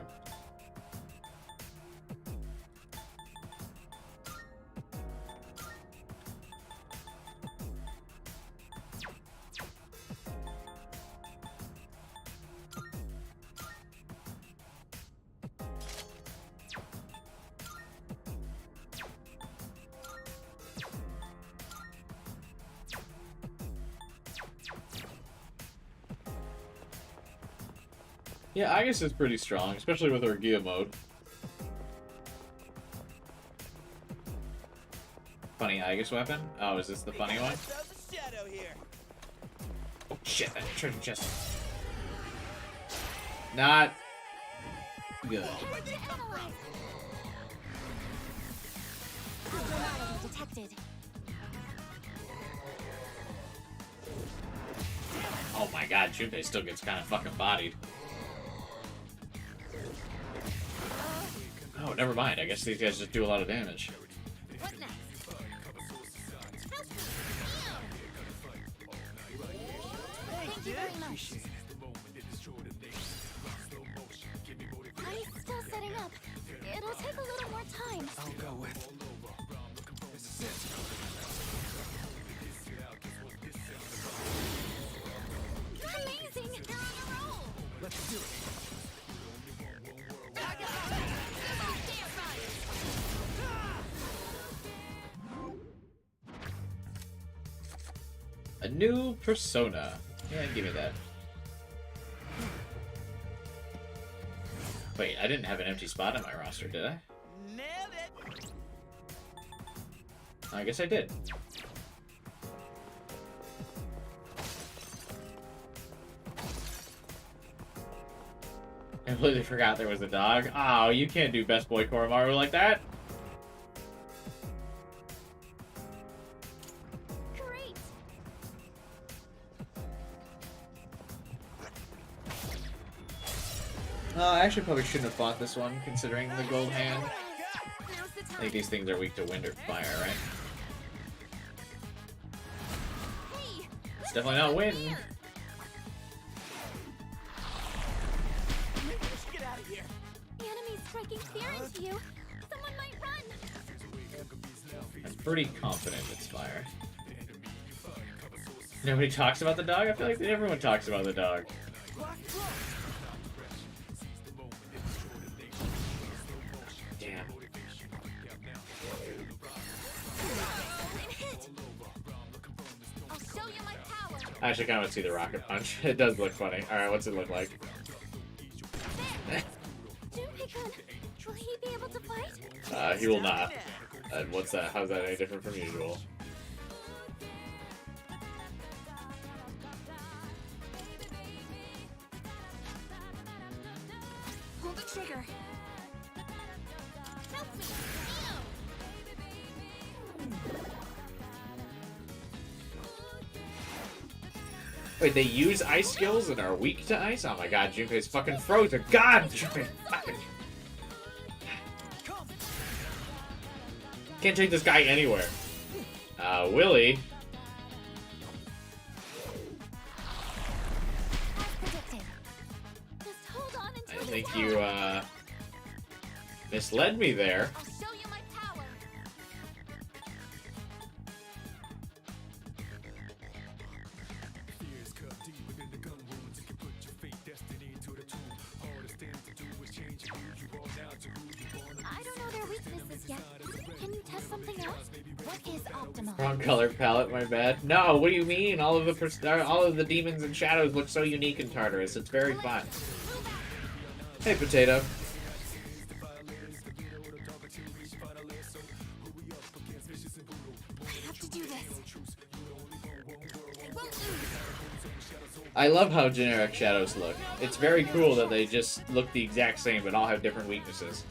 Speaker 1: Yeah, I guess it's pretty strong, especially with her Gia mode. Funny Aegis weapon? Oh, is this the funny one? Oh shit, that treasure chest. Not good.
Speaker 3: Detected.
Speaker 1: Oh my god, Junpei still gets kind of fucking bodied. Oh, never mind. I guess these guys just do a lot of damage.
Speaker 3: What next? Thank you very much. I'm still setting up. It'll take a little more time.
Speaker 11: I'll go with.
Speaker 3: Amazing! You're on a roll!
Speaker 11: Let's do it.
Speaker 1: A new persona. Yeah, give me that. Wait, I didn't have an empty spot on my roster, did I?
Speaker 10: Nailed it.
Speaker 1: I guess I did. completely forgot there was a dog. Oh, you can't do Best Boy Koromaru like that.
Speaker 3: Great.
Speaker 1: I actually probably shouldn't have fought this one, considering the gold hand. I think these things are weak to wind or fire, right? It's definitely not wind.
Speaker 7: Get out of here.
Speaker 3: The enemy's striking fear into you. Someone might run.
Speaker 1: I'm pretty confident it's fire. Nobody talks about the dog? I feel like everyone talks about the dog. Damn.
Speaker 3: I'll show you my power.
Speaker 1: I actually kind of want to see the rocket punch. It does look funny. Alright, what's it look like?
Speaker 3: Junpei-kun, will he be able to fight?
Speaker 1: He will not. What's that? How's that any different from usual?
Speaker 3: Hold the trigger. Help me.
Speaker 1: Wait, they use ice skills and are weak to ice? Oh my god, Junpei's fucking frozen. God, Junpei fucking... Can't take this guy anywhere. Willy. I think you, misled me there.
Speaker 3: I'll show you my power. I don't know their weaknesses yet. Can you test something else? What is optimal?
Speaker 1: Wrong color palette, my bad. No, what do you mean? All of the demons and shadows look so unique in Tartarus. It's very fun. Hey, Potato.
Speaker 3: I have to do this. I won't lose.
Speaker 1: I love how generic shadows look. It's very cool that they just look the exact same but all have different weaknesses.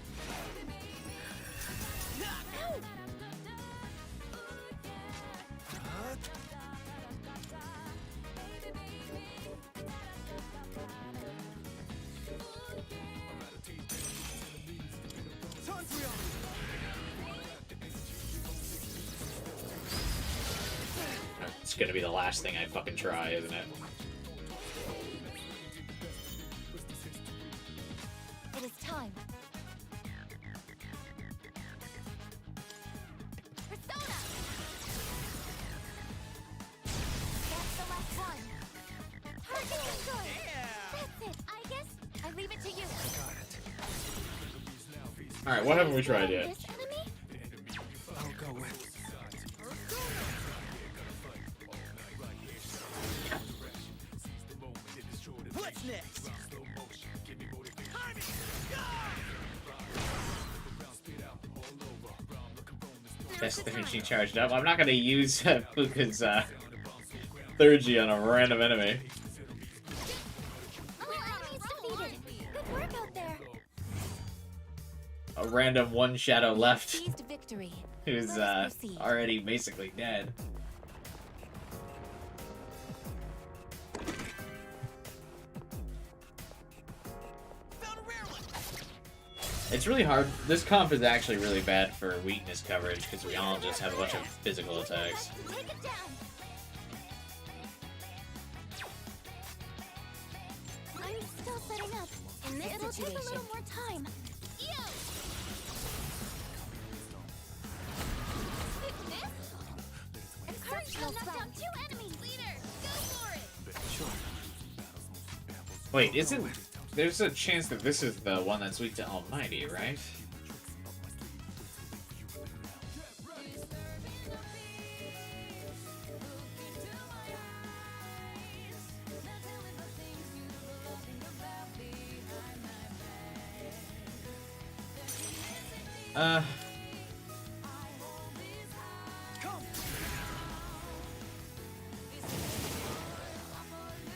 Speaker 1: It's gonna be the last thing I fucking try, isn't it?
Speaker 3: It is time. Persona! That's the last one. Target control! That's it. I guess I leave it to you.
Speaker 1: Alright, what haven't we tried yet?
Speaker 3: This enemy?
Speaker 11: I'll go with.
Speaker 7: What's next?
Speaker 1: That's she charged up. I'm not gonna use Fuka's third G on a random enemy.
Speaker 3: All enemies defeated. Good work out there.
Speaker 1: A random one shadow left
Speaker 3: Seized victory.
Speaker 1: who's already basically dead. It's really hard. This comp is actually really bad for weakness coverage because we all just have a bunch of physical attacks.
Speaker 3: Take it down. I'm still setting up. In this It'll take a little more time. Yo! Encourage them to knock down 2 enemies. Leader, go for it.
Speaker 11: Sure.
Speaker 1: Wait, isn't... There's a chance that this is the one that's weak to Almighty, right?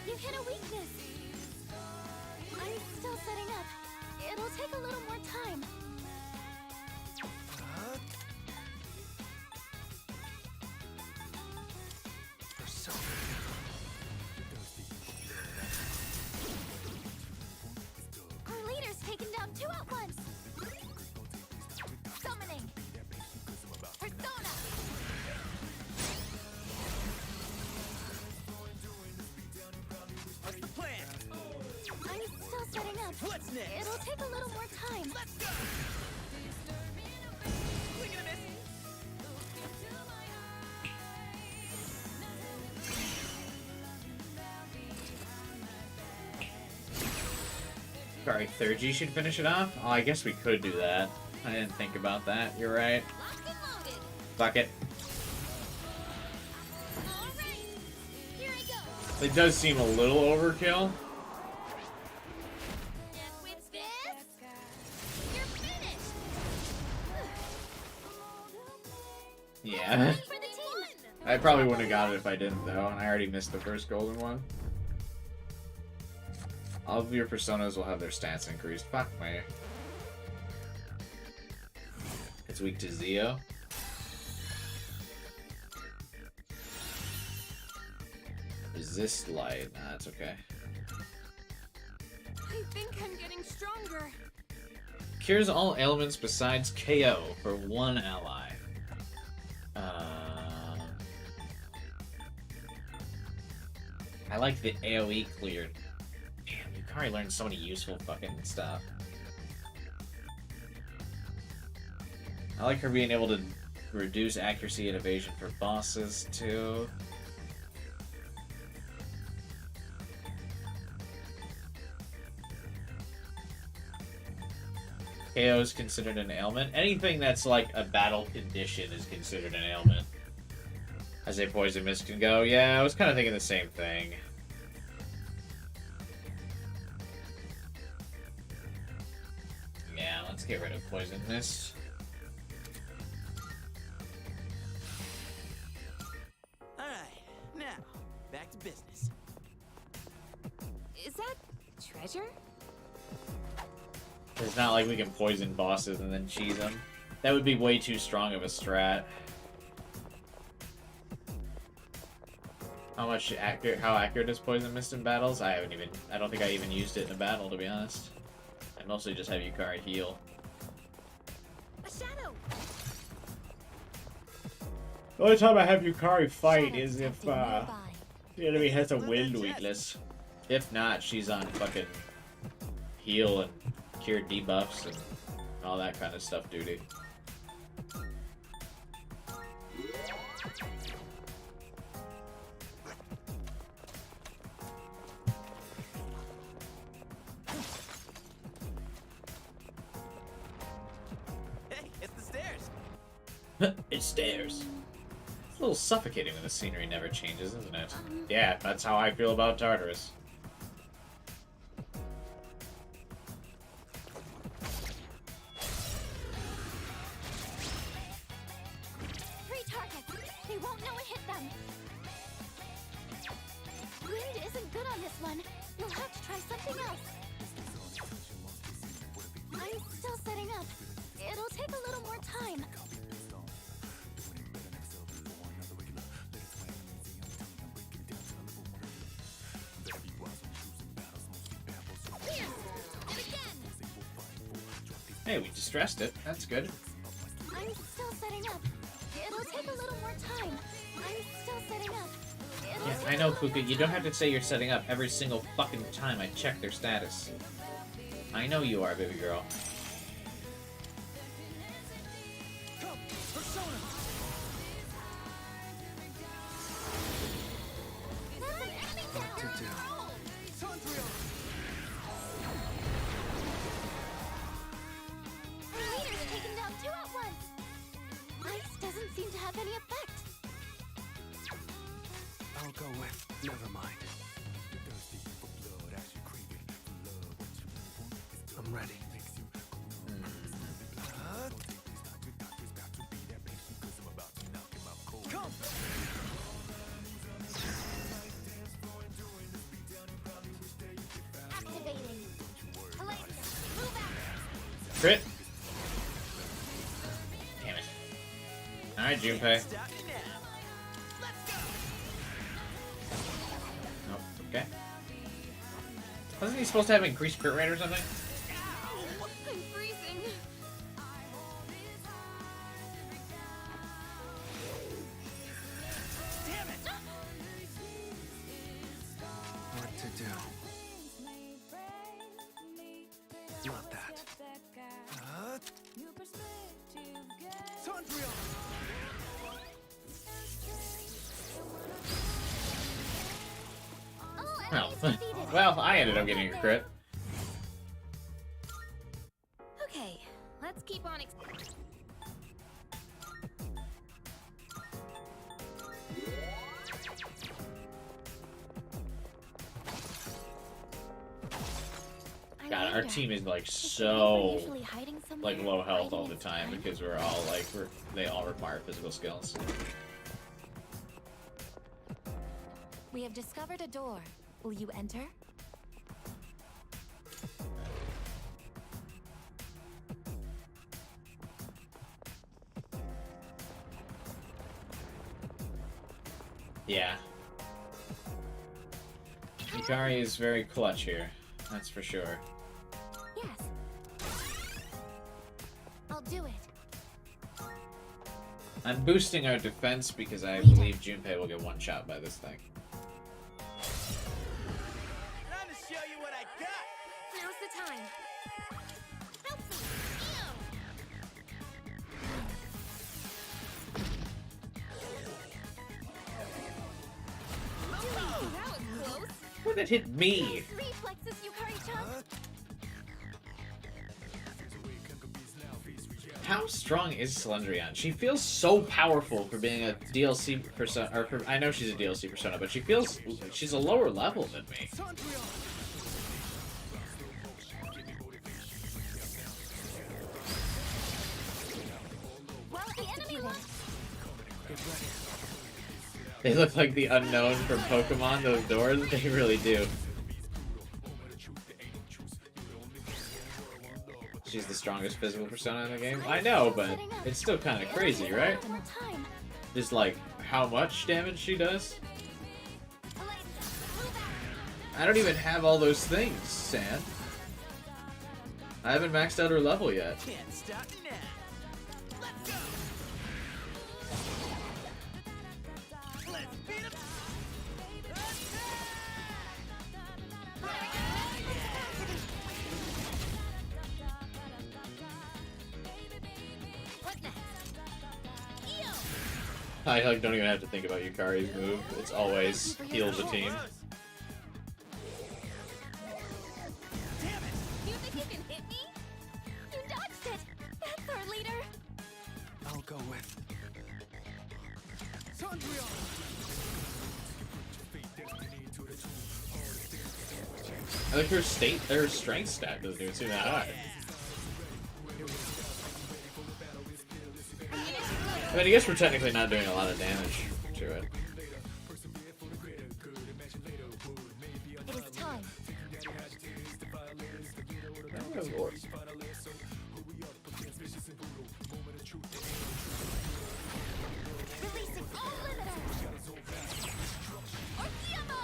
Speaker 3: You hit a weakness. I'm still setting up. It'll take a little more time. Our leader's taken down 2 at once. Summoning. Persona.
Speaker 10: What's the plan?
Speaker 3: I'm still setting up.
Speaker 10: What's next?
Speaker 3: It'll take a little more time.
Speaker 10: Let's go! Swing and a miss.
Speaker 1: Sorry, third G should finish it off? Oh, I guess we could do that. I didn't think about that. You're right. Fuck it. It does seem a little overkill. Yeah. I probably wouldn't have got it if I didn't, though, and I already missed the first golden one. All of your personas will have their stats increased. Fuck me. It's weak to Zeo. Resist light. Nah, that's okay.
Speaker 18: I think I'm getting stronger.
Speaker 1: Cures all ailments besides KO for 1 ally. I like the AoE cleared. Damn, Yukari learned so many useful fucking stuff. I like her being able to reduce accuracy and evasion for bosses, too. KO is considered an ailment. Anything that's like a battle condition is considered an ailment. As a poison mist can go. Yeah, I was kind of thinking the same thing. Yeah, let's get rid of poison mist.
Speaker 10: Alright, now, back to business.
Speaker 18: Is that treasure?
Speaker 1: It's not like we can poison bosses and then cheese them. That would be way too strong of a strat. How accurate is poison mist in battles? I don't think I even used it in a battle, to be honest. I mostly just have Yukari heal.
Speaker 18: A shadow.
Speaker 1: The only time I have Yukari fight is if the enemy has a wind weakness. If not, she's on fucking heal and cure debuffs and all that kind of stuff duty.
Speaker 10: Hey, it's the stairs.
Speaker 1: It's stairs. It's a little suffocating when the scenery never changes, isn't it? Yeah, that's how I feel about Tartarus.
Speaker 3: They won't know it hit them. Wind isn't good on this one. You'll have to try something else. I'm still setting up. It'll take a little more time.
Speaker 1: Hey, we distressed it. That's good.
Speaker 3: I'm still setting up. It'll take a little more time. I'm still setting up.
Speaker 1: Yeah, I know, Kuka. You don't have to say you're setting up every single fucking time I check their status. I know you are, baby girl.
Speaker 3: Our leader's taken down 2 at once. Ice doesn't seem to have any effect.
Speaker 11: I'll go with. Never mind. I'm ready.
Speaker 10: Come!
Speaker 3: Activating. Palladium, move out.
Speaker 1: Crit. Damn it. Alright, Junpei. Nope, okay. Wasn't he supposed to have increased crit rate or something?
Speaker 18: I'm freezing.
Speaker 7: Damn it!
Speaker 11: What to do? Not that.
Speaker 7: Tondrion!
Speaker 1: Well, I ended up getting a crit.
Speaker 18: Okay, let's keep on.
Speaker 1: God, our team is like so like low health all the time because we're all like they all require physical skills.
Speaker 4: We have discovered a door. Will you enter?
Speaker 1: Yeah. Yukari is very clutch here. That's for sure.
Speaker 3: Yes. I'll do it.
Speaker 1: I'm boosting our defense because I believe Junpei will get one shot by this thing.
Speaker 7: Time to show you what I got!
Speaker 18: Now's the time.
Speaker 3: Help me.
Speaker 18: Ooh, that was close.
Speaker 1: What did hit me?
Speaker 3: Reflexes, Yukari-chan.
Speaker 1: How strong is Slendrian? She feels so powerful for being a DLC persona, or for, I know she's a DLC persona, but she feels she's a lower level than me.
Speaker 3: Well, the enemy won.
Speaker 1: They look like the unknown from Pokemon, those doors. They really do. She's the strongest physical persona in the game. I know, but it's still kind of crazy, right? Just like how much damage she does. I don't even have all those things, San. I haven't maxed out her level yet.
Speaker 7: Can't stop now. Let's go! Let's beat 'em!
Speaker 3: What next?
Speaker 1: I like don't even have to think about Yukari's move. It's always heal the team.
Speaker 3: You think you can hit me? You dodged it. That's our leader.
Speaker 11: I'll go with.
Speaker 1: I think her strength stat doesn't even seem that high. I mean, I guess we're technically not doing a lot of damage to it.
Speaker 3: It is time.
Speaker 1: Oh, Lord.
Speaker 3: Releasing all limiter. Ortiamo!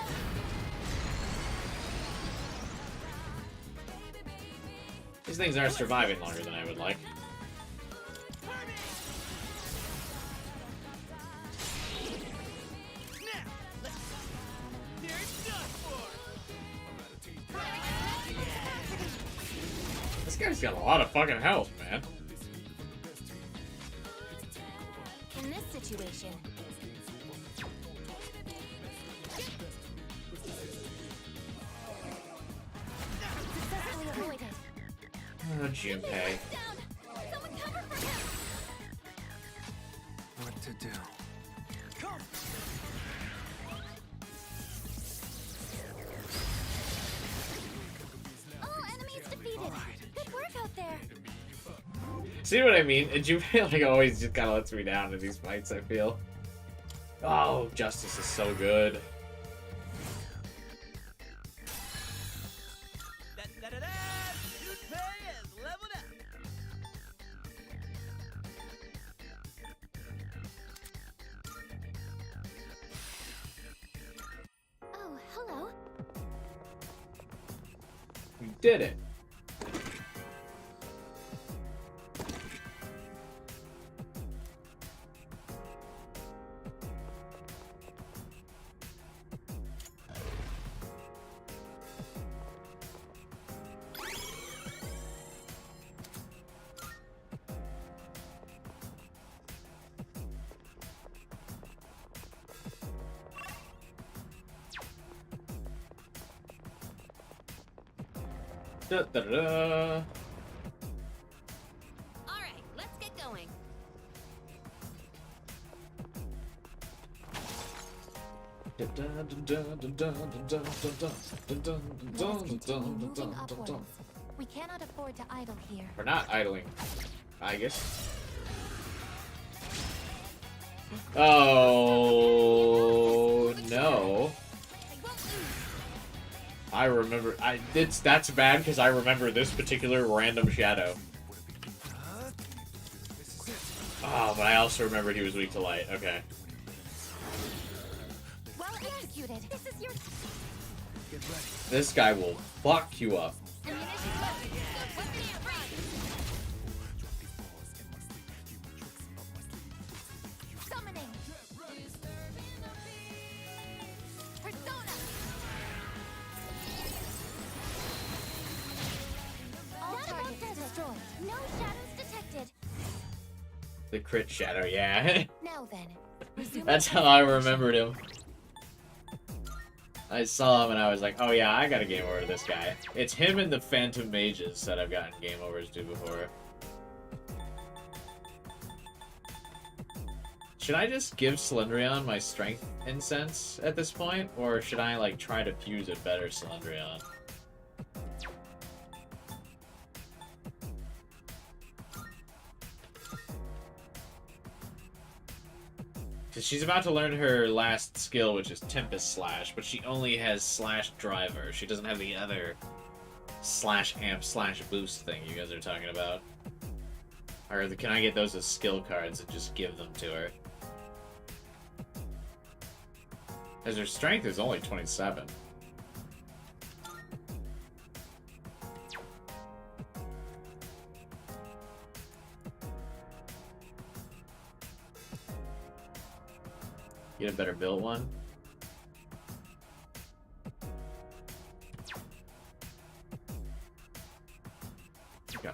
Speaker 1: These things aren't surviving longer than I would like. This guy's got a lot of fucking health, man.
Speaker 3: In this situation, successfully avoided.
Speaker 1: Oh, Junpei.
Speaker 3: Someone cover for him.
Speaker 11: What to do?
Speaker 7: Come!
Speaker 3: All enemies defeated. Good work out there.
Speaker 1: See what I mean? And Junpei like always just kind of lets me down in these fights, I feel. Oh, Justice is so good. did it. Da, da, da.
Speaker 14: Alright, let's get going.
Speaker 3: Moving upwards. We cannot afford to idle here.
Speaker 1: We're not idling, I guess. Oh no. I remember. That's bad because I remember this particular random shadow. Oh, but I also remembered he was weak to light. Okay.
Speaker 3: Well executed. This is your
Speaker 1: This guy will fuck you up.
Speaker 3: summoning. Persona. All targets destroyed. No shadows detected.
Speaker 1: The crit shadow, yeah.
Speaker 3: Now then. Resume
Speaker 1: That's how I remembered him. I saw him and I was like, oh yeah, I got a game over to this guy. It's him and the Phantom Mages that I've gotten game overs to before. Should I just give Cylindrion my strength incense at this point? Or should I like try to fuse a better Cylindrion? Because she's about to learn her last skill, which is Tempest Slash, but she only has Slash Driver. She doesn't have the other Slash Amp Slash Boost thing you guys are talking about. Or can I get those as skill cards and just give them to her? Because her strength is only 27. Get a better built one. Okay.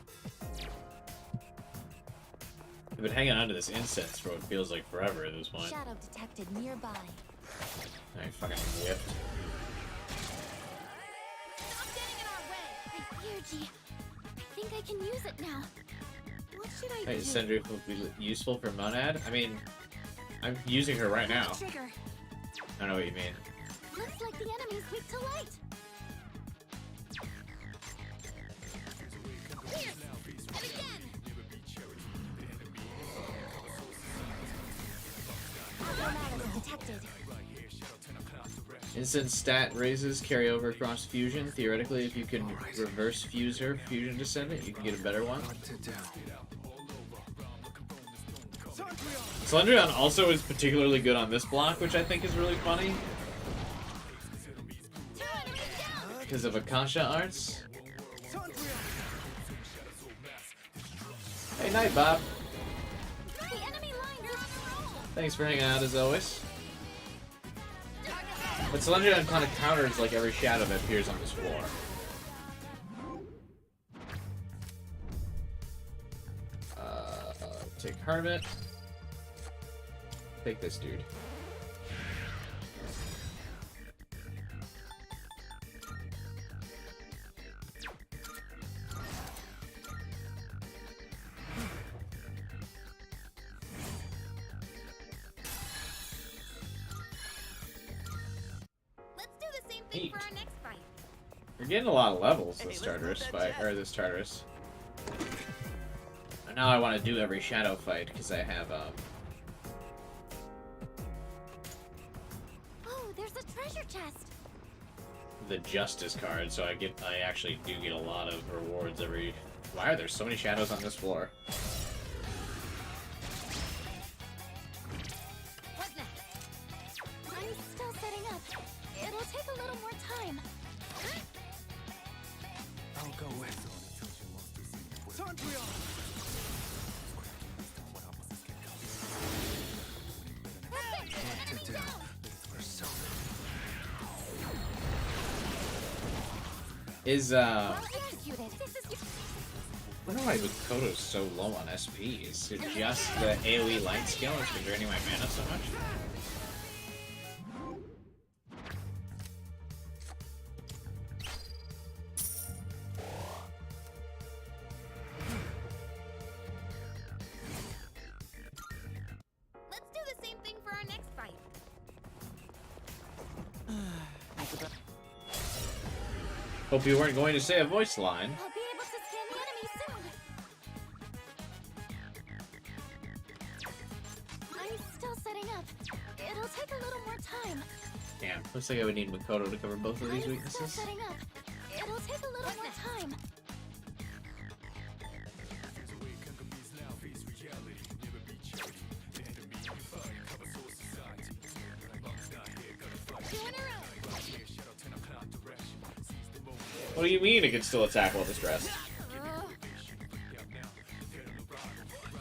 Speaker 1: I've been hanging on to this incense for what feels like forever at this point.
Speaker 3: Shadow detected nearby.
Speaker 1: I fucking whipped.
Speaker 3: Ryuji, I think I can use it now. What should I
Speaker 1: Hey,
Speaker 3: do?
Speaker 1: Sindri will be useful for Monad? I mean, I'm using her right now.
Speaker 3: Trigger.
Speaker 1: I know what you mean.
Speaker 3: Looks like the enemy's weak to light. Here, and again. Automatic detected.
Speaker 1: Instant stat raises carry over across fusion. Theoretically, if you can reverse fuse her fusion descendant, you can get a better one. Cylindrion also is particularly good on this block, which I think is really funny. Because of Akasha arts. Hey, night, Bob. Thanks for hanging out as always. But Cylindrion kind of counters like every shadow that appears on this floor. Take Hermit. Take this dude.
Speaker 3: Let's do the same thing for our next fight.
Speaker 1: We're getting a lot of levels this Tartarus fight, or this Tartarus. And now I want to do every shadow fight because I have
Speaker 3: Oh, there's a treasure chest.
Speaker 1: the Justice card, so I actually do get a lot of rewards every. Why are there so many shadows on this floor?
Speaker 3: What's next? I'm still setting up. It'll take a little more time.
Speaker 11: I'll go with. What to do? Persona.
Speaker 1: Is
Speaker 3: Well executed.
Speaker 1: I don't know why Makoto's so low on SP. Is it just the AoE light skill that's been draining my mana so much?
Speaker 18: Let's do the same thing for our next fight.
Speaker 1: Hope you weren't going to say a voice line.
Speaker 3: I'll be able to scan the enemy soon. I'm still setting up. It'll take a little more time.
Speaker 1: Damn, looks like I would need Makoto to cover both of these
Speaker 3: Still
Speaker 1: weaknesses.
Speaker 3: setting up. It'll take a little more time.
Speaker 1: What do you mean it can still attack while distressed?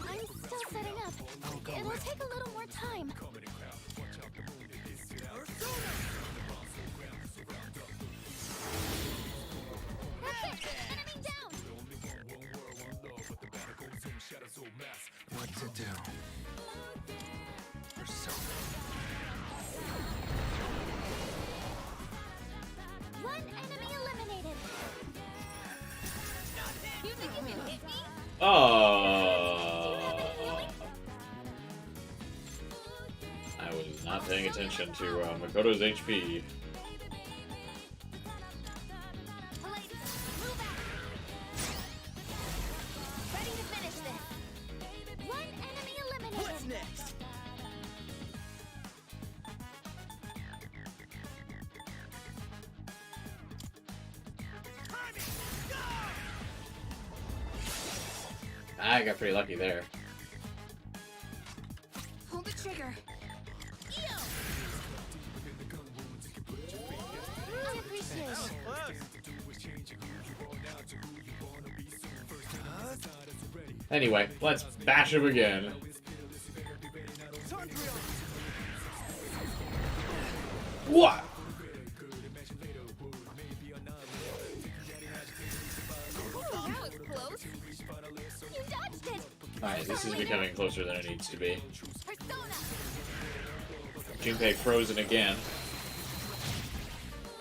Speaker 3: I'm still setting up. It'll take a little more time. That's it! Enemy down!
Speaker 11: What to do? Persona.
Speaker 3: One enemy eliminated. You think you can hit me?
Speaker 1: I was not paying attention to Makoto's HP.
Speaker 3: Ready to finish this. One enemy eliminated. What's next?
Speaker 1: I got pretty lucky there.
Speaker 18: Hold the trigger.
Speaker 3: I appreciate it.
Speaker 1: Anyway, let's bash him again. What?
Speaker 3: That was close. You dodged it.
Speaker 1: Alright, this is becoming closer than it needs to be.
Speaker 3: Persona.
Speaker 1: Junpei frozen again.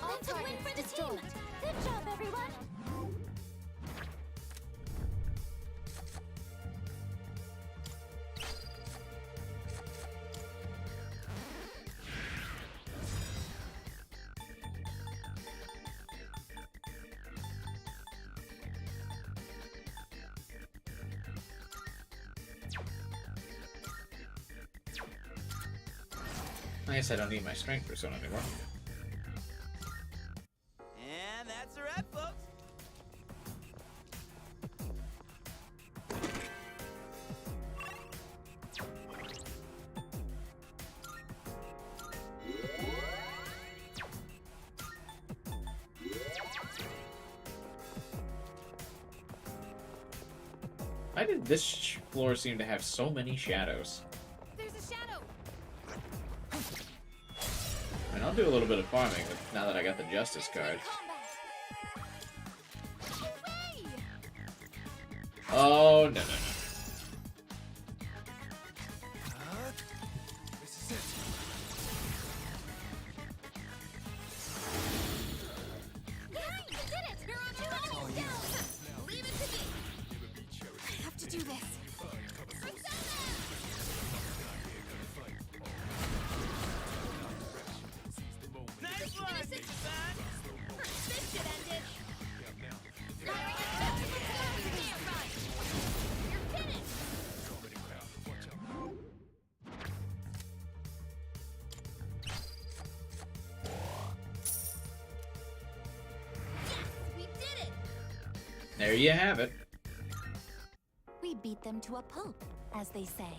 Speaker 3: That's a win for the team. Good job, everyone.
Speaker 1: I guess I don't need my strength persona anymore.
Speaker 10: And that's a wrap, folks.
Speaker 1: Why did this floor seem to have so many shadows?
Speaker 18: There's a shadow.
Speaker 1: And I'll do a little bit of farming now that I got the Justice card. Oh, no, no, no.
Speaker 3: Yeah, you did it. You're on your own. Down. Leave it to me.
Speaker 18: I have to do this.
Speaker 10: Nice one, son.
Speaker 3: This should end it. You're finished. We did it.
Speaker 1: There you have it.
Speaker 3: We beat them to a pulp, as they say.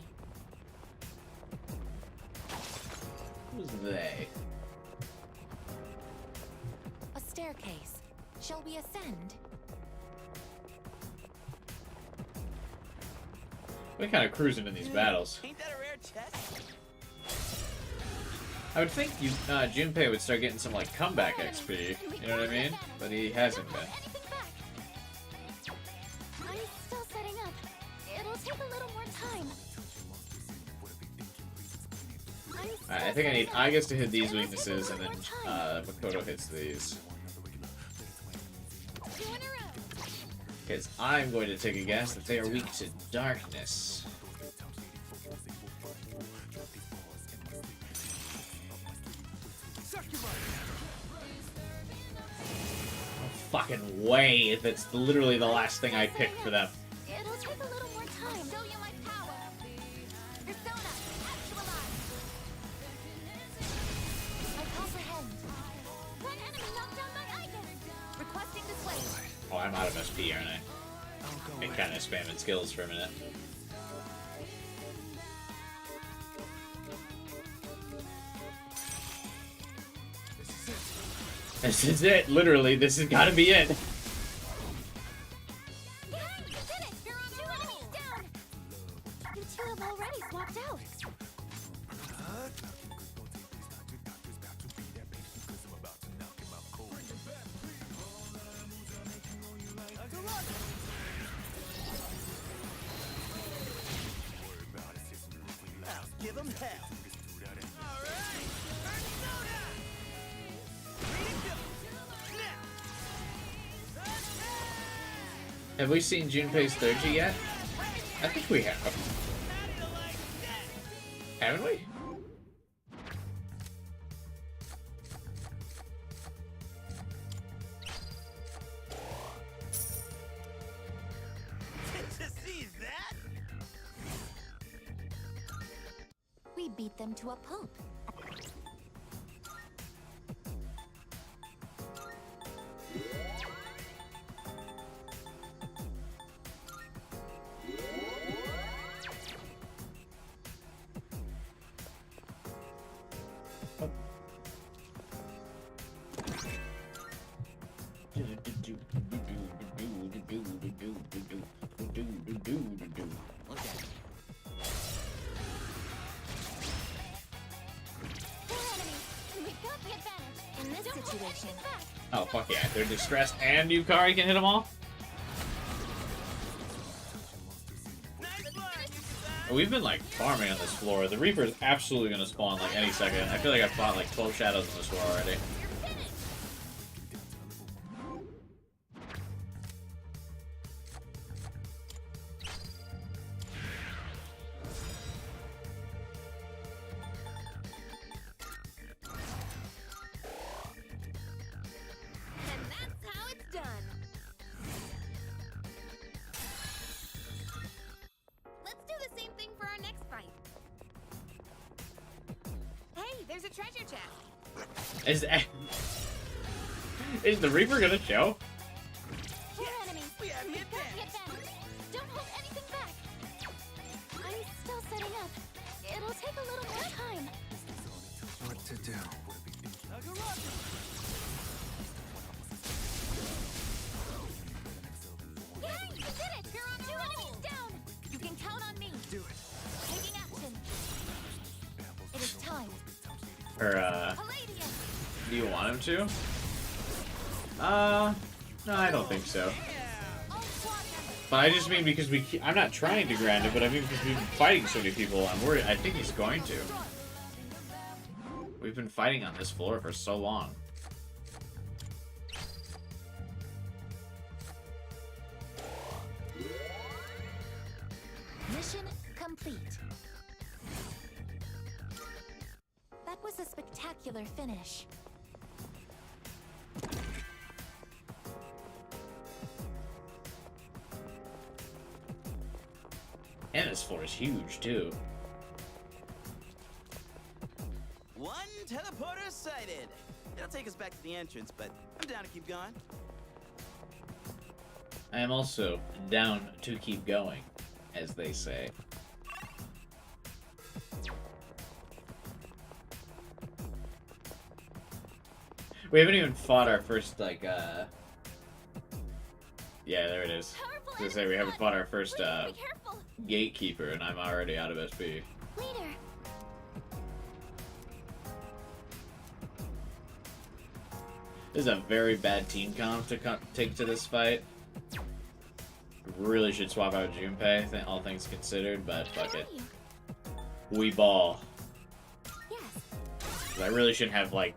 Speaker 1: Who's they?
Speaker 3: A staircase. Shall we ascend?
Speaker 1: We're kind of cruising in these battles.
Speaker 10: Ain't that a rare chest?
Speaker 1: I would think you, Junpei would start getting some, like, comeback XP. You know what I mean? But he hasn't been.
Speaker 3: I'm still setting up. It'll take a little more time.
Speaker 1: Alright, I think I need Aigis to hit these weaknesses, and then Makoto hits these. Because I'm going to take a guess that they are weak to darkness. No fucking way! That's literally the last thing I picked for them.
Speaker 3: It'll take a little more time. Show you my power. Persona, actualize. I comprehend. One enemy knocked down my icon. Requesting this way.
Speaker 1: Oh, I'm out of SP, aren't I? Been kind of spamming skills for a minute. This is it. Literally, this has got to be it.
Speaker 3: You two have already swapped out.
Speaker 10: Give him hell.
Speaker 1: Have we seen Junpei's Third-G yet? I think we have. Haven't we?
Speaker 10: Did you see that?
Speaker 3: We beat them to a pulp. In this situation.
Speaker 1: Oh, fuck yeah. They're distressed and Yukari can hit them all? We've been, like, farming on this floor. The Reaper is absolutely going to spawn, like, any second. I feel like I've fought, like, 12 shadows on this floor already.
Speaker 3: And that's how it's done. Let's do the same thing for our next fight. Hey, there's a treasure chest.
Speaker 1: Is the Reaper gonna show?
Speaker 3: Four enemies. We've got the advantage. Don't hold anything back. I'm still setting up. It'll take a little more time.
Speaker 6: What to do?
Speaker 3: Yay! You did it! You're on 2 enemies down. You can count on me.
Speaker 6: Do it.
Speaker 3: Taking action. It is time.
Speaker 1: Or,
Speaker 3: Palladium.
Speaker 1: do you want him to? No, I don't think so. But I just mean because I'm not trying to grind it, but I mean because we've been fighting so many people, I'm worried. I think he's going to. We've been fighting on this floor for so long.
Speaker 3: Mission complete. That was a spectacular finish.
Speaker 1: And this floor is huge, too.
Speaker 10: One teleporter sighted. It'll take us back to the entrance, but I'm down to keep going.
Speaker 1: I am also down to keep going, as they say. We haven't even fought our first, like, yeah, there it is. I was gonna say, we haven't fought our first, Gatekeeper, and I'm already out of SP.
Speaker 3: Later.
Speaker 1: This is a very bad team comp to take to this fight. Really should swap out Junpei, all things considered, but fuck it. We ball. I really shouldn't have, like...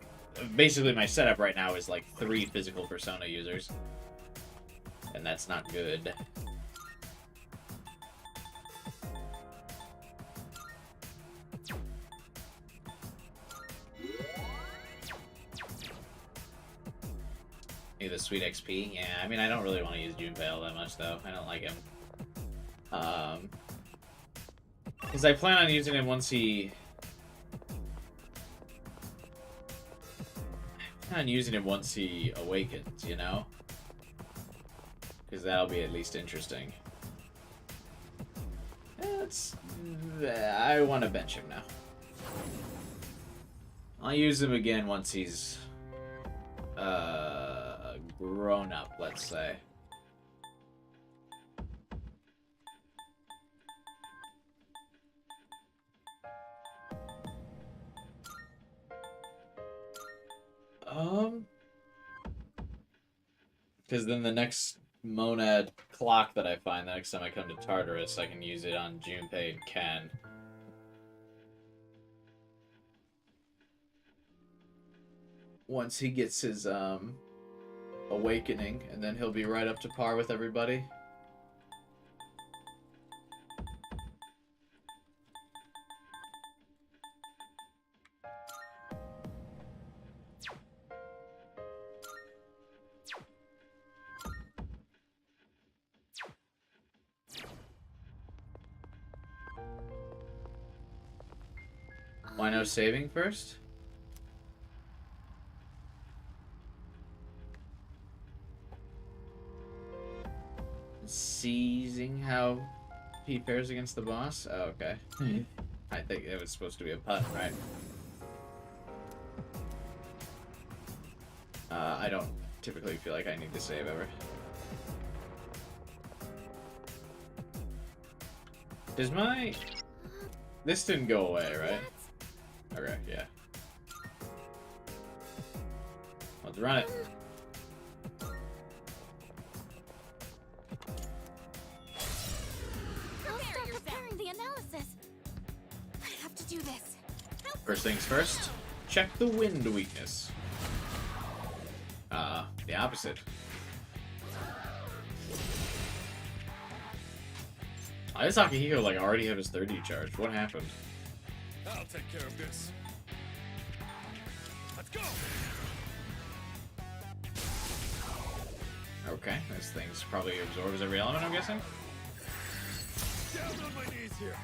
Speaker 1: Basically, my setup right now is, like, 3 physical Persona users. And that's not good. The sweet XP. Yeah, I mean, I don't really want to use Junpei all that much, though. I don't like him. Because I plan on using him once he... I plan on using him once he awakens, you know? Because that'll be at least interesting. I want to bench him now. I'll use him again once he's... grown up, let's say. Because then the next monad clock that I find, the next time I come to Tartarus, I can use it on Junpei and Ken. Once he gets his, awakening, and then he'll be right up to par with everybody. Why no saving first? Seizing how he fares against the boss? Oh, okay. I think it was supposed to be a putt, right? I don't typically feel like I need to save ever. Does my... This didn't go away, right? Okay, yeah. Let's run it.
Speaker 3: Do this.
Speaker 1: First things first, check the wind weakness. The opposite. Why does Akihiko like already have his 30 charged? What happened?
Speaker 8: I'll take care of this. Let's go.
Speaker 1: Okay, this thing's probably absorbs every element, I'm guessing.
Speaker 8: Down on my knees here.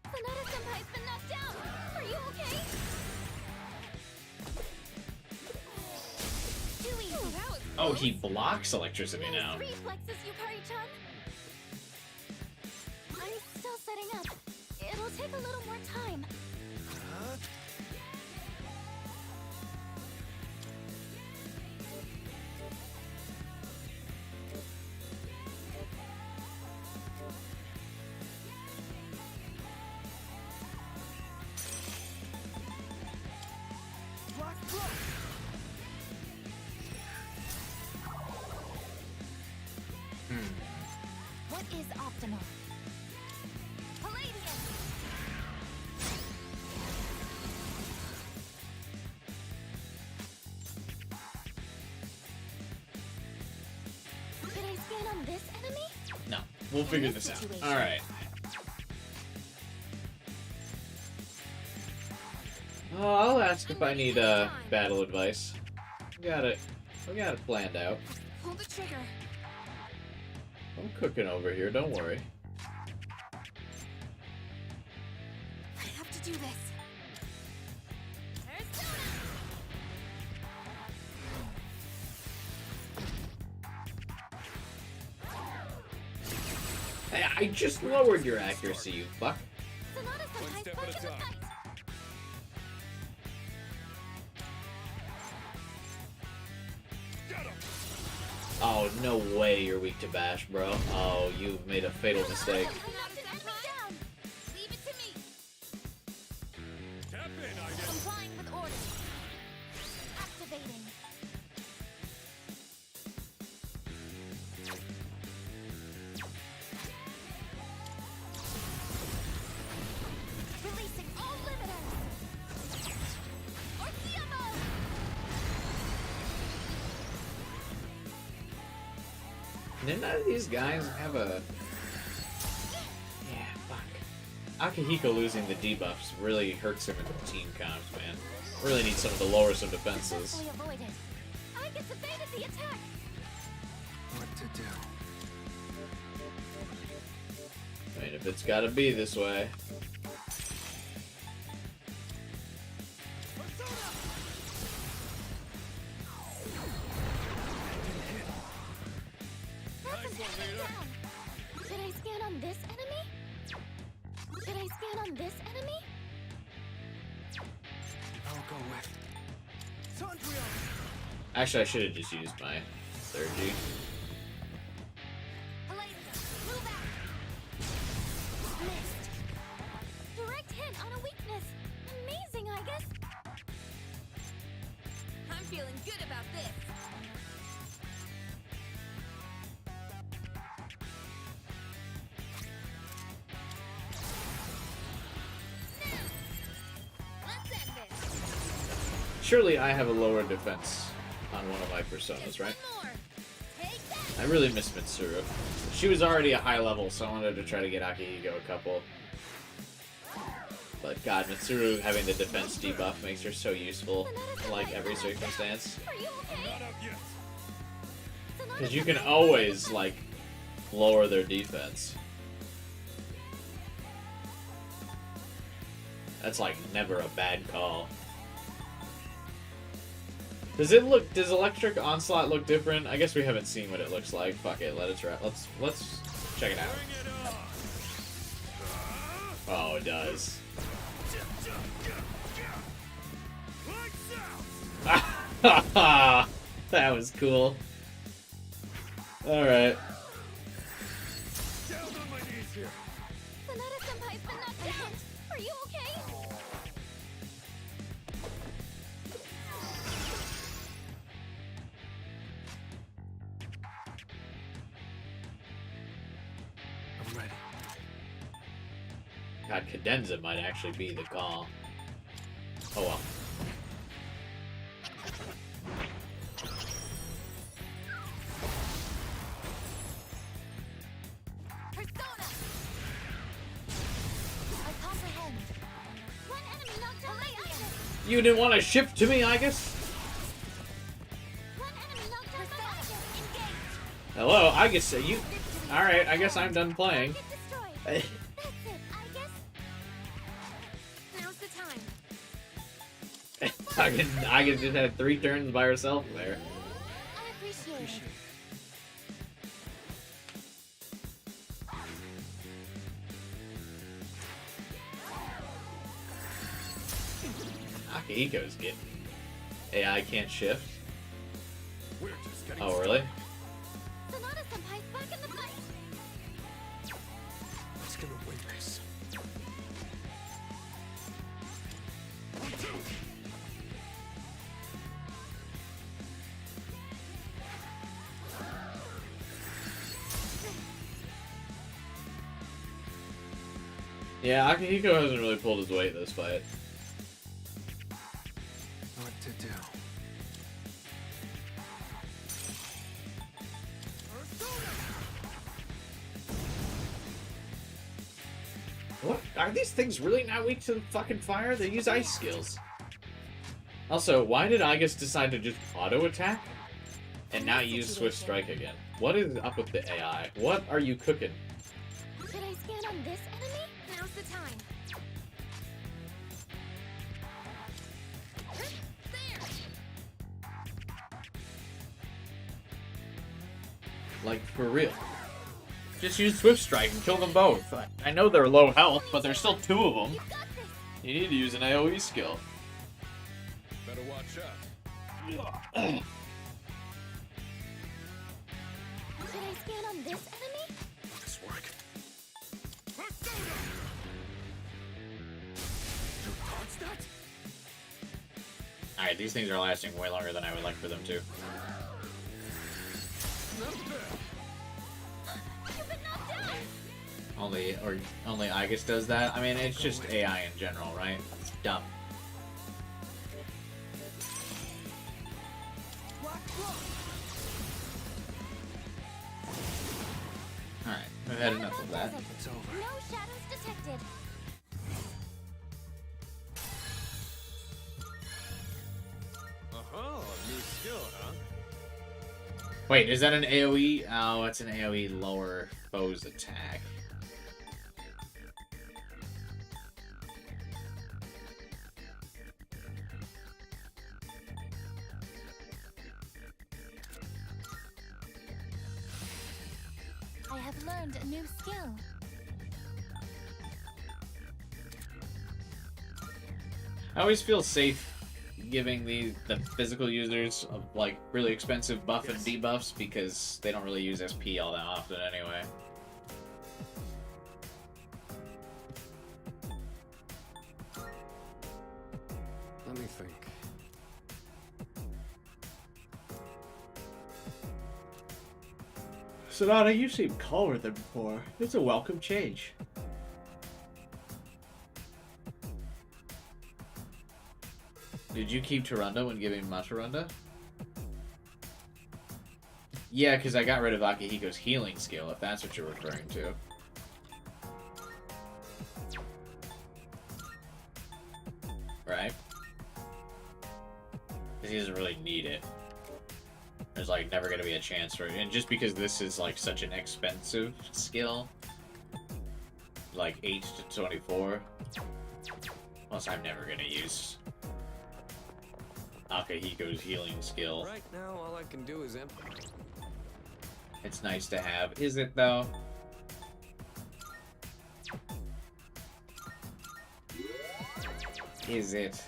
Speaker 3: Sanada-senpai's been knocked down! Are you okay? Too easy.
Speaker 1: Oh, he blocks electricity now.
Speaker 3: Reflexes, Yukari-chan. I'm still setting up. It'll take a little more time. What is optimal? Palladium! Can I scan on this enemy?
Speaker 1: No, we'll figure this out. Alright. Oh, I'll ask if I need battle advice. We got it planned out.
Speaker 3: Pull the trigger.
Speaker 1: I'm cooking over here, don't worry.
Speaker 3: I have to do this.
Speaker 1: Hey, I just lowered your accuracy, you fuck.
Speaker 8: One step at a time.
Speaker 1: Oh, no way you're weak to bash, bro. Oh, you've made a fatal mistake. Did none of these guys have a... Yeah, fuck. Akihiko losing the debuffs really hurts him in the team comps, man. Really need someone to lower some defenses.
Speaker 3: Successfully avoided. I just evaded the attack.
Speaker 6: What to do?
Speaker 1: I mean, if it's gotta be this way.
Speaker 3: Should I scan on this enemy? Should I scan on this enemy?
Speaker 6: I'll go with.
Speaker 1: Actually, I should have just used my third G.
Speaker 3: Missed. Direct hit on a weakness. Amazing, I guess.
Speaker 9: I'm feeling good about this.
Speaker 1: Surely I have a lower defense on one of my personas, right? I really miss Mitsuru. She was already a high level, so I wanted to try to get Akihiko a couple. But god, Mitsuru having the defense debuff makes her so useful in like every circumstance. Because you can always like lower their defense. That's like never a bad call. Does Electric Onslaught look different? I guess we haven't seen what it looks like. Fuck it, let's check it out. Oh, it does. That was cool. Alright.
Speaker 3: Sanada-senpai's been knocked down. Are you okay?
Speaker 6: I'm ready.
Speaker 1: God, Cadenza might actually be the call. Oh well.
Speaker 3: Persona! I comprehend. One enemy knocked down my item.
Speaker 1: You didn't want to shift to me, I guess?
Speaker 3: One enemy knocked down my item. Engage.
Speaker 1: Hello, I guess you... Alright, I guess I'm done playing.
Speaker 3: That's it, I guess.
Speaker 18: Now's the time.
Speaker 1: I just had 3 turns by herself there.
Speaker 3: I appreciate it.
Speaker 1: Akihiko's getting... AI can't shift.
Speaker 5: We're just getting
Speaker 1: Oh, really?
Speaker 3: Sanada-senpai's back in the fight.
Speaker 6: Who's gonna win this?
Speaker 1: Yeah, Akihiko hasn't really pulled his weight this fight.
Speaker 6: What to do?
Speaker 1: What? Are these things really not weak to fucking fire? They use ice skills. Also, why did Aigis decide to just auto-attack? And now use Swift Strike again? What is up with the AI? What are you cooking?
Speaker 3: Should I scan on this enemy?
Speaker 18: Now's the time.
Speaker 1: Like, for real. Just use Swift Strike and kill them both. I know they're low health, but there's still 2 of them. You need to use an AoE skill.
Speaker 8: Better watch out.
Speaker 3: Should I scan on this enemy?
Speaker 6: Will this work?
Speaker 1: Alright, these things are lasting way longer than I would like for them to. Only Aigis does that? I mean, it's just AI in general, right? It's dumb. had enough of that.
Speaker 3: It's over. No shadows detected.
Speaker 6: New skill, huh?
Speaker 1: Wait, is that an AoE? Oh, it's an AoE lower foe's attack.
Speaker 3: I have learned a new skill.
Speaker 1: I always feel safe giving the physical users of like really expensive buff and debuffs because they don't really use SP all that often anyway.
Speaker 6: Let me think.
Speaker 1: Sonata, you seem calmer than before. It's a welcome change. Did you keep Tarunda when giving Matarunda? Yeah, because I got rid of Akihiko's healing skill, if that's what you're referring to. Right? Because he doesn't really need it. There's like never going to be a chance for it. And just because this is like such an expensive skill, like 8 to 24, plus I'm never going to use Akihiko's healing skill.
Speaker 6: Right now, all I can do is empty.
Speaker 1: It's nice to have. Is it, though? Is it?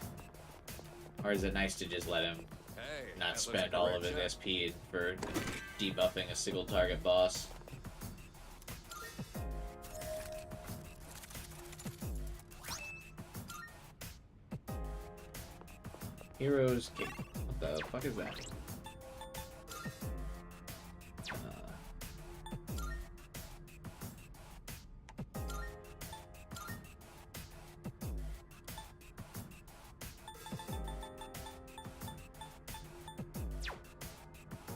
Speaker 1: Or is it nice to just let him not spend all of his SP for debuffing a single target boss? Heroes Gate. What the fuck is that?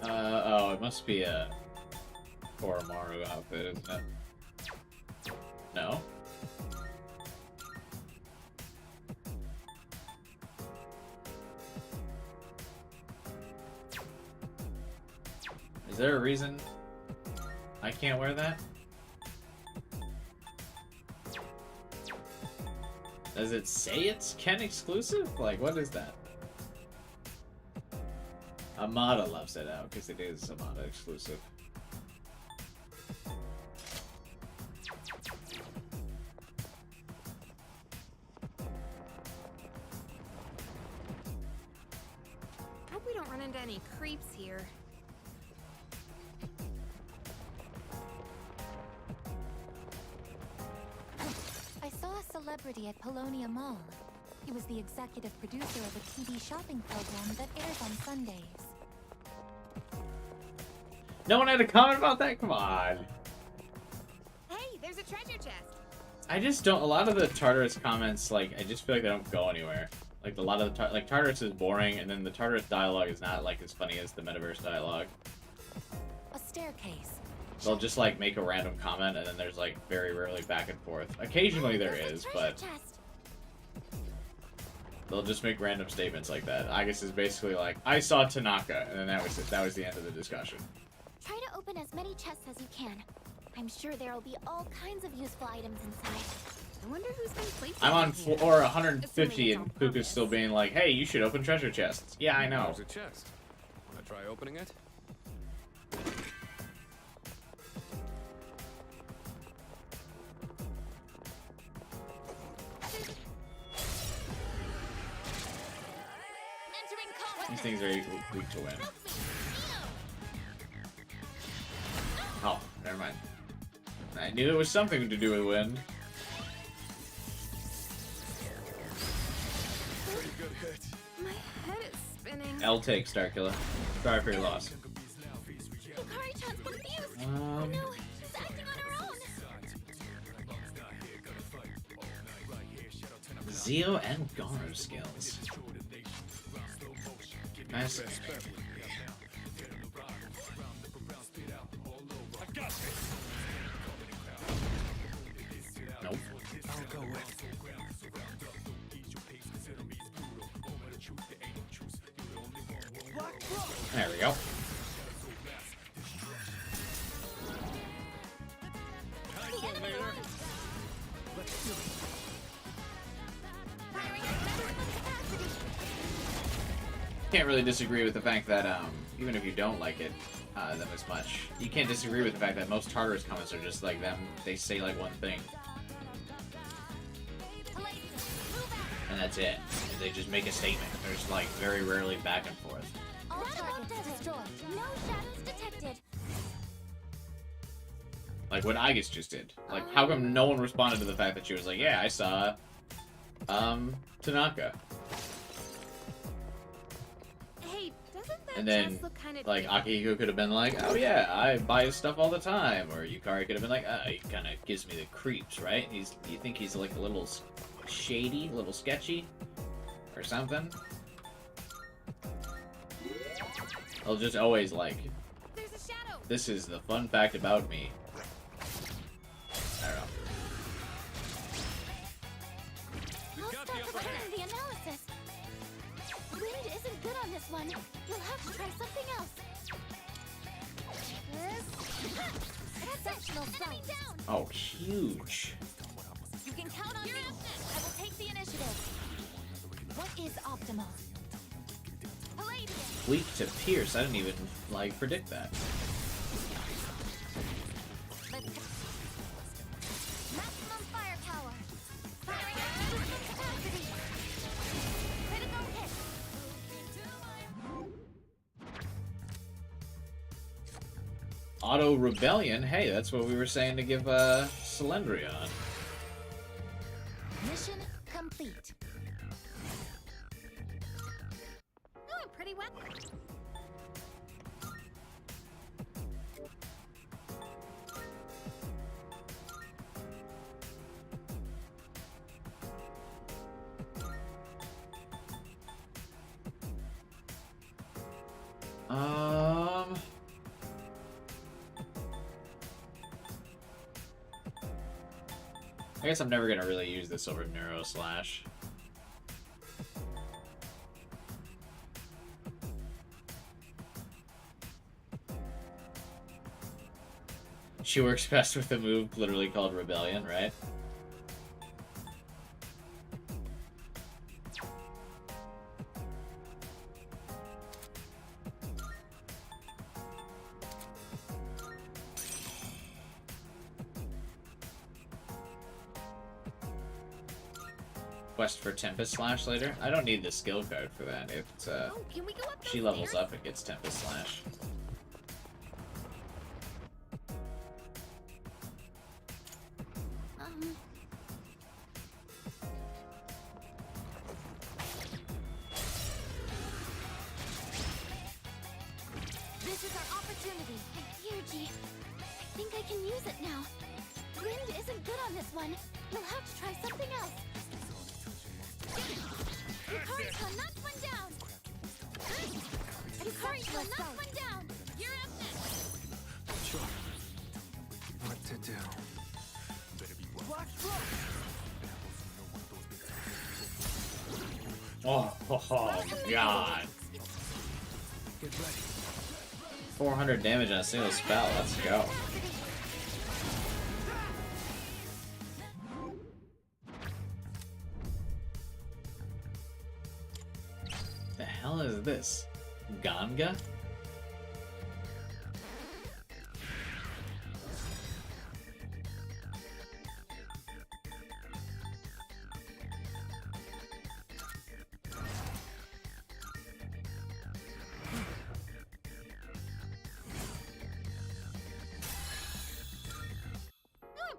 Speaker 1: Oh, it must be a Oromaru outfit, isn't it? No? Is there a reason I can't wear that? Does it say it's Ken exclusive? Like, what is that? Amada loves it out because it is Amada exclusive.
Speaker 18: Hope we don't run into any creeps here.
Speaker 3: I saw a celebrity at Polonia Mall. He was the executive producer of a TV shopping program that airs on Sundays.
Speaker 1: No one had a comment about that? Come on.
Speaker 18: Hey, there's a treasure chest.
Speaker 1: I just don't. A lot of the Tartarus comments, like, I just feel like they don't go anywhere. Like, a lot of the like Tartarus is boring, and then the Tartarus dialogue is not like as funny as the Metaverse dialogue.
Speaker 3: A staircase.
Speaker 1: They'll just like make a random comment, and then there's like very rarely back and forth. Occasionally there is, but they'll just make random statements like that. Agus is basically like, "I saw Tanaka," and then that was it. That was the end of the discussion.
Speaker 3: Try to open as many chests as you can. I'm sure there'll be all kinds of useful items inside.
Speaker 18: I wonder who's been placing
Speaker 1: I'm on
Speaker 18: them here.
Speaker 1: floor 150, and Puka's still being like, "Hey, you should open treasure chests." Yeah, I know.
Speaker 6: There's a chest. Wanna try opening it?
Speaker 1: These things are weak to win. Oh, never mind. I knew it was something to do with wind.
Speaker 18: Pretty good hit. My head is spinning.
Speaker 1: L take Starkiller. Sorry for your loss.
Speaker 3: Hikari-chan's confused. Oh no, she's acting on her own.
Speaker 1: Zio and Garu skills. Nice.
Speaker 11: go with.
Speaker 1: There we go. Can't really disagree with the fact that even if you don't like it them as much, you can't disagree with the fact that most Tartarus comments are just like them. They say like one thing, and that's it. They just make a statement. There's like very rarely back and forth.
Speaker 3: All targets destroyed. No shadows detected.
Speaker 1: Like what Aigis just did. Like, how come no one responded to the fact that she was like, yeah, I saw Tanaka.
Speaker 18: Hey, doesn't that
Speaker 1: And then,
Speaker 18: just look kind of
Speaker 1: like, Akihiko could have been like, oh yeah, I buy his stuff all the time. Or Yukari could have been like, he kind of gives me the creeps, right? You think he's like a little shady, a little sketchy? Or something? I'll just always like, this is the fun fact about me. I don't know.
Speaker 3: I'll start performing the analysis. Wind isn't good on this one. You'll have to try something else. Exceptional sight.
Speaker 1: Oh, huge.
Speaker 3: You can count on me. I will take the initiative. What is optimal? Palladium.
Speaker 1: Weak to Pierce. I didn't even, like, predict that.
Speaker 3: Maximum firepower. Firing at maximum capacity. Critical hit.
Speaker 1: Auto Rebellion. Hey, that's what we were saying to give Cylindrion.
Speaker 3: Mission complete.
Speaker 18: Oh, pretty well.
Speaker 1: I guess I'm never gonna really use this over Neuro Slash. She works best with a move literally called Rebellion, right? Quest for Tempest Slash later. I don't need the skill card for that. It's
Speaker 3: Can we go up
Speaker 1: she levels up and gets Tempest Slash.
Speaker 3: This is our opportunity. Yuji, I think I can use it now. Wind isn't good on this one. You'll have to try something else. Yukari-san, knock one down. Yukari-san, knock one down. You're up next.
Speaker 11: Sure. What to do?
Speaker 1: Oh, God.
Speaker 11: Get ready.
Speaker 1: 400 damage on a single spell. Let's go. The hell is this? Ganga?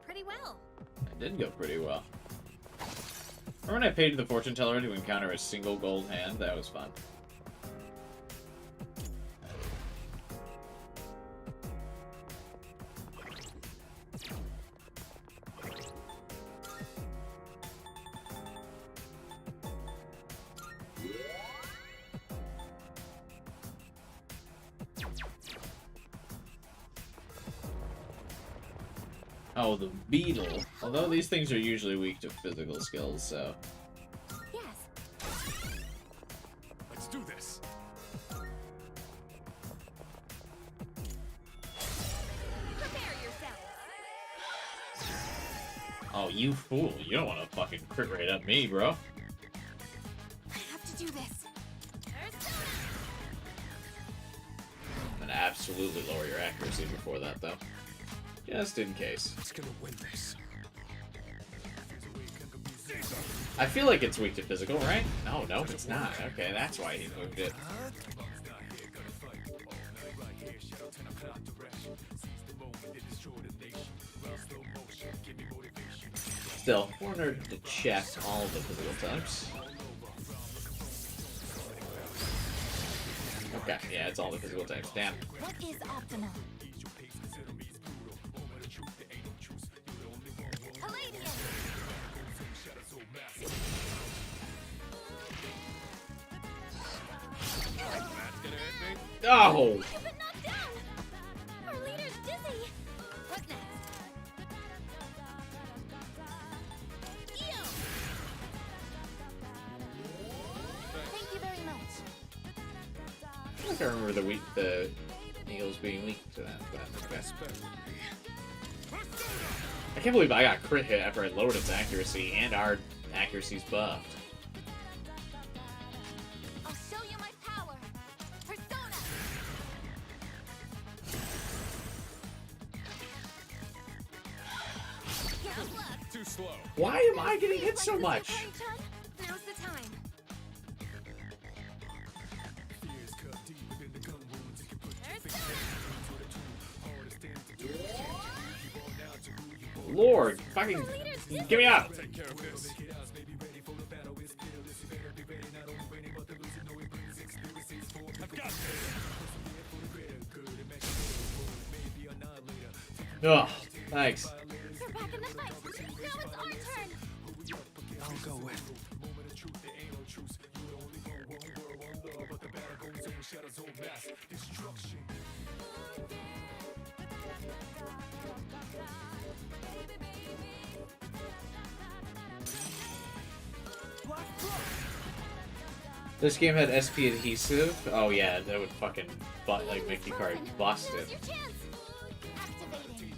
Speaker 18: Pretty well.
Speaker 1: It did go pretty well. Remember when I paid the fortune teller to encounter a single gold hand? That was fun. Oh, the beetle. Although these things are usually weak to physical skills, so...
Speaker 3: Yes.
Speaker 5: Let's do this.
Speaker 3: Prepare yourself.
Speaker 1: Oh, you fool. You don't want to fucking crit rate up me, bro.
Speaker 3: I have to do this.
Speaker 1: I'm gonna absolutely lower your accuracy before that, though. Just in case.
Speaker 5: It's gonna win this.
Speaker 1: I feel like it's weak to physical, right? No, no, it's not. Okay, that's why he moved it. Still, wanted to check all the physical types. Okay, yeah, it's all the physical types. Damn.
Speaker 3: What is optimal? Palladium.
Speaker 1: Oh!
Speaker 3: You've been knocked down. Our leader's dizzy. What next? Eo. Thank you very much.
Speaker 1: I think I remember the Eagles being weak to that. Okay. I can't believe I got crit hit after I lowered its accuracy, and our accuracy's buffed.
Speaker 3: I'll show you my power. Persona. Good luck.
Speaker 5: Too slow.
Speaker 1: Why am I getting hit so much?
Speaker 3: Now's the time.
Speaker 1: Lord, fucking give me up!
Speaker 5: Take care of this. I've got this.
Speaker 1: Ugh, thanks.
Speaker 3: You're back in the fight. Now it's our turn.
Speaker 11: I'll go with.
Speaker 1: This game had SP adhesive. Oh yeah, that would fucking like make you card busted.
Speaker 3: Now's your chance. Activating.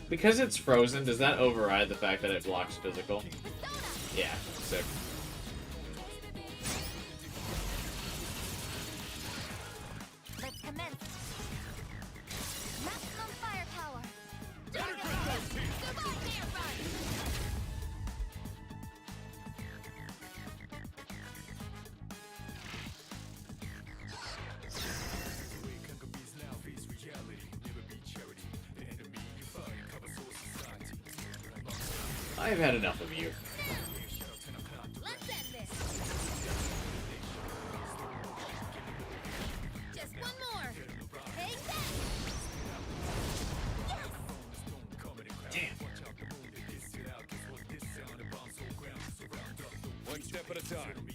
Speaker 1: Because it's frozen, does that override the fact that it blocks physical? Yeah, sick.
Speaker 3: Let's commence. Maximum firepower.
Speaker 1: I've had enough of you.
Speaker 3: Let's end this. Just one more. Take that.
Speaker 1: Damn.
Speaker 5: One step at a time.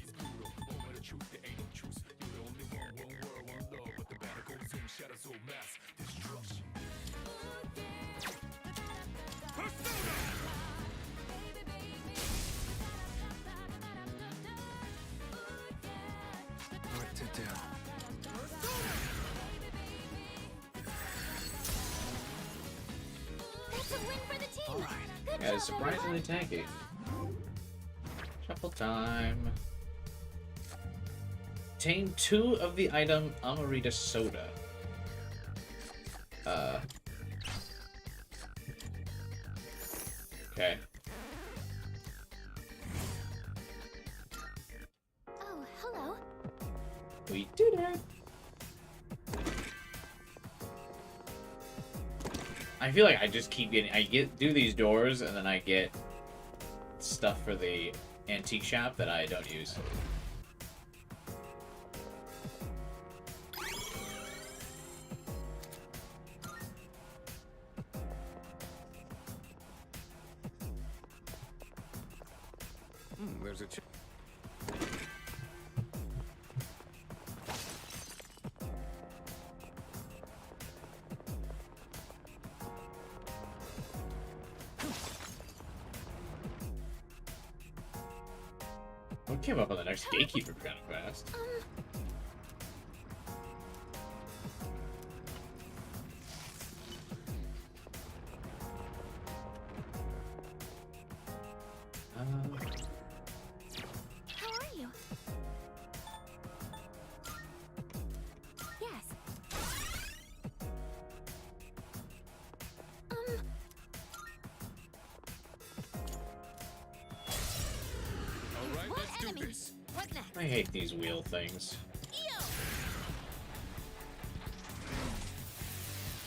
Speaker 11: What to do?
Speaker 3: That's a win for the team.
Speaker 11: All right.
Speaker 3: Good
Speaker 1: Yeah,
Speaker 3: job,
Speaker 1: it's surprisingly tanky. Shuffle time. Obtain 2 of the item Amarita Soda. Okay.
Speaker 3: Oh, hello.
Speaker 1: We did it! I feel like I just keep getting... do these doors, and then I get stuff for the antique shop that I don't use.
Speaker 6: There's a
Speaker 1: We came up on the next gatekeeper kind of fast.
Speaker 3: How are you? Yes.
Speaker 6: Alright, let's do this.
Speaker 3: What next?
Speaker 1: I hate these wheel things.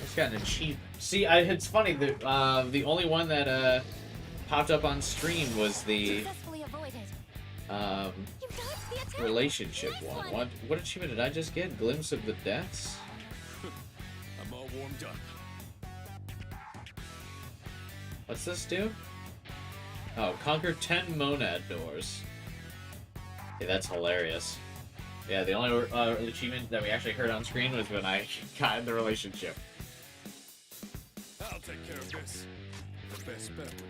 Speaker 1: It's gotten cheap. See, it's funny that the only one that popped up on stream was the
Speaker 3: Successfully avoided. You dodged the attack.
Speaker 1: relationship one. What achievement did I just get? Glimpse of the Deaths?
Speaker 6: I'm all warmed up.
Speaker 1: What's this do? Oh, conquer 10 monad doors. Yeah, that's hilarious. Yeah, the only achievement that we actually heard on screen was when I got in the relationship.
Speaker 6: I'll take care of this. The best bet would be.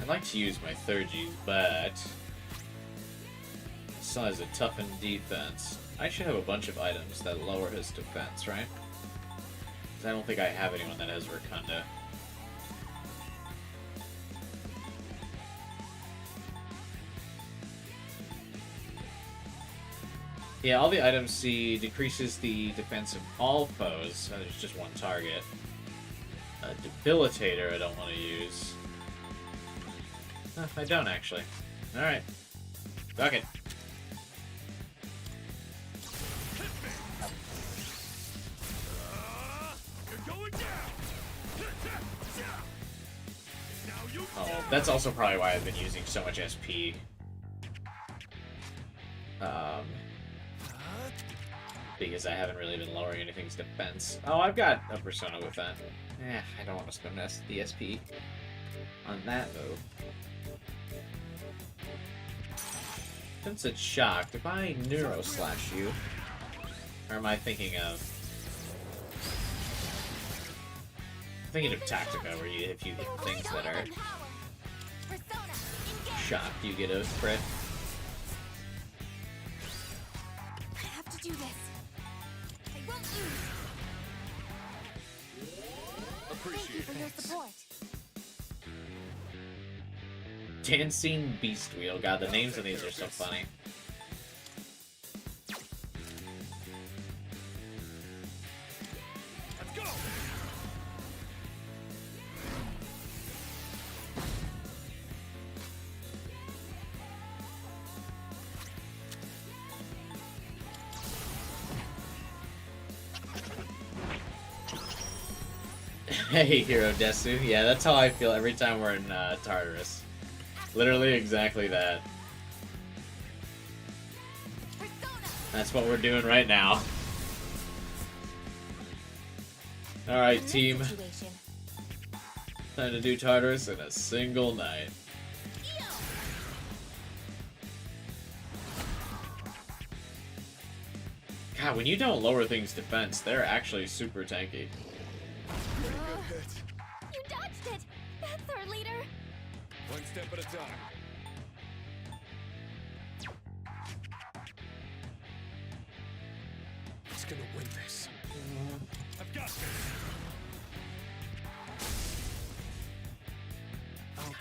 Speaker 1: I'd like to use my Thurgies, but still has a toughened defense. I should have a bunch of items that lower his defense, right? Because I don't think I have anyone that has Rotunda. Yeah, all the items see decreases the defense of all foes. There's just one target. A Debilitator I don't want to use. I don't actually. Alright. Fuck it. Oh, that's also probably why I've been using so much SP. Because I haven't really been lowering anything's defense. Oh, I've got a persona with that. I don't want to spend the SP on that though. Since it's shocked, if I Neuro Slash you, or am I thinking of? I'm thinking of Tactica, where if you hit things that are shocked, you get a crit.
Speaker 3: I have to do this. I won't lose. Thank you for your support.
Speaker 1: Dancing Beast Wheel. God, the names of these are so funny.
Speaker 6: Let's go.
Speaker 1: Hey, Hero Desu. Yeah, that's how I feel every time we're in Tartarus. Literally exactly that. That's what we're doing right now. Alright, team. Time to do Tartarus in a single night. God, when you don't lower things' defense, they're actually super tanky.
Speaker 3: You dodged it! That's our leader!
Speaker 6: One step at a time. He's gonna win this. I've got this.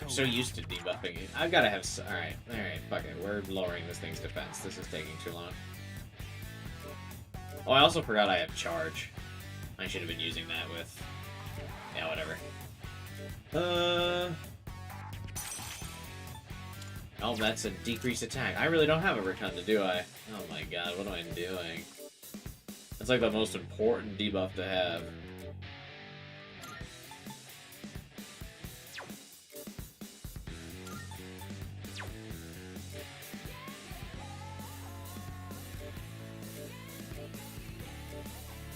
Speaker 1: I'm so used to debuffing it. I've gotta have. Alright, fuck it. We're lowering this thing's defense. This is taking too long. Oh, I also forgot I have charge. I should have been using that with. Yeah, whatever. Oh, that's a decreased attack. I really don't have a Rotunda, do I? Oh my god, what am I doing? That's like the most important debuff to have.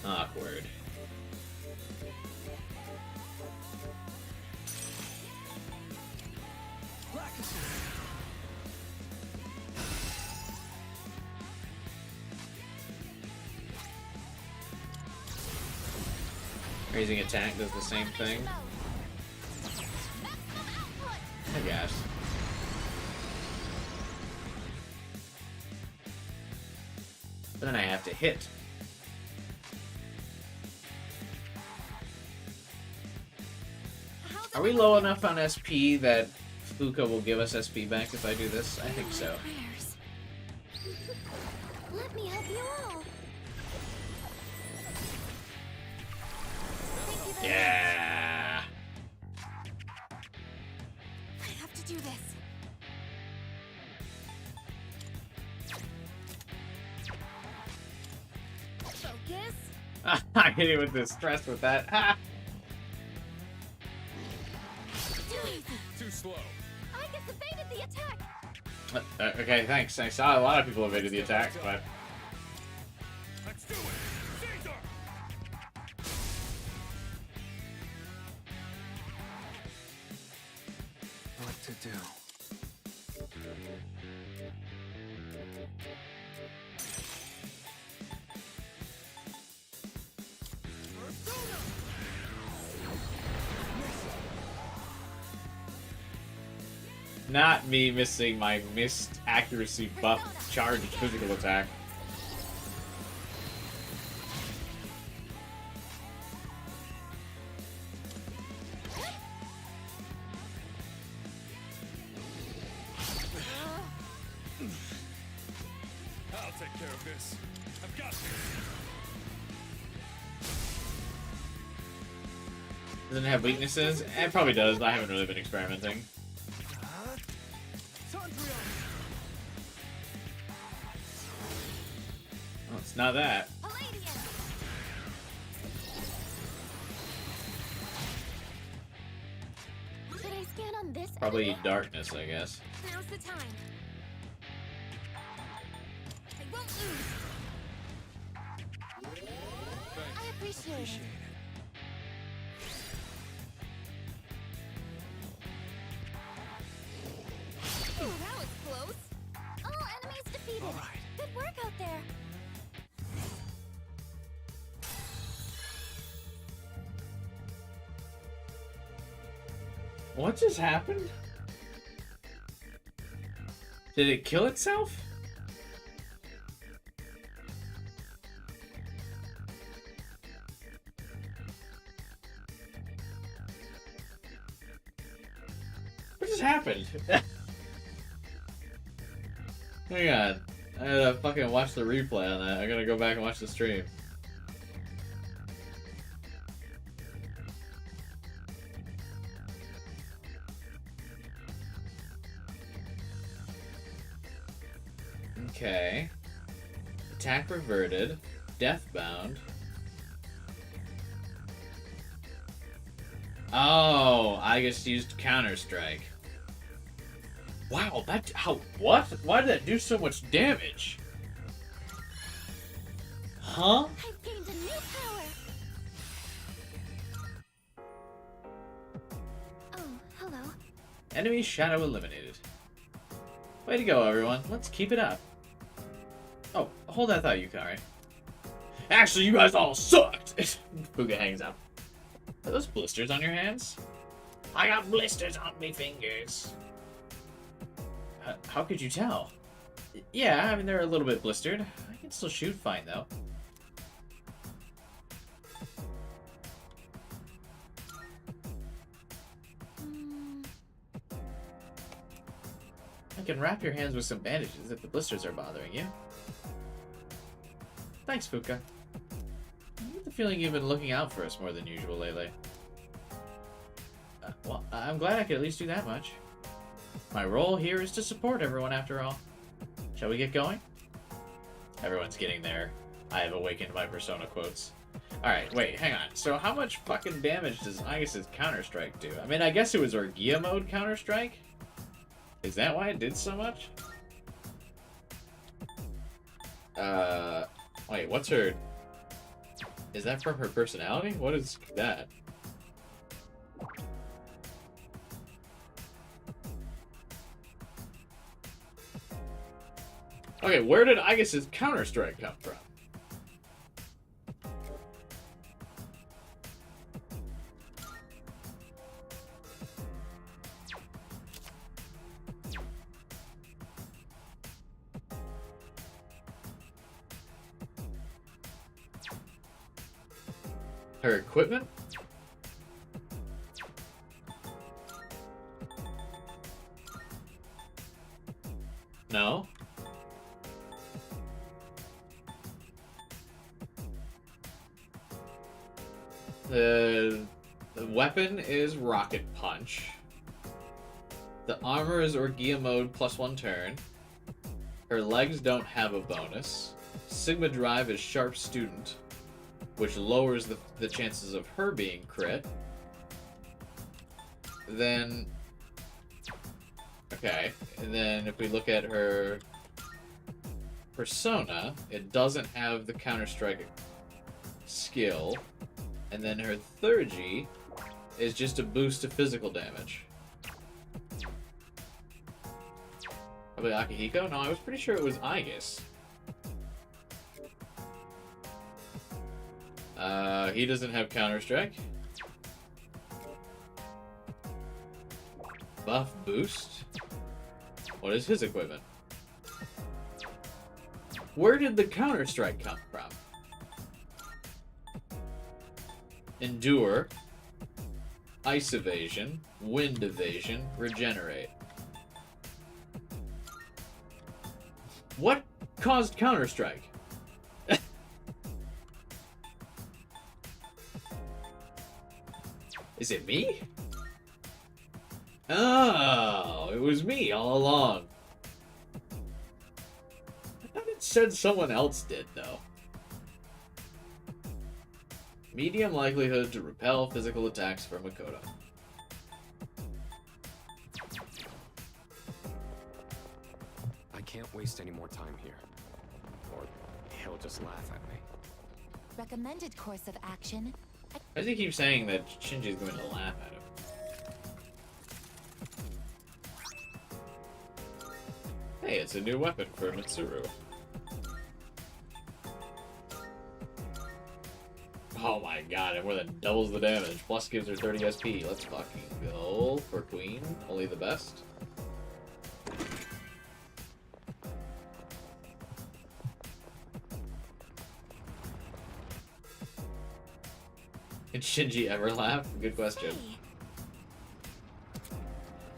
Speaker 1: Awkward. Raising attack does the same thing. I guess. But then I have to hit. Are we low enough on SP that Fuka will give us SP back if I do this? I think so.
Speaker 3: Let me help you all.
Speaker 1: Yeah.
Speaker 3: I have to do this. Focus.
Speaker 1: I hit it with the stress with that. Ha!
Speaker 3: Too slow. I just evaded the attack.
Speaker 1: Okay, thanks. I saw a lot of people evaded the attack, but...
Speaker 8: Let's do it! Caesar!
Speaker 6: What to do?
Speaker 1: Not me missing my missed accuracy buff charged physical attack.
Speaker 8: I'll take care of this. I've got this.
Speaker 1: Doesn't it have weaknesses? It probably does. I haven't really been experimenting. Oh, it's not that.
Speaker 3: Should I scan on this?
Speaker 1: Probably darkness, I guess.
Speaker 3: Now's the time. I won't lose. I appreciate it. Oh, that was close. All enemies defeated.
Speaker 11: All right.
Speaker 3: Good work out there.
Speaker 1: What just happened? Did it kill itself? What just happened? Hang on. I gotta fucking watch the replay on that. I gotta go back and watch the stream. Okay. Attack reverted. Deathbound. Oh, I just used Counter-Strike. Wow, that... How... What? Why did that do so much damage? Huh?
Speaker 3: I've gained a new power. Oh, hello.
Speaker 1: Enemy shadow eliminated. Way to go, everyone. Let's keep it up. Oh, hold that thought, Yukari. Actually, you guys all sucked! Fuka hangs up. Are those blisters on your hands? I got blisters on me fingers. How could you tell? Yeah, I mean, they're a little bit blistered. I can still shoot fine, though. I can wrap your hands with some bandages if the blisters are bothering you. Thanks, Fuka. I get the feeling you've been looking out for us more than usual lately. Well, I'm glad I could at least do that much. My role here is to support everyone after all. Shall we get going? Everyone's getting there. I have awakened my Persona quotes. Alright, wait, hang on. So how much fucking damage does Aigis' Counter-Strike do? I mean, I guess it was Orgia mode Counter-Strike? Is that why it did so much? Wait, what's her... Is that from her personality? What is that? Okay, where did Aigis' Counter-Strike come from? Her equipment? No. The weapon is Rocket Punch. The armor is Orgia mode +1 turn. Her legs don't have a bonus. Sigma Drive is Sharp Student, which lowers the chances of her being crit. Then... Okay, and then if we look at her persona, it doesn't have the Counter-Strike skill. And then her Thurgy is just a boost to physical damage. Probably Akihiko? No, I was pretty sure it was Aegis. He doesn't have Counter-Strike. Buff boost? What is his equipment? Where did the Counter-Strike come from? Endure, Ice Evasion, Wind Evasion, Regenerate. What caused Counter-Strike? Is it me? Oh, it was me all along. I thought it said someone else did, though. Medium likelihood to repel physical attacks from Makoto.
Speaker 6: I can't waste any more time here, or he'll just laugh at me.
Speaker 9: Recommended course of action.
Speaker 1: Why does he keep saying that Shinji's going to laugh at him? Hey, it's a new weapon for Mitsuru. Oh my god, it more than doubles the damage. Plus gives her 30 SP. Let's fucking go for Queen. Only the best. Did Shinji ever laugh? Good question.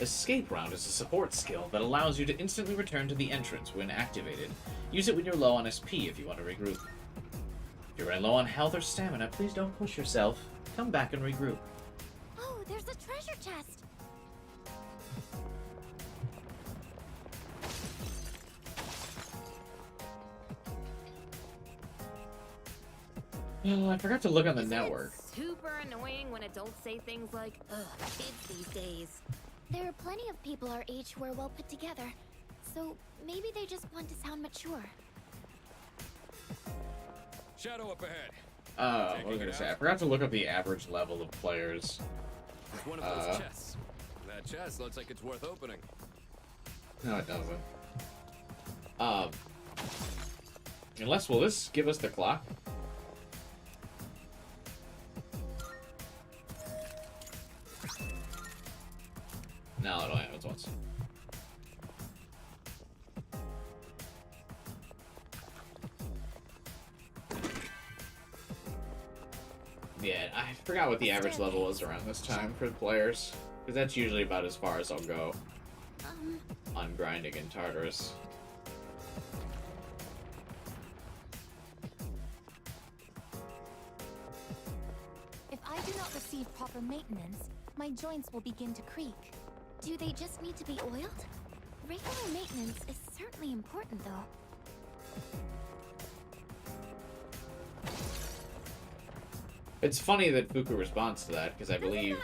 Speaker 1: Escape Round is a support skill that allows you to instantly return to the entrance when activated. Use it when you're low on SP if you want to regroup. If you're running low on health or stamina, please don't push yourself. Come back and regroup.
Speaker 3: Oh, there's a treasure chest.
Speaker 1: Oh, I forgot to look on the network.
Speaker 18: Super annoying when adults say things like, ugh, kids these days.
Speaker 3: There are plenty of people our age who are well put together, so maybe they just want to sound mature.
Speaker 19: Shadow up ahead.
Speaker 1: What was I gonna say? I forgot to look up the average level of players.
Speaker 19: It's one of those chests. That chest looks like it's worth opening.
Speaker 1: No, it doesn't. Unless, will this give us the clock? No, it only happens once. Yeah, I forgot what the average level was around this time for the players, because that's usually about as far as I'll go on grinding in Tartarus.
Speaker 9: If I do not receive proper maintenance, my joints will begin to creak.
Speaker 3: Do they just need to be oiled? Regular maintenance is certainly important, though.
Speaker 1: It's funny that Fuka responds to that, because I believe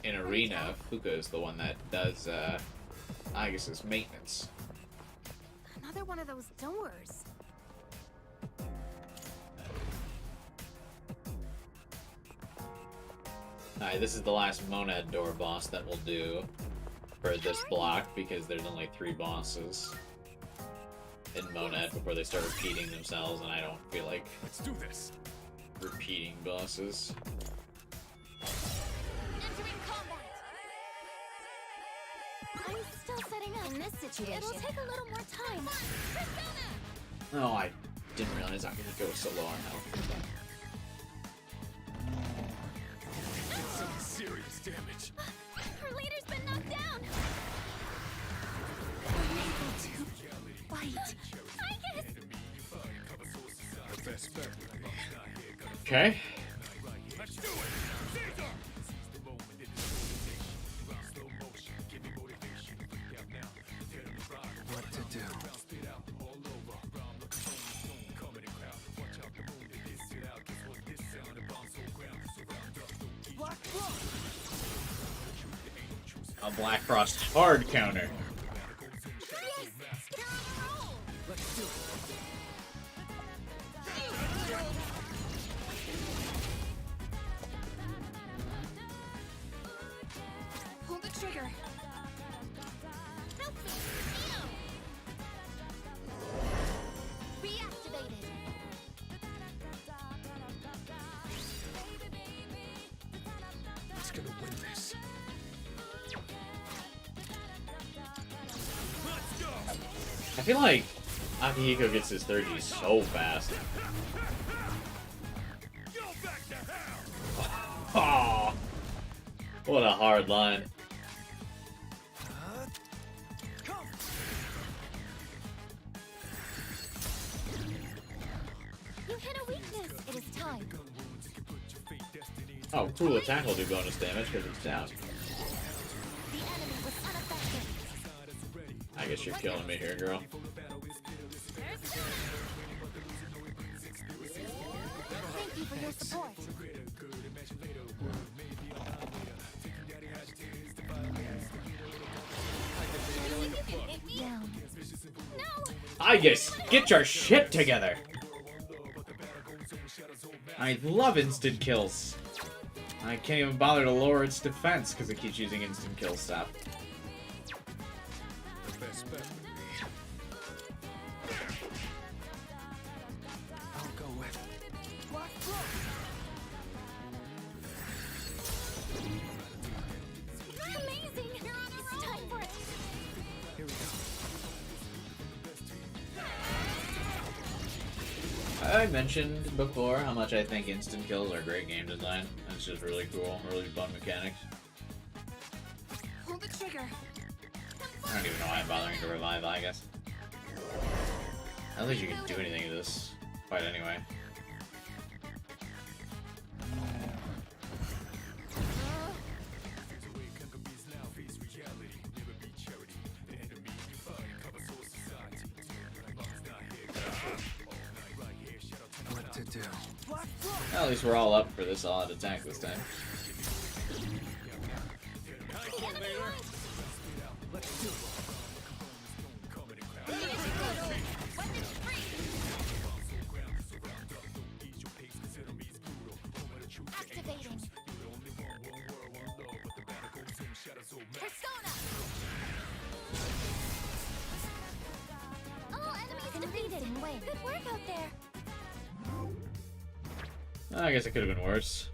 Speaker 1: in Arena, Fuka is the one that does Aegis's maintenance.
Speaker 18: Another one of those doors.
Speaker 1: Alright, this is the last Monad door boss that we'll do for this block, because there's only 3 bosses in Monad before they start repeating themselves, and I don't feel like
Speaker 19: Let's do this.
Speaker 1: repeating bosses.
Speaker 3: Entering combat. I'm still setting up.
Speaker 9: In this situation,
Speaker 3: It'll take a little more time.
Speaker 1: No, I didn't realize Akihiko was so low on health.
Speaker 19: damage.
Speaker 3: Her leader's been knocked down. Unable to fight. I guess.
Speaker 19: The best bet.
Speaker 1: Okay.
Speaker 19: Let's do it.
Speaker 6: What to do?
Speaker 1: A Black Frost hard counter.
Speaker 10: Let's do it.
Speaker 3: Pull the trigger. Help me. Reactivated.
Speaker 19: He's gonna win this.
Speaker 1: I feel like Akihiko gets his 30 so fast. Oh, what a hard line.
Speaker 3: You hit a weakness. It is time.
Speaker 1: Oh, cool attack will do bonus damage because it's down.
Speaker 3: The enemy was unaffected.
Speaker 1: I guess you're killing me here, girl.
Speaker 3: Thank you for your support. Down. No!
Speaker 1: I guess get your shit together. I love instant kills. I can't even bother to lower its defense because it keeps using instant kill stuff.
Speaker 19: The best bet.
Speaker 10: I'll go with.
Speaker 3: Amazing! You're on a roll! Time for it!
Speaker 10: Here we go.
Speaker 1: I mentioned before how much I think instant kills are great game design. It's just really cool, really fun mechanics.
Speaker 3: Pull the trigger.
Speaker 1: I don't even know why I'm bothering to revive, I guess. I don't think you can do anything to this fight anyway.
Speaker 6: What to do?
Speaker 1: At least we're all up for this odd attack this time.
Speaker 10: Let's do it.
Speaker 3: Activating. Persona. All enemies defeated. Good work out there.
Speaker 1: I guess it could have been worse.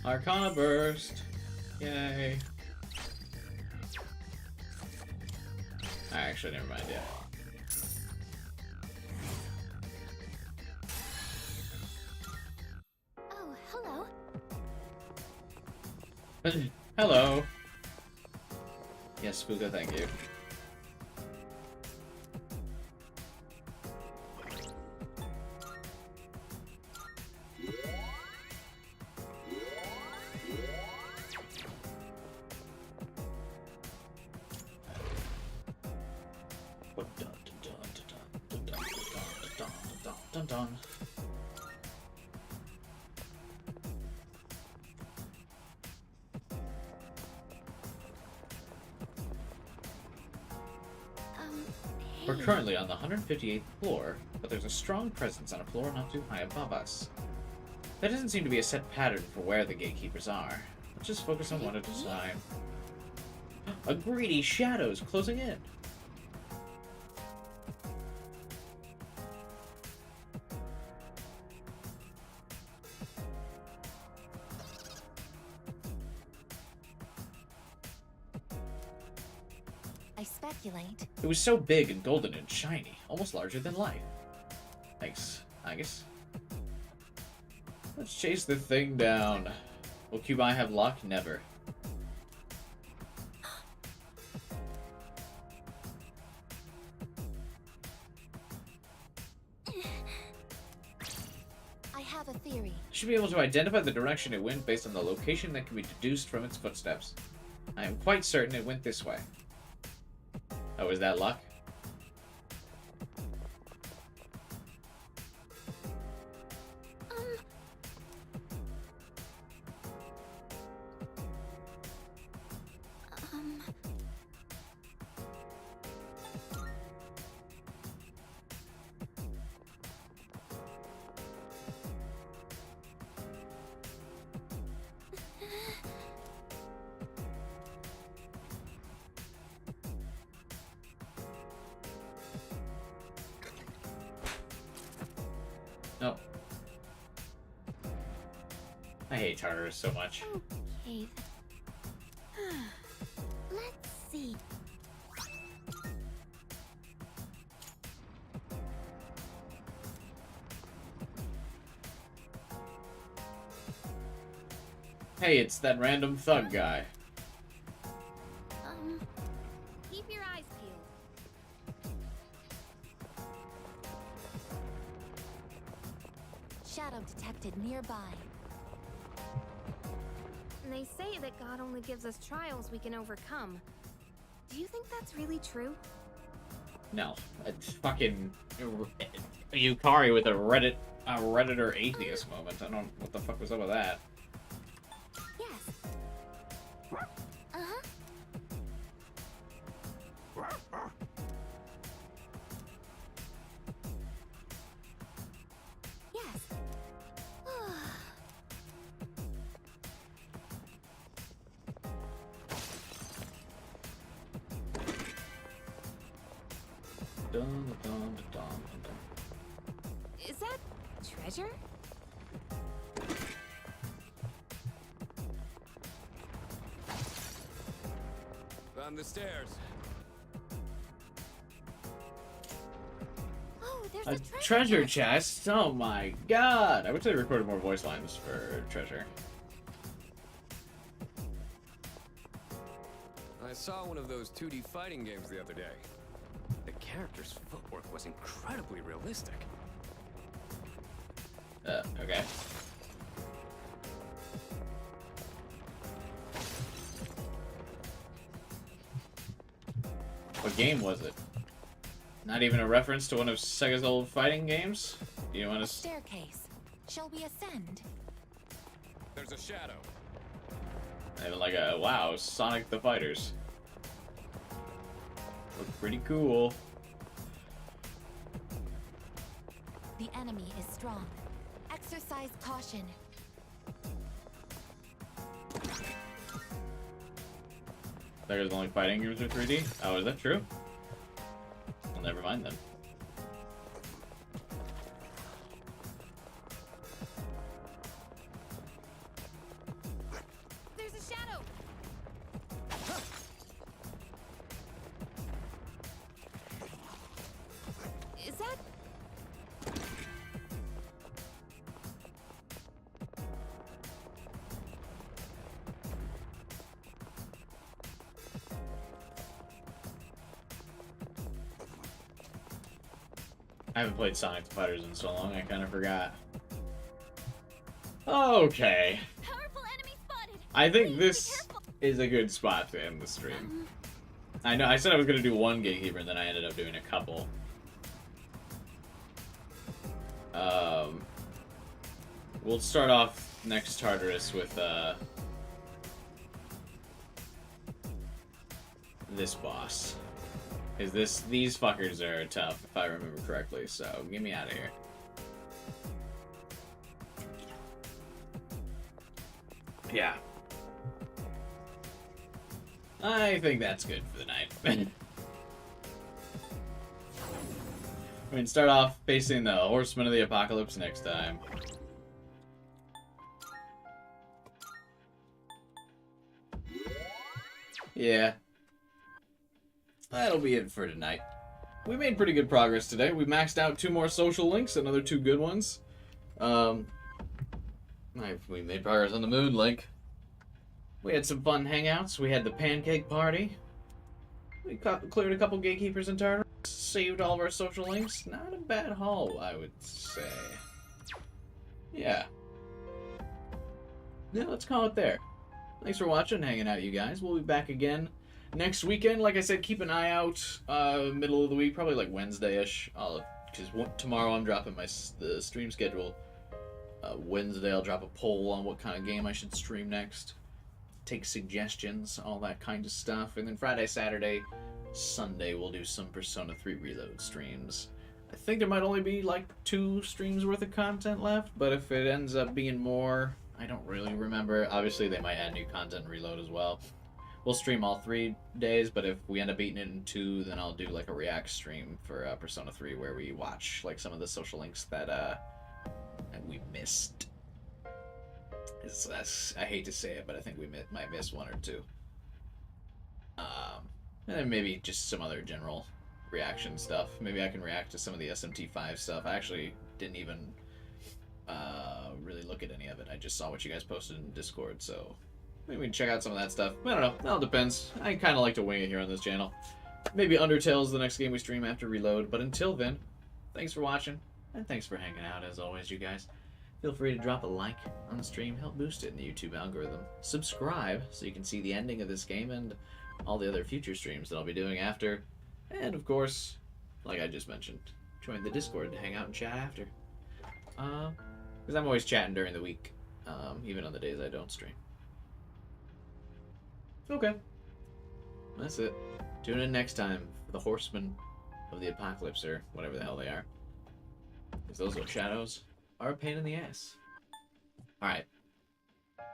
Speaker 1: Arcana burst. Yay. Actually, never mind, yeah.
Speaker 3: Oh, hello.
Speaker 1: Hello. Yes, Spooka, thank you. Dun dun. We're currently on the 158th floor, but there's a strong presence on a floor not too high above us. There doesn't seem to be a set pattern for where the gatekeepers are. Let's just focus on one at a time. A greedy shadow's closing in.
Speaker 9: speculate.
Speaker 1: It was so big and golden and shiny, almost larger than life. Thanks, I guess. Let's chase the thing down. Will Cubai have luck? Never.
Speaker 9: I have a theory.
Speaker 1: Should be able to identify the direction it went based on the location that can be deduced from its footsteps. I am quite certain it went this way. Oh, is that luck? No. I hate Tartarus so much.
Speaker 3: Okay. Let's see.
Speaker 1: Hey, it's that random thug guy.
Speaker 18: Keep your eyes peeled.
Speaker 9: Shadow detected nearby.
Speaker 18: And they say that God only gives us trials we can overcome. Do you think that's really true?
Speaker 1: No, it's fucking Yukari with a Redditor atheist moment. I don't. What the fuck was up with that?
Speaker 3: Yes. Uh-huh. Yes.
Speaker 1: Dun, dun, dun, dun, dun.
Speaker 18: Is that treasure?
Speaker 19: Found the stairs.
Speaker 3: Oh, there's
Speaker 1: A treasure chest? Oh my god! I wish they recorded more voice lines for treasure.
Speaker 19: I saw one of those 2D fighting games the other day. The character's footwork was incredibly realistic.
Speaker 1: Okay. What game was it? Not even a reference to one of Sega's old fighting games? Do you want to...
Speaker 9: Staircase. Shall we ascend?
Speaker 19: There's a shadow.
Speaker 1: Even like a, wow, Sonic the Fighters. Look pretty cool.
Speaker 9: The enemy is strong. Exercise caution.
Speaker 1: Sega's only fighting games are 3D? Oh, is that true? Well, never mind then.
Speaker 18: There's a shadow. Is that...
Speaker 1: I haven't played Sonic the Fighters in so long, I kind of forgot. Okay.
Speaker 3: Powerful enemy spotted.
Speaker 1: I think this is a good spot to end the stream. I know, I said I was going to do one Gatekeeper, and then I ended up doing a couple. We'll start off next Tartarus with, this boss. Because these fuckers are tough, if I remember correctly, so get me out of here. Yeah. I think that's good for the night. I mean, start off facing the Horsemen of the Apocalypse next time. Yeah. that'll be it for tonight. We made pretty good progress today. We maxed out 2 more social links, another 2 good ones. We made progress on the mood link. We had some fun hangouts. We had the pancake party. We cleared a couple gatekeepers in Tartarus. Saved all of our social links. Not a bad haul, I would say. Yeah. Yeah, let's call it there. Thanks for watching and hanging out, you guys. We'll be back again next weekend. Like I said, keep an eye out middle of the week, probably like Wednesday-ish. Because tomorrow I'm dropping the stream schedule. Wednesday I'll drop a poll on what kind of game I should stream next. Take suggestions, all that kind of stuff. And then Friday, Saturday, Sunday we'll do some Persona 3 Reload streams. I think there might only be like 2 streams worth of content left, but if it ends up being more, I don't really remember. Obviously they might add new content and Reload as well. We'll stream all 3 days, but if we end up beating it in 2, then I'll do like a react stream for Persona 3 where we watch like some of the social links that we missed. I hate to say it, but I think we might miss 1 or 2. And then maybe just some other general reaction stuff. Maybe I can react to some of the SMT5 stuff. I actually didn't even really look at any of it. I just saw what you guys posted in Discord, so maybe we can check out some of that stuff. I don't know. It all depends. I kind of like to wing it here on this channel. Maybe Undertale's the next game we stream after Reload, but until then, thanks for watching, and thanks for hanging out as always, you guys. Feel free to drop a like on the stream, help boost it in the YouTube algorithm. Subscribe so you can see the ending of this game and all the other future streams that I'll be doing after. And of course, like I just mentioned, join the Discord to hang out and chat after. Because I'm always chatting during the week, even on the days I don't stream. Okay. That's it. Tune in next time for the Horsemen of the Apocalypse, or whatever the hell they are. Because those little shadows are a pain in the ass. Alright.